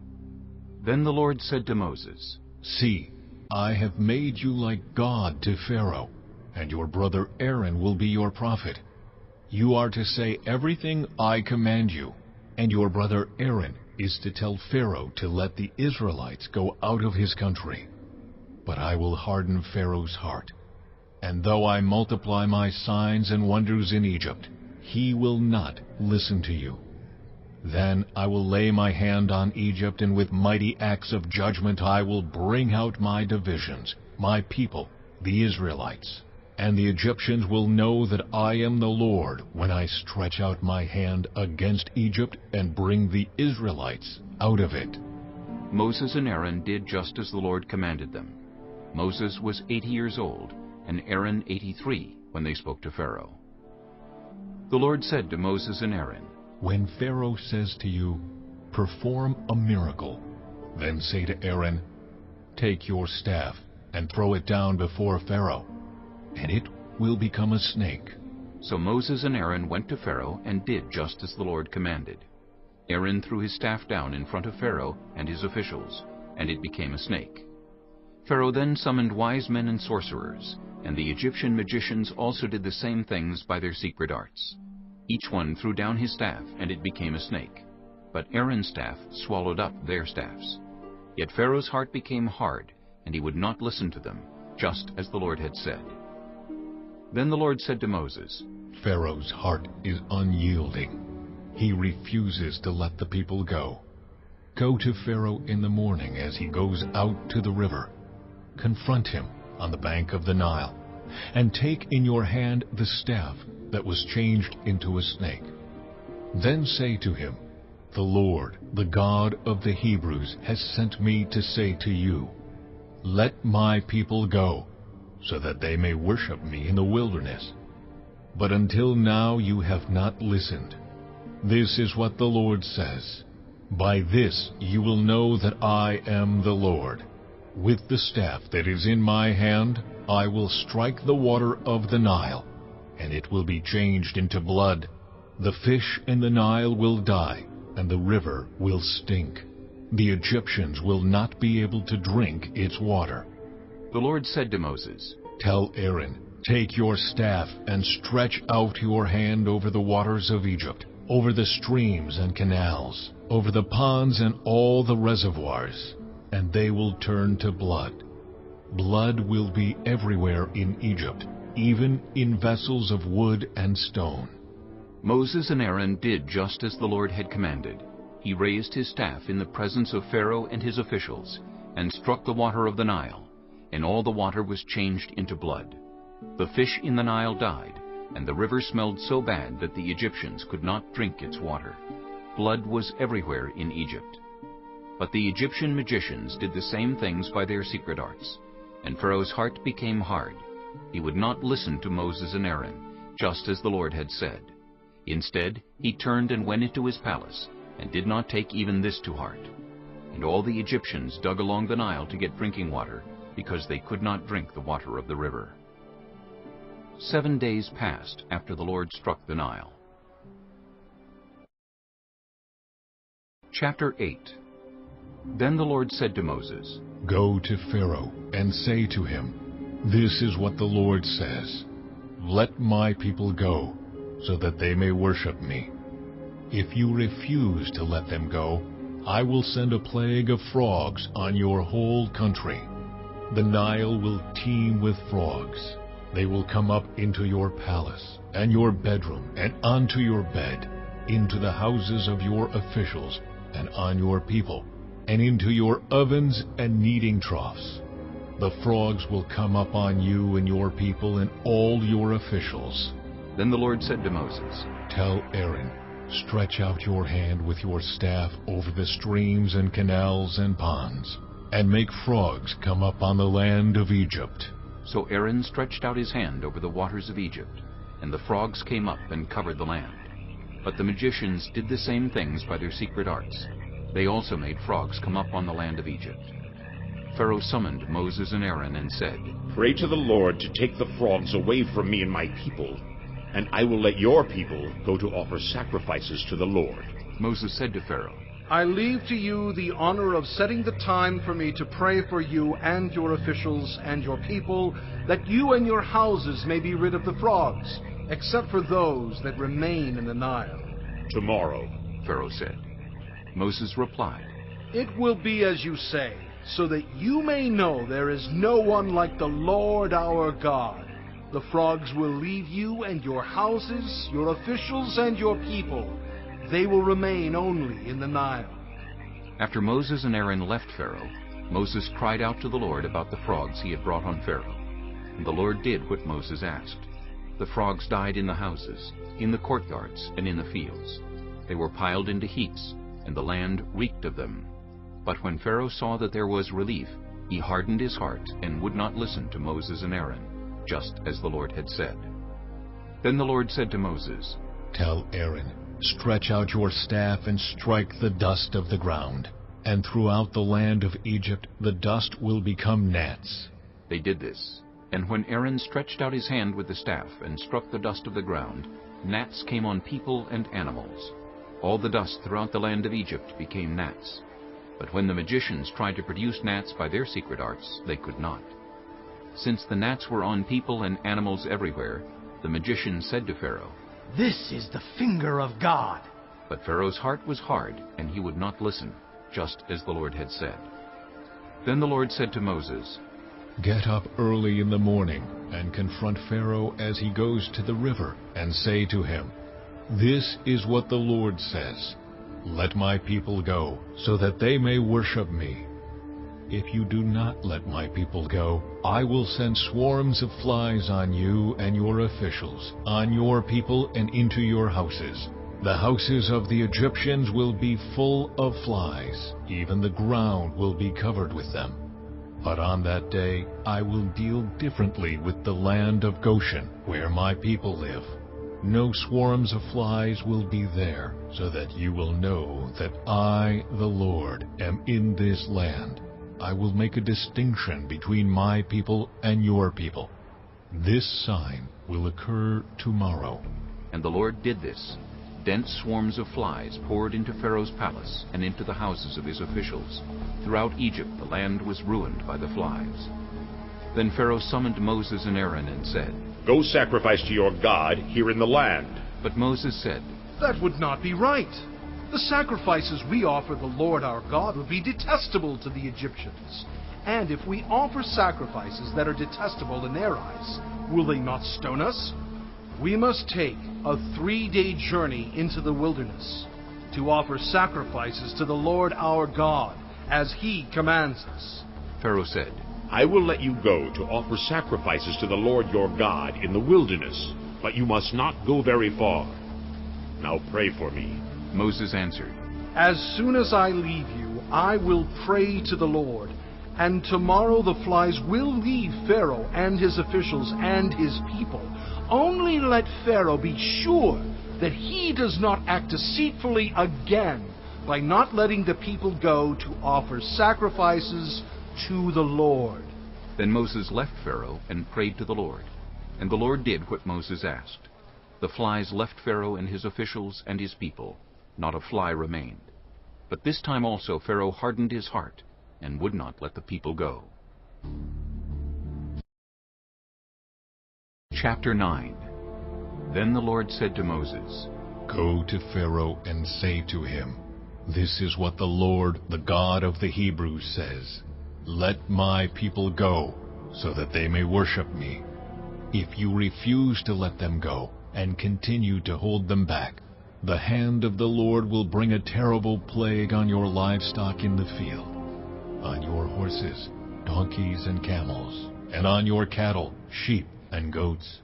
Then the Lord said to Moses, See, I have made you like God to Pharaoh, and your brother Aaron will be your prophet. You are to say everything I command you, and your brother Aaron is to tell Pharaoh to let the Israelites go out of his country. But I will harden Pharaoh's heart, and though I multiply my signs and wonders in Egypt, he will not listen to you. Then I will lay my hand on Egypt, and with mighty acts of judgment I will bring out my divisions, my people, the Israelites. And the Egyptians will know that I am the Lord when I stretch out my hand against Egypt and bring the Israelites out of it. Moses and Aaron did just as the Lord commanded them. Moses was 80 years old, and Aaron 83 when they spoke to Pharaoh. The Lord said to Moses and Aaron, When Pharaoh says to you, Perform a miracle, then say to Aaron, Take your staff and throw it down before Pharaoh, and it will become a snake. So Moses and Aaron went to Pharaoh and did just as the Lord commanded. Aaron threw his staff down in front of Pharaoh and his officials, and it became a snake. Pharaoh then summoned wise men and sorcerers, and the Egyptian magicians also did the same things by their secret arts. Each one threw down his staff, and it became a snake. But Aaron's staff swallowed up their staffs. Yet Pharaoh's heart became hard, and he would not listen to them, just as the Lord had said. Then the Lord said to Moses, Pharaoh's heart is unyielding. He refuses to let the people go. Go to Pharaoh in the morning as he goes out to the river. Confront him on the bank of the Nile, and take in your hand the staff that was changed into a snake. Then say to him, The Lord, the God of the Hebrews, has sent me to say to you, Let my people go, so that they may worship me in the wilderness. But until now you have not listened. This is what the Lord says, By this you will know that I am the Lord. With the staff that is in my hand, I will strike the water of the Nile, and it will be changed into blood. The fish in the Nile will die, and the river will stink. The Egyptians will not be able to drink its water. The Lord said to Moses, Tell Aaron, Take your staff and stretch out your hand over the waters of Egypt, over the streams and canals, over the ponds and all the reservoirs, and they will turn to blood. Blood will be everywhere in Egypt, even in vessels of wood and stone. Moses and Aaron did just as the Lord had commanded. He raised his staff in the presence of Pharaoh and his officials, and struck the water of the Nile, and all the water was changed into blood. The fish in the Nile died, and the river smelled so bad that the Egyptians could not drink its water. Blood was everywhere in Egypt. But the Egyptian magicians did the same things by their secret arts, and Pharaoh's heart became hard. He would not listen to Moses and Aaron, just as the Lord had said. Instead, he turned and went into his palace, and did not take even this to heart. And all the Egyptians dug along the Nile to get drinking water, because they could not drink the water of the river. 7 days passed after the Lord struck the Nile. Chapter 8. Then the Lord said to Moses, Go to Pharaoh and say to him, This is what the Lord says, Let my people go, so that they may worship me. If you refuse to let them go, I will send a plague of frogs on your whole country. The Nile will teem with frogs. They will come up into your palace and your bedroom and onto your bed, into the houses of your officials and on your people, and into your ovens and kneading troughs. The frogs will come up on you and your people and all your officials. Then the Lord said to Moses, Tell Aaron, Stretch out your hand with your staff over the streams and canals and ponds, and make frogs come up on the land of Egypt. So Aaron stretched out his hand over the waters of Egypt, and the frogs came up and covered the land. But the magicians did the same things by their secret arts. They also made frogs come up on the land of Egypt. Pharaoh summoned Moses and Aaron and said, "Pray to the Lord to take the frogs away from me and my people, and I will let your people go to offer sacrifices to the Lord." Moses said to Pharaoh, I leave to you the honor of setting the time for me to pray for you and your officials and your people, that you and your houses may be rid of the frogs, except for those that remain in the Nile. "Tomorrow," Pharaoh said. Moses replied, It will be as you say, so that you may know there is no one like the Lord our God. The frogs will leave you and your houses, your officials and your people. They will remain only in the Nile. After Moses and Aaron left Pharaoh, Moses cried out to the Lord about the frogs he had brought on Pharaoh. And the Lord did what Moses asked. The frogs died in the houses, in the courtyards, and in the fields. They were piled into heaps, and the land reeked of them. But when Pharaoh saw that there was relief, he hardened his heart and would not listen to Moses and Aaron, just as the Lord had said. Then the Lord said to Moses, "Tell Aaron, stretch out your staff and strike the dust of the ground, and throughout the land of Egypt the dust will become gnats." They did this, and when Aaron stretched out his hand with the staff and struck the dust of the ground, gnats came on people and animals. All the dust throughout the land of Egypt became gnats. But when the magicians tried to produce gnats by their secret arts, they could not. Since the gnats were on people and animals everywhere, the magicians said to Pharaoh, "This is the finger of God." But Pharaoh's heart was hard, and he would not listen, just as the Lord had said. Then the Lord said to Moses, "Get up early in the morning and confront Pharaoh as he goes to the river, and say to him, 'This is what the Lord says. Let my people go, so that they may worship me. If you do not let my people go, I will send swarms of flies on you and your officials, on your people and into your houses. The houses of the Egyptians will be full of flies, even the ground will be covered with them. But on that day I will deal differently with the land of Goshen, where my people live. No swarms of flies will be there, so that you will know that I, the Lord, am in this land. I will make a distinction between my people and your people. This sign will occur tomorrow." And the Lord did this. Dense swarms of flies poured into Pharaoh's palace and into the houses of his officials. Throughout Egypt the land was ruined by the flies. Then Pharaoh summoned Moses and Aaron and said, "Go sacrifice to your God here in the land." But Moses said, That would not be right. The sacrifices we offer the Lord our God would be detestable to the Egyptians. And if we offer sacrifices that are detestable in their eyes, will they not stone us? We must take a 3-day journey into the wilderness to offer sacrifices to the Lord our God, as he commands us. Pharaoh said, "I will let you go to offer sacrifices to the Lord your God in the wilderness, but you must not go very far. Now pray for me." Moses answered, As soon as I leave you, I will pray to the Lord, and tomorrow the flies will leave Pharaoh and his officials and his people. Only let Pharaoh be sure that he does not act deceitfully again by not letting the people go to offer sacrifices to the Lord. Then Moses left Pharaoh and prayed to the Lord. And the Lord did what Moses asked. The flies left Pharaoh and his officials and his people. Not a fly remained. But this time also Pharaoh hardened his heart and would not let the people go. Chapter 9. Then the Lord said to Moses, "Go to Pharaoh and say to him, 'This is what the Lord, the God of the Hebrews, says. Let my people go, so that they may worship me. If you refuse to let them go, and continue to hold them back, the hand of the Lord will bring a terrible plague on your livestock in the field, on your horses, donkeys, and camels, and on your cattle, sheep, and goats.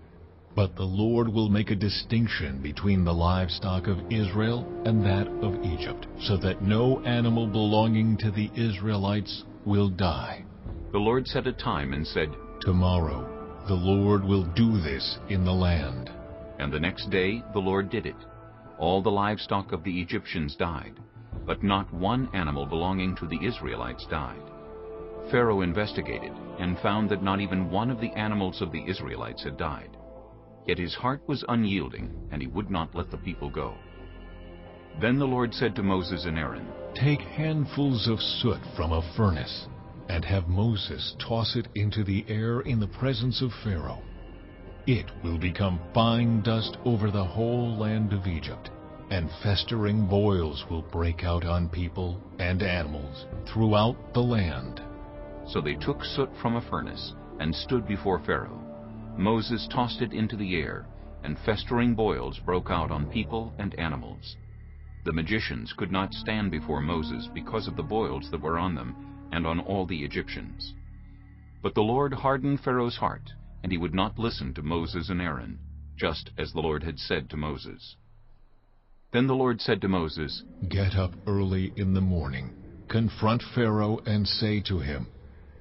But the Lord will make a distinction between the livestock of Israel and that of Egypt, so that no animal belonging to the Israelites will die.'" The Lord set a time and said, "Tomorrow the Lord will do this in the land." And the next day the Lord did it. All the livestock of the Egyptians died, but not one animal belonging to the Israelites died. Pharaoh investigated and found that not even one of the animals of the Israelites had died. Yet his heart was unyielding, and he would not let the people go. Then the Lord said to Moses and Aaron, "Take handfuls of soot from a furnace, and have Moses toss it into the air in the presence of Pharaoh. It will become fine dust over the whole land of Egypt, and festering boils will break out on people and animals throughout the land." So they took soot from a furnace and stood before Pharaoh. Moses tossed it into the air, and festering boils broke out on people and animals. The magicians could not stand before Moses because of the boils that were on them and on all the Egyptians. But the Lord hardened Pharaoh's heart, and he would not listen to Moses and Aaron, just as the Lord had said to Moses. Then the Lord said to Moses, "Get up early in the morning, confront Pharaoh, and say to him,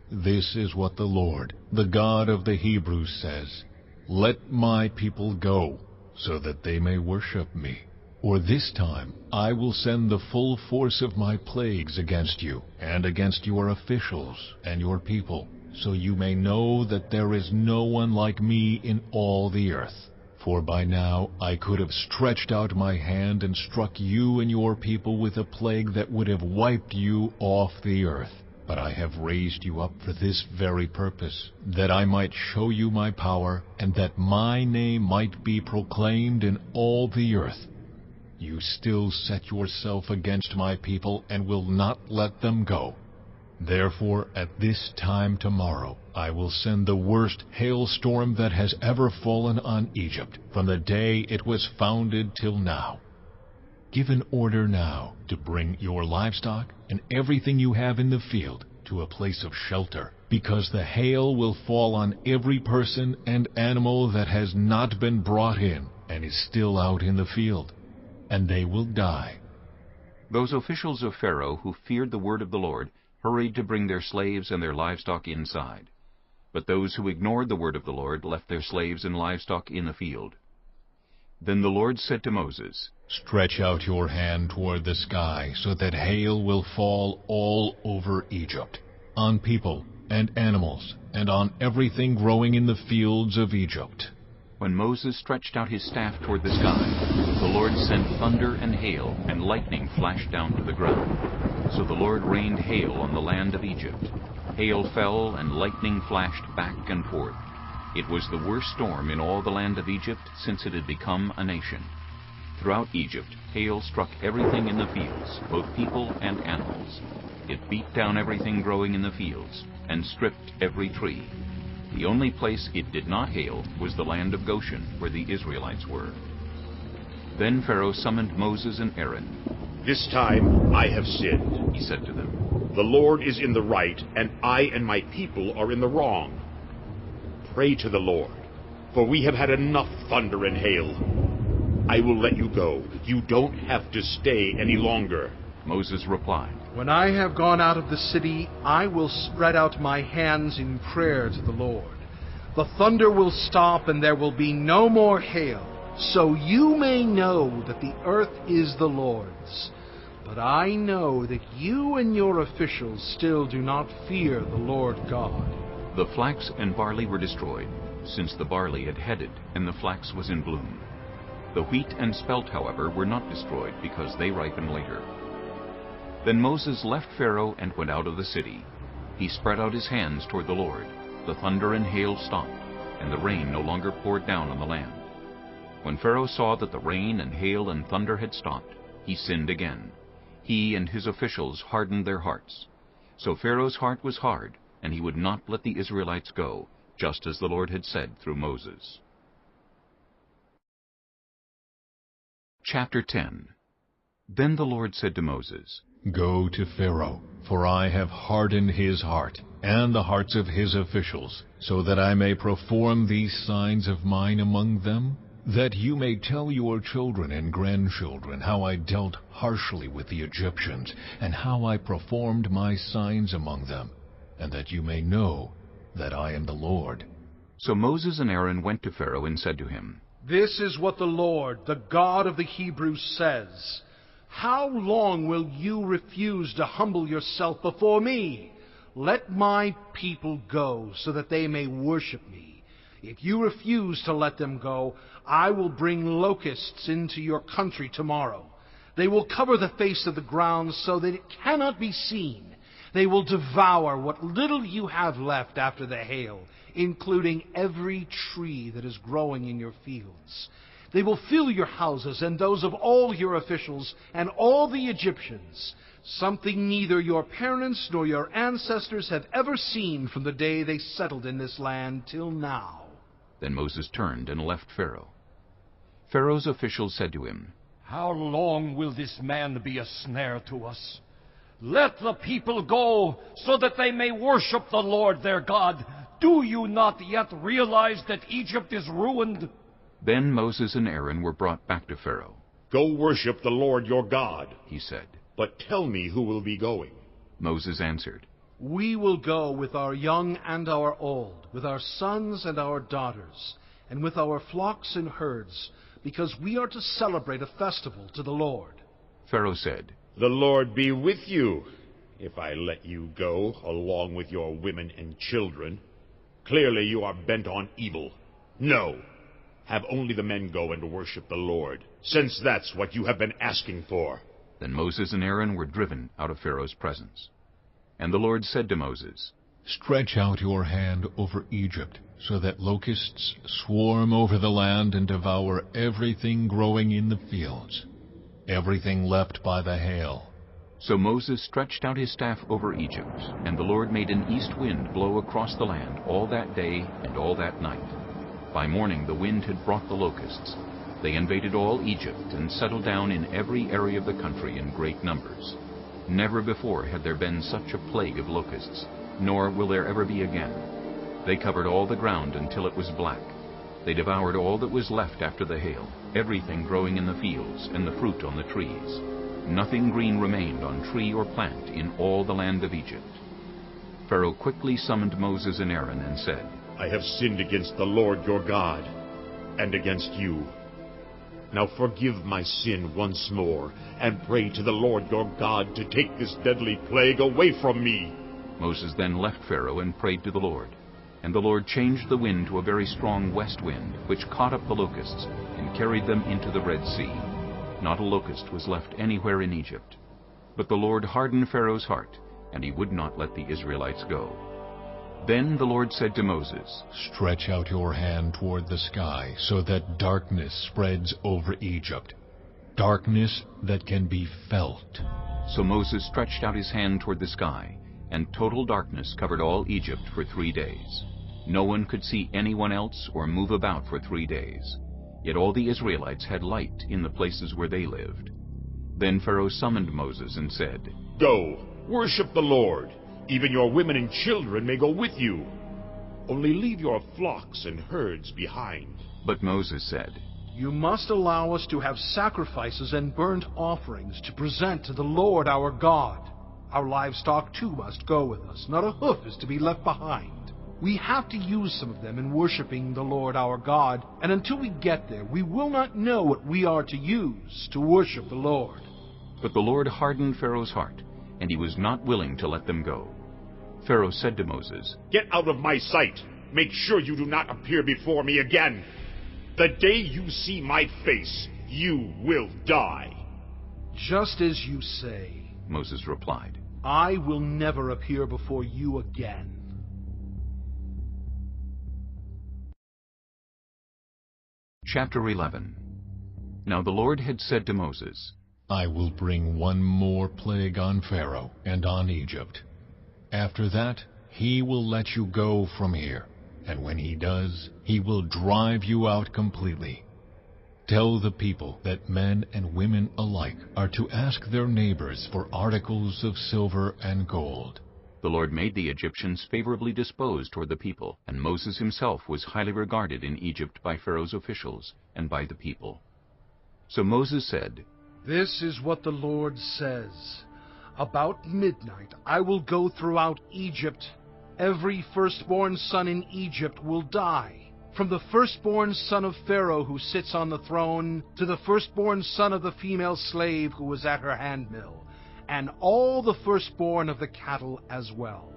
'This is what the Lord, the God of the Hebrews, says. Let my people go, so that they may worship me. Or this time I will send the full force of my plagues against you, and against your officials and your people, so you may know that there is no one like me in all the earth. For by now I could have stretched out my hand and struck you and your people with a plague that would have wiped you off the earth. But I have raised you up for this very purpose, that I might show you my power, and that my name might be proclaimed in all the earth. You still set yourself against my people and will not let them go. Therefore, at this time tomorrow, I will send the worst hailstorm that has ever fallen on Egypt, from the day it was founded till now. Give an order now to bring your livestock and everything you have in the field to a place of shelter, because the hail will fall on every person and animal that has not been brought in and is still out in the field, and they will die." Those officials of Pharaoh who feared the word of the Lord hurried to bring their slaves and their livestock inside. But those who ignored the word of the Lord left their slaves and livestock in the field. Then the Lord said to Moses, "Stretch out your hand toward the sky, so that hail will fall all over Egypt, on people and animals, and on everything growing in the fields of Egypt." When Moses stretched out his staff toward the sky, the Lord sent thunder and hail, and lightning flashed down to the ground. So the Lord rained hail on the land of Egypt. Hail fell, and lightning flashed back and forth. It was the worst storm in all the land of Egypt since it had become a nation. Throughout Egypt, hail struck everything in the fields, both people and animals. It beat down everything growing in the fields, and stripped every tree. The only place it did not hail was the land of Goshen, where the Israelites were. Then Pharaoh summoned Moses and Aaron. "This time I have sinned," he said to them. "The Lord is in the right, and I and my people are in the wrong. Pray to the Lord, for we have had enough thunder and hail. I will let you go. You don't have to stay any longer." Moses replied, "When I have gone out of the city, I will spread out my hands in prayer to the Lord. The thunder will stop, and there will be no more hail, so you may know that the earth is the Lord's. But I know that you and your officials still do not fear the Lord God." The flax and barley were destroyed, since the barley had headed and the flax was in bloom. The wheat and spelt, however, were not destroyed, because they ripen later. Then Moses left Pharaoh and went out of the city. He spread out his hands toward the Lord. The thunder and hail stopped, and the rain no longer poured down on the land. When Pharaoh saw that the rain and hail and thunder had stopped, he sinned again. He and his officials hardened their hearts. So Pharaoh's heart was hard, and he would not let the Israelites go, just as the Lord had said through Moses. Chapter 10. Then the Lord said to Moses, "Go to Pharaoh, for I have hardened his heart, and the hearts of his officials, so that I may perform these signs of mine among them, that you may tell your children and grandchildren how I dealt harshly with the Egyptians, and how I performed my signs among them, and that you may know that I am the Lord." So Moses and Aaron went to Pharaoh and said to him, "This is what the Lord, the God of the Hebrews, says. How long will you refuse to humble yourself before me? "Let my people go, so that they may worship me. If you refuse to let them go, I will bring locusts into your country tomorrow. They will cover the face of the ground so that it cannot be seen. They will devour what little you have left after the hail, including every tree that is growing in your fields. They will fill your houses and those of all your officials and all the Egyptians, something neither your parents nor your ancestors have ever seen from the day they settled in this land till now." Then Moses turned and left Pharaoh. Pharaoh's officials said to him, "How long will this man be a snare to us? Let the people go, so that they may worship the Lord their God. Do you not yet realize that Egypt is ruined?" Then Moses and Aaron were brought back to Pharaoh. "Go worship the Lord your God," he said. "But tell me who will be going." Moses answered, "We will go with our young and our old, with our sons and our daughters, and with our flocks and herds, because we are to celebrate a festival to the Lord." Pharaoh said, "The Lord be with you, if I let you go, along with your women and children. Clearly you are bent on evil. No, have only the men go and worship the Lord, since that's what you have been asking for." Then Moses and Aaron were driven out of Pharaoh's presence. And the Lord said to Moses, "Stretch out your hand over Egypt, so that locusts swarm over the land and devour everything growing in the fields, everything left by the hail." So Moses stretched out his staff over Egypt, and the Lord made an east wind blow across the land all that day and all that night. By morning the wind had brought the locusts. They invaded all Egypt and settled down in every area of the country in great numbers. Never before had there been such a plague of locusts, nor will there ever be again. They covered all the ground until it was black. They devoured all that was left after the hail, everything growing in the fields and the fruit on the trees. Nothing green remained on tree or plant in all the land of Egypt. Pharaoh quickly summoned Moses and Aaron and said, "I have sinned against the Lord your God, and against you. Now forgive my sin once more, and pray to the Lord your God to take this deadly plague away from me." Moses then left Pharaoh and prayed to the Lord. And the Lord changed the wind to a very strong west wind, which caught up the locusts and carried them into the Red Sea. Not a locust was left anywhere in Egypt. But the Lord hardened Pharaoh's heart, and he would not let the Israelites go. Then the Lord said to Moses, "Stretch out your hand toward the sky, so that darkness spreads over Egypt, darkness that can be felt." So Moses stretched out his hand toward the sky, and total darkness covered all Egypt for 3 days. No one could see anyone else or move about for 3 days. Yet all the Israelites had light in the places where they lived. Then Pharaoh summoned Moses and said, "Go, worship the Lord. Even your women and children may go with you. Only leave your flocks and herds behind." But Moses said, "You must allow us to have sacrifices and burnt offerings to present to the Lord our God. Our livestock too must go with us. Not a hoof is to be left behind. We have to use some of them in worshiping the Lord our God, and until we get there, we will not know what we are to use to worship the Lord." But the Lord hardened Pharaoh's heart, and he was not willing to let them go. Pharaoh said to Moses, "Get out of my sight. Make sure you do not appear before me again. The day you see my face, you will die." "Just as you say," Moses replied. "I will never appear before you again." Chapter 11. Now the Lord had said to Moses, "I will bring one more plague on Pharaoh and on Egypt. After that, he will let you go from here, and when he does, he will drive you out completely. Tell the people that men and women alike are to ask their neighbors for articles of silver and gold." The Lord made the Egyptians favorably disposed toward the people, and Moses himself was highly regarded in Egypt by Pharaoh's officials and by the people. So Moses said, "This is what the Lord says. About midnight I will go throughout Egypt. Every firstborn son in Egypt will die, from the firstborn son of Pharaoh who sits on the throne to the firstborn son of the female slave who was at her handmill, and all the firstborn of the cattle as well.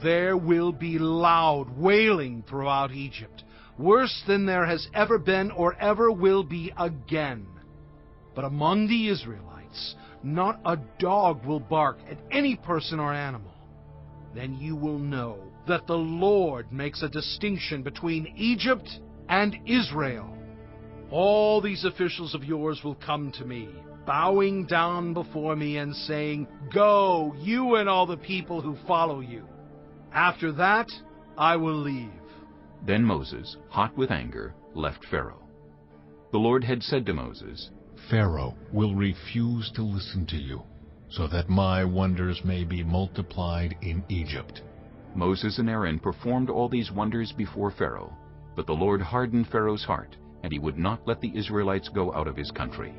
There will be loud wailing throughout Egypt, worse than there has ever been or ever will be again. But among the Israelites, not a dog will bark at any person or animal. Then you will know that the Lord makes a distinction between Egypt and Israel. All these officials of yours will come to me, bowing down before me and saying, "Go, you and all the people who follow you." After that, I will leave. Then Moses, hot with anger, left Pharaoh. The Lord had said to Moses, Pharaoh will refuse to listen to you, so that my wonders may be multiplied in Egypt. Moses and Aaron performed all these wonders before Pharaoh, but the Lord hardened Pharaoh's heart, and he would not let the Israelites go out of his country.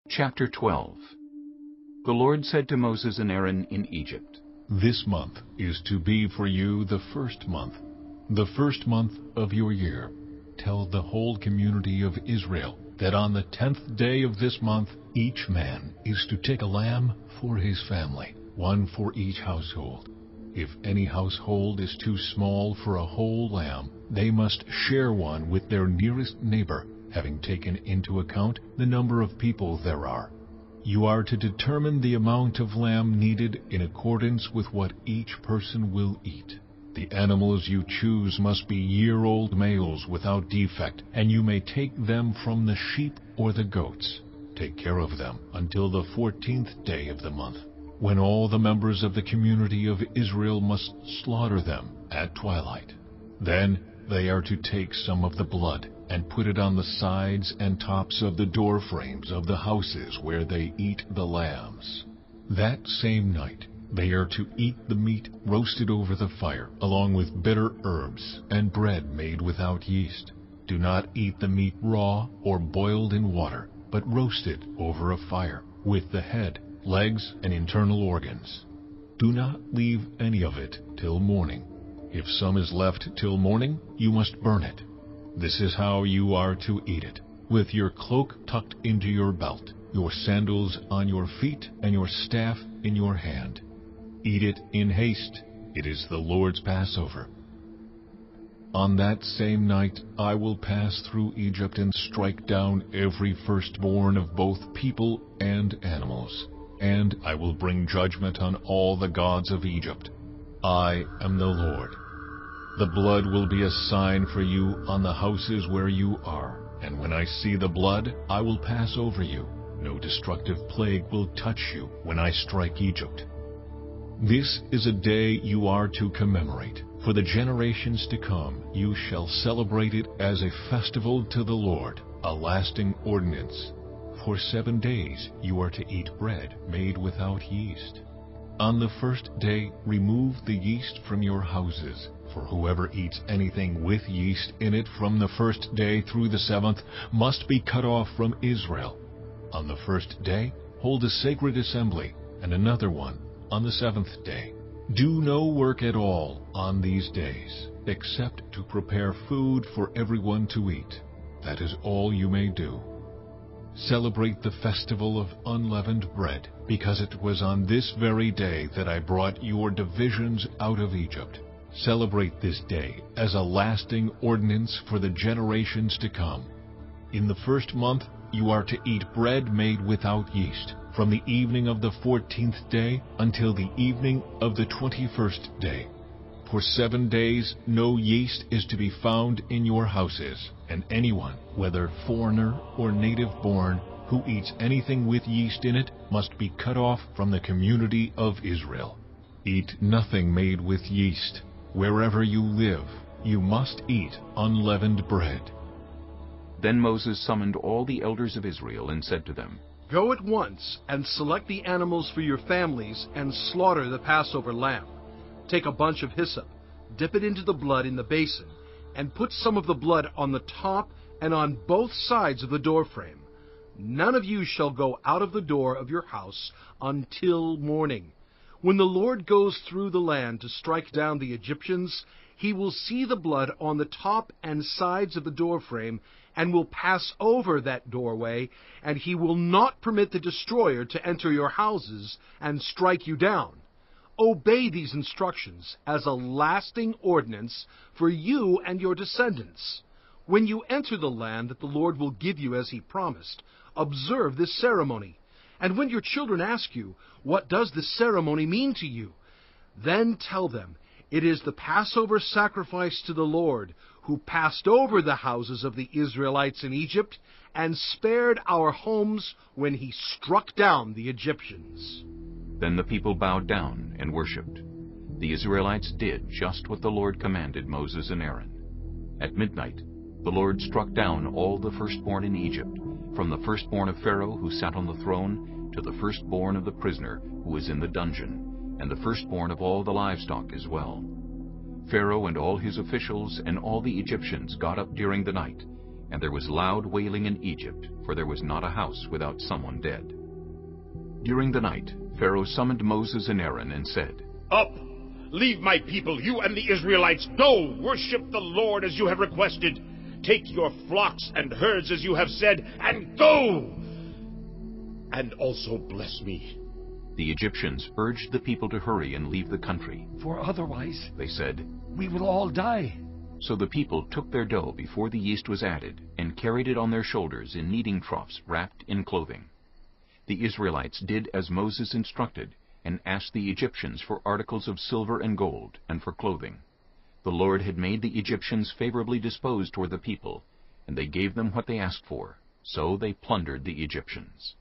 Chapter 12. The Lord said to Moses and Aaron in Egypt, This month is to be for you the first month of your year. Tell the whole community of Israel that on the 10th day of this month, each man is to take a lamb for his family, one for each household. If any household is too small for a whole lamb, they must share one with their nearest neighbor, having taken into account the number of people there are. You are to determine the amount of lamb needed in accordance with what each person will eat. The animals you choose must be year-old males without defect, and you may take them from the sheep or the goats. Take care of them until the 14th day of the month, when all the members of the community of Israel must slaughter them at twilight. Then they are to take some of the blood and put it on the sides and tops of the door frames of the houses where they eat the lambs. That same night they are to eat the meat roasted over the fire, along with bitter herbs and bread made without yeast. Do not eat the meat raw or boiled in water, but roasted over a fire, with the head, legs, and internal organs. Do not leave any of it till morning. If some is left till morning, you must burn it. This is how you are to eat it, with your cloak tucked into your belt, your sandals on your feet, and your staff in your hand. Eat it in haste. It is the Lord's Passover. On that same night I will pass through Egypt and strike down every firstborn of both people and animals, and I will bring judgment on all the gods of Egypt. I am the Lord. The blood will be a sign for you on the houses where you are, and when I see the blood, I will pass over you. No destructive plague will touch you when I strike Egypt. This is a day you are to commemorate. For the generations to come, you shall celebrate it as a festival to the Lord, a lasting ordinance. For 7 days you are to eat bread made without yeast. On the first day remove the yeast from your houses, for whoever eats anything with yeast in it from the first day through the 7th must be cut off from Israel. On the first day hold a sacred assembly, and another one on the 7th day. Do no work at all on these days, except to prepare food for everyone to eat. That is all you may do. Celebrate the festival of unleavened bread, because it was on this very day that I brought your divisions out of Egypt. Celebrate this day as a lasting ordinance for the generations to come. In the first month you are to eat bread made without yeast, from the evening of the 14th day until the evening of the 21st day. For 7 days no yeast is to be found in your houses, and anyone, whether foreigner or native-born, who eats anything with yeast in it must be cut off from the community of Israel. Eat nothing made with yeast. Wherever you live, you must eat unleavened bread. Then Moses summoned all the elders of Israel and said to them, Go at once and select the animals for your families and slaughter the Passover lamb. Take a bunch of hyssop, dip it into the blood in the basin, and put some of the blood on the top and on both sides of the doorframe. None of you shall go out of the door of your house until morning. When the Lord goes through the land to strike down the Egyptians, he will see the blood on the top and sides of the doorframe, and will pass over that doorway, and he will not permit the destroyer to enter your houses and strike you down. Obey these instructions as a lasting ordinance for you and your descendants. When you enter the land that the Lord will give you as he promised, observe this ceremony. And when your children ask you, "What does this ceremony mean to you?" then tell them, "It is the Passover sacrifice to the Lord, who passed over the houses of the Israelites in Egypt and spared our homes when he struck down the Egyptians." Then the people bowed down and worshipped. The Israelites did just what the Lord commanded Moses and Aaron. At midnight, the Lord struck down all the firstborn in Egypt, from the firstborn of Pharaoh who sat on the throne to the firstborn of the prisoner who was in the dungeon, and the firstborn of all the livestock as well. Pharaoh and all his officials and all the Egyptians got up during the night, and there was loud wailing in Egypt, for there was not a house without someone dead. During the night, Pharaoh summoned Moses and Aaron and said, "Up! Leave my people, you and the Israelites. Go, worship the Lord as you have requested. Take your flocks and herds as you have said, and go! And also bless me." The Egyptians urged the people to hurry and leave the country. "For otherwise," they said, "we will all die." So the people took their dough before the yeast was added, and carried it on their shoulders in kneading troughs wrapped in clothing. The Israelites did as Moses instructed, and asked the Egyptians for articles of silver and gold, and for clothing. The Lord had made the Egyptians favorably disposed toward the people, and they gave them what they asked for, so they plundered the Egyptians.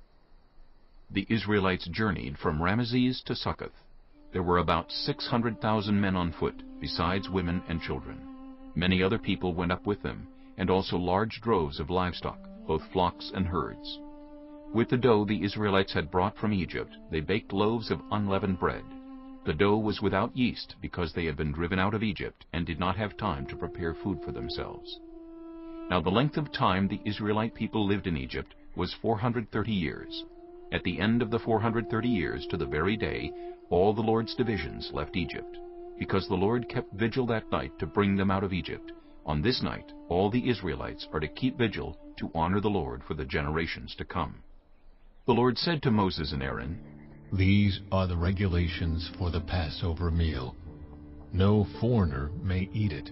The Israelites journeyed from Ramesses to Succoth. There were about 600,000 men on foot, besides women and children. Many other people went up with them, and also large droves of livestock, both flocks and herds. With the dough the Israelites had brought from Egypt, they baked loaves of unleavened bread. The dough was without yeast, because they had been driven out of Egypt and did not have time to prepare food for themselves. Now the length of time the Israelite people lived in Egypt was 430 years. At the end of the 430 years, to the very day, all the Lord's divisions left Egypt, because the Lord kept vigil that night to bring them out of Egypt. On this night, all the Israelites are to keep vigil to honor the Lord for the generations to come. The Lord said to Moses and Aaron, "These are the regulations for the Passover meal. No foreigner may eat it.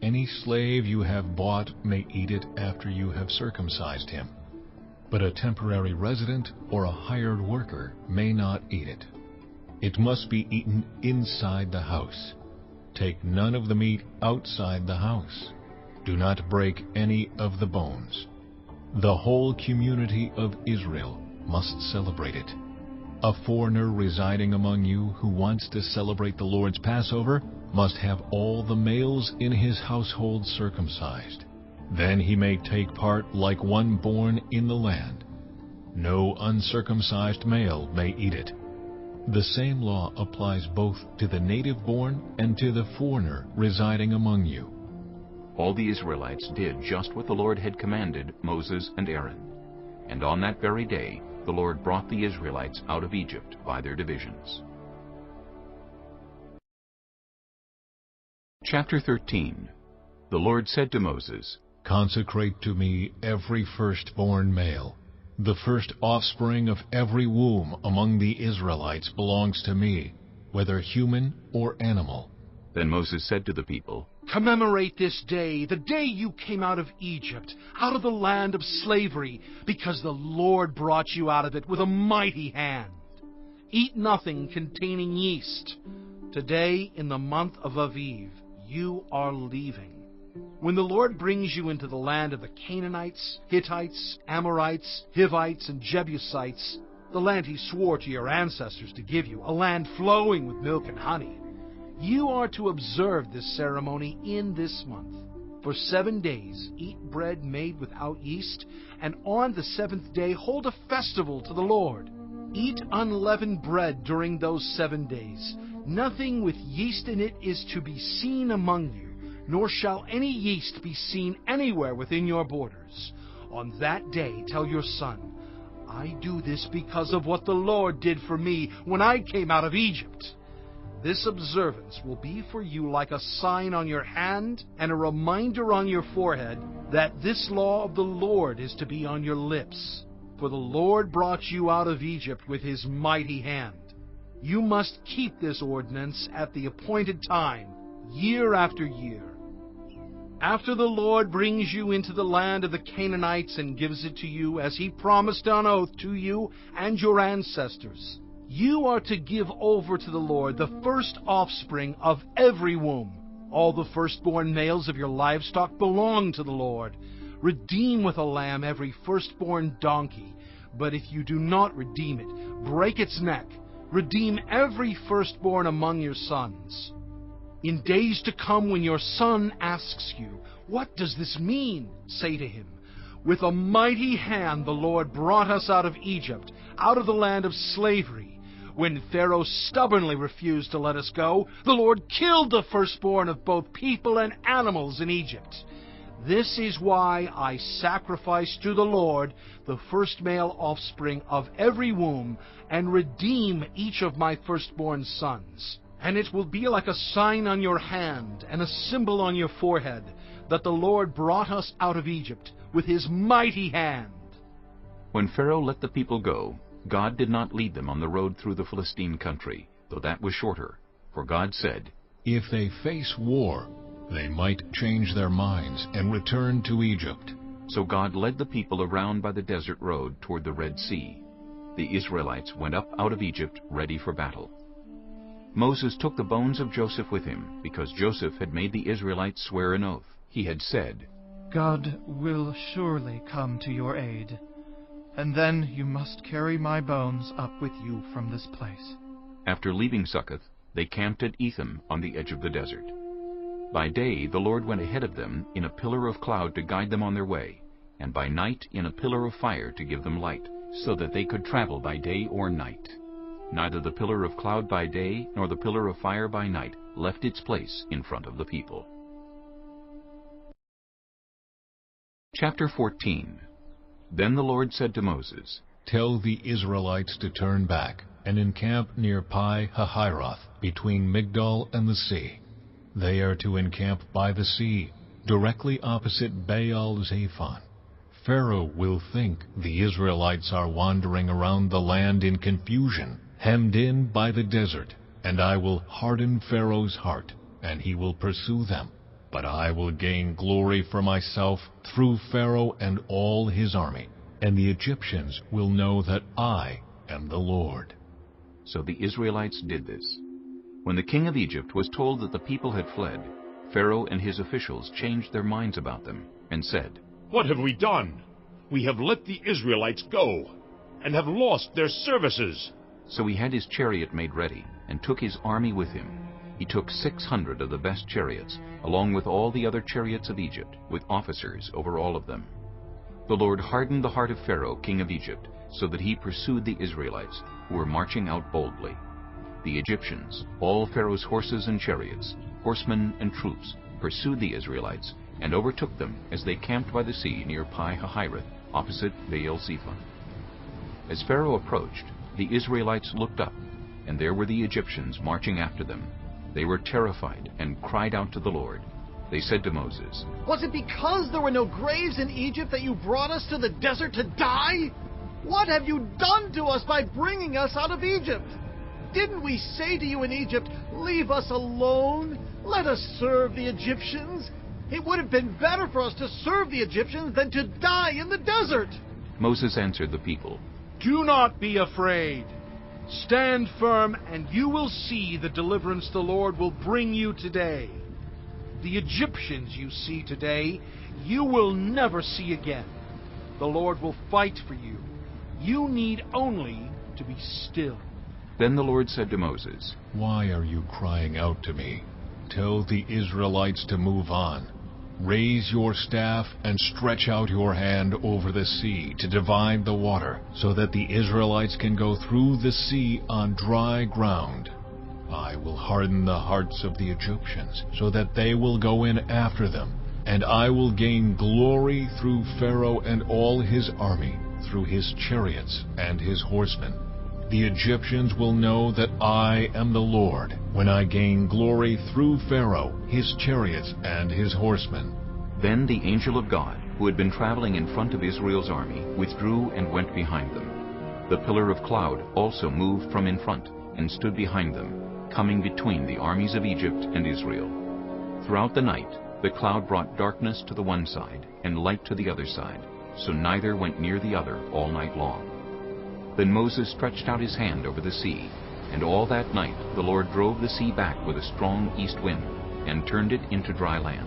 Any slave you have bought may eat it after you have circumcised him. But a temporary resident or a hired worker may not eat it. It must be eaten inside the house. Take none of the meat outside the house. Do not break any of the bones. The whole community of Israel must celebrate it. A foreigner residing among you who wants to celebrate the Lord's Passover must have all the males in his household circumcised. Then he may take part like one born in the land. No uncircumcised male may eat it. The same law applies both to the native-born and to the foreigner residing among you." All the Israelites did just what the Lord had commanded Moses and Aaron. And on that very day, the Lord brought the Israelites out of Egypt by their divisions. Chapter 13. The Lord said to Moses, "Consecrate to me every firstborn male. The first offspring of every womb among the Israelites belongs to me, whether human or animal." Then Moses said to the people, "Commemorate this day, the day you came out of Egypt, out of the land of slavery, because the Lord brought you out of it with a mighty hand. Eat nothing containing yeast. Today, in the month of Aviv, you are leaving. When the Lord brings you into the land of the Canaanites, Hittites, Amorites, Hivites, and Jebusites, the land he swore to your ancestors to give you, a land flowing with milk and honey, you are to observe this ceremony in this month. For 7 days eat bread made without yeast, and on the 7th day hold a festival to the Lord. Eat unleavened bread during those 7 days. Nothing with yeast in it is to be seen among you, nor shall any yeast be seen anywhere within your borders. On that day tell your son, 'I do this because of what the Lord did for me when I came out of Egypt.' This observance will be for you like a sign on your hand and a reminder on your forehead that this law of the Lord is to be on your lips. For the Lord brought you out of Egypt with his mighty hand. You must keep this ordinance at the appointed time, year after year. After the Lord brings you into the land of the Canaanites and gives it to you, as he promised on oath to you and your ancestors, you are to give over to the Lord the first offspring of every womb. All the firstborn males of your livestock belong to the Lord. Redeem with a lamb every firstborn donkey. But if you do not redeem it, break its neck. Redeem every firstborn among your sons. In days to come, when your son asks you, "What does this mean?" say to him, "With a mighty hand the Lord brought us out of Egypt, out of the land of slavery. When Pharaoh stubbornly refused to let us go, the Lord killed the firstborn of both people and animals in Egypt. This is why I sacrifice to the Lord the first male offspring of every womb, and redeem each of my firstborn sons. And it will be like a sign on your hand and a symbol on your forehead, that the Lord brought us out of Egypt with his mighty hand." When Pharaoh let the people go, God did not lead them on the road through the Philistine country, though that was shorter. For God said, "If they face war, they might change their minds and return to Egypt." So God led the people around by the desert road toward the Red Sea. The Israelites went up out of Egypt ready for battle. Moses took the bones of Joseph with him, because Joseph had made the Israelites swear an oath. He had said, "God will surely come to your aid, and then you must carry my bones up with you from this place." After leaving Succoth, they camped at Etham on the edge of the desert. By day the Lord went ahead of them in a pillar of cloud to guide them on their way, and by night in a pillar of fire to give them light, so that they could travel by day or night. Neither the pillar of cloud by day nor the pillar of fire by night left its place in front of the people. Chapter 14. Then the Lord said to Moses, "Tell the Israelites to turn back and encamp near Pi-hahiroth, between Migdol and the sea. They are to encamp by the sea, directly opposite Baal-Zephon. Pharaoh will think the Israelites are wandering around the land in confusion, hemmed in by the desert, and I will harden Pharaoh's heart, and he will pursue them. But I will gain glory for myself through Pharaoh and all his army, and the Egyptians will know that I am the Lord." So the Israelites did this. When the king of Egypt was told that the people had fled, Pharaoh and his officials changed their minds about them and said, "What have we done? We have let the Israelites go, and have lost their services." So he had his chariot made ready, and took his army with him. He took 600 of the best chariots, along with all the other chariots of Egypt, with officers over all of them. The Lord hardened the heart of Pharaoh, king of Egypt, so that he pursued the Israelites, who were marching out boldly. The Egyptians, all Pharaoh's horses and chariots, horsemen and troops, pursued the Israelites, and overtook them as they camped by the sea near Pi-hahiroth, opposite Baal-Zephon. As Pharaoh approached, the Israelites looked up, and there were the Egyptians marching after them. They were terrified and cried out to the Lord. They said to Moses, "Was it because there were no graves in Egypt that you brought us to the desert to die? What have you done to us by bringing us out of Egypt? Didn't we say to you in Egypt, 'Leave us alone, let us serve the Egyptians'? It would have been better for us to serve the Egyptians than to die in the desert." Moses answered the people, "Do not be afraid. Stand firm, and you will see the deliverance the Lord will bring you today. The Egyptians you see today, you will never see again. The Lord will fight for you. You need only to be still." Then the Lord said to Moses, "Why are you crying out to me? Tell the Israelites to move on. Raise your staff and stretch out your hand over the sea to divide the water, so that the Israelites can go through the sea on dry ground. I will harden the hearts of the Egyptians, so that they will go in after them, and I will gain glory through Pharaoh and all his army, through his chariots and his horsemen. the Egyptians will know that I am the Lord, when I gain glory through Pharaoh, his chariots, and his horsemen." Then the angel of God, who had been traveling in front of Israel's army, withdrew and went behind them. The pillar of cloud also moved from in front and stood behind them, coming between the armies of Egypt and Israel. Throughout the night, the cloud brought darkness to the one side and light to the other side, so neither went near the other all night long. Then Moses stretched out his hand over the sea, and all that night the Lord drove the sea back with a strong east wind, and turned it into dry land.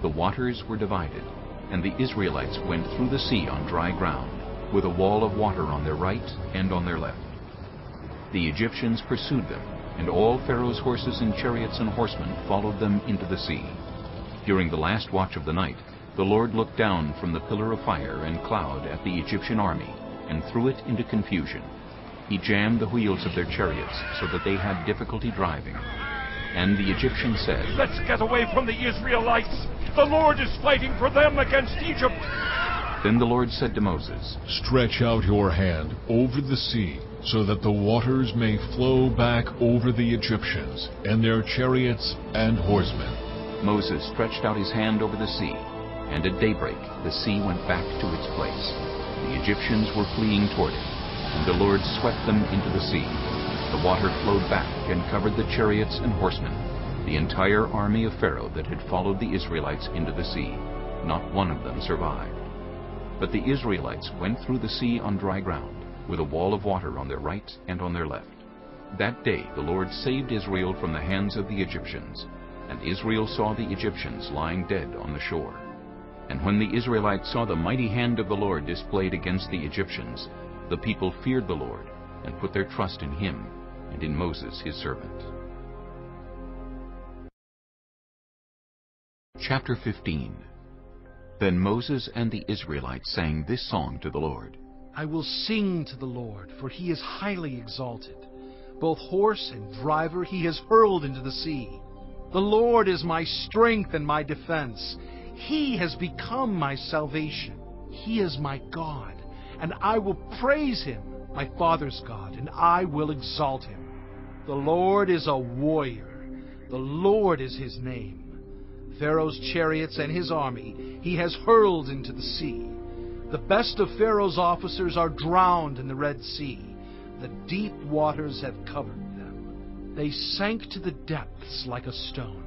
The waters were divided, and the Israelites went through the sea on dry ground, with a wall of water on their right and on their left. The Egyptians pursued them, and all Pharaoh's horses and chariots and horsemen followed them into the sea. During the last watch of the night, the Lord looked down from the pillar of fire and cloud at the Egyptian army, and threw it into confusion. He jammed the wheels of their chariots so that they had difficulty driving. And the Egyptians said, "Let's get away from the Israelites! The Lord is fighting for them against Egypt!" Then the Lord said to Moses, "Stretch out your hand over the sea, so that the waters may flow back over the Egyptians, and their chariots and horsemen." Moses stretched out his hand over the sea, and at daybreak the sea went back to its place. The Egyptians were fleeing toward it, and the Lord swept them into the sea. The water flowed back and covered the chariots and horsemen, the entire army of Pharaoh that had followed the Israelites into the sea. Not one of them survived. But the Israelites went through the sea on dry ground, with a wall of water on their right and on their left. That day the Lord saved Israel from the hands of the Egyptians, and Israel saw the Egyptians lying dead on the shore. And when the Israelites saw the mighty hand of the Lord displayed against the Egyptians, the people feared the Lord and put their trust in him and in Moses his servant. Chapter 15. Then Moses and the Israelites sang this song to the Lord. "I will sing to the Lord, for he is highly exalted. Both horse and driver he has hurled into the sea. The Lord is my strength and my defense. He has become my salvation. He is my God, and I will praise him, my father's God, and I will exalt him. The Lord is a warrior. The Lord is his name. Pharaoh's chariots and his army he has hurled into the sea. The best of Pharaoh's officers are drowned in the Red Sea. The deep waters have covered them. They sank to the depths like a stone.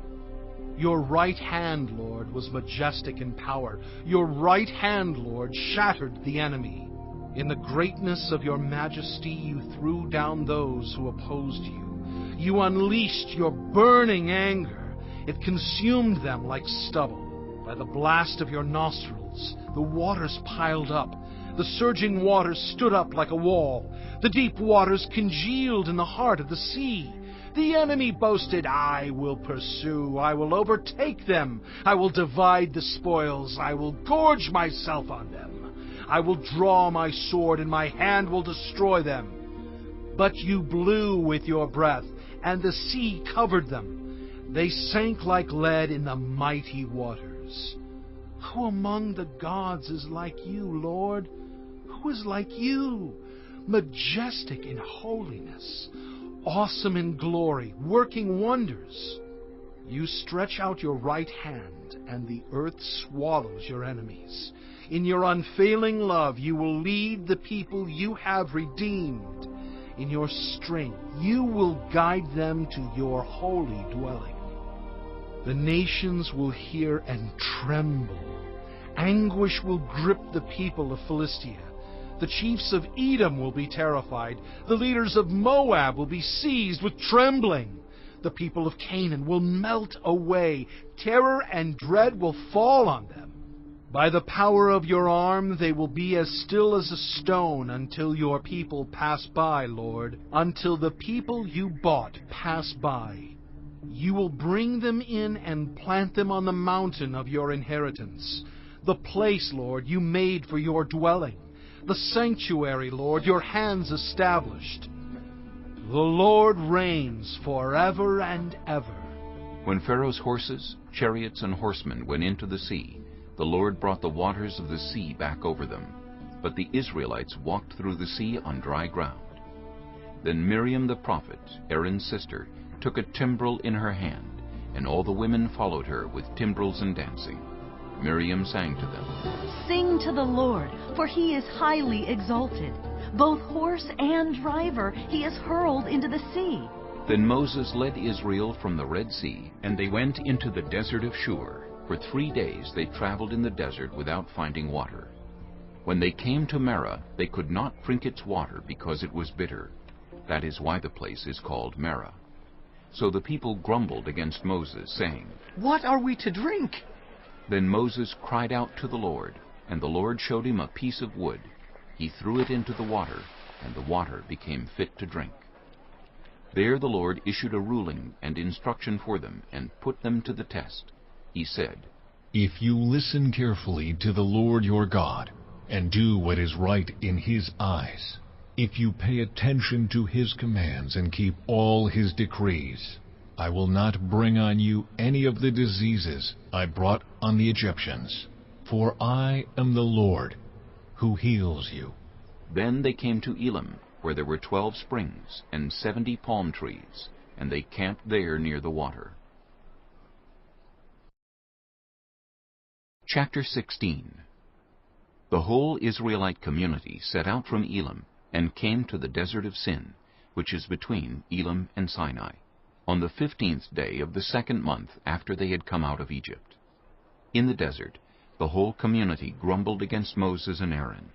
Your right hand, Lord, was majestic in power. Your right hand, Lord, shattered the enemy. In the greatness of your majesty, you threw down those who opposed you. You unleashed your burning anger. It consumed them like stubble. By the blast of your nostrils, the waters piled up. The surging waters stood up like a wall. The deep waters congealed in the heart of the sea. The enemy boasted, "I will pursue, I will overtake them, I will divide the spoils, I will gorge myself on them. I will draw my sword, and my hand will destroy them." But you blew with your breath, and the sea covered them. They sank like lead in the mighty waters. Who among the gods is like you, Lord? Who is like you? Majestic in holiness, awesome in glory, working wonders. You stretch out your right hand, and the earth swallows your enemies. In your unfailing love, you will lead the people you have redeemed. In your strength, you will guide them to your holy dwelling. The nations will hear and tremble. Anguish will grip the people of Philistia. The chiefs of Edom will be terrified. The leaders of Moab will be seized with trembling. The people of Canaan will melt away. Terror and dread will fall on them. By the power of your arm, they will be as still as a stone until your people pass by, Lord, until the people you bought pass by. You will bring them in and plant them on the mountain of your inheritance, the place, Lord, you made for your dwelling. The sanctuary, Lord, your hands established. The Lord reigns forever and ever. When Pharaoh's horses, chariots, and horsemen went into the sea, the Lord brought the waters of the sea back over them. But the Israelites walked through the sea on dry ground. Then Miriam the prophet, Aaron's sister, took a timbrel in her hand, and all the women followed her with timbrels and dancing. Miriam sang to them, Sing to the Lord, for he is highly exalted. Both horse and driver he is hurled into the sea. Then Moses led Israel from the Red Sea, and they went into the desert of Shur. For 3 days they traveled in the desert without finding water. When they came to Marah, they could not drink its water because it was bitter. That is why the place is called Marah. So the people grumbled against Moses, saying, What are we to drink? Then Moses cried out to the Lord, and the Lord showed him a piece of wood. He threw it into the water, and the water became fit to drink. There the Lord issued a ruling and instruction for them, and put them to the test. He said, If you listen carefully to the Lord your God, and do what is right in His eyes, if you pay attention to His commands and keep all His decrees, I will not bring on you any of the diseases I brought on the Egyptians, for I am the Lord who heals you. Then they came to Elim, where there were 12 springs and 70 palm trees, and they camped there near the water. Chapter 16. The whole Israelite community set out from Elim and came to the desert of Sin, which is between Elim and Sinai, on the 15th day of the 2nd month after they had come out of Egypt. In the desert, the whole community grumbled against Moses and Aaron.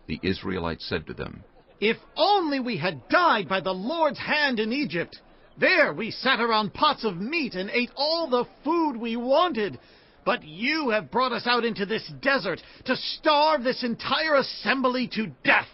The Israelites said to them, If only we had died by the Lord's hand in Egypt! There we sat around pots of meat and ate all the food we wanted. But you have brought us out into this desert to starve this entire assembly to death.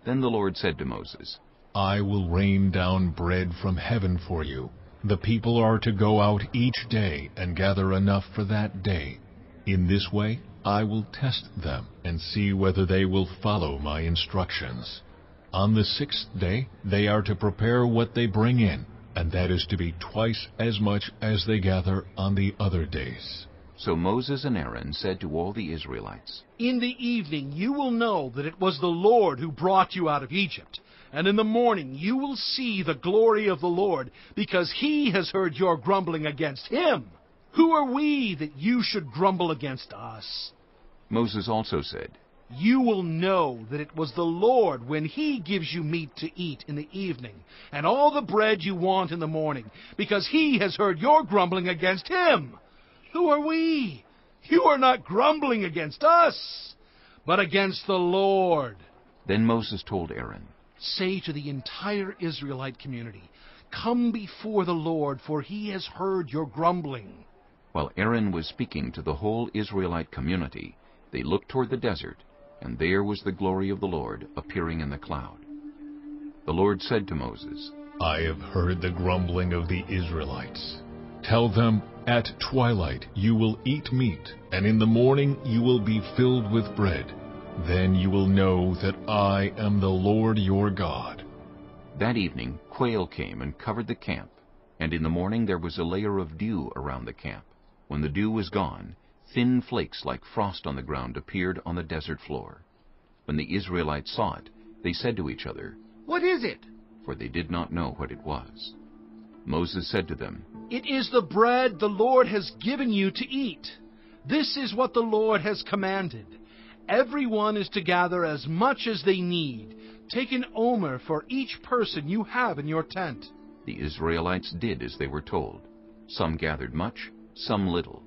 Then the Lord said to Moses, I will rain down bread from heaven for you. The people are to go out each day and gather enough for that day. In this way, I will test them and see whether they will follow my instructions. On the 6th day, they are to prepare what they bring in, and that is to be twice as much as they gather on the other days. So Moses and Aaron said to all the Israelites, In the evening you will know that it was the Lord who brought you out of Egypt. And in the morning you will see the glory of the Lord, because He has heard your grumbling against Him. Who are we that you should grumble against us? Moses also said, You will know that it was the Lord when He gives you meat to eat in the evening, and all the bread you want in the morning, because He has heard your grumbling against Him. Who are we? You are not grumbling against us, but against the Lord. Then Moses told Aaron, Say to the entire Israelite community, Come before the Lord, for He has heard your grumbling. While Aaron was speaking to the whole Israelite community, they looked toward the desert, and there was the glory of the Lord appearing in the cloud. The Lord said to Moses, I have heard the grumbling of the Israelites. Tell them, at twilight you will eat meat, and in the morning you will be filled with bread. Then you will know that I am the Lord your God. That evening quail came and covered the camp, and in the morning there was a layer of dew around the camp. When the dew was gone, thin flakes like frost on the ground appeared on the desert floor. When the Israelites saw it, they said to each other, What is it? For they did not know what it was. Moses said to them, It is the bread the Lord has given you to eat. This is what the Lord has commanded. Everyone is to gather as much as they need. Take an omer for each person you have in your tent. The Israelites did as they were told. Some gathered much, some little.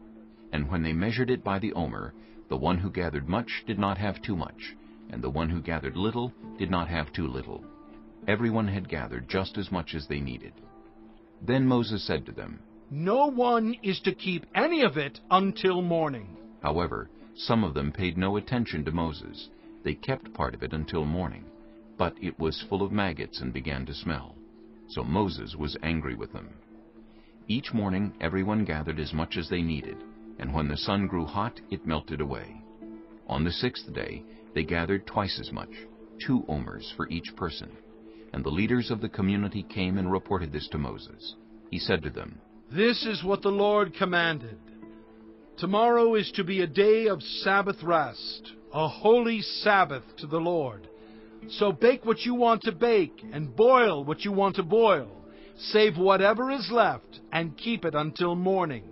And when they measured it by the omer, the one who gathered much did not have too much, and the one who gathered little did not have too little. Everyone had gathered just as much as they needed. Then Moses said to them, No one is to keep any of it until morning. However, some of them paid no attention to Moses. They kept part of it until morning, but it was full of maggots and began to smell. So Moses was angry with them. Each morning everyone gathered as much as they needed, and when the sun grew hot, it melted away. On the 6th day they gathered twice as much, 2 omers for each person. And the leaders of the community came and reported this to Moses. He said to them, This is what the Lord commanded. Tomorrow is to be a day of Sabbath rest, a holy Sabbath to the Lord. So bake what you want to bake, and boil what you want to boil. Save whatever is left, and keep it until morning.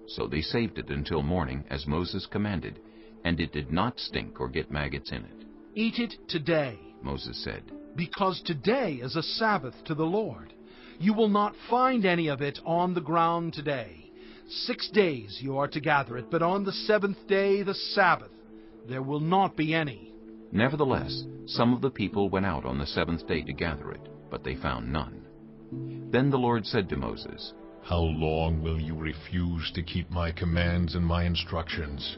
So they saved it until morning, as Moses commanded, and it did not stink or get maggots in it. Eat it today, Moses said, because today is a Sabbath to the Lord. You will not find any of it on the ground today. 6 days you are to gather it, but on the 7th day, the Sabbath, there will not be any. Nevertheless, some of the people went out on the 7th day to gather it, but they found none. Then the Lord said to Moses, How long will you refuse to keep my commands and my instructions?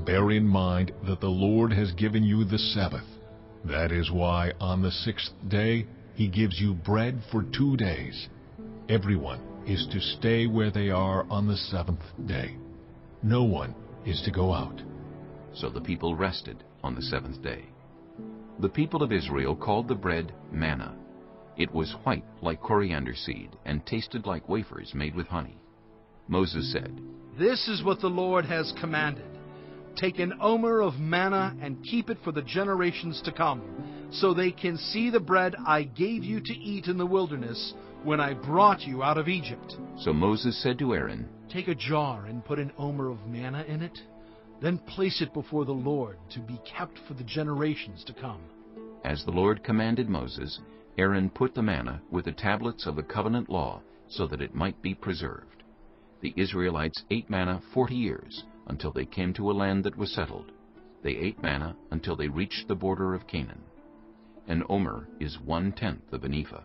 Bear in mind that the Lord has given you the Sabbath. That is why on the 6th day he gives you bread for 2 days. Everyone is to stay where they are on the 7th day. No one is to go out. So the people rested on the 7th day. The people of Israel called the bread manna. It was white like coriander seed and tasted like wafers made with honey. Moses said, This is what the Lord has commanded. Take an omer of manna and keep it for the generations to come, so they can see the bread I gave you to eat in the wilderness when I brought you out of Egypt. So Moses said to Aaron, Take a jar and put an omer of manna in it. Then place it before the Lord to be kept for the generations to come. As the Lord commanded Moses, Aaron put the manna with the tablets of the covenant law so that it might be preserved. The Israelites ate manna 40 years until they came to a land that was settled. They ate manna until they reached the border of Canaan. An omer is 1/10 of an ephah.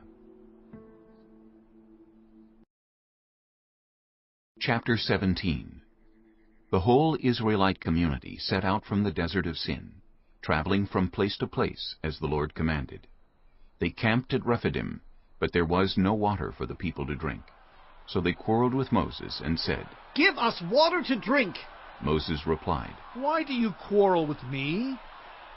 Chapter 17. The whole Israelite community set out from the desert of Sin, traveling from place to place as the Lord commanded. They camped at Rephidim, but there was no water for the people to drink. So they quarreled with Moses and said, Give us water to drink. Moses replied, Why do you quarrel with me?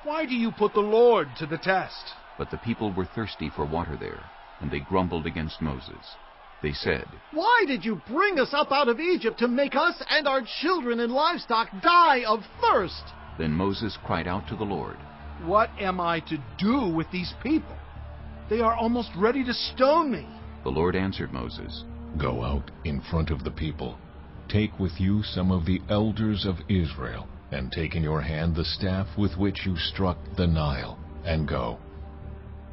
Why do you put the Lord to the test? But the people were thirsty for water there, and they grumbled against Moses. They said, Why did you bring us up out of Egypt to make us and our children and livestock die of thirst? Then Moses cried out to the Lord, What am I to do with these people? They are almost ready to stone me. The Lord answered Moses, Go out in front of the people. Take with you some of the elders of Israel, and take in your hand the staff with which you struck the Nile, and go.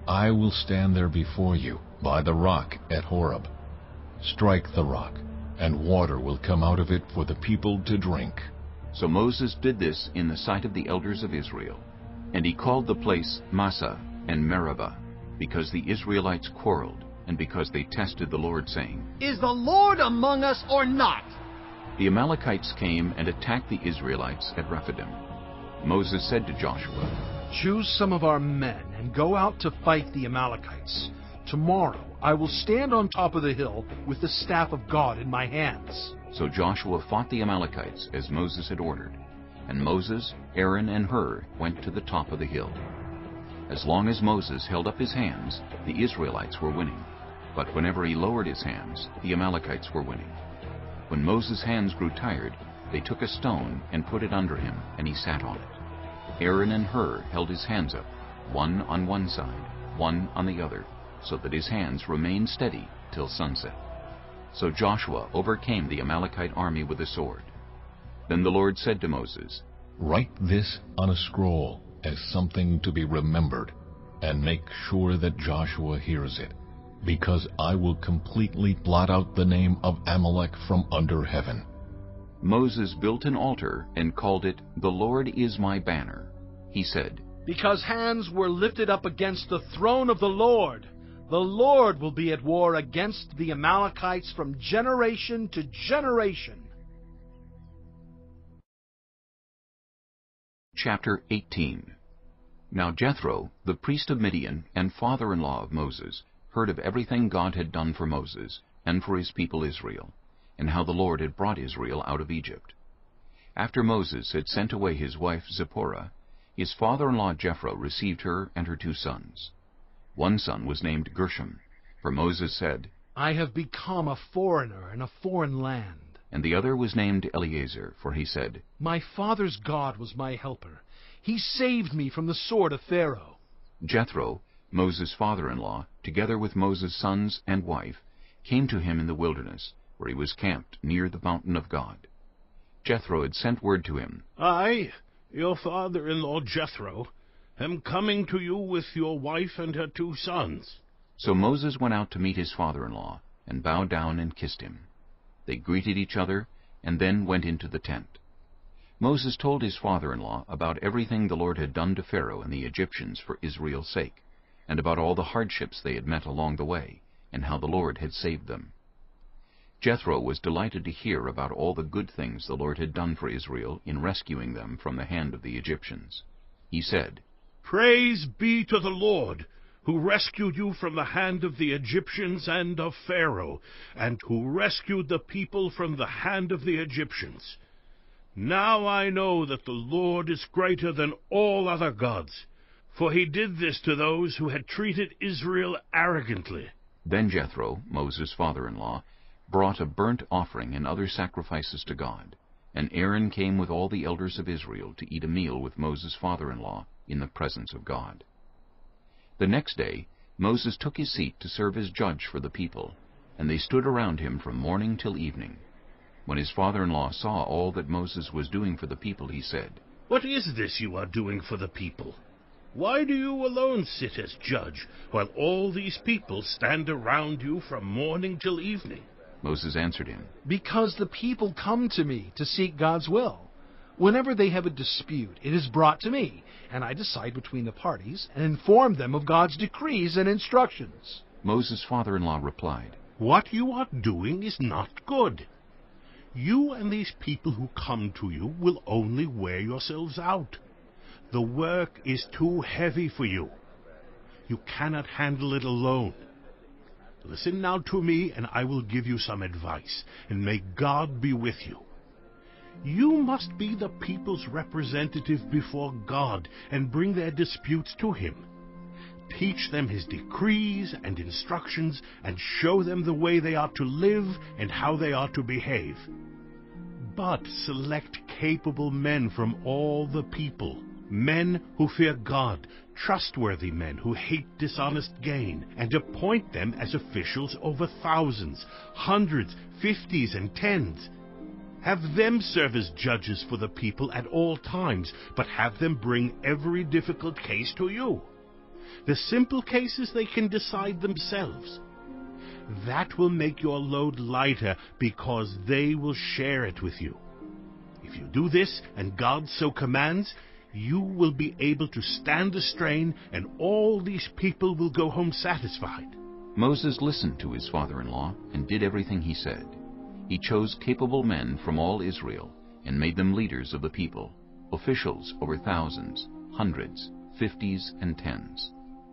I will stand there before you, by the rock at Horeb. Strike the rock, and water will come out of it for the people to drink. So Moses did this in the sight of the elders of Israel. And he called the place Massah and Meribah, because the Israelites quarreled, and because they tested the Lord, saying, Is the Lord among us or not? The Amalekites came and attacked the Israelites at Rephidim. Moses said to Joshua, Choose some of our men and go out to fight the Amalekites. Tomorrow I will stand on top of the hill with the staff of God in my hands. So Joshua fought the Amalekites as Moses had ordered. And Moses, Aaron, and Hur went to the top of the hill. As long as Moses held up his hands, the Israelites were winning. But whenever he lowered his hands, the Amalekites were winning. When Moses' hands grew tired, they took a stone and put it under him, and he sat on it. Aaron and Hur held his hands up, one on one side, one on the other, so that his hands remained steady till sunset. So Joshua overcame the Amalekite army with a sword. Then the Lord said to Moses, Write this on a scroll as something to be remembered, and make sure that Joshua hears it, because I will completely blot out the name of Amalek from under heaven. Moses built an altar and called it, The Lord is my banner. He said, Because hands were lifted up against the throne of the Lord will be at war against the Amalekites from generation to generation. Chapter 18. Now Jethro, the priest of Midian and father-in-law of Moses, heard of everything God had done for Moses and for his people Israel, and how the Lord had brought Israel out of Egypt. After Moses had sent away his wife Zipporah, his father-in-law Jethro received her and her 2 sons. One son was named Gershom, for Moses said, I have become a foreigner in a foreign land. And the other was named Eleazar, for he said, My father's God was my helper. He saved me from the sword of Pharaoh. Jethro, Moses' father-in-law, together with Moses' sons and wife, came to him in the wilderness, where he was camped near the mountain of God. Jethro had sent word to him, I, your father-in-law Jethro, am coming to you with your wife and her 2 sons. So Moses went out to meet his father-in-law, and bowed down and kissed him. They greeted each other, and then went into the tent. Moses told his father-in-law about everything the Lord had done to Pharaoh and the Egyptians for Israel's sake, and about all the hardships they had met along the way, and how the Lord had saved them. Jethro was delighted to hear about all the good things the Lord had done for Israel in rescuing them from the hand of the Egyptians. He said, Praise be to the Lord, who rescued you from the hand of the Egyptians and of Pharaoh, and who rescued the people from the hand of the Egyptians. Now I know that the Lord is greater than all other gods, for he did this to those who had treated Israel arrogantly. Then Jethro, Moses' father-in-law, brought a burnt offering and other sacrifices to God, and Aaron came with all the elders of Israel to eat a meal with Moses' father-in-law in the presence of God. The next day Moses took his seat to serve as judge for the people, and they stood around him from morning till evening. When his father-in-law saw all that Moses was doing for the people, he said, What is this you are doing for the people? Why do you alone sit as judge, while all these people stand around you from morning till evening? Moses answered him, Because the people come to me to seek God's will. Whenever they have a dispute, it is brought to me, and I decide between the parties and inform them of God's decrees and instructions. Moses' father-in-law replied, What you are doing is not good. You and these people who come to you will only wear yourselves out. The work is too heavy for you. You cannot handle it alone. Listen now to me, and I will give you some advice, and may God be with you. You must be the people's representative before God and bring their disputes to him. Teach them his decrees and instructions and show them the way they are to live and how they are to behave. But select capable men from all the people, men who fear God, trustworthy men who hate dishonest gain, and appoint them as officials over thousands, hundreds, 50s, and 10s. Have them serve as judges for the people at all times, but have them bring every difficult case to you. The simple cases they can decide themselves. That will make your load lighter because they will share it with you. If you do this, and God so commands, you will be able to stand the strain, and all these people will go home satisfied. Moses listened to his father-in-law and did everything he said. He chose capable men from all Israel and made them leaders of the people, officials over thousands, hundreds, 50s, and 10s.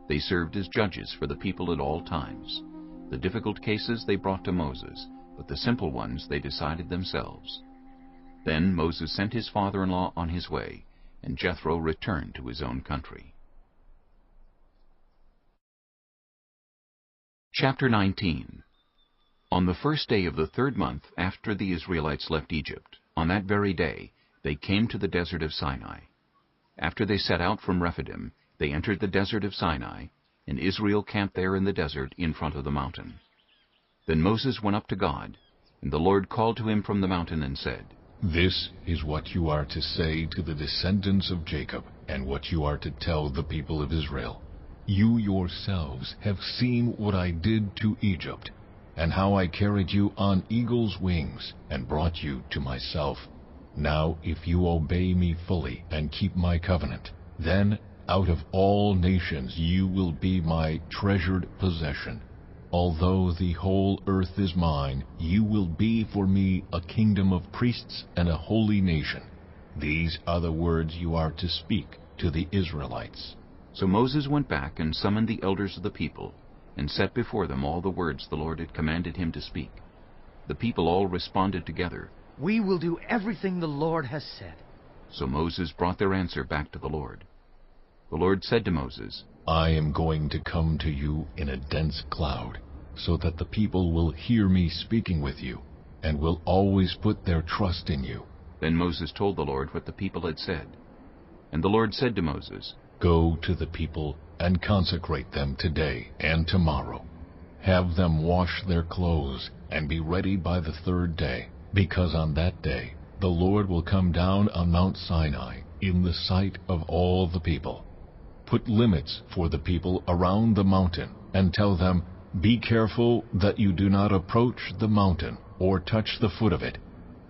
They served as judges for the people at all times. The difficult cases they brought to Moses, but the simple ones they decided themselves. Then Moses sent his father-in-law on his way, and Jethro returned to his own country. Chapter 19. On the first day of the 3rd month after the Israelites left Egypt, on that very day, they came to the desert of Sinai. After they set out from Rephidim, they entered the desert of Sinai, and Israel camped there in the desert in front of the mountain. Then Moses went up to God, and the Lord called to him from the mountain and said, This is what you are to say to the descendants of Jacob, and what you are to tell the people of Israel. You yourselves have seen what I did to Egypt, and how I carried you on eagle's wings, and brought you to myself. Now if you obey me fully, and keep my covenant, then out of all nations you will be my treasured possession. Although the whole earth is mine, you will be for me a kingdom of priests and a holy nation. These are the words you are to speak to the Israelites. So Moses went back and summoned the elders of the people, and set before them all the words the Lord had commanded him to speak. The people all responded together, We will do everything the Lord has said. So Moses brought their answer back to the Lord. The Lord said to Moses, I am going to come to you in a dense cloud, so that the people will hear me speaking with you, and will always put their trust in you. Then Moses told the Lord what the people had said. And the Lord said to Moses, Go to the people and consecrate them today and tomorrow. Have them wash their clothes and be ready by the third day, because on that day the Lord will come down on Mount Sinai in the sight of all the people. Put limits for the people around the mountain and tell them, be careful that you do not approach the mountain or touch the foot of it.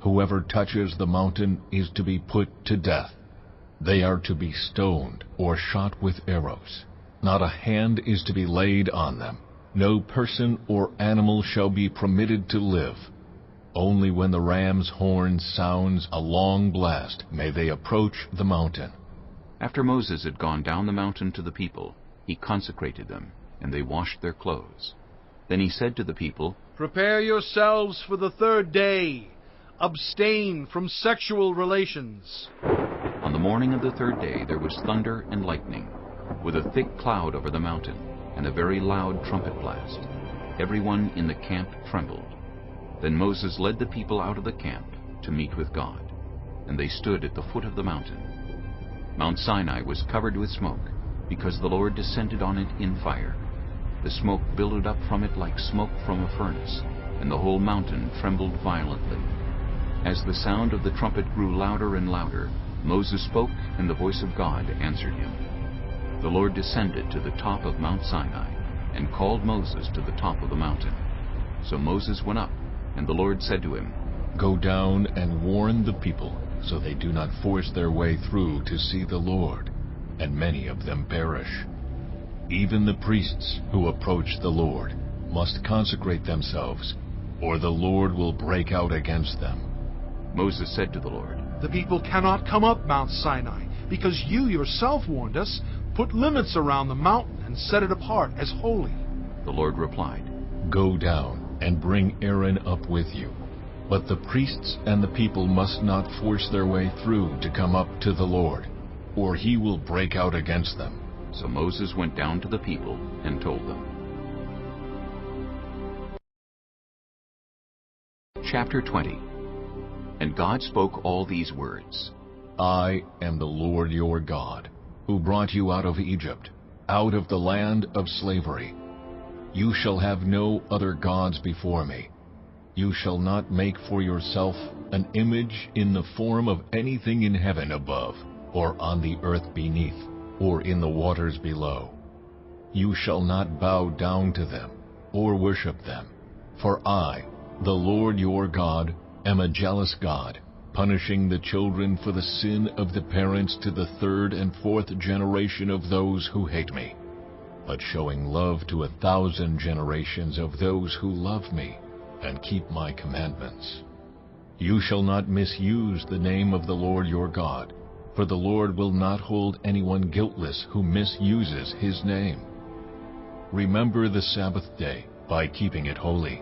Whoever touches the mountain is to be put to death. They are to be stoned or shot with arrows. Not a hand is to be laid on them. No person or animal shall be permitted to live. Only when the ram's horn sounds a long blast may they approach the mountain. After Moses had gone down the mountain to the people, he consecrated them, and they washed their clothes. Then he said to the people, Prepare yourselves for the third day. Abstain from sexual relations. On the morning of the third day there was thunder and lightning, with a thick cloud over the mountain, and a very loud trumpet blast. Everyone in the camp trembled. Then Moses led the people out of the camp to meet with God, and they stood at the foot of the mountain. Mount Sinai was covered with smoke, because the Lord descended on it in fire. The smoke billowed up from it like smoke from a furnace, and the whole mountain trembled violently. As the sound of the trumpet grew louder and louder, Moses spoke, and the voice of God answered him. The Lord descended to the top of Mount Sinai, and called Moses to the top of the mountain. So Moses went up, and the Lord said to him, Go down and warn the people, so they do not force their way through to see the Lord, and many of them perish. Even the priests who approach the Lord must consecrate themselves, or the Lord will break out against them. Moses said to the Lord, The people cannot come up Mount Sinai, because you yourself warned us. Put limits around the mountain and set it apart as holy. The Lord replied, Go down and bring Aaron up with you. But the priests and the people must not force their way through to come up to the Lord, or he will break out against them. So Moses went down to the people and told them. Chapter 20. And God spoke all these words. I am the Lord your God, who brought you out of Egypt, out of the land of slavery. You shall have no other gods before me. You shall not make for yourself an image in the form of anything in heaven above, or on the earth beneath, or in the waters below. You shall not bow down to them, or worship them. For I, the Lord your God, am a jealous God, punishing the children for the sin of the parents to the third and fourth generation of those who hate me, but showing love to 1,000 generations of those who love me and keep my commandments. You shall not misuse the name of the Lord your God, for the Lord will not hold anyone guiltless who misuses his name. Remember the Sabbath day by keeping it holy.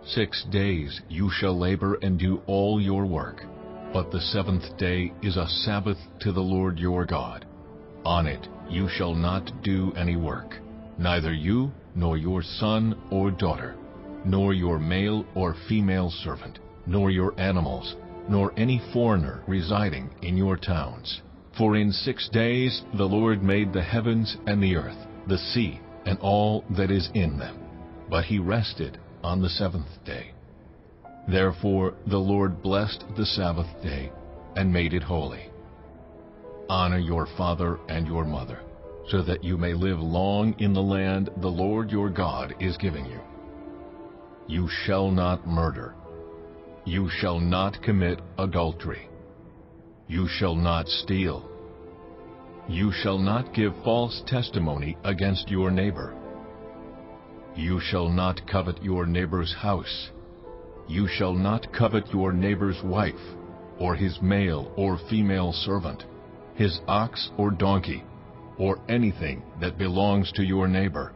6 days you shall labor and do all your work, but the seventh day is a Sabbath to the Lord your God. On it you shall not do any work, neither you nor your son or daughter, nor your male or female servant, nor your animals, nor any foreigner residing in your towns. For in 6 days the Lord made the heavens and the earth, the sea, and all that is in them. But he rested on the seventh day. Therefore the Lord blessed the Sabbath day and made it holy. Honor your father and your mother, so that you may live long in the land the Lord your God is giving you. You shall not murder. You shall not commit adultery. You shall not steal. You shall not give false testimony against your neighbor. You shall not covet your neighbor's house. You shall not covet your neighbor's wife, or his male or female servant, his ox or donkey, or anything that belongs to your neighbor.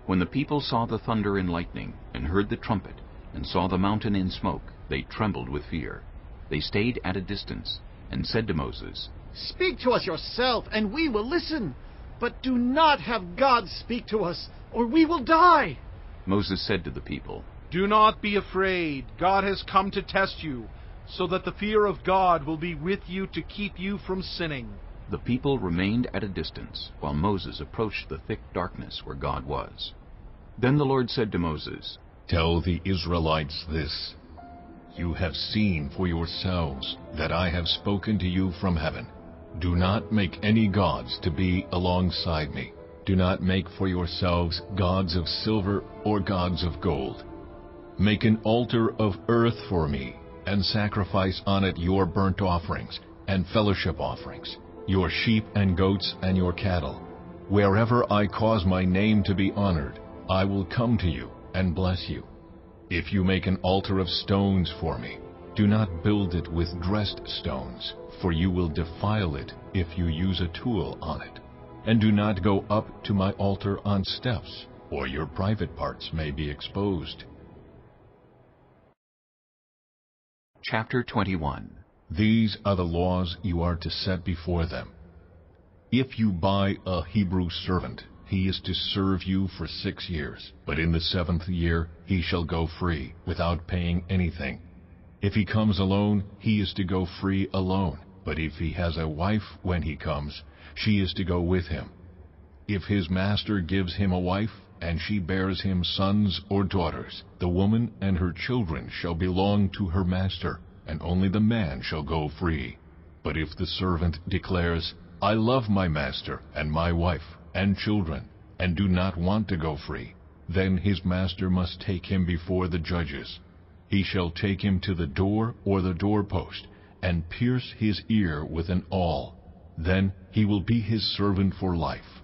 When the people saw the thunder and lightning, and heard the trumpet, and saw the mountain in smoke, they trembled with fear. They stayed at a distance, and said to Moses, Speak to us yourself, and we will listen. But do not have God speak to us, or we will die. Moses said to the people, Do not be afraid. God has come to test you, so that the fear of God will be with you to keep you from sinning. The people remained at a distance while Moses approached the thick darkness where God was. Then the Lord said to Moses, "Tell the Israelites this: You have seen for yourselves that I have spoken to you from heaven. Do not make any gods to be alongside me. Do not make for yourselves gods of silver or gods of gold. Make an altar of earth for me, and sacrifice on it your burnt offerings and fellowship offerings, your sheep and goats and your cattle. Wherever I cause my name to be honored, I will come to you and bless you. If you make an altar of stones for me, do not build it with dressed stones, for you will defile it if you use a tool on it. And do not go up to my altar on steps, or your private parts may be exposed." Chapter 21. These are the laws you are to set before them. If you buy a Hebrew servant, he is to serve you for 6 years, but in the 7th year he shall go free, without paying anything. If he comes alone, he is to go free alone, but if he has a wife when he comes, she is to go with him. If his master gives him a wife, and she bears him sons or daughters, the woman and her children shall belong to her master, and only the man shall go free. But if the servant declares, "I love my master and my wife and children, and do not want to go free," then his master must take him before the judges. He shall take him to the door or the doorpost, and pierce his ear with an awl. Then he will be his servant for life.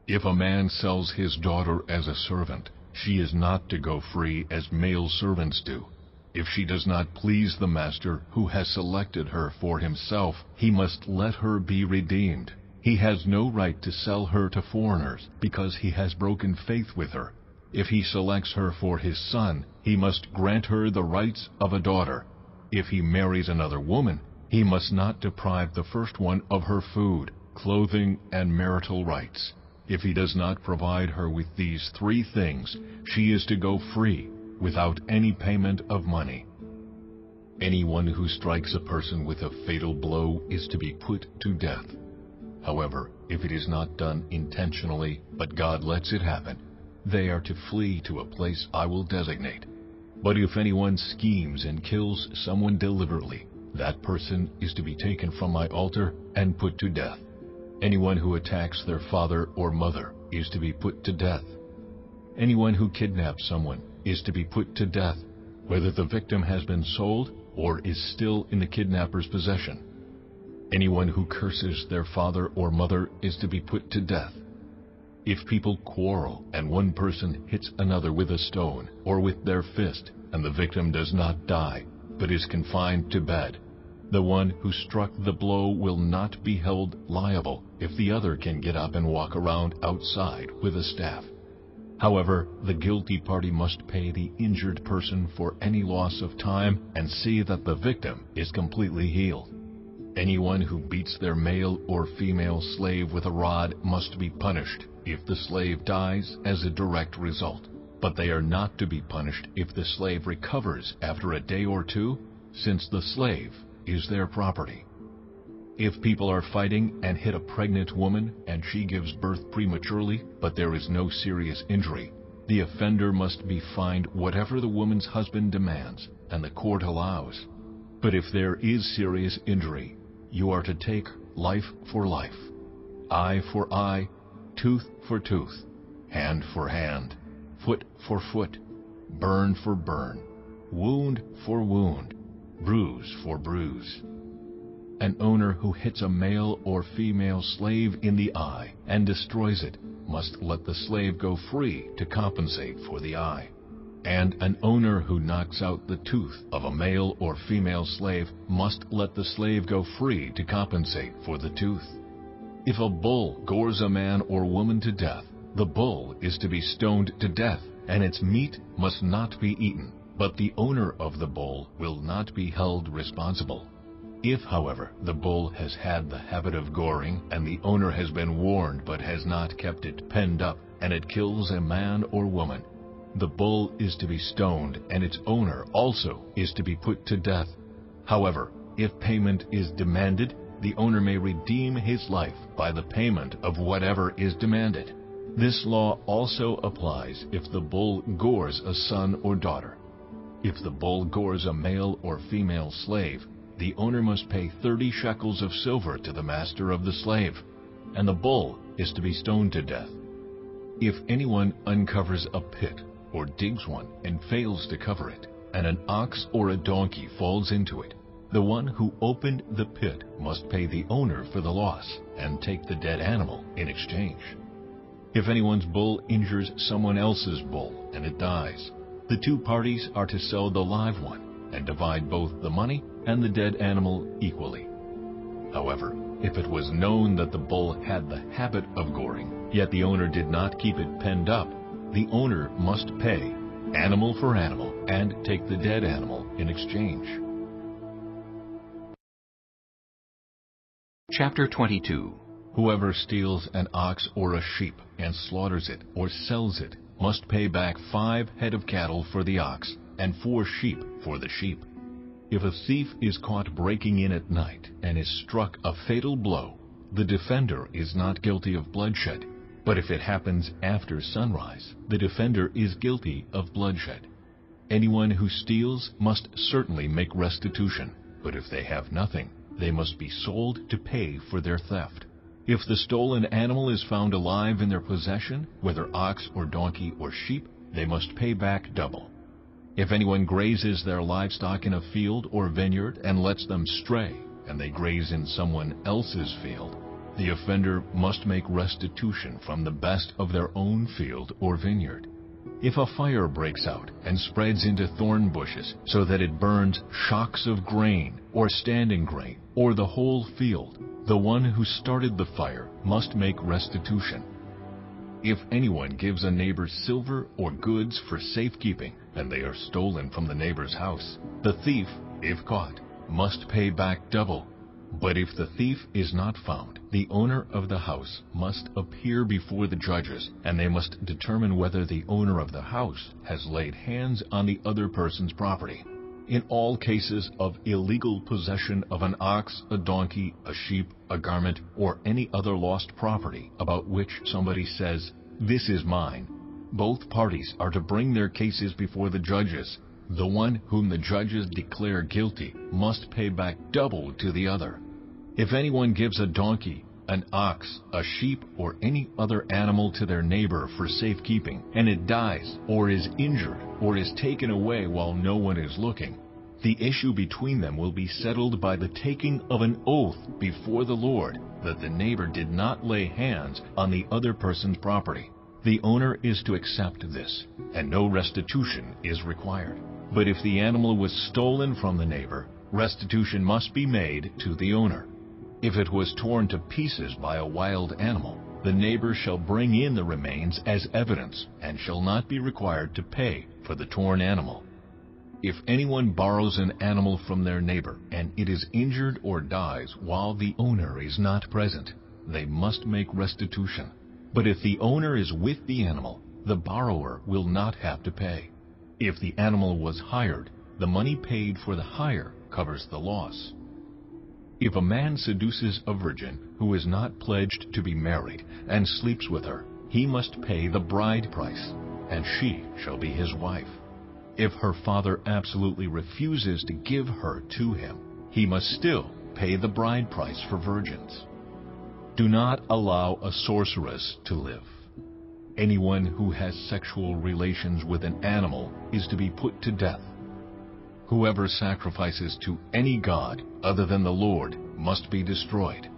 If a man sells his daughter as a servant, she is not to go free as male servants do. If she does not please the master who has selected her for himself, he must let her be redeemed. He has no right to sell her to foreigners, because he has broken faith with her. If he selects her for his son, he must grant her the rights of a daughter. If he marries another woman, he must not deprive the first one of her food, clothing, and marital rights. If he does not provide her with these 3 things, she is to go free, without any payment of money. Anyone who strikes a person with a fatal blow is to be put to death. However, if it is not done intentionally, but God lets it happen, they are to flee to a place I will designate. But if anyone schemes and kills someone deliberately, that person is to be taken from my altar and put to death. Anyone who attacks their father or mother is to be put to death. Anyone who kidnaps someone is to be put to death, whether the victim has been sold or is still in the kidnapper's possession. Anyone who curses their father or mother is to be put to death. If people quarrel and one person hits another with a stone or with their fist, and the victim does not die, but is confined to bed, the one who struck the blow will not be held liable if the other can get up and walk around outside with a staff. However, the guilty party must pay the injured person for any loss of time and see that the victim is completely healed. Anyone who beats their male or female slave with a rod must be punished if the slave dies as a direct result. But they are not to be punished if the slave recovers after a day or 2, since the slave is their property. If people are fighting and hit a pregnant woman and she gives birth prematurely, but there is no serious injury, the offender must be fined whatever the woman's husband demands and the court allows. But if there is serious injury, you are to take life for life, eye for eye, tooth for tooth, hand for hand, foot for foot, burn for burn, wound for wound, bruise for bruise. An owner who hits a male or female slave in the eye and destroys it must let the slave go free to compensate for the eye. And an owner who knocks out the tooth of a male or female slave must let the slave go free to compensate for the tooth. If a bull gores a man or woman to death, the bull is to be stoned to death, and its meat must not be eaten, but the owner of the bull will not be held responsible. If, however, the bull has had the habit of goring, and the owner has been warned but has not kept it penned up, and it kills a man or woman, the bull is to be stoned, and its owner also is to be put to death. However, if payment is demanded, the owner may redeem his life by the payment of whatever is demanded. This law also applies if the bull gores a son or daughter. If the bull gores a male or female slave, the owner must pay 30 shekels of silver to the master of the slave, and the bull is to be stoned to death. If anyone uncovers a pit or digs one and fails to cover it, and an ox or a donkey falls into it, the one who opened the pit must pay the owner for the loss and take the dead animal in exchange. If anyone's bull injures someone else's bull and it dies, the two parties are to sell the live one and divide both the money and the dead animal equally. However, if it was known that the bull had the habit of goring, yet the owner did not keep it penned up, the owner must pay, animal for animal, and take the dead animal in exchange. Chapter 22. Whoever steals an ox or a sheep and slaughters it or sells it must pay back 5 head of cattle for the ox and 4 sheep for the sheep. If a thief is caught breaking in at night and is struck a fatal blow, the defender is not guilty of bloodshed. But if it happens after sunrise, the defender is guilty of bloodshed. Anyone who steals must certainly make restitution, but if they have nothing, they must be sold to pay for their theft. If the stolen animal is found alive in their possession, whether ox or donkey or sheep, they must pay back double. If anyone grazes their livestock in a field or vineyard and lets them stray, and they graze in someone else's field, the offender must make restitution from the best of their own field or vineyard. If a fire breaks out and spreads into thorn bushes so that it burns shocks of grain or standing grain or the whole field, the one who started the fire must make restitution. If anyone gives a neighbor silver or goods for safekeeping and they are stolen from the neighbor's house, the thief, if caught, must pay back double. But if the thief is not found, the owner of the house must appear before the judges, and they must determine whether the owner of the house has laid hands on the other person's property. In all cases of illegal possession of an ox, a donkey, a sheep, a garment, or any other lost property about which somebody says, "This is mine," both parties are to bring their cases before the judges. The one whom the judges declare guilty must pay back double to the other. If anyone gives a donkey, an ox, a sheep, or any other animal to their neighbor for safekeeping, and it dies, or is injured, or is taken away while no one is looking, the issue between them will be settled by the taking of an oath before the Lord that the neighbor did not lay hands on the other person's property. The owner is to accept this, and no restitution is required. But if the animal was stolen from the neighbor, restitution must be made to the owner. If it was torn to pieces by a wild animal, the neighbor shall bring in the remains as evidence and shall not be required to pay for the torn animal. If anyone borrows an animal from their neighbor and it is injured or dies while the owner is not present, they must make restitution. But if the owner is with the animal, the borrower will not have to pay. If the animal was hired, the money paid for the hire covers the loss. If a man seduces a virgin who is not pledged to be married and sleeps with her, he must pay the bride price, and she shall be his wife. If her father absolutely refuses to give her to him, he must still pay the bride price for virgins. Do not allow a sorceress to live. Anyone who has sexual relations with an animal is to be put to death. Whoever sacrifices to any god other than the Lord must be destroyed.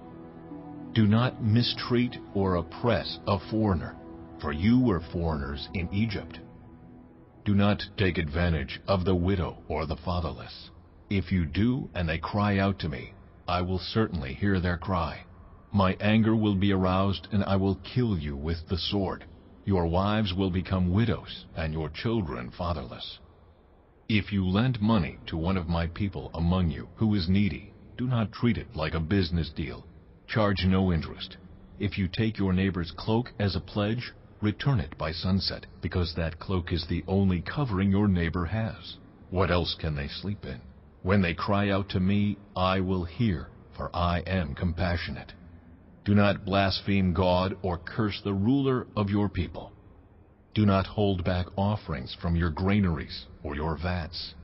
Do not mistreat or oppress a foreigner, for you were foreigners in Egypt. Do not take advantage of the widow or the fatherless. If you do and they cry out to me, I will certainly hear their cry. My anger will be aroused and I will kill you with the sword. Your wives will become widows and your children fatherless. If you lend money to one of my people among you who is needy, do not treat it like a business deal. Charge no interest. If you take your neighbor's cloak as a pledge, return it by sunset, because that cloak is the only covering your neighbor has. What else can they sleep in? When they cry out to me, I will hear, for I am compassionate. Do not blaspheme God or curse the ruler of your people. Do not hold back offerings from your granaries or your vats.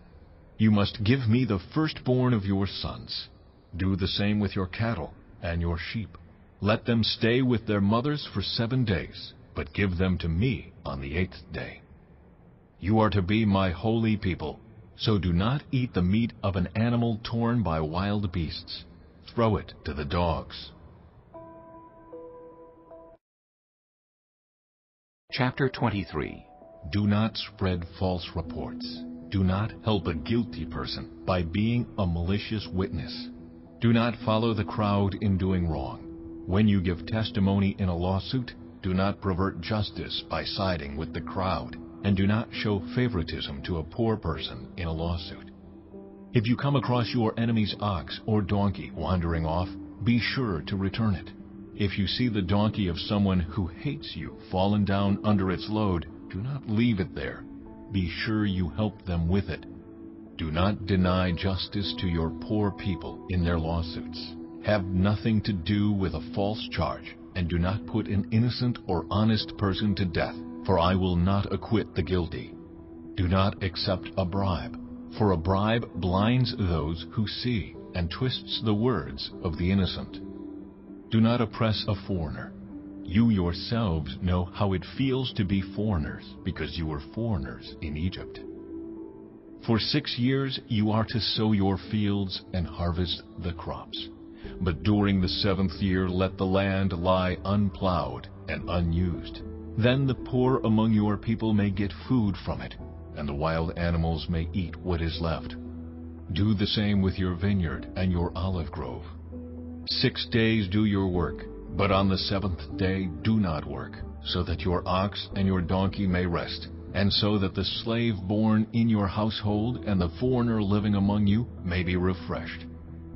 You must give me the firstborn of your sons. Do the same with your cattle and your sheep. Let them stay with their mothers for 7 days, but give them to me on the 8th day. You are to be my holy people, so do not eat the meat of an animal torn by wild beasts. Throw it to the dogs. Chapter 23. Do not spread false reports. Do not help a guilty person by being a malicious witness. Do not follow the crowd in doing wrong. When you give testimony in a lawsuit, do not pervert justice by siding with the crowd, and do not show favoritism to a poor person in a lawsuit. If you come across your enemy's ox or donkey wandering off, be sure to return it. If you see the donkey of someone who hates you fallen down under its load, do not leave it there. Be sure you help them with it. Do not deny justice to your poor people in their lawsuits. Have nothing to do with a false charge, and do not put an innocent or honest person to death, for I will not acquit the guilty. Do not accept a bribe, for a bribe blinds those who see and twists the words of the innocent. Do not oppress a foreigner. You yourselves know how it feels to be foreigners, because you were foreigners in Egypt. For 6 years you are to sow your fields and harvest the crops. But during the 7th year let the land lie unplowed and unused. Then the poor among your people may get food from it, and the wild animals may eat what is left. Do the same with your vineyard and your olive grove. 6 days do your work, but on the 7th day do not work, so that your ox and your donkey may rest, and so that the slave born in your household and the foreigner living among you may be refreshed.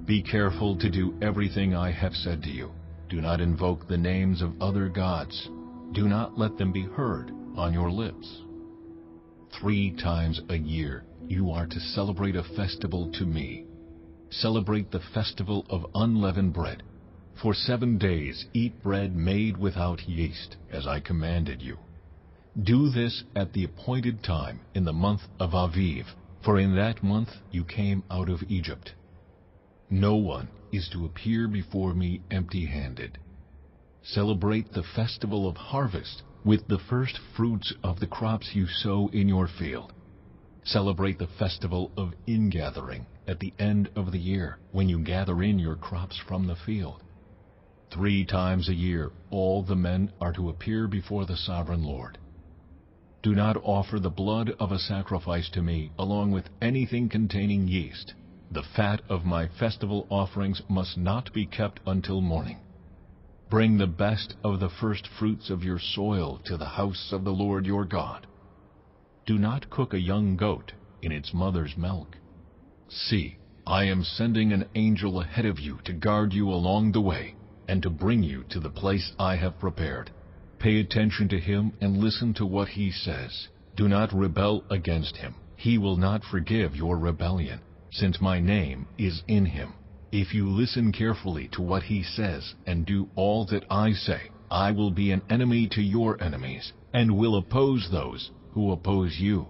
Be careful to do everything I have said to you. Do not invoke the names of other gods. Do not let them be heard on your lips. 3 times a year you are to celebrate a festival to me. Celebrate the festival of unleavened bread. For 7 days eat bread made without yeast, as I commanded you. Do this at the appointed time in the month of Aviv, for in that month you came out of Egypt. No one is to appear before me empty-handed. Celebrate the festival of harvest with the first fruits of the crops you sow in your field. Celebrate the festival of ingathering at the end of the year, when you gather in your crops from the field. 3 times a year all the men are to appear before the sovereign Lord. Do not offer the blood of a sacrifice to me along with anything containing yeast. The fat of my festival offerings must not be kept until morning. Bring the best of the first fruits of your soil to the house of the Lord your God. Do not cook a young goat in its mother's milk. See, I am sending an angel ahead of you to guard you along the way, and to bring you to the place I have prepared. Pay attention to him and listen to what he says. Do not rebel against him. He will not forgive your rebellion, since my name is in him. If you listen carefully to what he says and do all that I say, I will be an enemy to your enemies, and will oppose those who oppose you.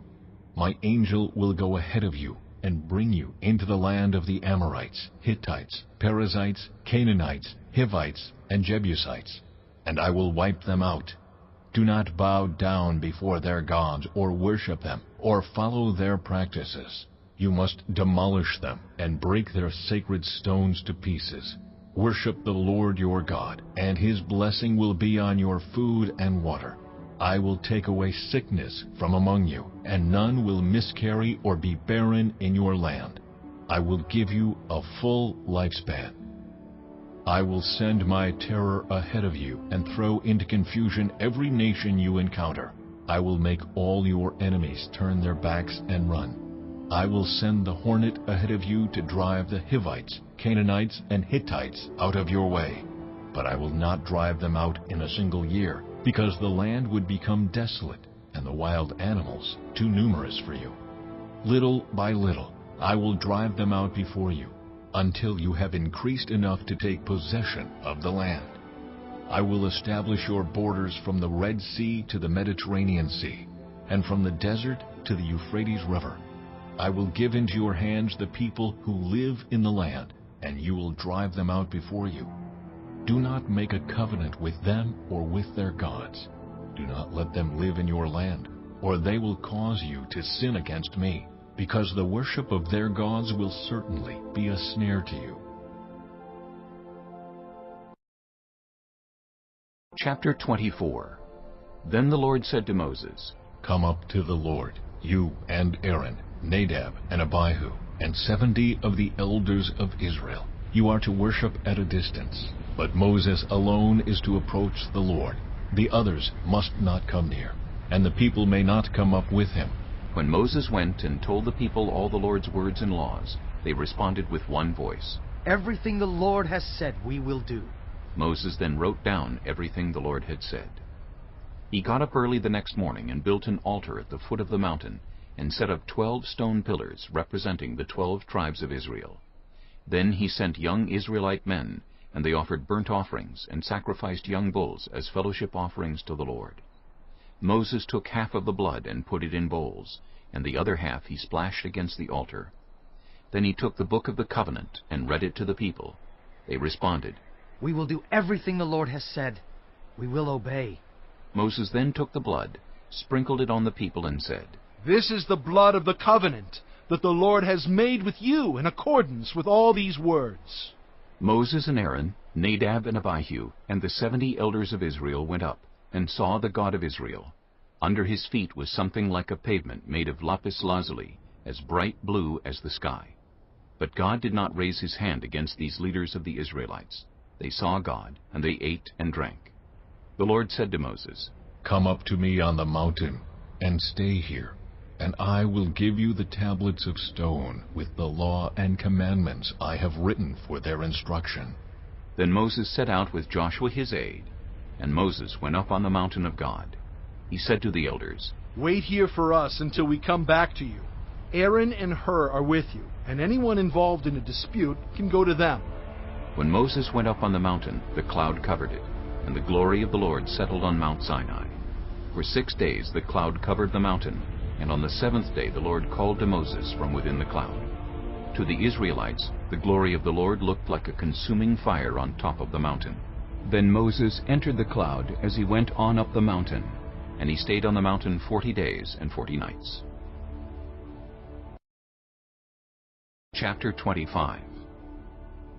My angel will go ahead of you and bring you into the land of the Amorites, Hittites, Perizzites, Canaanites, Hivites, and Jebusites, and I will wipe them out. Do not bow down before their gods or worship them or follow their practices. You must demolish them and break their sacred stones to pieces. Worship the Lord your God, and his blessing will be on your food and water. I will take away sickness from among you, and none will miscarry or be barren in your land. I will give you a full lifespan. I will send my terror ahead of you and throw into confusion every nation you encounter. I will make all your enemies turn their backs and run. I will send the hornet ahead of you to drive the Hivites, Canaanites, and Hittites out of your way. But I will not drive them out in a single year, because the land would become desolate and the wild animals too numerous for you. Little by little I will drive them out before you. until you have increased enough to take possession of the land. I will establish your borders from the Red Sea to the Mediterranean Sea, and from the desert to the Euphrates River. I will give into your hands the people who live in the land, and you will drive them out before you. Do not make a covenant with them or with their gods. Do not let them live in your land, or they will cause you to sin against me, because the worship of their gods will certainly be a snare to you. Chapter 24. Then the Lord said to Moses, Come up to the Lord, you and Aaron, Nadab and Abihu, and 70 of the elders of Israel. You are to worship at a distance, but Moses alone is to approach the Lord. The others must not come near, and the people may not come up with him. When Moses went and told the people all the Lord's words and laws, they responded with one voice, Everything the Lord has said we will do. Moses then wrote down everything the Lord had said. He got up early the next morning and built an altar at the foot of the mountain and set up 12 stone pillars representing the 12 tribes of Israel. Then he sent young Israelite men, and they offered burnt offerings and sacrificed young bulls as fellowship offerings to the Lord. Moses took half of the blood and put it in bowls, and the other half he splashed against the altar. Then he took the book of the covenant and read it to the people. They responded, We will do everything the Lord has said. We will obey. Moses then took the blood, sprinkled it on the people, and said, This is the blood of the covenant that the Lord has made with you in accordance with all these words. Moses and Aaron, Nadab and Abihu, and the 70 elders of Israel went up and saw the God of Israel. Under his feet was something like a pavement made of lapis lazuli, as bright blue as the sky. But God did not raise his hand against these leaders of the Israelites. They saw God, and they ate and drank. The Lord said to Moses, Come up to me on the mountain, and stay here, and I will give you the tablets of stone with the law and commandments I have written for their instruction. Then Moses set out with Joshua his aide, and Moses went up on the mountain of God. He said to the elders, Wait here for us until we come back to you. Aaron and Hur are with you, and anyone involved in a dispute can go to them. When Moses went up on the mountain, the cloud covered it, and the glory of the Lord settled on Mount Sinai. For 6 days the cloud covered the mountain, and on the 7th day the Lord called to Moses from within the cloud. To the Israelites, the glory of the Lord looked like a consuming fire on top of the mountain. Then Moses entered the cloud as he went on up the mountain, and he stayed on the mountain 40 days and 40 nights. Chapter 25.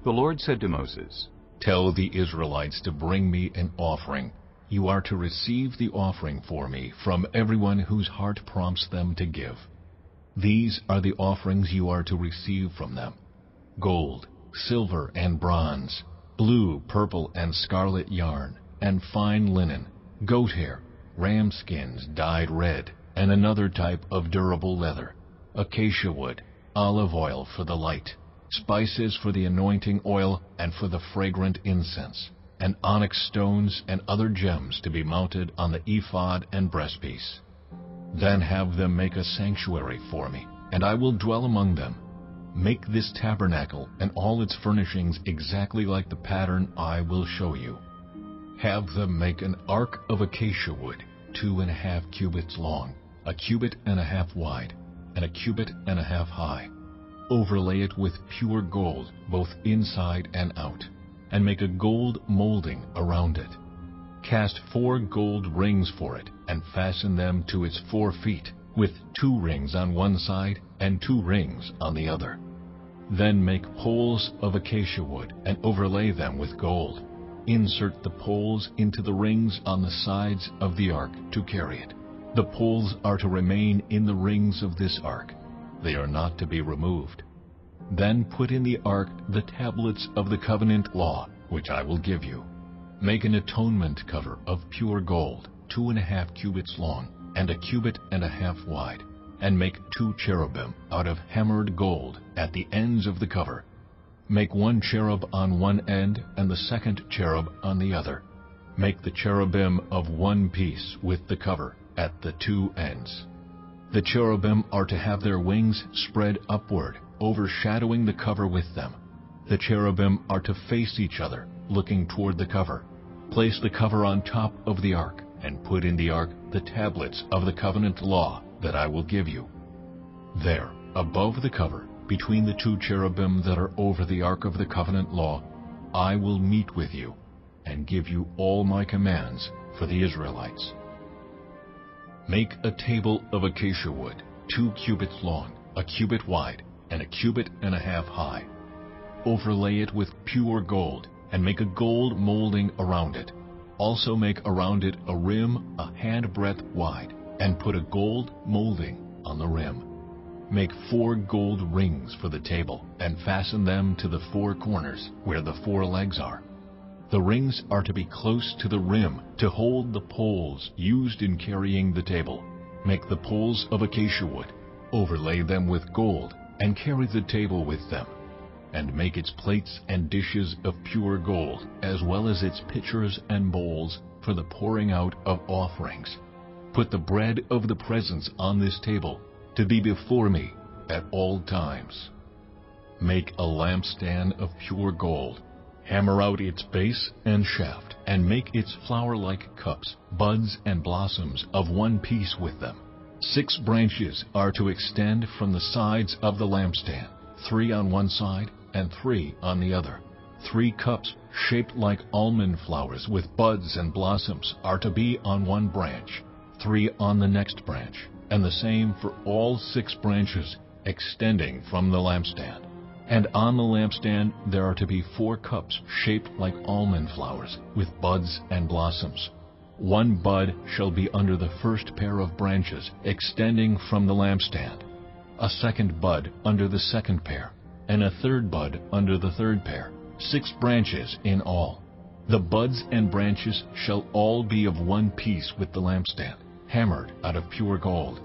The Lord said to Moses, Tell the Israelites to bring me an offering. You are to receive the offering for me from everyone whose heart prompts them to give. These are the offerings you are to receive from them: gold, silver, and bronze, blue, purple, and scarlet yarn, and fine linen, goat hair, ram skins dyed red, and another type of durable leather, acacia wood, olive oil for the light, spices for the anointing oil and for the fragrant incense, and onyx stones and other gems to be mounted on the ephod and breastpiece. Then have them make a sanctuary for me, and I will dwell among them. Make this tabernacle and all its furnishings exactly like the pattern I will show you. Have them make an ark of acacia wood, 2.5 cubits long, 1.5 cubits wide, and 1.5 cubits high. Overlay it with pure gold, both inside and out, and make a gold molding around it. Cast 4 gold rings for it, and fasten them to its 4 feet, with 2 rings on one side and 2 rings on the other. Then make poles of acacia wood, and overlay them with gold. Insert the poles into the rings on the sides of the ark to carry it. The poles are to remain in the rings of this ark. They are not to be removed. Then put in the ark the tablets of the covenant law, which I will give you. Make an atonement cover of pure gold, 2.5 cubits long, and 1.5 cubits wide, and make 2 cherubim out of hammered gold at the ends of the cover. Make 1 cherub on one end and the 2nd cherub on the other. Make the cherubim of one piece with the cover at the 2 ends. The cherubim are to have their wings spread upward, overshadowing the cover with them. The cherubim are to face each other, looking toward the cover. Place the cover on top of the ark, and put in the ark the tablets of the covenant law that I will give you. There, above the cover, between the two cherubim that are over the ark of the covenant law, I will meet with you, and give you all my commands for the Israelites. Make a table of acacia wood, 2 cubits long, a cubit wide, and a cubit and a half high. Overlay it with pure gold, and make a gold molding around it. Also make around it a rim a handbreadth wide, and put a gold molding on the rim. Make 4 gold rings for the table, and fasten them to the 4 corners, where the 4 legs are. The rings are to be close to the rim to hold the poles used in carrying the table. Make the poles of acacia wood, overlay them with gold, and carry the table with them. And make its plates and dishes of pure gold, as well as its pitchers and bowls for the pouring out of offerings. Put the bread of the presence on this table, to be before me at all times. Make a lampstand of pure gold. Hammer out its base and shaft, and make its flower-like cups, buds and blossoms of one piece with them. 6 branches are to extend from the sides of the lampstand, 3 on one side and 3 on the other. 3 cups shaped like almond flowers with buds and blossoms are to be on one branch, 3 on the next branch, and the same for all 6 branches extending from the lampstand. And on the lampstand there are to be 4 cups shaped like almond flowers, with buds and blossoms. 1 bud shall be under the first pair of branches extending from the lampstand, a 2nd bud under the 2nd pair, and a 3rd bud under the 3rd pair, 6 branches in all. The buds and branches shall all be of one piece with the lampstand, hammered out of pure gold.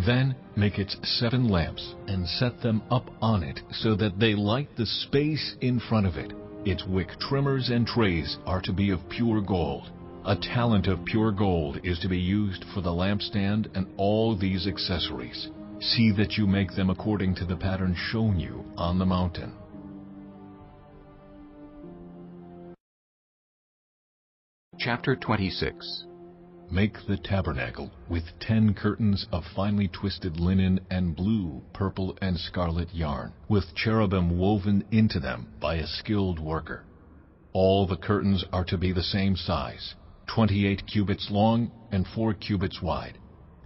Then make its 7 lamps, and set them up on it, so that they light the space in front of it. Its wick trimmers and trays are to be of pure gold. A talent of pure gold is to be used for the lampstand and all these accessories. See that you make them according to the pattern shown you on the mountain. Chapter 26. Make the tabernacle with 10 curtains of finely twisted linen and blue, purple, and scarlet yarn, with cherubim woven into them by a skilled worker. All the curtains are to be the same size, 28 cubits long and 4 cubits wide.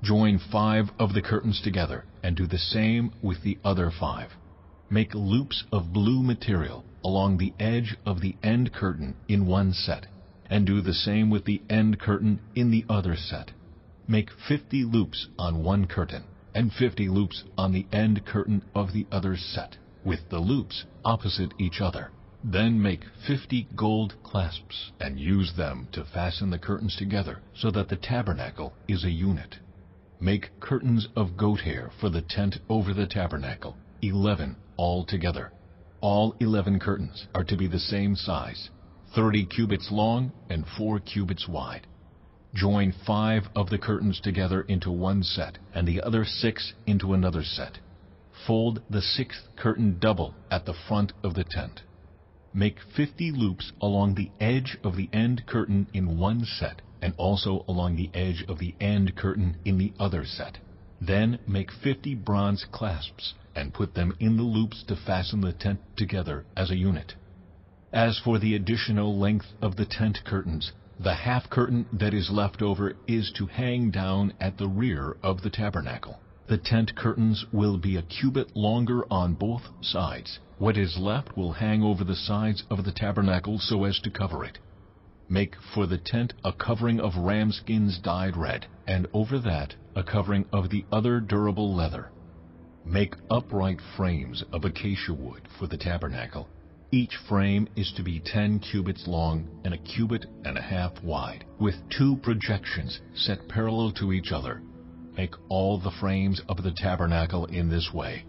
Join 5 of the curtains together, and do the same with the other 5. Make loops of blue material along the edge of the end curtain in one set, and do the same with the end curtain in the other set. Make 50 loops on one curtain, and 50 loops on the end curtain of the other set, with the loops opposite each other. Then make 50 gold clasps, and use them to fasten the curtains together, so that the tabernacle is a unit. Make curtains of goat hair for the tent over the tabernacle, 11 altogether. All 11 curtains are to be the same size, 30 cubits long and 4 cubits wide. Join 5 of the curtains together into one set, and the other 6 into another set. Fold the 6th curtain double at the front of the tent. Make 50 loops along the edge of the end curtain in one set, and also along the edge of the end curtain in the other set. Then make 50 bronze clasps, and put them in the loops to fasten the tent together as a unit. As for the additional length of the tent curtains, the half curtain that is left over is to hang down at the rear of the tabernacle. The tent curtains will be a cubit longer on both sides. What is left will hang over the sides of the tabernacle so as to cover it. Make for the tent a covering of ram skins dyed red, and over that a covering of the other durable leather. Make upright frames of acacia wood for the tabernacle. Each frame is to be 10 cubits long and a cubit and a half wide, with 2 projections set parallel to each other. Make all the frames of the tabernacle in this way.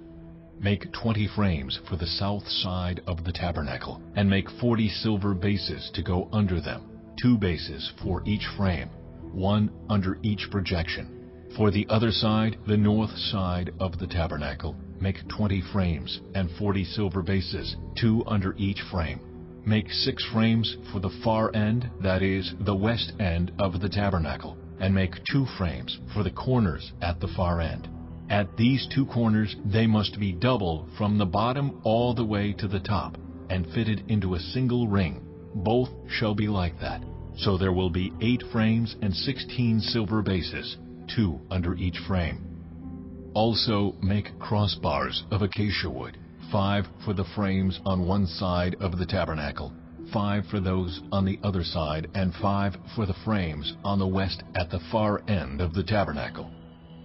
Make 20 frames for the south side of the tabernacle, and make 40 silver bases to go under them, 2 bases for each frame, 1 under each projection. For the other side, the north side of the tabernacle, make 20 frames and 40 silver bases, 2 under each frame. Make 6 frames for the far end, that is, the west end of the tabernacle, and make 2 frames for the corners at the far end. At these 2 corners they must be double from the bottom all the way to the top, and fitted into a single ring. Both shall be like that. So there will be 8 frames and 16 silver bases, 2 under each frame. Also make crossbars of acacia wood, 5 for the frames on one side of the tabernacle, 5 for those on the other side, and 5 for the frames on the west at the far end of the tabernacle.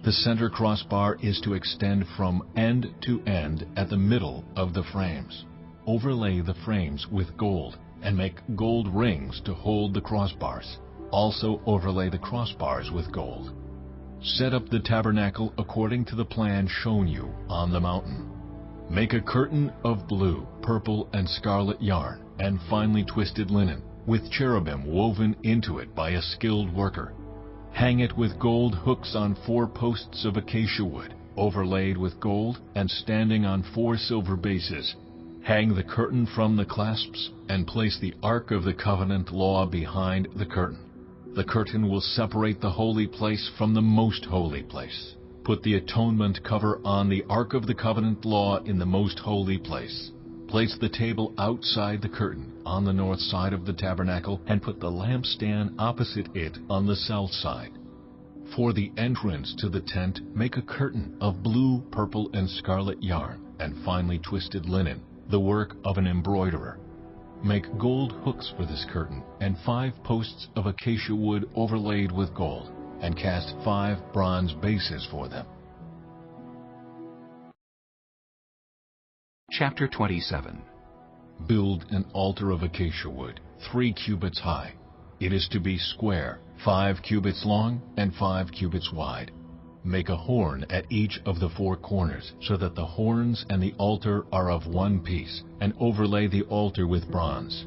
The center crossbar is to extend from end to end at the middle of the frames. Overlay the frames with gold, and make gold rings to hold the crossbars. Also overlay the crossbars with gold. Set up the tabernacle according to the plan shown you on the mountain. Make a curtain of blue, purple, and scarlet yarn, and finely twisted linen, with cherubim woven into it by a skilled worker. Hang it with gold hooks on 4 posts of acacia wood, overlaid with gold, and standing on 4 silver bases. Hang the curtain from the clasps, and place the Ark of the Covenant law behind the curtain. The curtain will separate the holy place from the most holy place. Put the atonement cover on the Ark of the Covenant law in the most holy place. Place the table outside the curtain on the north side of the tabernacle, and put the lampstand opposite it on the south side. For the entrance to the tent, make a curtain of blue, purple, and scarlet yarn, and finely twisted linen, the work of an embroiderer. Make gold hooks for this curtain, and 5 posts of acacia wood overlaid with gold, and cast 5 bronze bases for them. Chapter 27. Build an altar of acacia wood, 3 cubits high. It is to be square, 5 cubits long and 5 cubits wide. Make a horn at each of the 4 corners, so that the horns and the altar are of one piece, and overlay the altar with bronze.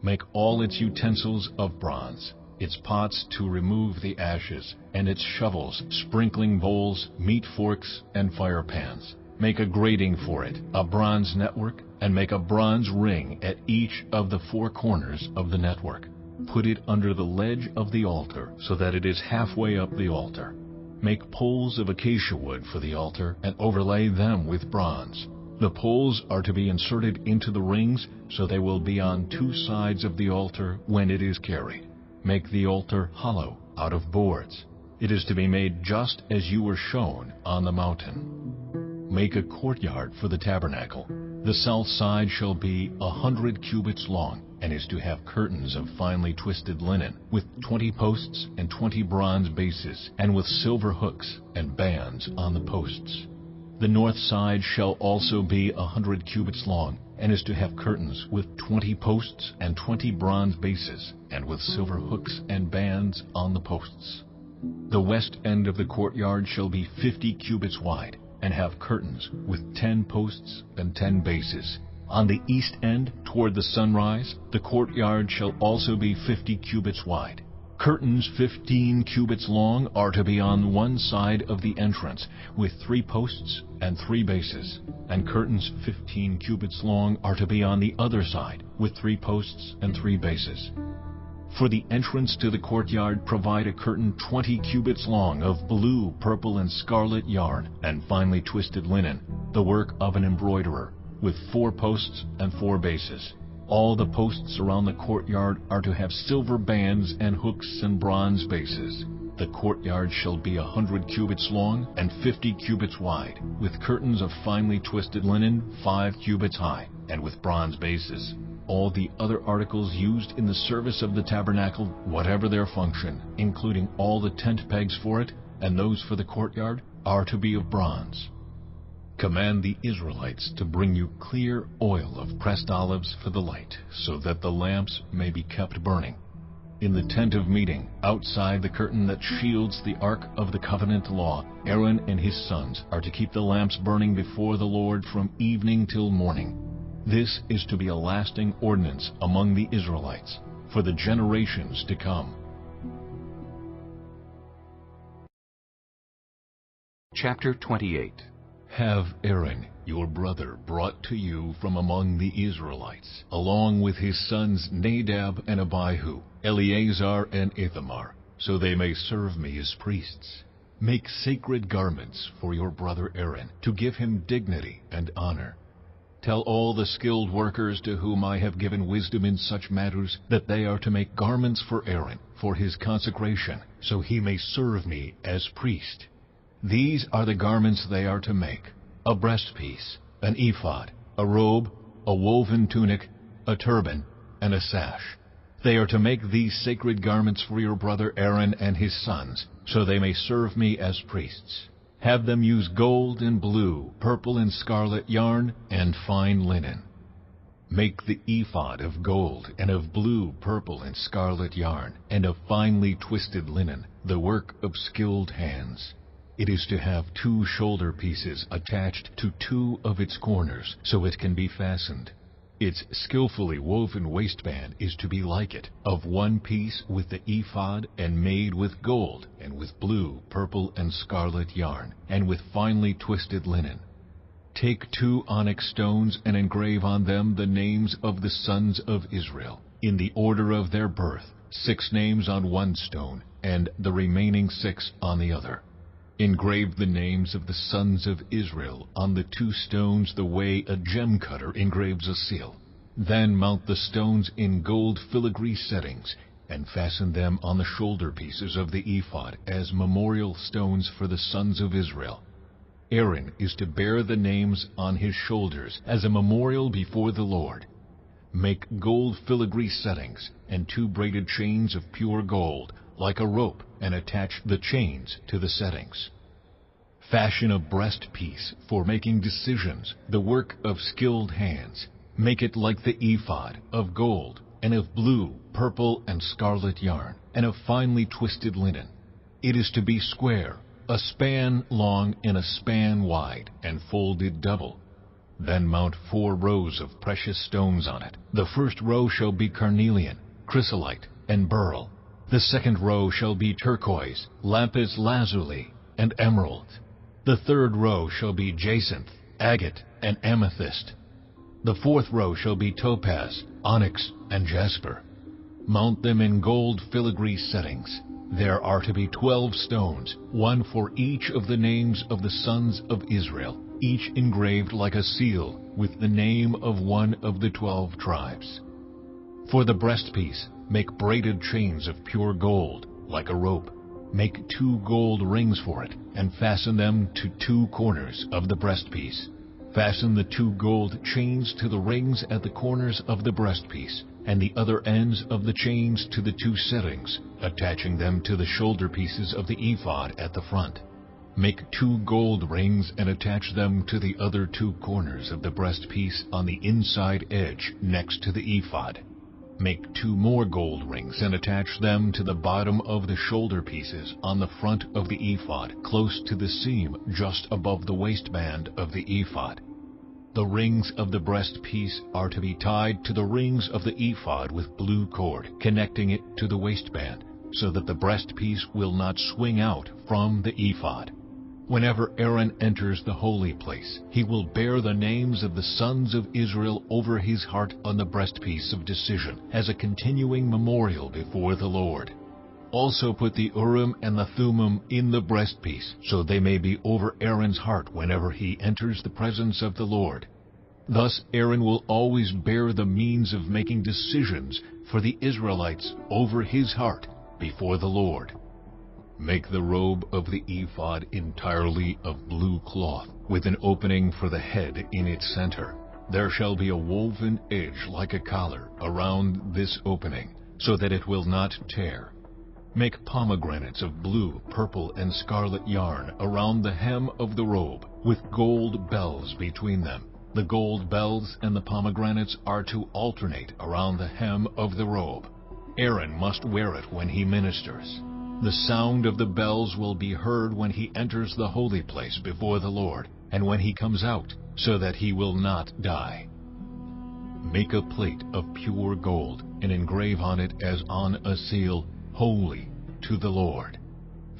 Make all its utensils of bronze, its pots to remove the ashes, and its shovels, sprinkling bowls, meat forks, and fire pans. Make a grating for it, a bronze network, and make a bronze ring at each of the 4 corners of the network. Put it under the ledge of the altar, so that it is halfway up the altar. Make poles of acacia wood for the altar, and overlay them with bronze. The poles are to be inserted into the rings, so they will be on 2 sides of the altar when it is carried. Make the altar hollow, out of boards. It is to be made just as you were shown on the mountain. Make a courtyard for the tabernacle. The south side shall be 100 cubits long, and is to have curtains of finely twisted linen, with 20 posts and 20 bronze bases, and with silver hooks and bands on the posts. The north side shall also be 100 cubits long, and is to have curtains with 20 posts and 20 bronze bases, and with silver hooks and bands on the posts. The west end of the courtyard shall be 50 cubits wide, and have curtains with 10 posts and 10 bases. On the east end, toward the sunrise, the courtyard shall also be 50 cubits wide. Curtains 15 cubits long are to be on one side of the entrance, with 3 posts and 3 bases. And curtains 15 cubits long are to be on the other side, with 3 posts and 3 bases. For the entrance to the courtyard, provide a curtain 20 cubits long of blue, purple, and scarlet yarn, and finely twisted linen, the work of an embroiderer, with 4 posts and 4 bases. All the posts around the courtyard are to have silver bands and hooks and bronze bases. The courtyard shall be 100 cubits long and 50 cubits wide, with curtains of finely twisted linen 5 cubits high, and with bronze bases. All the other articles used in the service of the tabernacle, whatever their function, including all the tent pegs for it and those for the courtyard, are to be of bronze. Command the Israelites to bring you clear oil of pressed olives for the light, so that the lamps may be kept burning. In the tent of meeting, outside the curtain that shields the Ark of the Covenant law, Aaron and his sons are to keep the lamps burning before the Lord from evening till morning. This is to be a lasting ordinance among the Israelites for the generations to come. Chapter 28. Have Aaron, your brother, brought to you from among the Israelites, along with his sons Nadab and Abihu, Eleazar and Ithamar, so they may serve me as priests. Make sacred garments for your brother Aaron, to give him dignity and honor. Tell all the skilled workers to whom I have given wisdom in such matters that they are to make garments for Aaron, for his consecration, so he may serve me as priest. These are the garments they are to make: a breastpiece, an ephod, a robe, a woven tunic, a turban, and a sash. They are to make these sacred garments for your brother Aaron and his sons, so they may serve me as priests. Have them use gold and blue, purple and scarlet yarn, and fine linen. Make the ephod of gold, and of blue, purple, and scarlet yarn, and of finely twisted linen, the work of skilled hands. It is to have 2 shoulder pieces attached to 2 of its corners, so it can be fastened. Its skillfully woven waistband is to be like it, of 1 piece with the ephod, and made with gold, and with blue, purple, and scarlet yarn, and with finely twisted linen. Take 2 onyx stones and engrave on them the names of the sons of Israel, in the order of their birth, 6 names on 1 stone, and the remaining 6 on the other. Engrave the names of the sons of Israel on the 2 stones the way a gem cutter engraves a seal. Then mount the stones in gold filigree settings, and fasten them on the shoulder pieces of the ephod as memorial stones for the sons of Israel. Aaron is to bear the names on his shoulders as a memorial before the Lord. Make gold filigree settings and 2 braided chains of pure gold, like a rope, and attach the chains to the settings. Fashion a breastpiece for making decisions, the work of skilled hands. Make it like the ephod, of gold, and of blue, purple, and scarlet yarn, and of finely twisted linen. It is to be square, a span long and a span wide, and folded double. Then mount 4 rows of precious stones on it. The first row shall be carnelian, chrysolite, and beryl. The second row shall be turquoise, lapis lazuli, and emerald. The third row shall be jacinth, agate, and amethyst. The 4th row shall be topaz, onyx, and jasper. Mount them in gold filigree settings. There are to be 12 stones, 1 for each of the names of the sons of Israel, each engraved like a seal, with the name of one of the 12 tribes. For the breastpiece, make braided chains of pure gold, like a rope. Make 2 gold rings for it, and fasten them to 2 corners of the breastpiece. Fasten the 2 gold chains to the rings at the corners of the breastpiece, and the other ends of the chains to the 2 settings, attaching them to the shoulder pieces of the ephod at the front. Make 2 gold rings and attach them to the other 2 corners of the breastpiece on the inside edge next to the ephod. Make 2 more gold rings and attach them to the bottom of the shoulder pieces on the front of the ephod, close to the seam just above the waistband of the ephod. The rings of the breastpiece are to be tied to the rings of the ephod with blue cord, connecting it to the waistband, so that the breastpiece will not swing out from the ephod. Whenever Aaron enters the holy place, he will bear the names of the sons of Israel over his heart on the breastpiece of decision, as a continuing memorial before the Lord. Also put the Urim and the Thummim in the breastpiece, so they may be over Aaron's heart whenever he enters the presence of the Lord. Thus Aaron will always bear the means of making decisions for the Israelites over his heart before the Lord. Make the robe of the ephod entirely of blue cloth, with an opening for the head in its center. There shall be a woven edge like a collar around this opening, so that it will not tear. Make pomegranates of blue, purple, and scarlet yarn around the hem of the robe, with gold bells between them. The gold bells and the pomegranates are to alternate around the hem of the robe. Aaron must wear it when he ministers. The sound of the bells will be heard when he enters the holy place before the Lord, and when he comes out, so that he will not die. Make a plate of pure gold, and engrave on it as on a seal, Holy to the Lord.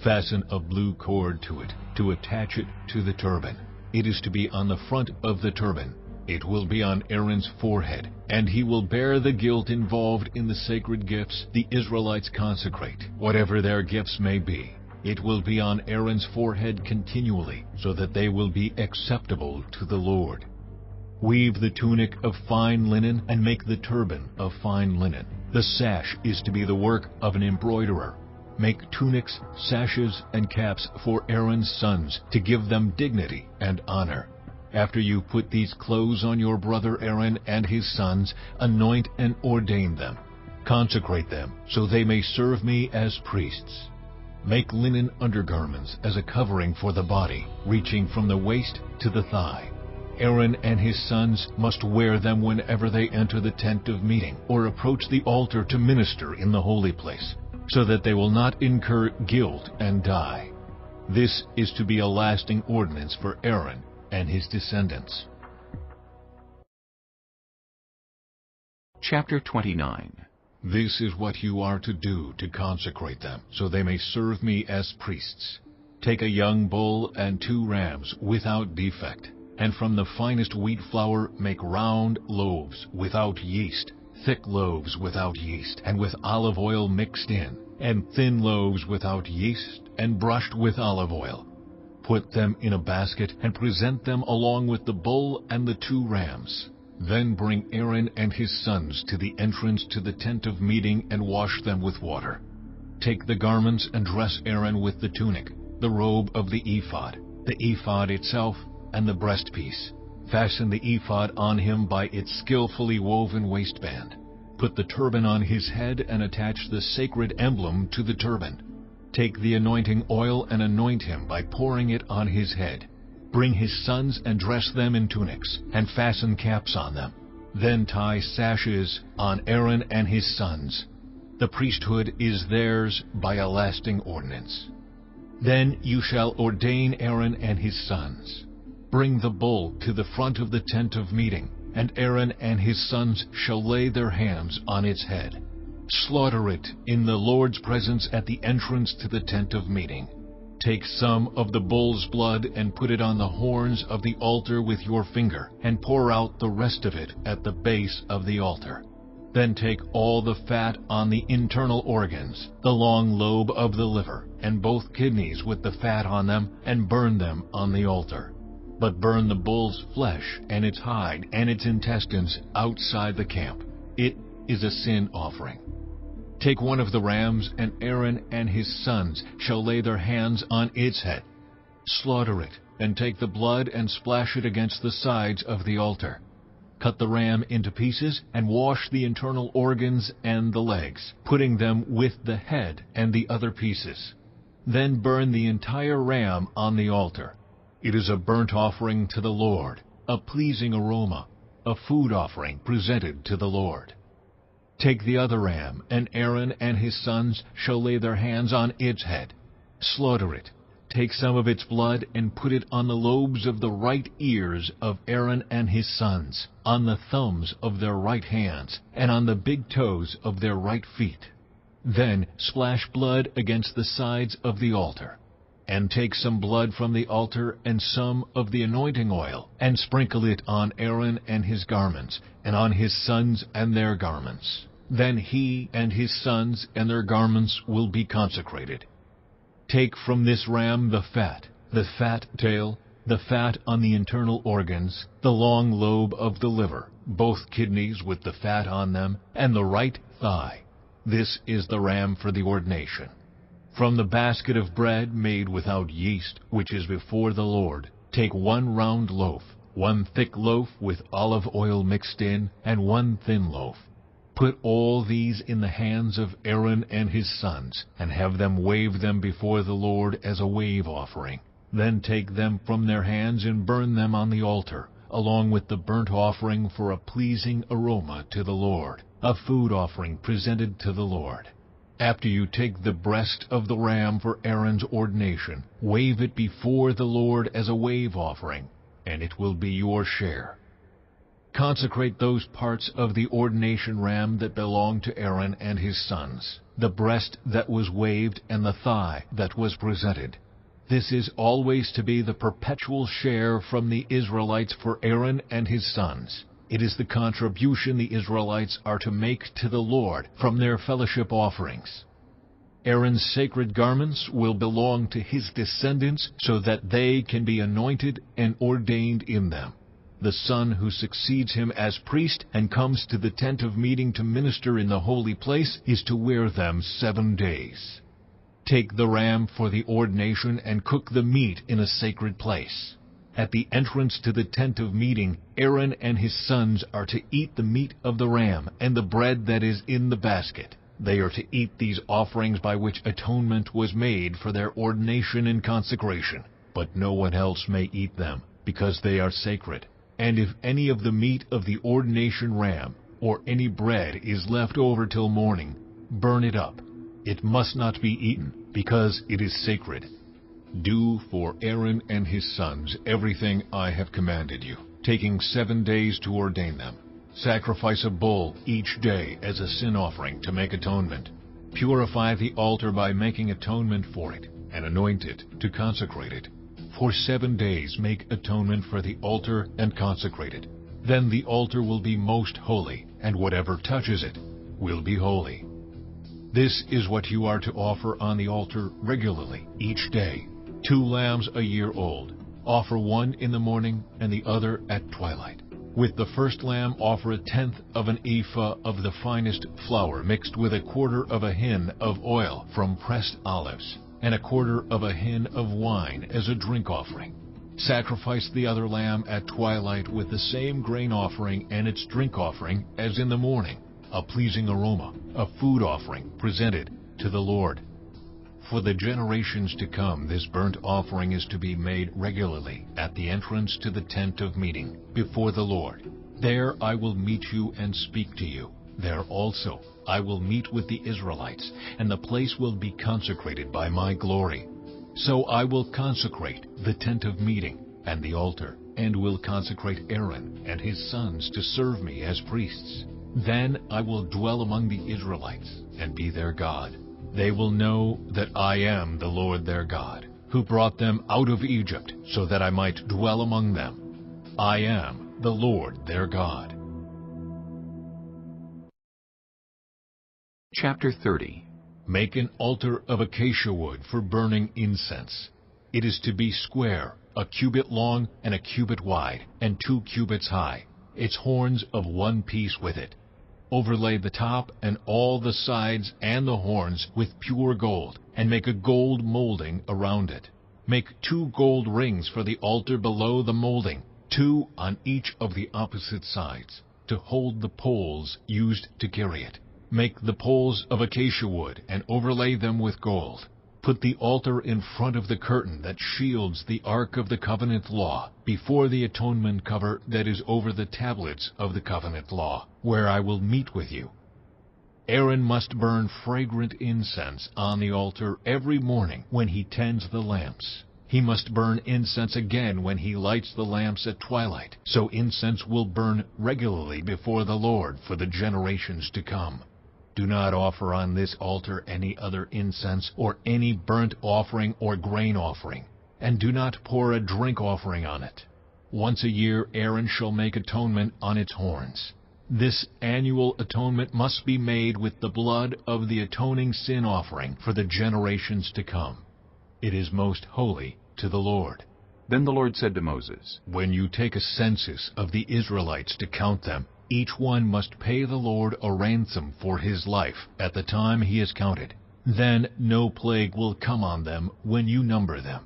Fasten a blue cord to it, to attach it to the turban. It is to be on the front of the turban. It will be on Aaron's forehead, and he will bear the guilt involved in the sacred gifts the Israelites consecrate, whatever their gifts may be. It will be on Aaron's forehead continually, so that they will be acceptable to the Lord. Weave the tunic of fine linen and make the turban of fine linen. The sash is to be the work of an embroiderer. Make tunics, sashes, and caps for Aaron's sons to give them dignity and honor. After you put these clothes on your brother Aaron and his sons, anoint and ordain them. Consecrate them so they may serve me as priests. Make linen undergarments as a covering for the body, reaching from the waist to the thigh. Aaron and his sons must wear them whenever they enter the tent of meeting or approach the altar to minister in the holy place, so that they will not incur guilt and die. This is to be a lasting ordinance for Aaron and his descendants. Chapter 29. This is what you are to do to consecrate them, so they may serve me as priests. Take a young bull and 2 rams without defect, and from the finest wheat flour make round loaves without yeast, thick loaves without yeast, and with olive oil mixed in, and thin loaves without yeast, and brushed with olive oil. Put them in a basket and present them along with the bull and the 2 rams. Then bring Aaron and his sons to the entrance to the tent of meeting and wash them with water. Take the garments and dress Aaron with the tunic, the robe of the ephod itself, and the breastpiece. Fasten the ephod on him by its skillfully woven waistband. Put the turban on his head and attach the sacred emblem to the turban. Take the anointing oil and anoint him by pouring it on his head. Bring his sons and dress them in tunics, and fasten caps on them. Then tie sashes on Aaron and his sons. The priesthood is theirs by a lasting ordinance. Then you shall ordain Aaron and his sons. Bring the bull to the front of the tent of meeting, and Aaron and his sons shall lay their hands on its head. Slaughter it in the Lord's presence at the entrance to the tent of meeting. Take some of the bull's blood and put it on the horns of the altar with your finger, and pour out the rest of it at the base of the altar. Then take all the fat on the internal organs, the long lobe of the liver, and both kidneys with the fat on them, and burn them on the altar. But burn the bull's flesh and its hide and its intestines outside the camp. It is a sin offering. Take one of the rams, and Aaron and his sons shall lay their hands on its head. Slaughter it, and take the blood and splash it against the sides of the altar. Cut the ram into pieces, and wash the internal organs and the legs, putting them with the head and the other pieces. Then burn the entire ram on the altar. It is a burnt offering to the Lord, a pleasing aroma, a food offering presented to the Lord. Take the other ram, and Aaron and his sons shall lay their hands on its head. Slaughter it. Take some of its blood and put it on the lobes of the right ears of Aaron and his sons, on the thumbs of their right hands, and on the big toes of their right feet. Then splash blood against the sides of the altar. And take some blood from the altar and some of the anointing oil, and sprinkle it on Aaron and his garments, and on his sons and their garments. Then he and his sons and their garments will be consecrated. Take from this ram the fat tail, the fat on the internal organs, the long lobe of the liver, both kidneys with the fat on them, and the right thigh. This is the ram for the ordination. From the basket of bread made without yeast, which is before the Lord, take 1 round loaf, 1 thick loaf with olive oil mixed in, and 1 thin loaf. Put all these in the hands of Aaron and his sons, and have them wave them before the Lord as a wave offering. Then take them from their hands and burn them on the altar, along with the burnt offering for a pleasing aroma to the Lord, a food offering presented to the Lord. After you take the breast of the ram for Aaron's ordination, wave it before the Lord as a wave offering, and it will be your share. Consecrate those parts of the ordination ram that belong to Aaron and his sons, the breast that was waved and the thigh that was presented. This is always to be the perpetual share from the Israelites for Aaron and his sons. It is the contribution the Israelites are to make to the Lord from their fellowship offerings. Aaron's sacred garments will belong to his descendants so that they can be anointed and ordained in them. The son who succeeds him as priest and comes to the tent of meeting to minister in the holy place is to wear them 7 days. Take the ram for the ordination and cook the meat in a sacred place. At the entrance to the tent of meeting, Aaron and his sons are to eat the meat of the ram and the bread that is in the basket. They are to eat these offerings by which atonement was made for their ordination and consecration. But no one else may eat them, because they are sacred. And if any of the meat of the ordination ram or any bread is left over till morning, burn it up. It must not be eaten, because it is sacred. Do for Aaron and his sons everything I have commanded you, taking 7 days to ordain them. Sacrifice a bull each day as a sin offering to make atonement. Purify the altar by making atonement for it, and anoint it to consecrate it. For 7 days make atonement for the altar and consecrate it. Then the altar will be most holy, and whatever touches it will be holy. This is what you are to offer on the altar regularly each day: 2 lambs a year old. Offer one in the morning and the other at twilight. With the first lamb offer 1/10 of an ephah of the finest flour mixed with 1/4 of a hin of oil from pressed olives, and 1/4 of a hin of wine as a drink offering. Sacrifice the other lamb at twilight with the same grain offering and its drink offering as in the morning, a pleasing aroma, a food offering presented to the Lord. For the generations to come, this burnt offering is to be made regularly at the entrance to the tent of meeting before the Lord. There I will meet you and speak to you. There also I will meet with the Israelites, and the place will be consecrated by my glory. So I will consecrate the tent of meeting and the altar, and will consecrate Aaron and his sons to serve me as priests. Then I will dwell among the Israelites and be their God. They will know that I am the Lord their God, who brought them out of Egypt so that I might dwell among them. I am the Lord their God. Chapter 30. Make an altar of acacia wood for burning incense. It is to be square, 1 cubit long and 1 cubit wide, and 2 cubits high, its horns of 1 piece with it. Overlay the top and all the sides and the horns with pure gold, and make a gold molding around it. Make 2 gold rings for the altar below the molding, 2 on each of the opposite sides, to hold the poles used to carry it. Make the poles of acacia wood and overlay them with gold. Put the altar in front of the curtain that shields the Ark of the Covenant Law, before the atonement cover that is over the tablets of the Covenant Law, where I will meet with you. Aaron must burn fragrant incense on the altar every morning when he tends the lamps. He must burn incense again when he lights the lamps at twilight, so incense will burn regularly before the Lord for the generations to come. Do not offer on this altar any other incense or any burnt offering or grain offering, and do not pour a drink offering on it. Once a year Aaron shall make atonement on its horns. This annual atonement must be made with the blood of the atoning sin offering for the generations to come. It is most holy to the Lord. Then the Lord said to Moses, When you take a census of the Israelites to count them, each one must pay the Lord a ransom for his life at the time he is counted. Then no plague will come on them when you number them.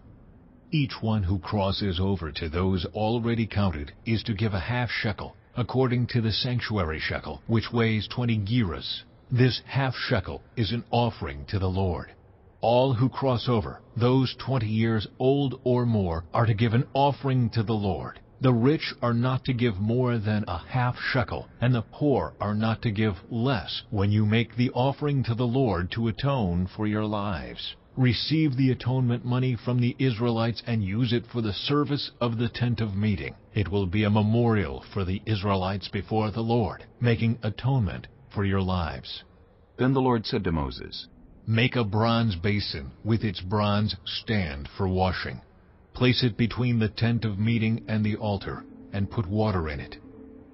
Each one who crosses over to those already counted is to give a half shekel, according to the sanctuary shekel, which weighs 20 gerahs. This half shekel is an offering to the Lord. All who cross over, those 20 years old or more, are to give an offering to the Lord. The rich are not to give more than a half shekel, and the poor are not to give less when you make the offering to the Lord to atone for your lives. Receive the atonement money from the Israelites and use it for the service of the tent of meeting. It will be a memorial for the Israelites before the Lord, making atonement for your lives. Then the Lord said to Moses, Make a bronze basin with its bronze stand for washing. Place it between the tent of meeting and the altar, and put water in it.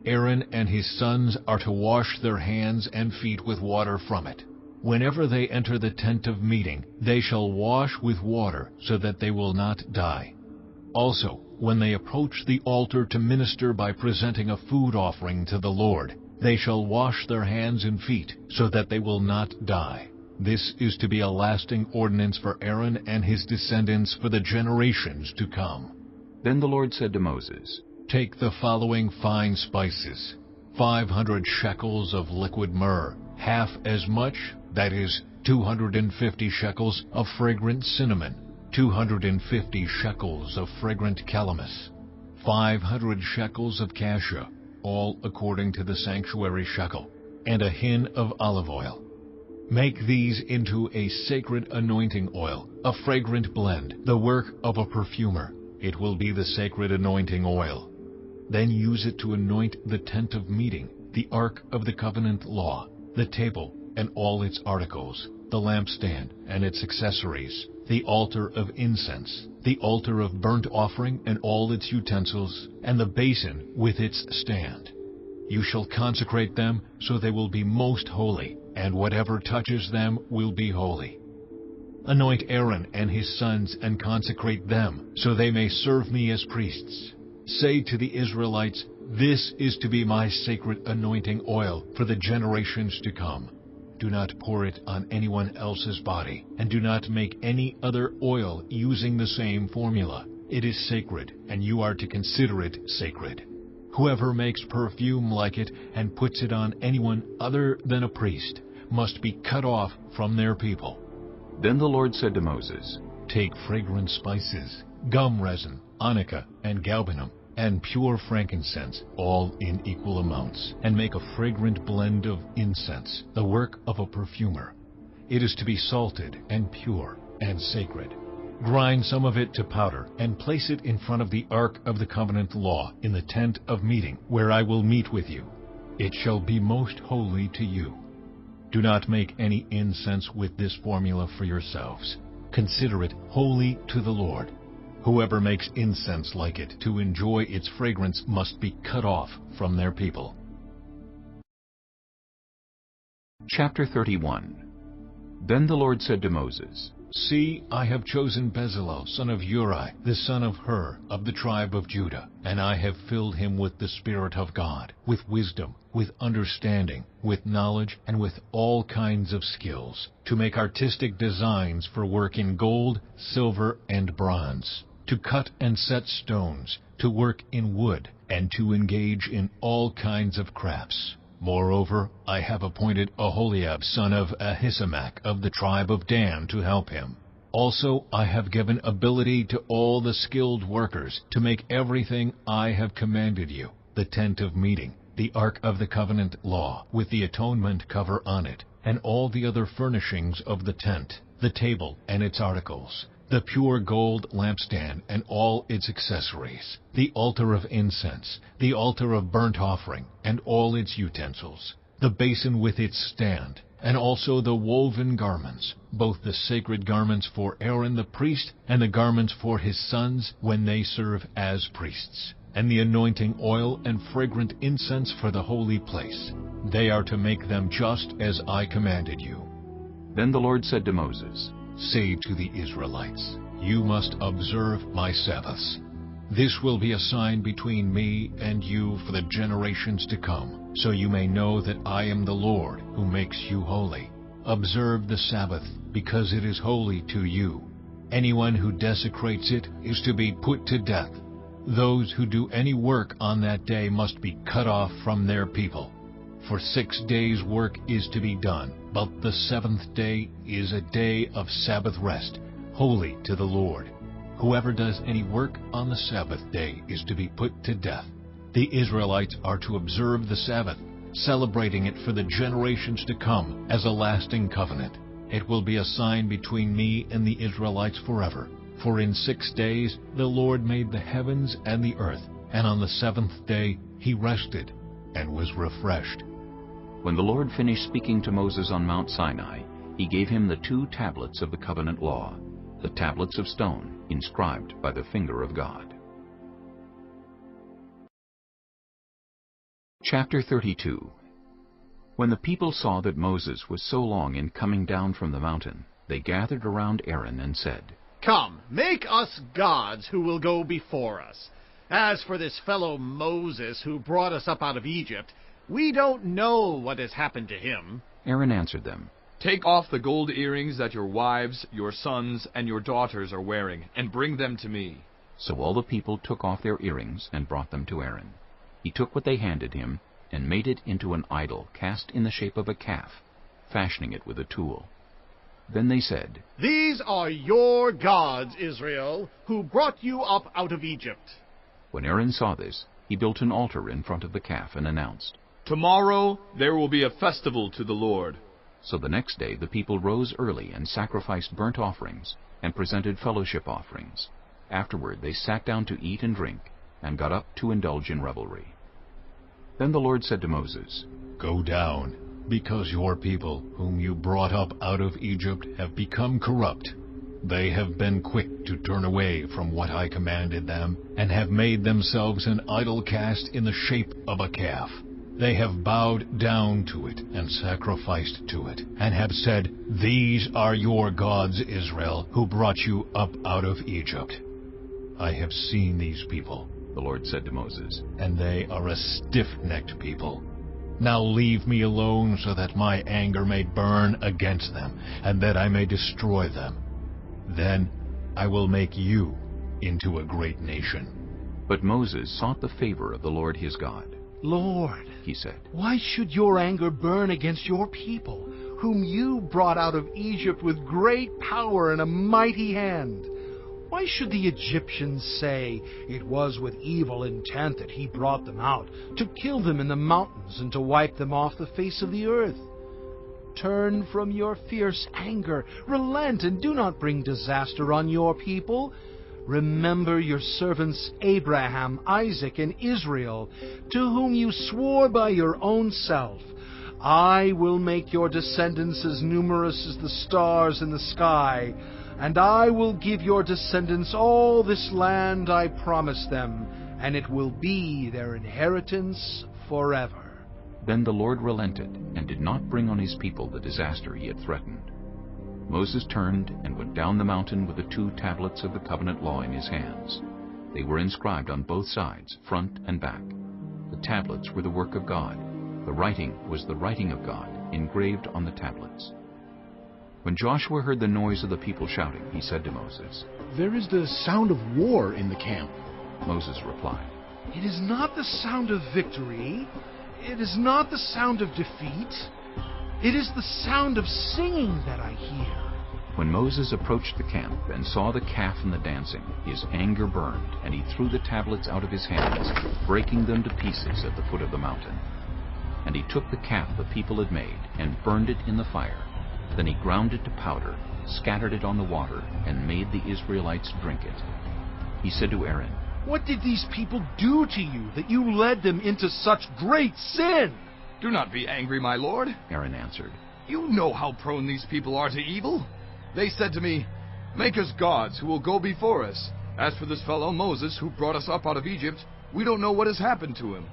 Aaron and his sons are to wash their hands and feet with water from it. Whenever they enter the tent of meeting, they shall wash with water, so that they will not die. Also, when they approach the altar to minister by presenting a food offering to the Lord, they shall wash their hands and feet, so that they will not die. This is to be a lasting ordinance for Aaron and his descendants for the generations to come. Then the Lord said to Moses, Take the following fine spices: 500 shekels of liquid myrrh, half as much, that is, 250 shekels of fragrant cinnamon, 250 shekels of fragrant calamus, 500 shekels of cassia, all according to the sanctuary shekel, and a hin of olive oil. Make these into a sacred anointing oil, a fragrant blend, the work of a perfumer. It will be the sacred anointing oil. Then use it to anoint the tent of meeting, the ark of the covenant law, the table and all its articles, the lampstand and its accessories, the altar of incense, the altar of burnt offering and all its utensils, and the basin with its stand. You shall consecrate them so they will be most holy, and whatever touches them will be holy. Anoint Aaron and his sons and consecrate them, so they may serve me as priests. Say to the Israelites, This is to be my sacred anointing oil for the generations to come. Do not pour it on anyone else's body, and do not make any other oil using the same formula. It is sacred, and you are to consider it sacred. Whoever makes perfume like it and puts it on anyone other than a priest must be cut off from their people. Then the Lord said to Moses, Take fragrant spices, gum resin, onycha, and galbanum, and pure frankincense, all in equal amounts, and make a fragrant blend of incense, the work of a perfumer. It is to be salted and pure and sacred. Grind some of it to powder, and place it in front of the ark of the covenant law in the tent of meeting, where I will meet with you. It shall be most holy to you. Do not make any incense with this formula for yourselves. Consider it holy to the Lord. Whoever makes incense like it to enjoy its fragrance must be cut off from their people. Chapter 31. Then the Lord said to Moses, See, I have chosen Bezalel, son of Uri, the son of Hur, of the tribe of Judah, and I have filled him with the Spirit of God, with wisdom, with understanding, with knowledge, and with all kinds of skills, to make artistic designs for work in gold, silver, and bronze, to cut and set stones, to work in wood, and to engage in all kinds of crafts. Moreover, I have appointed Aholiab, son of Ahisamach, of the tribe of Dan, to help him. Also, I have given ability to all the skilled workers to make everything I have commanded you: the tent of meeting, the ark of the covenant law, with the atonement cover on it, and all the other furnishings of the tent, the table and its articles, the pure gold lampstand and all its accessories, the altar of incense, the altar of burnt offering and all its utensils, the basin with its stand, and also the woven garments, both the sacred garments for Aaron the priest and the garments for his sons when they serve as priests, and the anointing oil and fragrant incense for the holy place. They are to make them just as I commanded you. Then the Lord said to Moses, Say to the Israelites, You must observe my Sabbaths. This will be a sign between me and you for the generations to come, so you may know that I am the Lord who makes you holy. Observe the Sabbath, because it is holy to you. Anyone who desecrates it is to be put to death. Those who do any work on that day must be cut off from their people. For 6 days' work is to be done, but the seventh day is a day of Sabbath rest, holy to the Lord. Whoever does any work on the Sabbath day is to be put to death. The Israelites are to observe the Sabbath, celebrating it for the generations to come as a lasting covenant. It will be a sign between me and the Israelites forever. For in 6 days the Lord made the heavens and the earth, and on the seventh day he rested and was refreshed. When the Lord finished speaking to Moses on Mount Sinai, He gave him the 2 tablets of the covenant law, the tablets of stone, inscribed by the finger of God. Chapter 32. When the people saw that Moses was so long in coming down from the mountain, they gathered around Aaron and said, "Come, make us gods who will go before us. As for this fellow Moses who brought us up out of Egypt, we don't know what has happened to him." Aaron answered them, "Take off the gold earrings that your wives, your sons, and your daughters are wearing, and bring them to me." So all the people took off their earrings and brought them to Aaron. He took what they handed him and made it into an idol cast in the shape of a calf, fashioning it with a tool. Then they said, "These are your gods, Israel, who brought you up out of Egypt." When Aaron saw this, he built an altar in front of the calf and announced, "Tomorrow there will be a festival to the Lord." So the next day the people rose early and sacrificed burnt offerings and presented fellowship offerings. Afterward they sat down to eat and drink and got up to indulge in revelry. Then the Lord said to Moses, "Go down, because your people, whom you brought up out of Egypt, have become corrupt. They have been quick to turn away from what I commanded them, and have made themselves an idol cast in the shape of a calf. They have bowed down to it and sacrificed to it, and have said, 'These are your gods, Israel, who brought you up out of Egypt.' I have seen these people," the Lord said to Moses, "and they are a stiff-necked people. Now leave me alone so that my anger may burn against them, and that I may destroy them. Then I will make you into a great nation." But Moses sought the favor of the Lord his God. "Lord," he said, "why should your anger burn against your people, whom you brought out of Egypt with great power and a mighty hand? Why should the Egyptians say, 'It was with evil intent that he brought them out, to kill them in the mountains and to wipe them off the face of the earth'? Turn from your fierce anger, relent, and do not bring disaster on your people. Remember your servants Abraham, Isaac, and Israel, to whom you swore by your own self, 'I will make your descendants as numerous as the stars in the sky, and I will give your descendants all this land I promised them, and it will be their inheritance forever.'" Then the Lord relented and did not bring on his people the disaster he had threatened. Moses turned and went down the mountain with the 2 tablets of the covenant law in his hands. They were inscribed on both sides, front and back. The tablets were the work of God. The writing was the writing of God, engraved on the tablets. When Joshua heard the noise of the people shouting, he said to Moses, "There is the sound of war in the camp." Moses replied, "It is not the sound of victory. It is not the sound of defeat. It is the sound of singing that I hear." When Moses approached the camp and saw the calf and the dancing, his anger burned, and he threw the tablets out of his hands, breaking them to pieces at the foot of the mountain. And he took the calf the people had made and burned it in the fire. Then he ground it to powder, scattered it on the water, and made the Israelites drink it. He said to Aaron, "What did these people do to you that you led them into such great sin?" "Do not be angry, my lord," Aaron answered. "You know how prone these people are to evil. They said to me, 'Make us gods who will go before us.' As for this fellow Moses who brought us up out of Egypt, we don't know what has happened to him."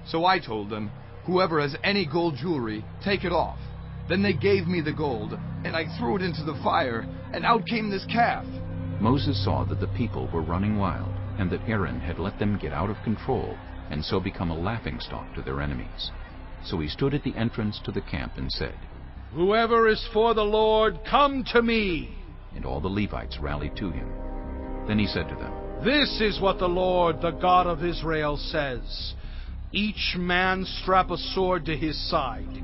So I told them, 'Whoever has any gold jewelry, take it off.' Then they gave me the gold, and I threw it into the fire, and out came this calf." Moses saw that the people were running wild, and that Aaron had let them get out of control, and so become a laughingstock to their enemies. So he stood at the entrance to the camp and said, "Whoever is for the Lord, come to me." And all the Levites rallied to him. Then he said to them, "This is what the Lord, the God of Israel, says. Each man strap a sword to his side.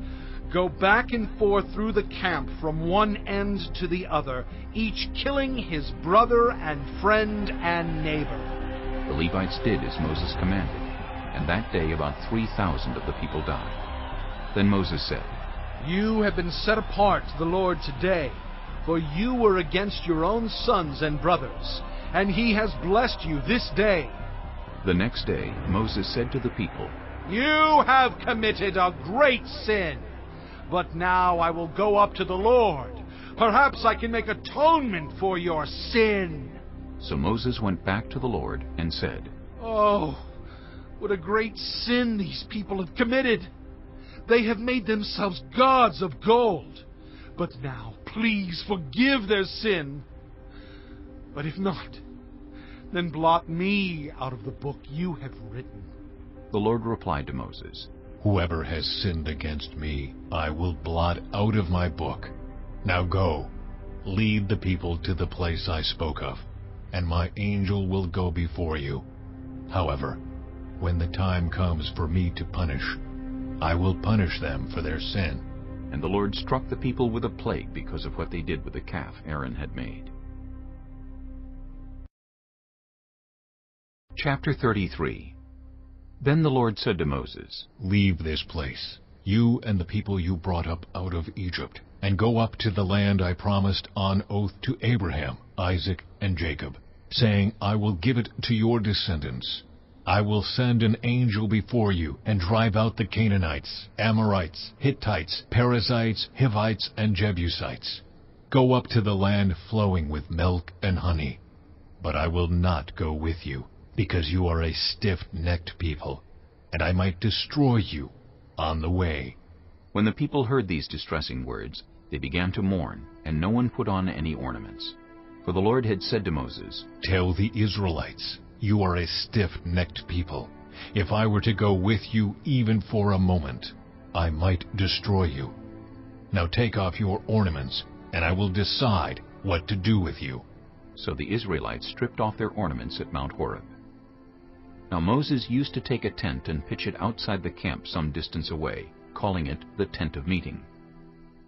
Go back and forth through the camp from one end to the other, each killing his brother and friend and neighbor." The Levites did as Moses commanded, and that day about 3,000 of the people died. Then Moses said, "You have been set apart to the Lord today, for you were against your own sons and brothers, and he has blessed you this day." The next day Moses said to the people, "You have committed a great sin. But now I will go up to the Lord, Perhaps I can make atonement for your sin. So Moses went back to the Lord and said, Oh, what a great sin these people have committed. They have made themselves gods of gold. But now, please forgive their sin. But if not, then blot me out of the book you have written. The Lord replied to Moses, Whoever has sinned against me, I will blot out of my book. Now go, lead the people to the place I spoke of, and my angel will go before you. However, when the time comes for me to punish, I will punish them for their sin. And the Lord struck the people with a plague because of what they did with the calf Aaron had made. Chapter 33. Then the Lord said to Moses, Leave this place, you and the people you brought up out of Egypt, and go up to the land I promised on oath to Abraham, Isaac, and Jacob, saying, I will give it to your descendants. I will send an angel before you and drive out the Canaanites, Amorites, Hittites, Perizzites, Hivites, and Jebusites. Go up to the land flowing with milk and honey. But I will not go with you, because you are a stiff-necked people, and I might destroy you on the way. When the people heard these distressing words, they began to mourn, and no one put on any ornaments. For the Lord had said to Moses, Tell the Israelites, you are a stiff-necked people. If I were to go with you even for a moment, I might destroy you. Now take off your ornaments, and I will decide what to do with you. So the Israelites stripped off their ornaments at Mount Horeb. Now Moses used to take a tent and pitch it outside the camp some distance away, calling it the tent of meeting.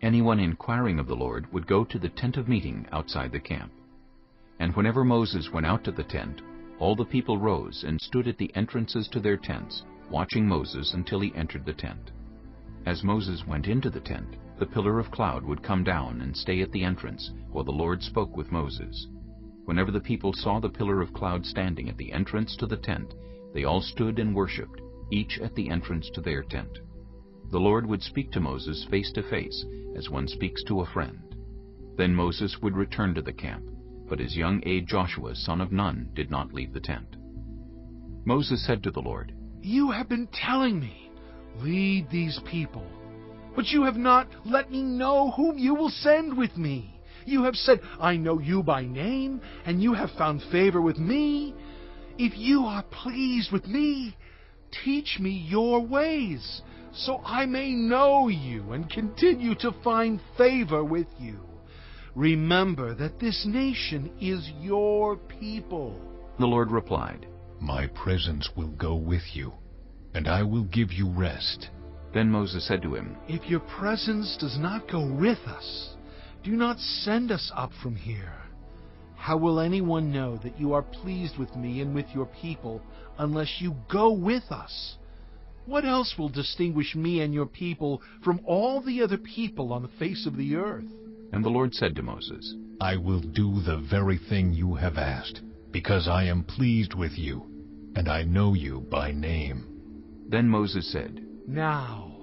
Anyone inquiring of the Lord would go to the tent of meeting outside the camp. And whenever Moses went out to the tent, all the people rose and stood at the entrances to their tents, watching Moses until he entered the tent. As Moses went into the tent, the pillar of cloud would come down and stay at the entrance while the Lord spoke with Moses. Whenever the people saw the pillar of cloud standing at the entrance to the tent, they all stood and worshipped, each at the entrance to their tent. The Lord would speak to Moses face to face, as one speaks to a friend. Then Moses would return to the camp, but his young aide Joshua, son of Nun, did not leave the tent. Moses said to the Lord, You have been telling me, lead these people, but you have not let me know whom you will send with me. You have said, I know you by name, and you have found favor with me. If you are pleased with me, teach me your ways, so I may know you and continue to find favor with you. Remember that this nation is your people. The Lord replied, My presence will go with you, and I will give you rest. Then Moses said to him, If your presence does not go with us, do not send us up from here. How will anyone know that you are pleased with me and with your people unless you go with us? What else will distinguish me and your people from all the other people on the face of the earth? And the Lord said to Moses, I will do the very thing you have asked, because I am pleased with you, and I know you by name. Then Moses said, Now,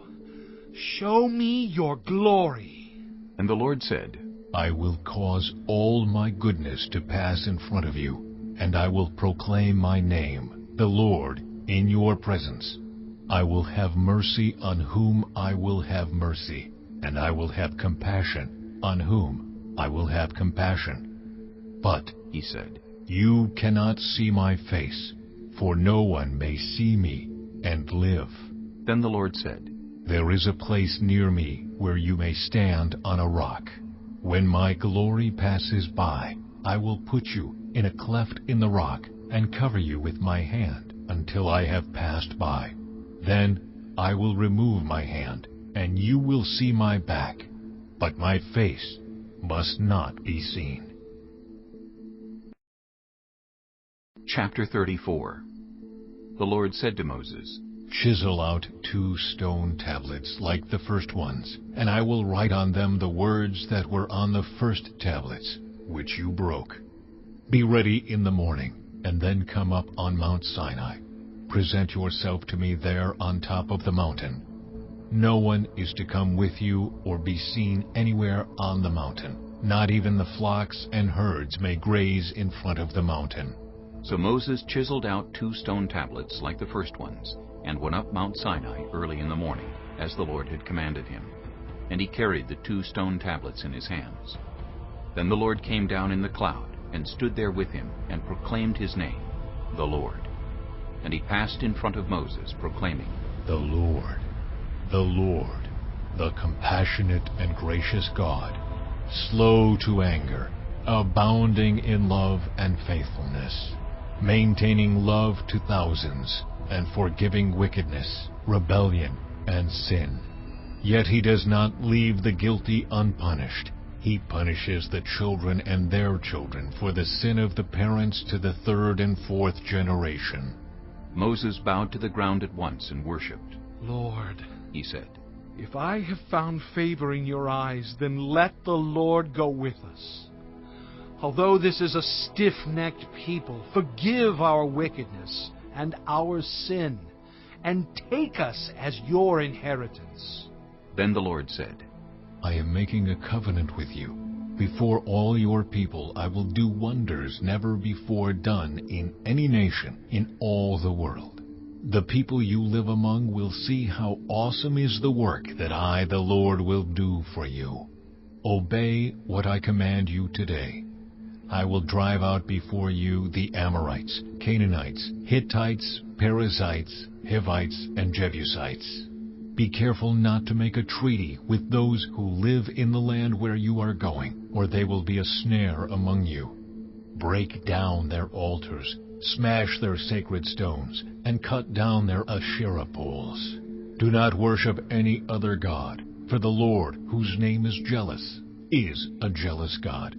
show me your glory. And the Lord said, I will cause all my goodness to pass in front of you, and I will proclaim my name, the Lord, in your presence. I will have mercy on whom I will have mercy, and I will have compassion on whom I will have compassion. But, he said, you cannot see my face, for no one may see me and live. Then the Lord said, There is a place near me where you may stand on a rock. When my glory passes by, I will put you in a cleft in the rock and cover you with my hand until I have passed by. Then I will remove my hand, and you will see my back, but my face must not be seen. Chapter 34. The Lord said to Moses, Chisel out 2 stone tablets like the first ones, and I will write on them the words that were on the first tablets, which you broke. Be ready in the morning, and then come up on Mount Sinai. Present yourself to me there on top of the mountain. No one is to come with you or be seen anywhere on the mountain. Not even the flocks and herds may graze in front of the mountain. So Moses chiseled out 2 stone tablets like the first ones, and went up Mount Sinai early in the morning, as the Lord had commanded him. And he carried the 2 stone tablets in his hands. Then the Lord came down in the cloud, and stood there with him, and proclaimed his name, the Lord. And he passed in front of Moses, proclaiming, The Lord, the compassionate and gracious God, slow to anger, abounding in love and faithfulness, maintaining love to thousands, and forgiving wickedness, rebellion, and sin. Yet he does not leave the guilty unpunished. He punishes the children and their children for the sin of the parents to the 3rd and 4th generation. Moses bowed to the ground at once and worshipped. Lord, he said, if I have found favor in your eyes, then let the Lord go with us. Although this is a stiff-necked people, forgive our wickedness and our sin, and take us as your inheritance. Then the Lord said, I am making a covenant with you. Before all your people I will do wonders never before done in any nation in all the world. The people you live among will see how awesome is the work that I, the Lord, will do for you. Obey what I command you today. I will drive out before you the Amorites, Canaanites, Hittites, Perizzites, Hivites, and Jebusites. Be careful not to make a treaty with those who live in the land where you are going, or they will be a snare among you. Break down their altars, smash their sacred stones, and cut down their Asherah poles. Do not worship any other god, for the Lord, whose name is jealous, is a jealous God.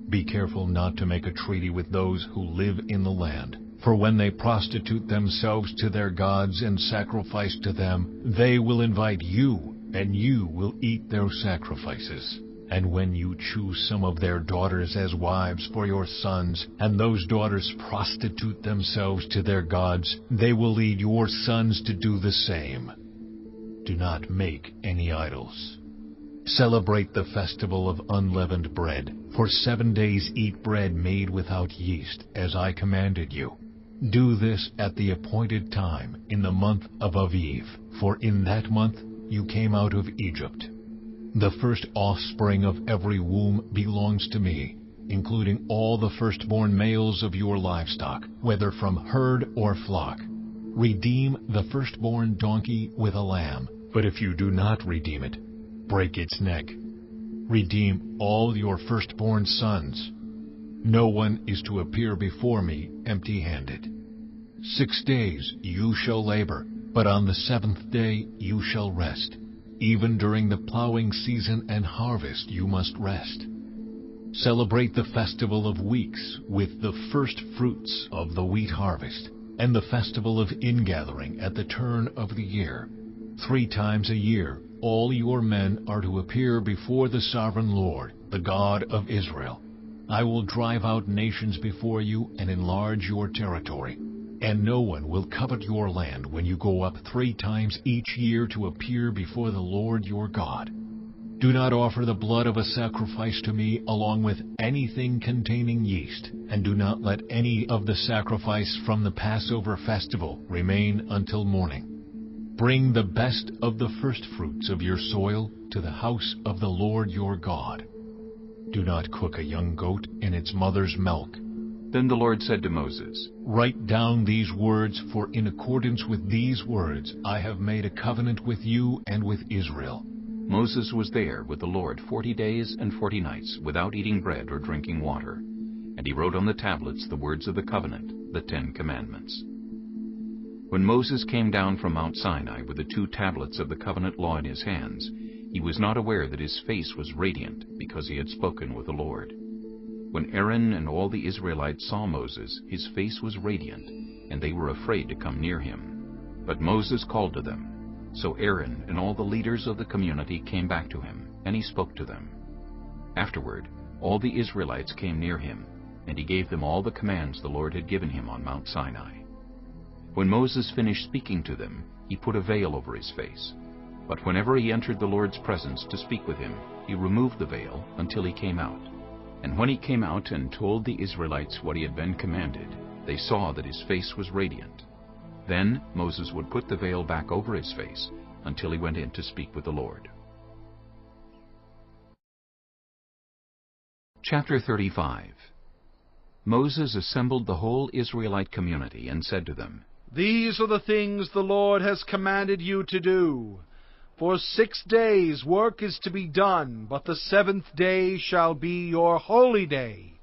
Be careful not to make a treaty with those who live in the land, for when they prostitute themselves to their gods and sacrifice to them, they will invite you, and you will eat their sacrifices. And when you choose some of their daughters as wives for your sons, and those daughters prostitute themselves to their gods, they will lead your sons to do the same. Do not make any idols. Celebrate the festival of unleavened bread. For 7 days eat bread made without yeast, as I commanded you. Do this at the appointed time, in the month of Aviv, for in that month you came out of Egypt. The first offspring of every womb belongs to me, including all the firstborn males of your livestock, whether from herd or flock. Redeem the firstborn donkey with a lamb, but if you do not redeem it, break its neck. Redeem all your firstborn sons. No one is to appear before me empty-handed. 6 days you shall labor, but on the 7th day you shall rest. Even during the plowing season and harvest you must rest. Celebrate the festival of weeks with the first fruits of the wheat harvest, and the festival of ingathering at the turn of the year. 3 times a year all your men are to appear before the sovereign Lord, the God of Israel. I will drive out nations before you and enlarge your territory. And no one will covet your land when you go up 3 times each year to appear before the Lord your God. Do not offer the blood of a sacrifice to me along with anything containing yeast, and do not let any of the sacrifice from the Passover festival remain until morning. Bring the best of the firstfruits of your soil to the house of the Lord your God. Do not cook a young goat in its mother's milk. Then the Lord said to Moses, Write down these words, for in accordance with these words I have made a covenant with you and with Israel. Moses was there with the Lord 40 days and 40 nights, without eating bread or drinking water. And he wrote on the tablets the words of the covenant, the 10 Commandments. When Moses came down from Mount Sinai with the 2 tablets of the covenant law in his hands, he was not aware that his face was radiant, because he had spoken with the Lord. When Aaron and all the Israelites saw Moses, his face was radiant, and they were afraid to come near him. But Moses called to them. So Aaron and all the leaders of the community came back to him, and he spoke to them. Afterward, all the Israelites came near him, and he gave them all the commands the Lord had given him on Mount Sinai. When Moses finished speaking to them, he put a veil over his face. But whenever he entered the Lord's presence to speak with him, he removed the veil until he came out. And when he came out and told the Israelites what he had been commanded, they saw that his face was radiant. Then Moses would put the veil back over his face until he went in to speak with the Lord. Chapter 35. Moses assembled the whole Israelite community and said to them, These are the things the Lord has commanded you to do. For 6 days work is to be done, but the 7th day shall be your holy day,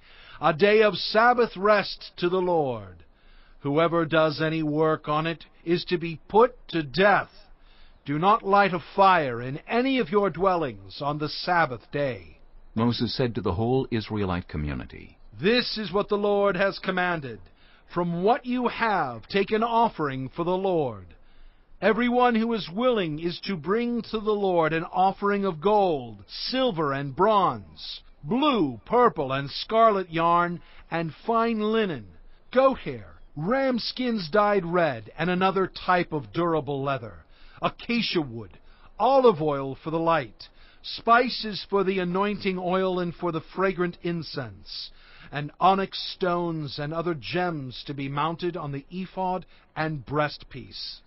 a day of Sabbath rest to the Lord. Whoever does any work on it is to be put to death. Do not light a fire in any of your dwellings on the Sabbath day. Moses said to the whole Israelite community, This is what the Lord has commanded. From what you have, take an offering for the Lord. Everyone who is willing is to bring to the Lord an offering of gold, silver, and bronze, blue, purple, and scarlet yarn, and fine linen, goat hair, ram skins dyed red, and another type of durable leather, acacia wood, olive oil for the light, spices for the anointing oil and for the fragrant incense, and onyx stones and other gems to be mounted on the ephod and breastpiece.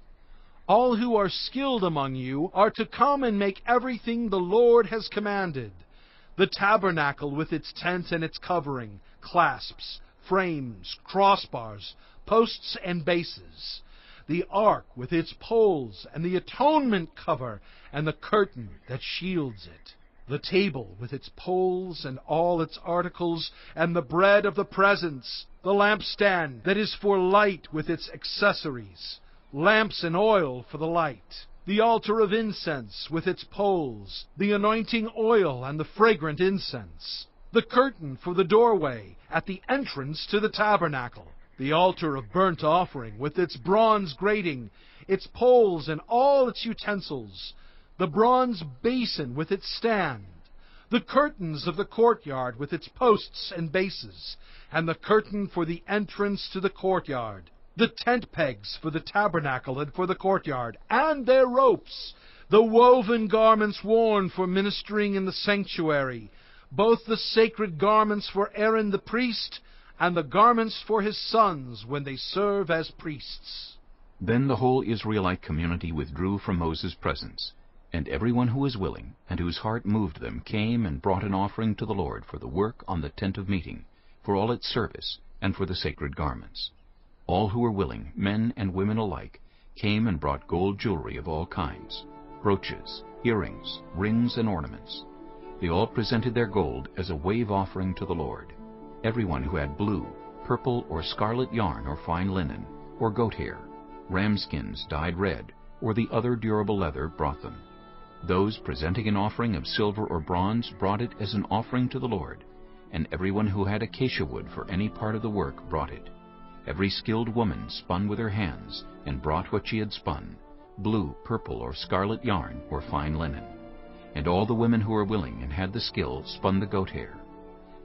All who are skilled among you are to come and make everything the Lord has commanded: the tabernacle with its tent and its covering, clasps, frames, crossbars, posts and bases, the ark with its poles, and the atonement cover and the curtain that shields it, the table with its poles and all its articles, and the bread of the presence, the lampstand that is for light with its accessories, lamps and oil for the light, the altar of incense with its poles, the anointing oil and the fragrant incense, the curtain for the doorway at the entrance to the tabernacle, the altar of burnt offering with its bronze grating, its poles and all its utensils, the bronze basin with its stand, the curtains of the courtyard with its posts and bases, and the curtain for the entrance to the courtyard, the tent pegs for the tabernacle and for the courtyard, and their ropes, the woven garments worn for ministering in the sanctuary, both the sacred garments for Aaron the priest, and the garments for his sons when they serve as priests. Then the whole Israelite community withdrew from Moses' presence, and everyone who was willing, and whose heart moved them, came and brought an offering to the Lord for the work on the tent of meeting, for all its service, and for the sacred garments. All who were willing, men and women alike, came and brought gold jewelry of all kinds, brooches, earrings, rings, and ornaments. They all presented their gold as a wave offering to the Lord. Everyone who had blue, purple, or scarlet yarn or fine linen, or goat hair, ram skins dyed red, or the other durable leather brought them. Those presenting an offering of silver or bronze brought it as an offering to the Lord, and everyone who had acacia wood for any part of the work brought it. Every skilled woman spun with her hands, and brought what she had spun, blue, purple, or scarlet yarn, or fine linen. And all the women who were willing and had the skill spun the goat hair.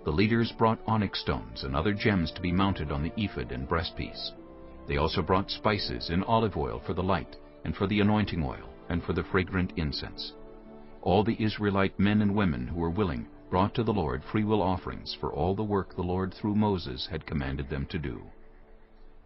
The leaders brought onyx stones and other gems to be mounted on the ephod and breastpiece. They also brought spices and olive oil for the light, and for the anointing oil, and for the fragrant incense. All the Israelite men and women who were willing brought to the Lord freewill offerings for all the work the Lord through Moses had commanded them to do.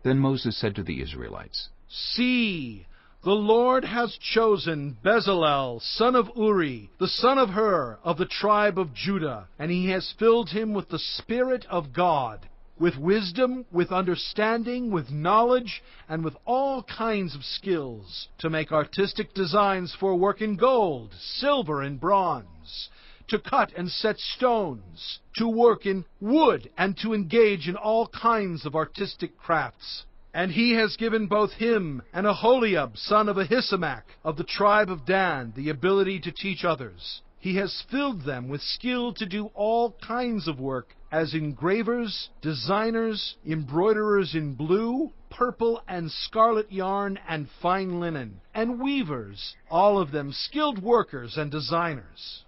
Then Moses said to the Israelites, See, the Lord has chosen Bezalel, son of Uri, the son of Hur, of the tribe of Judah, and he has filled him with the Spirit of God, with wisdom, with understanding, with knowledge, and with all kinds of skills, to make artistic designs for work in gold, silver, and bronze, to cut and set stones, to work in wood, and to engage in all kinds of artistic crafts. And he has given both him and Aholiab, son of Ahisamach, of the tribe of Dan, the ability to teach others. He has filled them with skill to do all kinds of work, as engravers, designers, embroiderers in blue, purple, and scarlet yarn and fine linen, and weavers, all of them skilled workers and designers.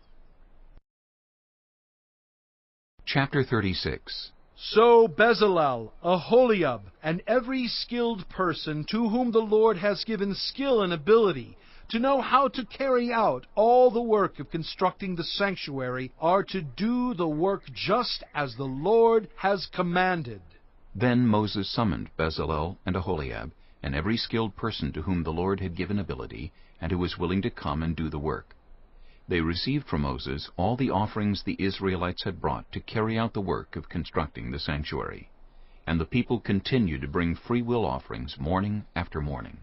Chapter 36. So Bezalel, Aholiab, and every skilled person to whom the Lord has given skill and ability to know how to carry out all the work of constructing the sanctuary, are to do the work just as the Lord has commanded. Then Moses summoned Bezalel and Aholiab, and every skilled person to whom the Lord had given ability, and who was willing to come and do the work. They received from Moses all the offerings the Israelites had brought to carry out the work of constructing the sanctuary. And the people continued to bring free-will offerings morning after morning.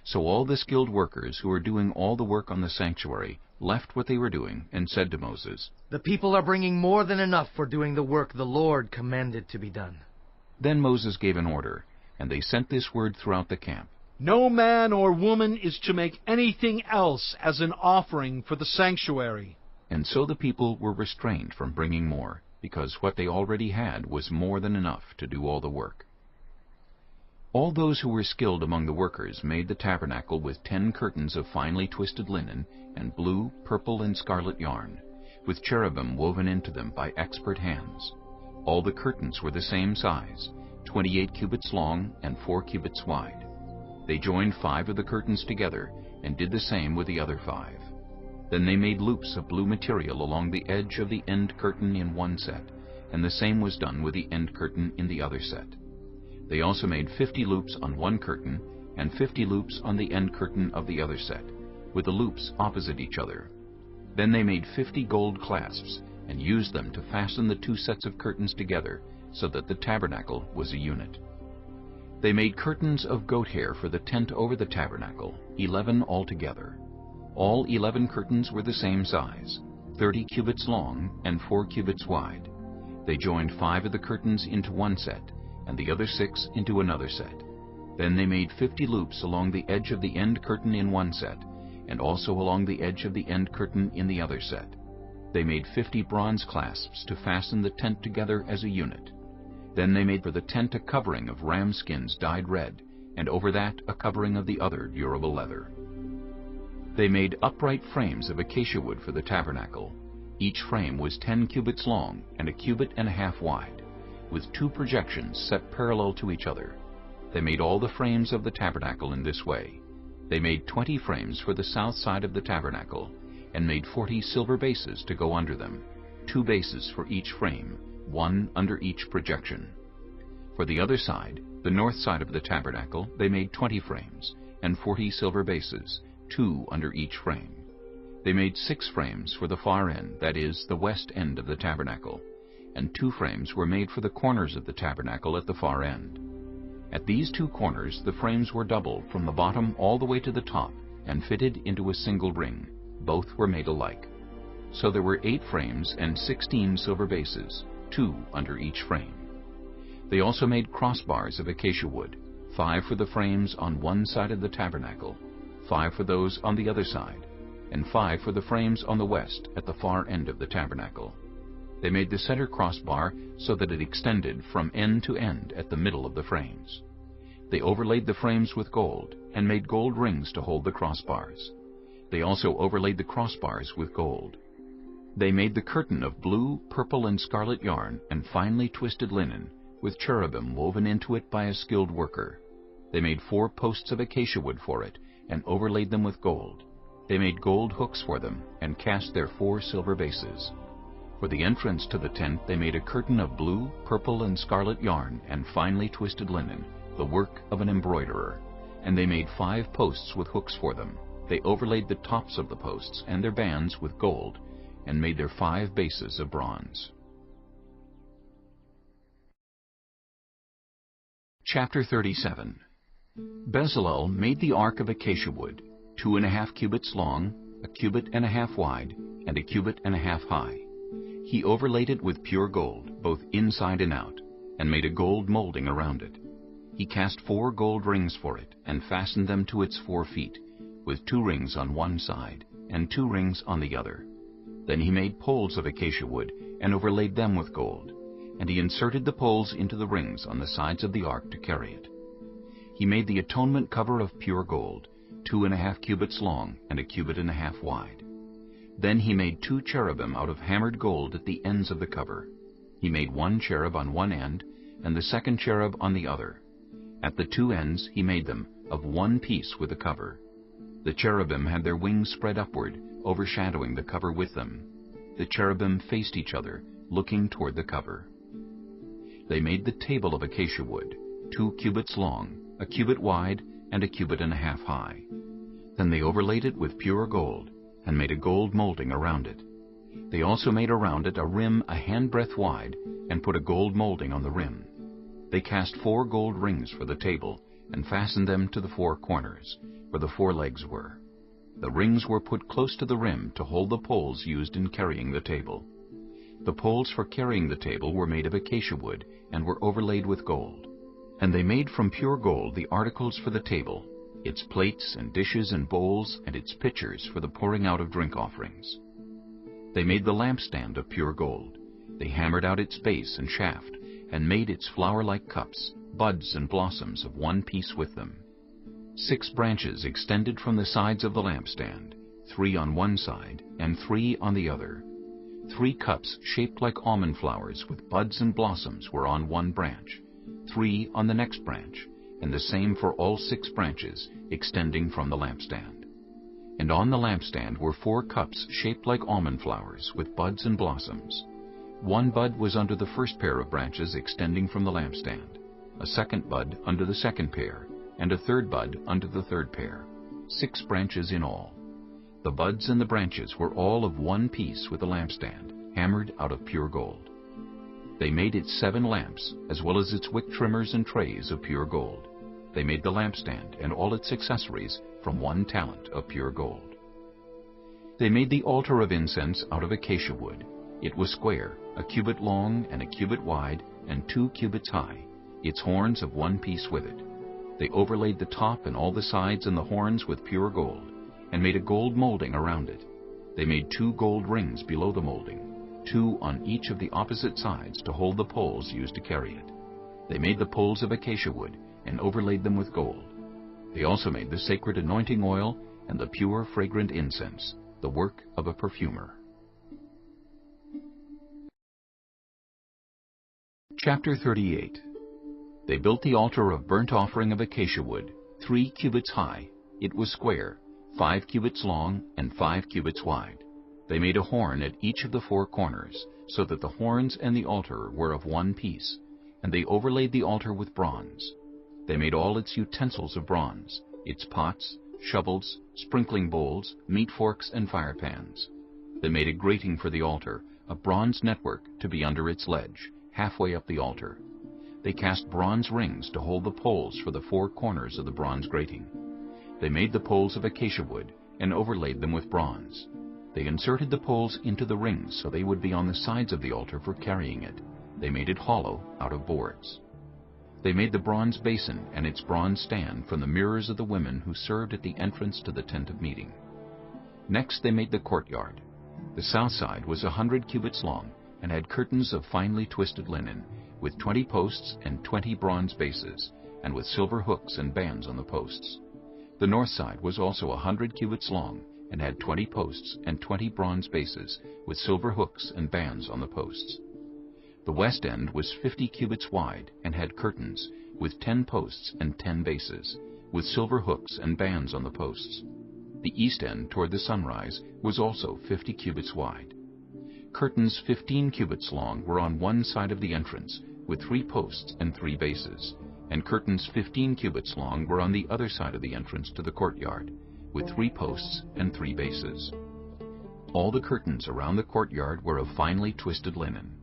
So all the skilled workers who were doing all the work on the sanctuary left what they were doing and said to Moses, "The people are bringing more than enough for doing the work the Lord commanded to be done." Then Moses gave an order, and they sent this word throughout the camp: No man or woman is to make anything else as an offering for the sanctuary. And so the people were restrained from bringing more, because what they already had was more than enough to do all the work. All those who were skilled among the workers made the tabernacle with 10 curtains of finely twisted linen and blue, purple, and scarlet yarn, with cherubim woven into them by expert hands. All the curtains were the same size, 28 cubits long and 4 cubits wide. They joined 5 of the curtains together and did the same with the other 5. Then they made loops of blue material along the edge of the end curtain in one set, and the same was done with the end curtain in the other set. They also made 50 loops on one curtain and 50 loops on the end curtain of the other set, with the loops opposite each other. Then they made 50 gold clasps and used them to fasten the 2 sets of curtains together so that the tabernacle was a unit. They made curtains of goat hair for the tent over the tabernacle, 11 altogether. All 11 curtains were the same size, 30 cubits long and 4 cubits wide. They joined 5 of the curtains into one set, and the other 6 into another set. Then they made 50 loops along the edge of the end curtain in one set, and also along the edge of the end curtain in the other set. They made 50 bronze clasps to fasten the tent together as a unit. Then they made for the tent a covering of ram skins dyed red, and over that a covering of the other durable leather. They made upright frames of acacia wood for the tabernacle. Each frame was 10 cubits long and 1.5 cubits wide, with 2 projections set parallel to each other. They made all the frames of the tabernacle in this way. They made 20 frames for the south side of the tabernacle, and made 40 silver bases to go under them, 2 bases for each frame, 1 under each projection. For the other side, the north side of the tabernacle, they made 20 frames, and 40 silver bases, 2 under each frame. They made 6 frames for the far end, that is, the west end of the tabernacle, and 2 frames were made for the corners of the tabernacle at the far end. At these 2 corners the frames were double from the bottom all the way to the top, and fitted into a single ring. Both were made alike. So there were 8 frames and 16 silver bases, 2 under each frame. They also made crossbars of acacia wood, 5 for the frames on one side of the tabernacle, 5 for those on the other side, and 5 for the frames on the west at the far end of the tabernacle. They made the center crossbar so that it extended from end to end at the middle of the frames. They overlaid the frames with gold, and made gold rings to hold the crossbars. They also overlaid the crossbars with gold. They made the curtain of blue, purple, and scarlet yarn and finely twisted linen, with cherubim woven into it by a skilled worker. They made 4 posts of acacia wood for it, and overlaid them with gold. They made gold hooks for them, and cast their 4 silver bases. For the entrance to the tent they made a curtain of blue, purple, and scarlet yarn and finely twisted linen, the work of an embroiderer. And they made 5 posts with hooks for them. They overlaid the tops of the posts and their bands with gold, and made their 5 bases of bronze. Chapter 37. Bezalel made the ark of acacia wood, 2.5 cubits long, 1.5 cubits wide, and 1.5 cubits high. He overlaid it with pure gold, both inside and out, and made a gold molding around it. He cast 4 gold rings for it, and fastened them to its 4 feet, with 2 rings on one side, and 2 rings on the other. Then he made poles of acacia wood, and overlaid them with gold, and he inserted the poles into the rings on the sides of the ark to carry it. He made the atonement cover of pure gold, 2.5 cubits long and 1.5 cubits wide. Then he made 2 cherubim out of hammered gold at the ends of the cover. He made 1 cherub on one end, and the second cherub on the other. At the 2 ends he made them of one piece with the cover. The cherubim had their wings spread upward, overshadowing the cover with them. The cherubim faced each other, looking toward the cover. They made the table of acacia wood, 2 cubits long, a cubit wide, and a cubit and a half high. Then they overlaid it with pure gold, and made a gold molding around it. They also made around it a rim a handbreadth wide, and put a gold molding on the rim. They cast 4 gold rings for the table, and fastened them to the 4 corners, where the 4 legs were. The rings were put close to the rim to hold the poles used in carrying the table. The poles for carrying the table were made of acacia wood, and were overlaid with gold. And they made from pure gold the articles for the table, its plates and dishes and bowls, and its pitchers for the pouring out of drink offerings. They made the lampstand of pure gold. They hammered out its base and shaft, and made its flower-like cups, buds and blossoms of one piece with them. 6 branches extended from the sides of the lampstand, 3 on one side and 3 on the other. 3 cups shaped like almond flowers with buds and blossoms were on one branch, 3 on the next branch, and the same for all 6 branches extending from the lampstand. And on the lampstand were 4 cups shaped like almond flowers with buds and blossoms. 1 bud was under the first pair of branches extending from the lampstand, a second bud under the second pair, and a third bud under the third pair, 6 branches in all. The buds and the branches were all of one piece with the lampstand, hammered out of pure gold. They made its 7 lamps, as well as its wick trimmers and trays of pure gold. They made the lampstand and all its accessories from 1 talent of pure gold. They made the altar of incense out of acacia wood. It was square, a cubit long and a cubit wide, and 2 cubits high, its horns of one piece with it. They overlaid the top and all the sides and the horns with pure gold, and made a gold molding around it. They made 2 gold rings below the molding, 2 on each of the opposite sides to hold the poles used to carry it. They made the poles of acacia wood, and overlaid them with gold. They also made the sacred anointing oil and the pure fragrant incense, the work of a perfumer. Chapter 38. They built the altar of burnt offering of acacia wood, 3 cubits high. It was square, 5 cubits long and 5 cubits wide. They made a horn at each of the 4 corners, so that the horns and the altar were of one piece, and they overlaid the altar with bronze. They made all its utensils of bronze, its pots, shovels, sprinkling bowls, meat forks, and fire pans. They made a grating for the altar, a bronze network to be under its ledge, halfway up the altar. They cast bronze rings to hold the poles for the 4 corners of the bronze grating. They made the poles of acacia wood and overlaid them with bronze. They inserted the poles into the rings so they would be on the sides of the altar for carrying it. They made it hollow out of boards. They made the bronze basin and its bronze stand from the mirrors of the women who served at the entrance to the tent of meeting. Next they made the courtyard. The south side was 100 cubits long and had curtains of finely twisted linen, with 20 posts and 20 bronze bases, and with silver hooks and bands on the posts. The north side was also 100 cubits long, and had 20 posts and 20 bronze bases, with silver hooks and bands on the posts. The west end was 50 cubits wide, and had curtains, with 10 posts and 10 bases, with silver hooks and bands on the posts. The east end toward the sunrise was also 50 cubits wide. Curtains 15 cubits long were on one side of the entrance, with 3 posts and 3 bases, and curtains 15 cubits long were on the other side of the entrance to the courtyard, with 3 posts and 3 bases. All the curtains around the courtyard were of finely twisted linen.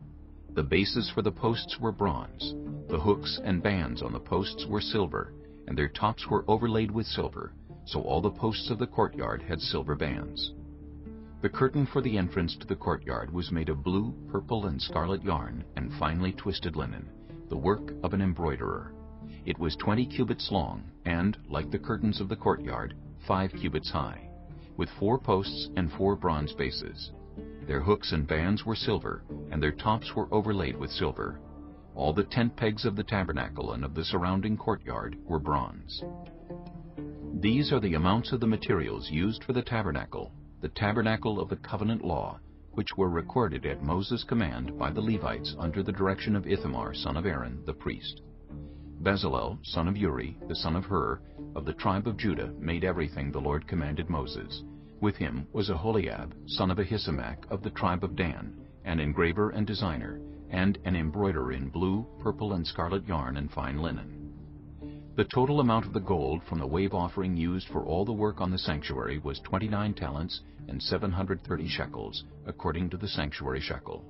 The bases for the posts were bronze. The hooks and bands on the posts were silver, and their tops were overlaid with silver, so all the posts of the courtyard had silver bands. The curtain for the entrance to the courtyard was made of blue, purple, and scarlet yarn and finely twisted linen, the work of an embroiderer. It was 20 cubits long and, like the curtains of the courtyard, 5 cubits high, with 4 posts and 4 bronze bases. Their hooks and bands were silver, and their tops were overlaid with silver. All the tent pegs of the tabernacle and of the surrounding courtyard were bronze. These are the amounts of the materials used for the tabernacle of the covenant law, which were recorded at Moses' command by the Levites under the direction of Ithamar, son of Aaron, the priest. Bezalel, son of Uri, the son of Hur, of the tribe of Judah, made everything the Lord commanded Moses. With him was Aholiab, son of Ahisamach, of the tribe of Dan, an engraver and designer, and an embroiderer in blue, purple, and scarlet yarn and fine linen. The total amount of the gold from the wave offering used for all the work on the sanctuary was 29 talents and 730 shekels, according to the sanctuary shekel.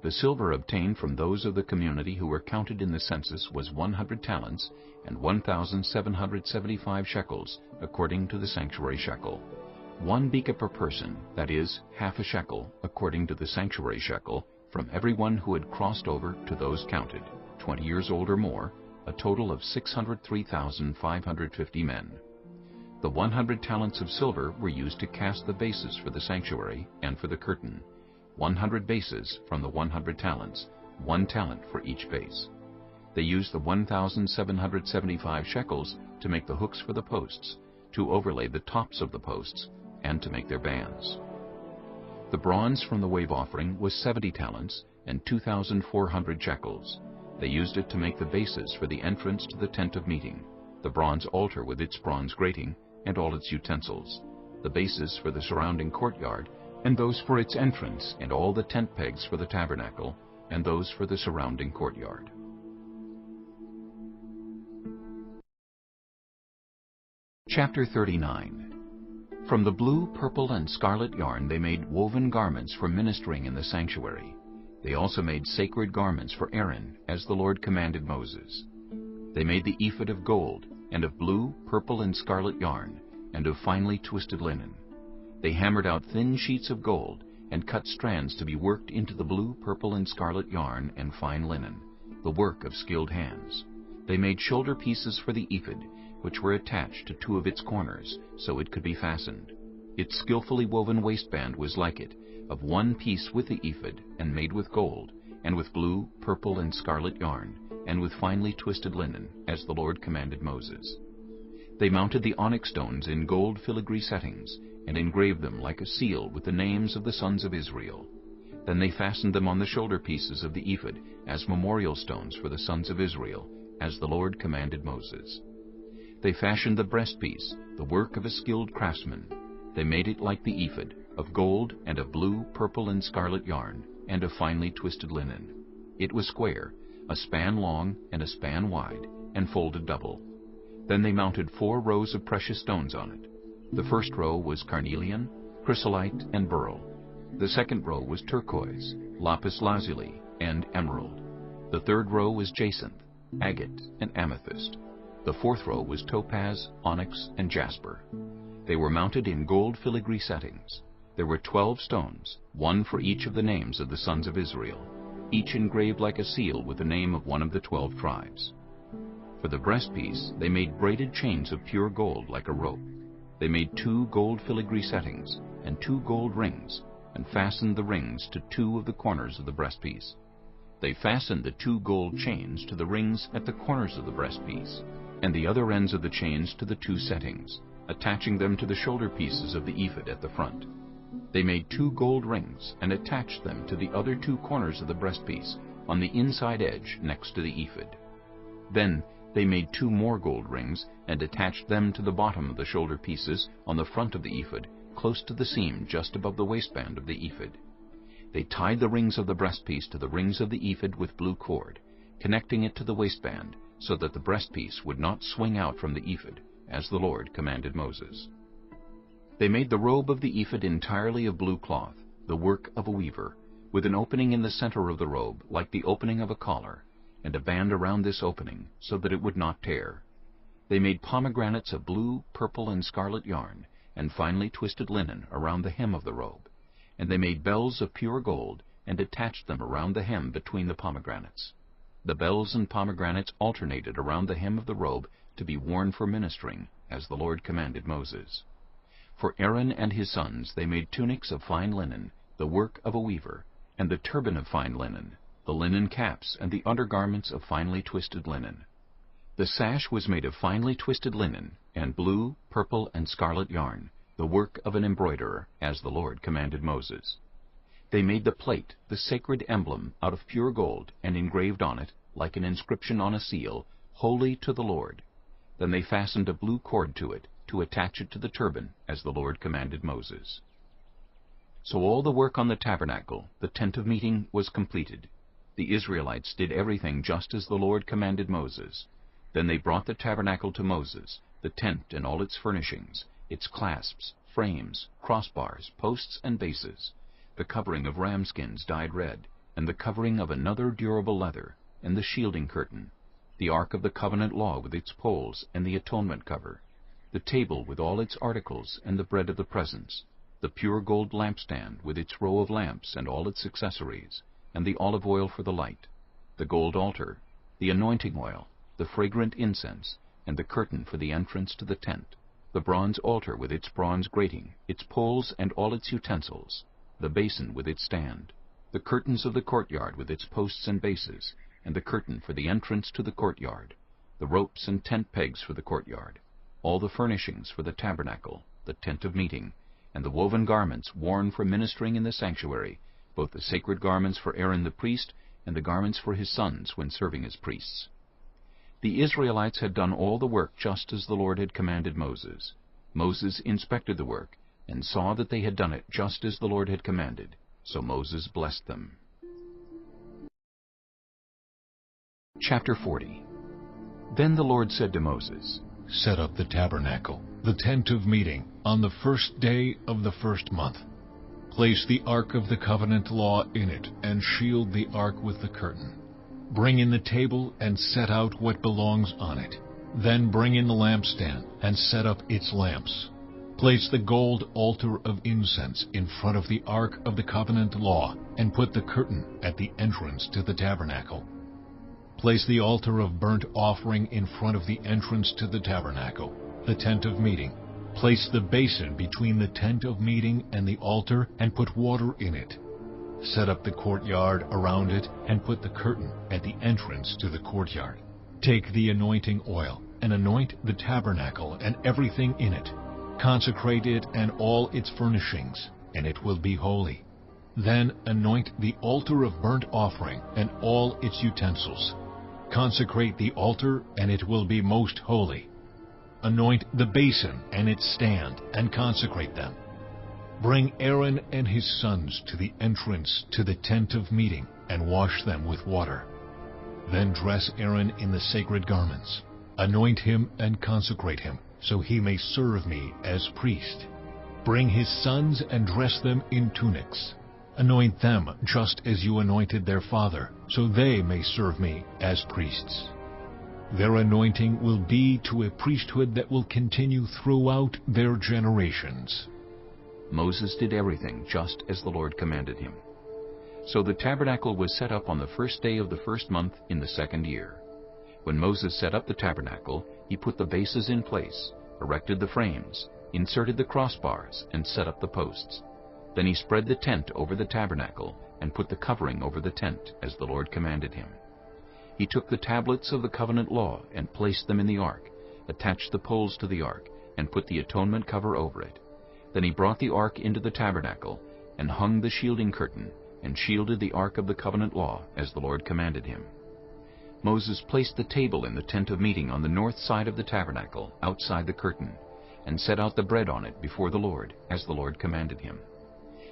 The silver obtained from those of the community who were counted in the census was 100 talents and 1,775 shekels, according to the sanctuary shekel. 1 beka per person, that is, half a shekel, according to the sanctuary shekel, from everyone who had crossed over to those counted, 20 years old or more, a total of 603,550 men. The 100 talents of silver were used to cast the bases for the sanctuary and for the curtain. 100 bases from the 100 talents, 1 talent for each base. They used the 1,775 shekels to make the hooks for the posts, to overlay the tops of the posts, and to make their bands. The bronze from the wave offering was 70 talents and 2,400 shekels. They used it to make the bases for the entrance to the tent of meeting, the bronze altar with its bronze grating and all its utensils, the bases for the surrounding courtyard, and those for its entrance, and all the tent pegs for the tabernacle, and those for the surrounding courtyard. Chapter 39. From the blue, purple, and scarlet yarn they made woven garments for ministering in the sanctuary. They also made sacred garments for Aaron, as the Lord commanded Moses. They made the ephod of gold, and of blue, purple, and scarlet yarn, and of finely twisted linen. They hammered out thin sheets of gold, and cut strands to be worked into the blue, purple, and scarlet yarn and fine linen, the work of skilled hands. They made shoulder pieces for the ephod, which were attached to 2 of its corners, so it could be fastened. Its skillfully woven waistband was like it, of 1 piece with the ephod, and made with gold, and with blue, purple, and scarlet yarn, and with finely twisted linen, as the Lord commanded Moses. They mounted the onyx stones in gold filigree settings, and engraved them like a seal with the names of the sons of Israel. Then they fastened them on the shoulder pieces of the ephod as memorial stones for the sons of Israel, as the Lord commanded Moses. They fashioned the breastpiece, the work of a skilled craftsman. They made it like the ephod, of gold and of blue, purple, and scarlet yarn, and of finely twisted linen. It was square, a span long and a span wide, and folded double. Then they mounted 4 rows of precious stones on it. The first row was carnelian, chrysolite, and beryl. The second row was turquoise, lapis lazuli, and emerald. The third row was jacinth, agate, and amethyst. The fourth row was topaz, onyx, and jasper. They were mounted in gold filigree settings. There were 12 stones, 1 for each of the names of the sons of Israel, each engraved like a seal with the name of one of the 12 tribes. For the breastpiece they made braided chains of pure gold like a rope. They made 2 gold filigree settings and 2 gold rings, and fastened the rings to 2 of the corners of the breastpiece. They fastened the 2 gold chains to the rings at the corners of the breastpiece, and the other ends of the chains to the 2 settings, attaching them to the shoulder pieces of the ephod at the front. They made 2 gold rings and attached them to the other 2 corners of the breastpiece on the inside edge next to the ephod. Then they made 2 more gold rings and attached them to the bottom of the shoulder pieces on the front of the ephod, close to the seam just above the waistband of the ephod. They tied the rings of the breastpiece to the rings of the ephod with blue cord, connecting it to the waistband, so that the breastpiece would not swing out from the ephod, as the Lord commanded Moses. They made the robe of the ephod entirely of blue cloth, the work of a weaver, with an opening in the center of the robe like the opening of a collar, and a band around this opening, so that it would not tear. They made pomegranates of blue, purple, and scarlet yarn, and finely twisted linen around the hem of the robe. And they made bells of pure gold, and attached them around the hem between the pomegranates. The bells and pomegranates alternated around the hem of the robe to be worn for ministering, as the Lord commanded Moses. For Aaron and his sons they made tunics of fine linen, the work of a weaver, and the turban of fine linen, the linen caps, and the undergarments of finely twisted linen. The sash was made of finely twisted linen, and blue, purple, and scarlet yarn, the work of an embroiderer, as the Lord commanded Moses. They made the plate, the sacred emblem, out of pure gold, and engraved on it, like an inscription on a seal, Holy to the Lord. Then they fastened a blue cord to it, to attach it to the turban, as the Lord commanded Moses. So all the work on the tabernacle, the tent of meeting, was completed. The Israelites did everything just as the Lord commanded Moses. Then they brought the tabernacle to Moses, the tent and all its furnishings, its clasps, frames, crossbars, posts, and bases, the covering of ram skins dyed red, and the covering of another durable leather, and the shielding curtain, the ark of the covenant law with its poles, and the atonement cover, the table with all its articles, and the bread of the presence, the pure gold lampstand with its row of lamps and all its accessories, and the olive oil for the light, the gold altar, the anointing oil, the fragrant incense, and the curtain for the entrance to the tent, the bronze altar with its bronze grating, its poles and all its utensils, the basin with its stand, the curtains of the courtyard with its posts and bases, and the curtain for the entrance to the courtyard, the ropes and tent pegs for the courtyard, all the furnishings for the tabernacle, the tent of meeting, and the woven garments worn for ministering in the sanctuary, both the sacred garments for Aaron the priest and the garments for his sons when serving as priests. The Israelites had done all the work just as the Lord had commanded Moses. Moses inspected the work, and saw that they had done it just as the Lord had commanded. So Moses blessed them. Chapter 40. Then the Lord said to Moses, Set up the tabernacle, the tent of meeting, on the first day of the first month. Place the ark of the covenant law in it, and shield the ark with the curtain. Bring in the table and set out what belongs on it. Then bring in the lampstand and set up its lamps. Place the gold altar of incense in front of the ark of the covenant law, and put the curtain at the entrance to the tabernacle. Place the altar of burnt offering in front of the entrance to the tabernacle, the tent of meeting. Place the basin between the tent of meeting and the altar, and put water in it. Set up the courtyard around it, and put the curtain at the entrance to the courtyard. Take the anointing oil, and anoint the tabernacle and everything in it. Consecrate it and all its furnishings, and it will be holy. Then anoint the altar of burnt offering and all its utensils. Consecrate the altar, and it will be most holy. Anoint the basin and its stand, and consecrate them. Bring Aaron and his sons to the entrance to the tent of meeting, and wash them with water. Then dress Aaron in the sacred garments. Anoint him and consecrate him, so he may serve me as priest. Bring his sons and dress them in tunics. Anoint them just as you anointed their father, so they may serve me as priests. Their anointing will be to a priesthood that will continue throughout their generations. Moses did everything just as the Lord commanded him. So the tabernacle was set up on the first day of the first month in the second year. When Moses set up the tabernacle, he put the bases in place, erected the frames, inserted the crossbars, and set up the posts. Then he spread the tent over the tabernacle, and put the covering over the tent, as the Lord commanded him. He took the tablets of the covenant law and placed them in the ark, attached the poles to the ark, and put the atonement cover over it. Then he brought the ark into the tabernacle, and hung the shielding curtain, and shielded the ark of the covenant law, as the Lord commanded him. Moses placed the table in the tent of meeting on the north side of the tabernacle, outside the curtain, and set out the bread on it before the Lord, as the Lord commanded him.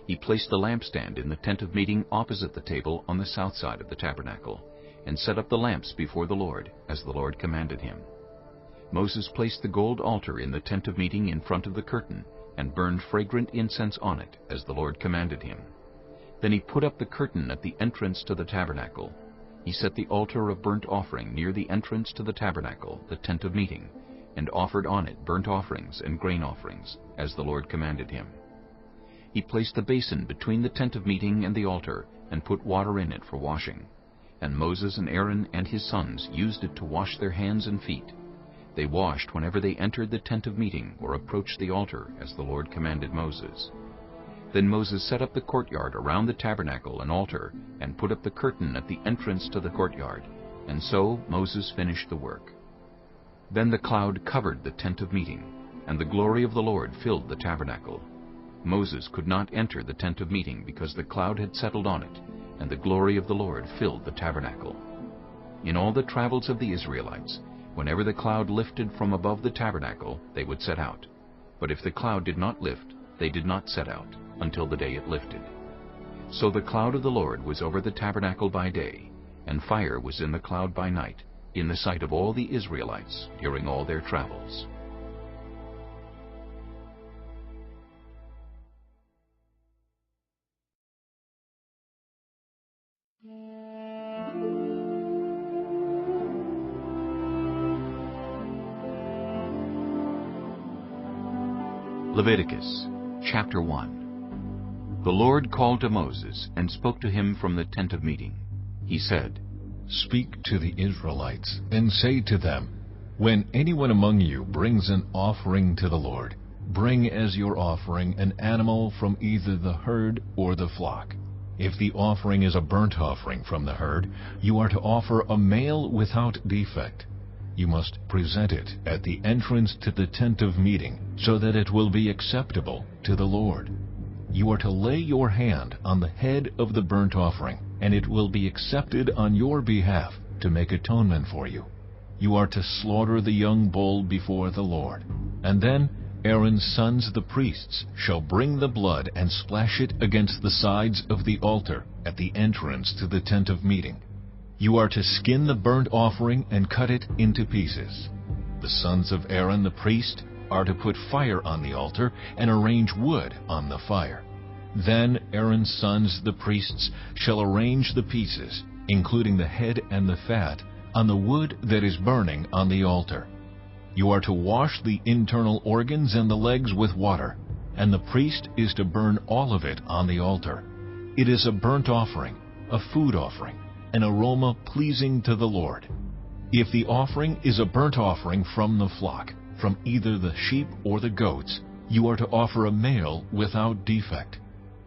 He placed the lampstand in the tent of meeting opposite the table on the south side of the tabernacle, and set up the lamps before the Lord, as the Lord commanded him. Moses placed the gold altar in the tent of meeting in front of the curtain, and burned fragrant incense on it, as the Lord commanded him. Then he put up the curtain at the entrance to the tabernacle. He set the altar of burnt offering near the entrance to the tabernacle, the tent of meeting, and offered on it burnt offerings and grain offerings, as the Lord commanded him. He placed the basin between the tent of meeting and the altar, and put water in it for washing. And Moses and Aaron and his sons used it to wash their hands and feet. They washed whenever they entered the tent of meeting or approached the altar, as the Lord commanded Moses. Then Moses set up the courtyard around the tabernacle and altar, and put up the curtain at the entrance to the courtyard. And so Moses finished the work. Then the cloud covered the tent of meeting, and the glory of the Lord filled the tabernacle. Moses could not enter the tent of meeting because the cloud had settled on it, and the glory of the Lord filled the tabernacle. In all the travels of the Israelites, Whenever the cloud lifted from above the tabernacle, they would set out. But if the cloud did not lift, they did not set out until the day it lifted. So the cloud of the Lord was over the tabernacle by day, and fire was in the cloud by night, in the sight of all the Israelites during all their travels. Leviticus chapter 1. The Lord called to Moses and spoke to him from the tent of meeting. He said, "Speak to the Israelites and say to them, when anyone among you brings an offering to the Lord, bring as your offering an animal from either the herd or the flock. If the offering is a burnt offering from the herd, you are to offer a male without defect. You must present it at the entrance to the tent of meeting, so that it will be acceptable to the Lord. You are to lay your hand on the head of the burnt offering, and it will be accepted on your behalf to make atonement for you. You are to slaughter the young bull before the Lord. And then Aaron's sons the priests shall bring the blood and splash it against the sides of the altar at the entrance to the tent of meeting. You are to skin the burnt offering and cut it into pieces. The sons of Aaron the priest are to put fire on the altar and arrange wood on the fire. Then Aaron's sons the priests shall arrange the pieces, including the head and the fat, on the wood that is burning on the altar. You are to wash the internal organs and the legs with water, and the priest is to burn all of it on the altar. It is a burnt offering, a food offering, an aroma pleasing to the Lord. If the offering is a burnt offering from the flock, from either the sheep or the goats, you are to offer a male without defect.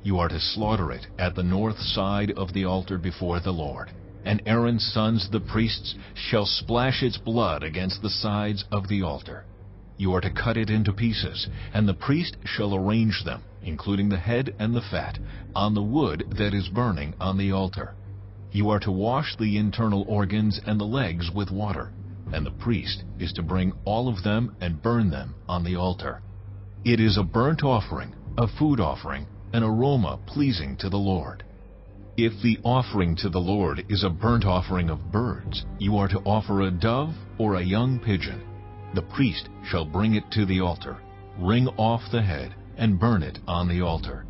You are to slaughter it at the north side of the altar before the Lord. And Aaron's sons the priests shall splash its blood against the sides of the altar. You are to cut it into pieces, and the priest shall arrange them, including the head and the fat, on the wood that is burning on the altar. You are to wash the internal organs and the legs with water, and the priest is to bring all of them and burn them on the altar. It is a burnt offering, a food offering, an aroma pleasing to the Lord. If the offering to the Lord is a burnt offering of birds, you are to offer a dove or a young pigeon. The priest shall bring it to the altar, wring off the head, and burn it on the altar.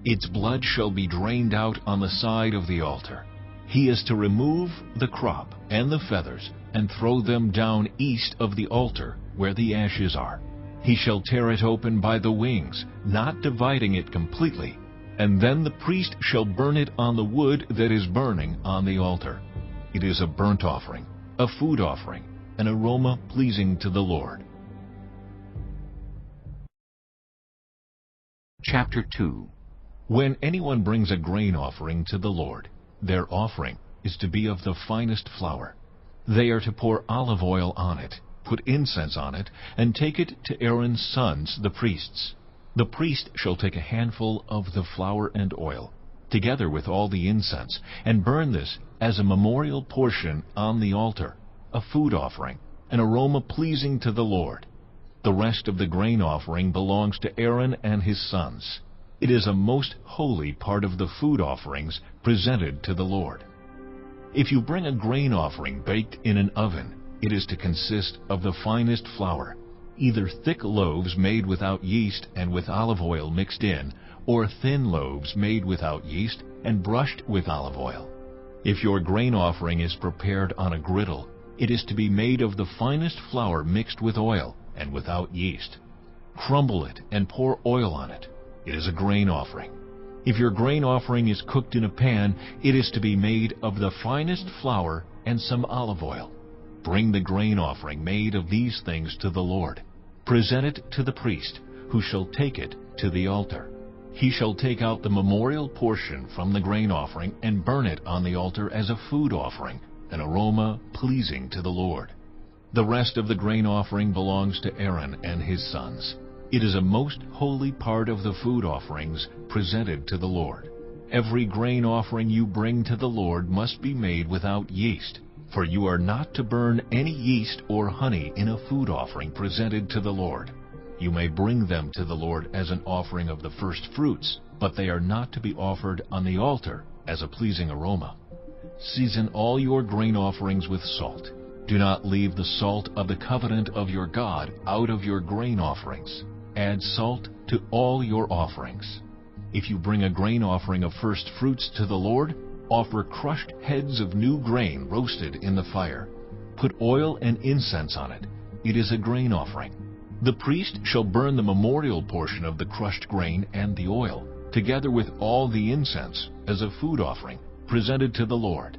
Its blood shall be drained out on the side of the altar. He is to remove the crop and the feathers and throw them down east of the altar where the ashes are. He shall tear it open by the wings, not dividing it completely, and then the priest shall burn it on the wood that is burning on the altar. It is a burnt offering, a food offering, an aroma pleasing to the Lord. Chapter 2. When anyone brings a grain offering to the Lord, their offering is to be of the finest flour. They are to pour olive oil on it, put incense on it, and take it to Aaron's sons, the priests. The priest shall take a handful of the flour and oil, together with all the incense, and burn this as a memorial portion on the altar, a food offering, an aroma pleasing to the Lord. The rest of the grain offering belongs to Aaron and his sons. It is a most holy part of the food offerings presented to the Lord. If you bring a grain offering baked in an oven, it is to consist of the finest flour, either thick loaves made without yeast and with olive oil mixed in, or thin loaves made without yeast and brushed with olive oil. If your grain offering is prepared on a griddle, it is to be made of the finest flour mixed with oil and without yeast. Crumble it and pour oil on it. It is a grain offering. If your grain offering is cooked in a pan, it is to be made of the finest flour and some olive oil. Bring the grain offering made of these things to the Lord. Present it to the priest, who shall take it to the altar. He shall take out the memorial portion from the grain offering and burn it on the altar as a food offering, an aroma pleasing to the Lord. The rest of the grain offering belongs to Aaron and his sons. It is a most holy part of the food offerings presented to the Lord. Every grain offering you bring to the Lord must be made without yeast, For you are not to burn any yeast or honey in a food offering presented to the Lord. You may bring them to the Lord as an offering of the first fruits, but they are not to be offered on the altar as a pleasing aroma. Season all your grain offerings with salt. Do not leave the salt of the covenant of your God out of your grain offerings. Add salt to all your offerings. If you bring a grain offering of first fruits to the Lord, offer crushed heads of new grain roasted in the fire. Put oil and incense on it. It is a grain offering. The priest shall burn the memorial portion of the crushed grain and the oil, together with all the incense, as a food offering, presented to the Lord.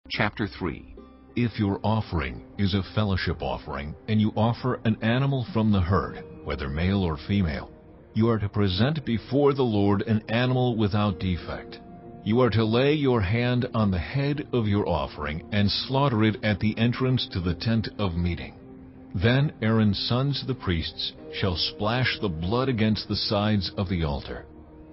Chapter 3. If your offering is a fellowship offering, and you offer an animal from the herd, whether male or female, you are to present before the Lord an animal without defect. You are to lay your hand on the head of your offering and slaughter it at the entrance to the tent of meeting. Then Aaron's sons, the priests, shall splash the blood against the sides of the altar.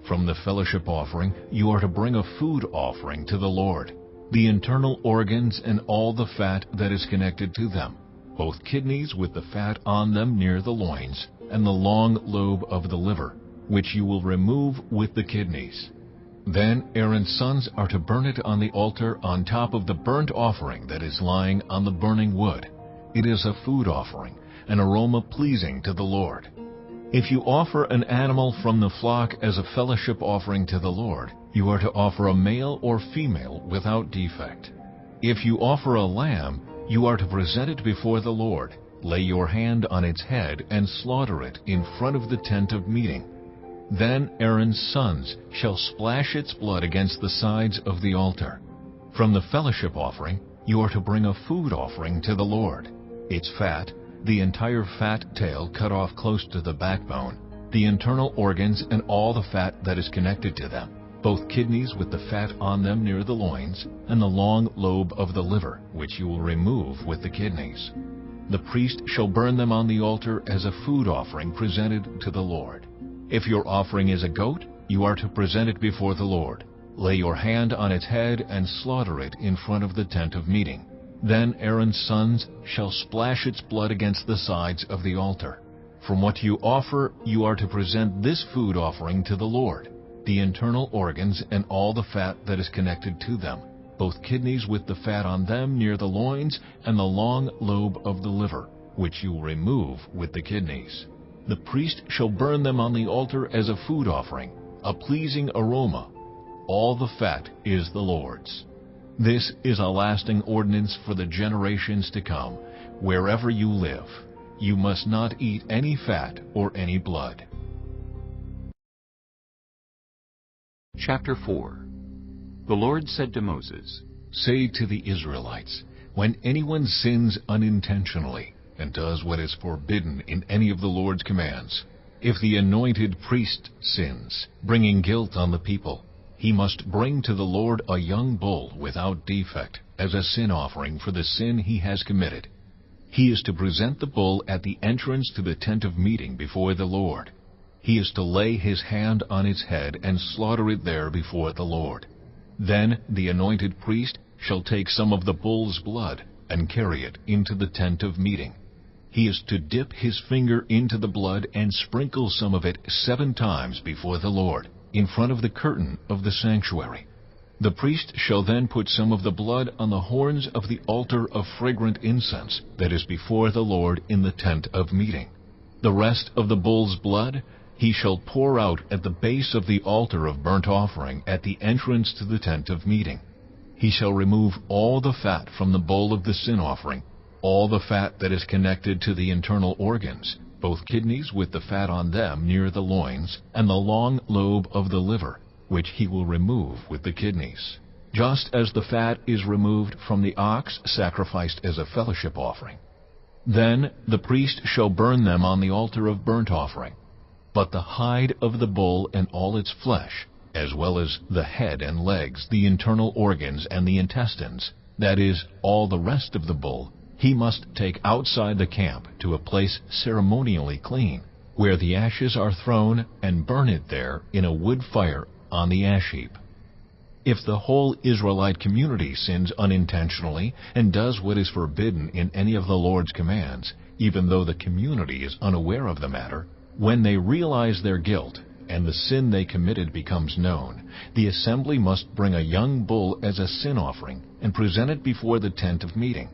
From the fellowship offering you are to bring a food offering to the Lord, the internal organs and all the fat that is connected to them, both kidneys with the fat on them near the loins, and the long lobe of the liver, which you will remove with the kidneys. Then Aaron's sons are to burn it on the altar on top of the burnt offering that is lying on the burning wood. It is a food offering, an aroma pleasing to the Lord. If you offer an animal from the flock as a fellowship offering to the Lord, you are to offer a male or female without defect. If you offer a lamb, you are to present it before the Lord. Lay your hand on its head and slaughter it in front of the tent of meeting. Then Aaron's sons shall splash its blood against the sides of the altar. From the fellowship offering, you are to bring a food offering to the Lord. Its fat, the entire fat tail cut off close to the backbone, the internal organs and all the fat that is connected to them, both kidneys with the fat on them near the loins, and the long lobe of the liver, which you will remove with the kidneys. The priest shall burn them on the altar as a food offering presented to the Lord. If your offering is a goat, you are to present it before the Lord. Lay your hand on its head and slaughter it in front of the tent of meeting. Then Aaron's sons shall splash its blood against the sides of the altar. From what you offer, you are to present this food offering to the Lord, the internal organs and all the fat that is connected to them, both kidneys with the fat on them near the loins, and the long lobe of the liver, which you will remove with the kidneys. The priest shall burn them on the altar as a food offering, a pleasing aroma. All the fat is the Lord's. This is a lasting ordinance for the generations to come. Wherever you live, you must not eat any fat or any blood. Chapter 4. The Lord said to Moses, Say to the Israelites, when anyone sins unintentionally and does what is forbidden in any of the Lord's commands, if the anointed priest sins, bringing guilt on the people, he must bring to the Lord a young bull without defect as a sin offering for the sin he has committed. He is to present the bull at the entrance to the tent of meeting before the Lord. He is to lay his hand on its head and slaughter it there before the Lord. Then the anointed priest shall take some of the bull's blood and carry it into the tent of meeting. He is to dip his finger into the blood and sprinkle some of it 7 times before the Lord, in front of the curtain of the sanctuary. The priest shall then put some of the blood on the horns of the altar of fragrant incense that is before the Lord in the tent of meeting. The rest of the bull's blood he shall pour out at the base of the altar of burnt offering at the entrance to the tent of meeting. He shall remove all the fat from the bowl of the sin offering, all the fat that is connected to the internal organs, both kidneys with the fat on them near the loins, and the long lobe of the liver, which he will remove with the kidneys, just as the fat is removed from the ox sacrificed as a fellowship offering. Then the priest shall burn them on the altar of burnt offering. But the hide of the bull and all its flesh, as well as the head and legs, the internal organs and the intestines, that is, all the rest of the bull, he must take outside the camp to a place ceremonially clean, where the ashes are thrown, and burn it there in a wood fire on the ash heap. If the whole Israelite community sins unintentionally and does what is forbidden in any of the Lord's commands, even though the community is unaware of the matter, when they realize their guilt and the sin they committed becomes known, the assembly must bring a young bull as a sin offering and present it before the tent of meeting.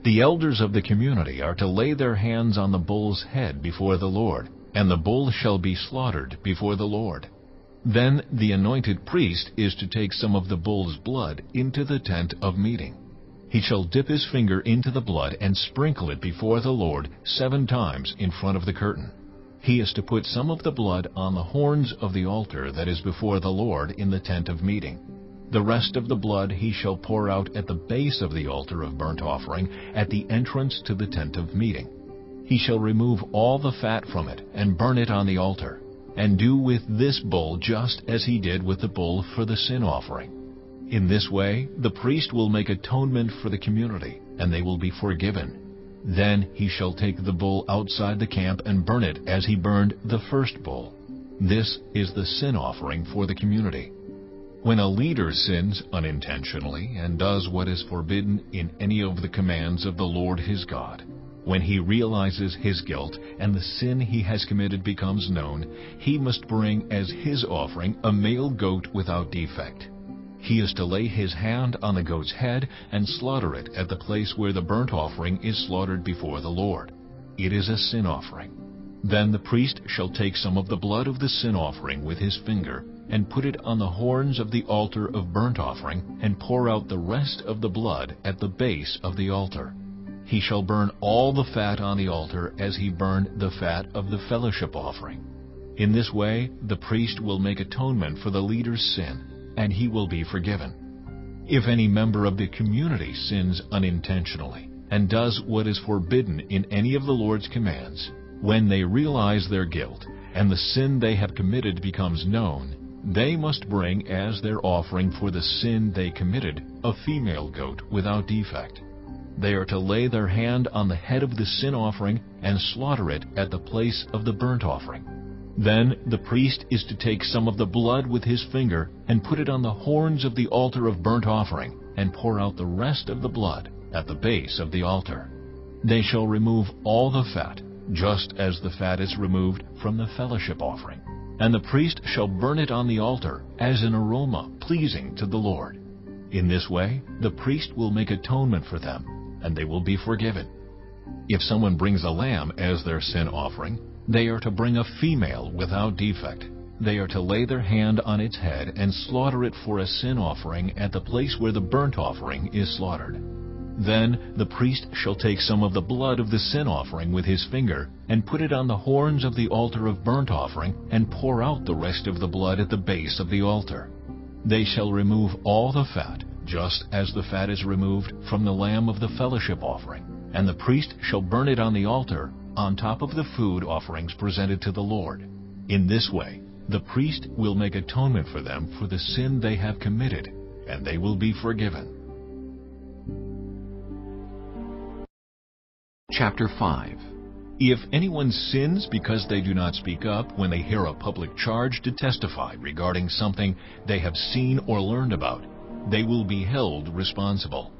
The elders of the community are to lay their hands on the bull's head before the Lord, and the bull shall be slaughtered before the Lord. Then the anointed priest is to take some of the bull's blood into the tent of meeting. He shall dip his finger into the blood and sprinkle it before the Lord 7 times in front of the curtain. He is to put some of the blood on the horns of the altar that is before the Lord in the tent of meeting. The rest of the blood he shall pour out at the base of the altar of burnt offering at the entrance to the tent of meeting. He shall remove all the fat from it and burn it on the altar, and do with this bull just as he did with the bull for the sin offering. In this way the priest will make atonement for the community, and they will be forgiven. Then he shall take the bull outside the camp and burn it as he burned the first bull. This is the sin offering for the community. When a leader sins unintentionally and does what is forbidden in any of the commands of the Lord his God, when he realizes his guilt and the sin he has committed becomes known, he must bring as his offering a male goat without defect. He is to lay his hand on the goat's head and slaughter it at the place where the burnt offering is slaughtered before the Lord. It is a sin offering. Then the priest shall take some of the blood of the sin offering with his finger and put it on the horns of the altar of burnt offering and pour out the rest of the blood at the base of the altar. He shall burn all the fat on the altar as he burned the fat of the fellowship offering. In this way the priest will make atonement for the leader's sin, and he will be forgiven. If any member of the community sins unintentionally and does what is forbidden in any of the Lord's commands, when they realize their guilt and the sin they have committed becomes known, they must bring as their offering for the sin they committed a female goat without defect. They are to lay their hand on the head of the sin offering and slaughter it at the place of the burnt offering. Then the priest is to take some of the blood with his finger and put it on the horns of the altar of burnt offering and pour out the rest of the blood at the base of the altar. They shall remove all the fat, just as the fat is removed from the fellowship offering, and the priest shall burn it on the altar as an aroma pleasing to the Lord. In this way the priest will make atonement for them, and they will be forgiven. If someone brings a lamb as their sin offering, they are to bring a female without defect. They are to lay their hand on its head and slaughter it for a sin offering at the place where the burnt offering is slaughtered. Then the priest shall take some of the blood of the sin offering with his finger and put it on the horns of the altar of burnt offering and pour out the rest of the blood at the base of the altar. They shall remove all the fat, just as the fat is removed from the lamb of the fellowship offering, and the priest shall burn it on the altar on top of the food offerings presented to the Lord. In this way the priest will make atonement for them for the sin they have committed, and they will be forgiven. Chapter 5. If anyone sins because they do not speak up when they hear a public charge to testify regarding something they have seen or learned about, they will be held responsible.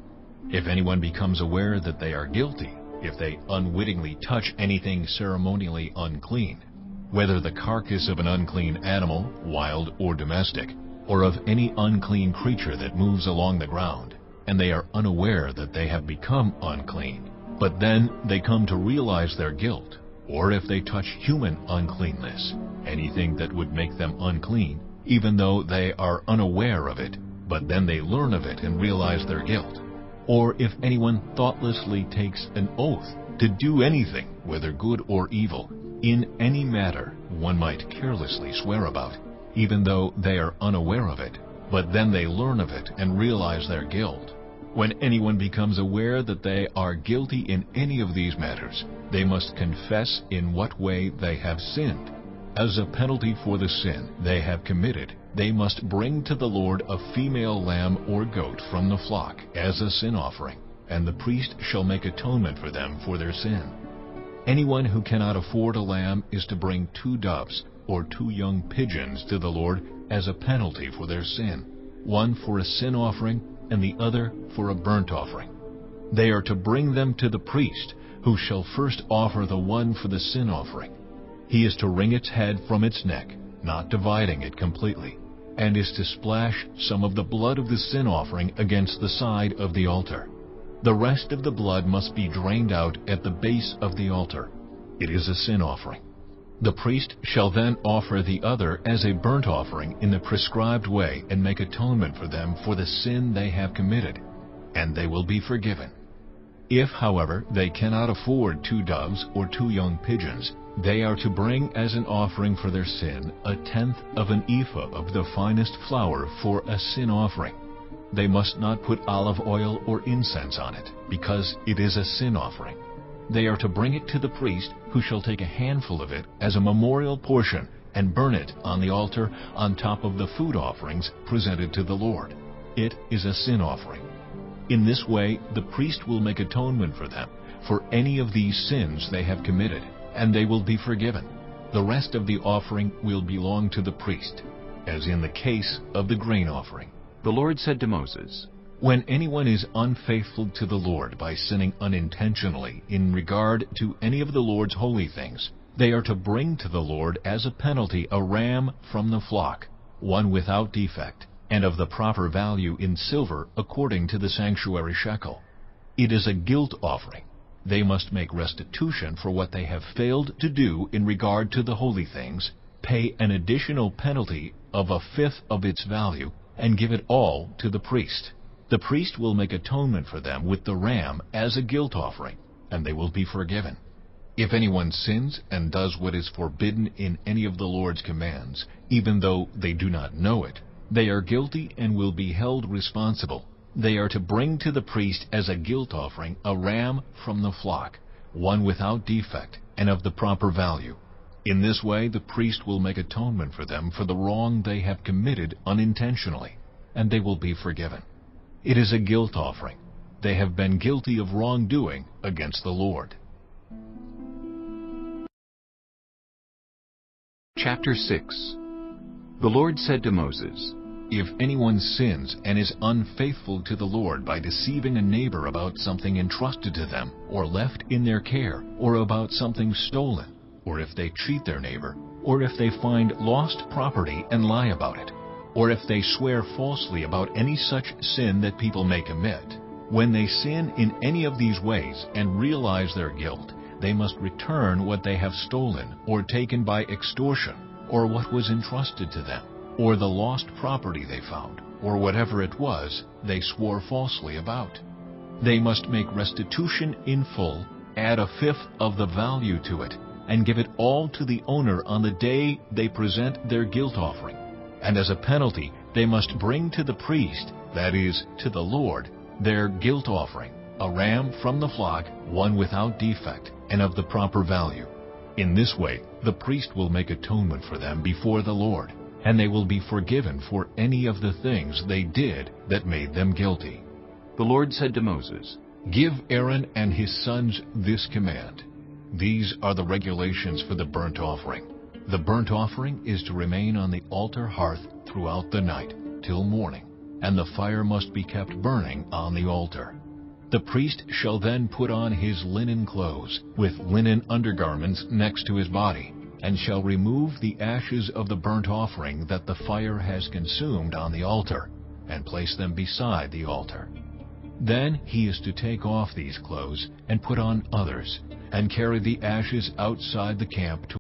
If anyone becomes aware that they are guilty, if they unwittingly touch anything ceremonially unclean, whether the carcass of an unclean animal, wild or domestic, or of any unclean creature that moves along the ground, and they are unaware that they have become unclean, but then they come to realize their guilt, or if they touch human uncleanness, anything that would make them unclean, even though they are unaware of it, but then they learn of it and realize their guilt, or if anyone thoughtlessly takes an oath to do anything, whether good or evil, in any matter one might carelessly swear about, even though they are unaware of it, but then they learn of it and realize their guilt. When anyone becomes aware that they are guilty in any of these matters, they must confess in what way they have sinned. As a penalty for the sin they have committed, they must bring to the Lord a female lamb or goat from the flock as a sin offering, and the priest shall make atonement for them for their sin. Anyone who cannot afford a lamb is to bring 2 doves or 2 young pigeons to the Lord as a penalty for their sin. one for a sin offering and the other for a burnt offering. They are to bring them to the priest, who shall first offer the one for the sin offering. He is to wring its head from its neck, not dividing it completely, and is to splash some of the blood of the sin offering against the side of the altar. The rest of the blood must be drained out at the base of the altar. It is a sin offering. The priest shall then offer the other as a burnt offering in the prescribed way and make atonement for them for the sin they have committed, and they will be forgiven. If, however, they cannot afford 2 doves or 2 young pigeons, they are to bring as an offering for their sin 1/10 of an ephah of the finest flour for a sin offering. They must not put olive oil or incense on it, because it is a sin offering. They are to bring it to the priest, who shall take a handful of it as a memorial portion and burn it on the altar on top of the food offerings presented to the Lord. It is a sin offering. In this way, the priest will make atonement for them, for any of these sins they have committed, and they will be forgiven. The rest of the offering will belong to the priest, as in the case of the grain offering. The Lord said to Moses, When anyone is unfaithful to the Lord by sinning unintentionally in regard to any of the Lord's holy things, they are to bring to the Lord as a penalty a ram from the flock, one without defect, and of the proper value in silver according to the sanctuary shekel. It is a guilt offering. They must make restitution for what they have failed to do in regard to the holy things, pay an additional penalty of 1/5 of its value, and give it all to the priest. The priest will make atonement for them with the ram as a guilt offering, and they will be forgiven. If anyone sins and does what is forbidden in any of the Lord's commands, even though they do not know it, they are guilty and will be held responsible. They are to bring to the priest as a guilt offering a ram from the flock, one without defect and of the proper value. In this way the priest will make atonement for them for the wrong they have committed unintentionally, and they will be forgiven. It is a guilt offering. They have been guilty of wrongdoing against the Lord. Chapter 6. The Lord said to Moses, If anyone sins and is unfaithful to the Lord by deceiving a neighbor about something entrusted to them or left in their care, or about something stolen, or if they cheat their neighbor, or if they find lost property and lie about it, or if they swear falsely about any such sin that people may commit, when they sin in any of these ways and realize their guilt, they must return what they have stolen or taken by extortion, or what was entrusted to them, or the lost property they found, or whatever it was they swore falsely about. They must make restitution in full, add 1/5 of the value to it, and give it all to the owner on the day they present their guilt offering. And as a penalty, they must bring to the priest, that is, to the Lord, their guilt offering, a ram from the flock, one without defect, and of the proper value. In this way, the priest will make atonement for them before the Lord, and they will be forgiven for any of the things they did that made them guilty. The Lord said to Moses, Give Aaron and his sons this command. These are the regulations for the burnt offering. The burnt offering is to remain on the altar hearth throughout the night, till morning, and the fire must be kept burning on the altar. The priest shall then put on his linen clothes, with linen undergarments next to his body, and shall remove the ashes of the burnt offering that the fire has consumed on the altar, and place them beside the altar. Then he is to take off these clothes and put on others, and carry the ashes outside the camp to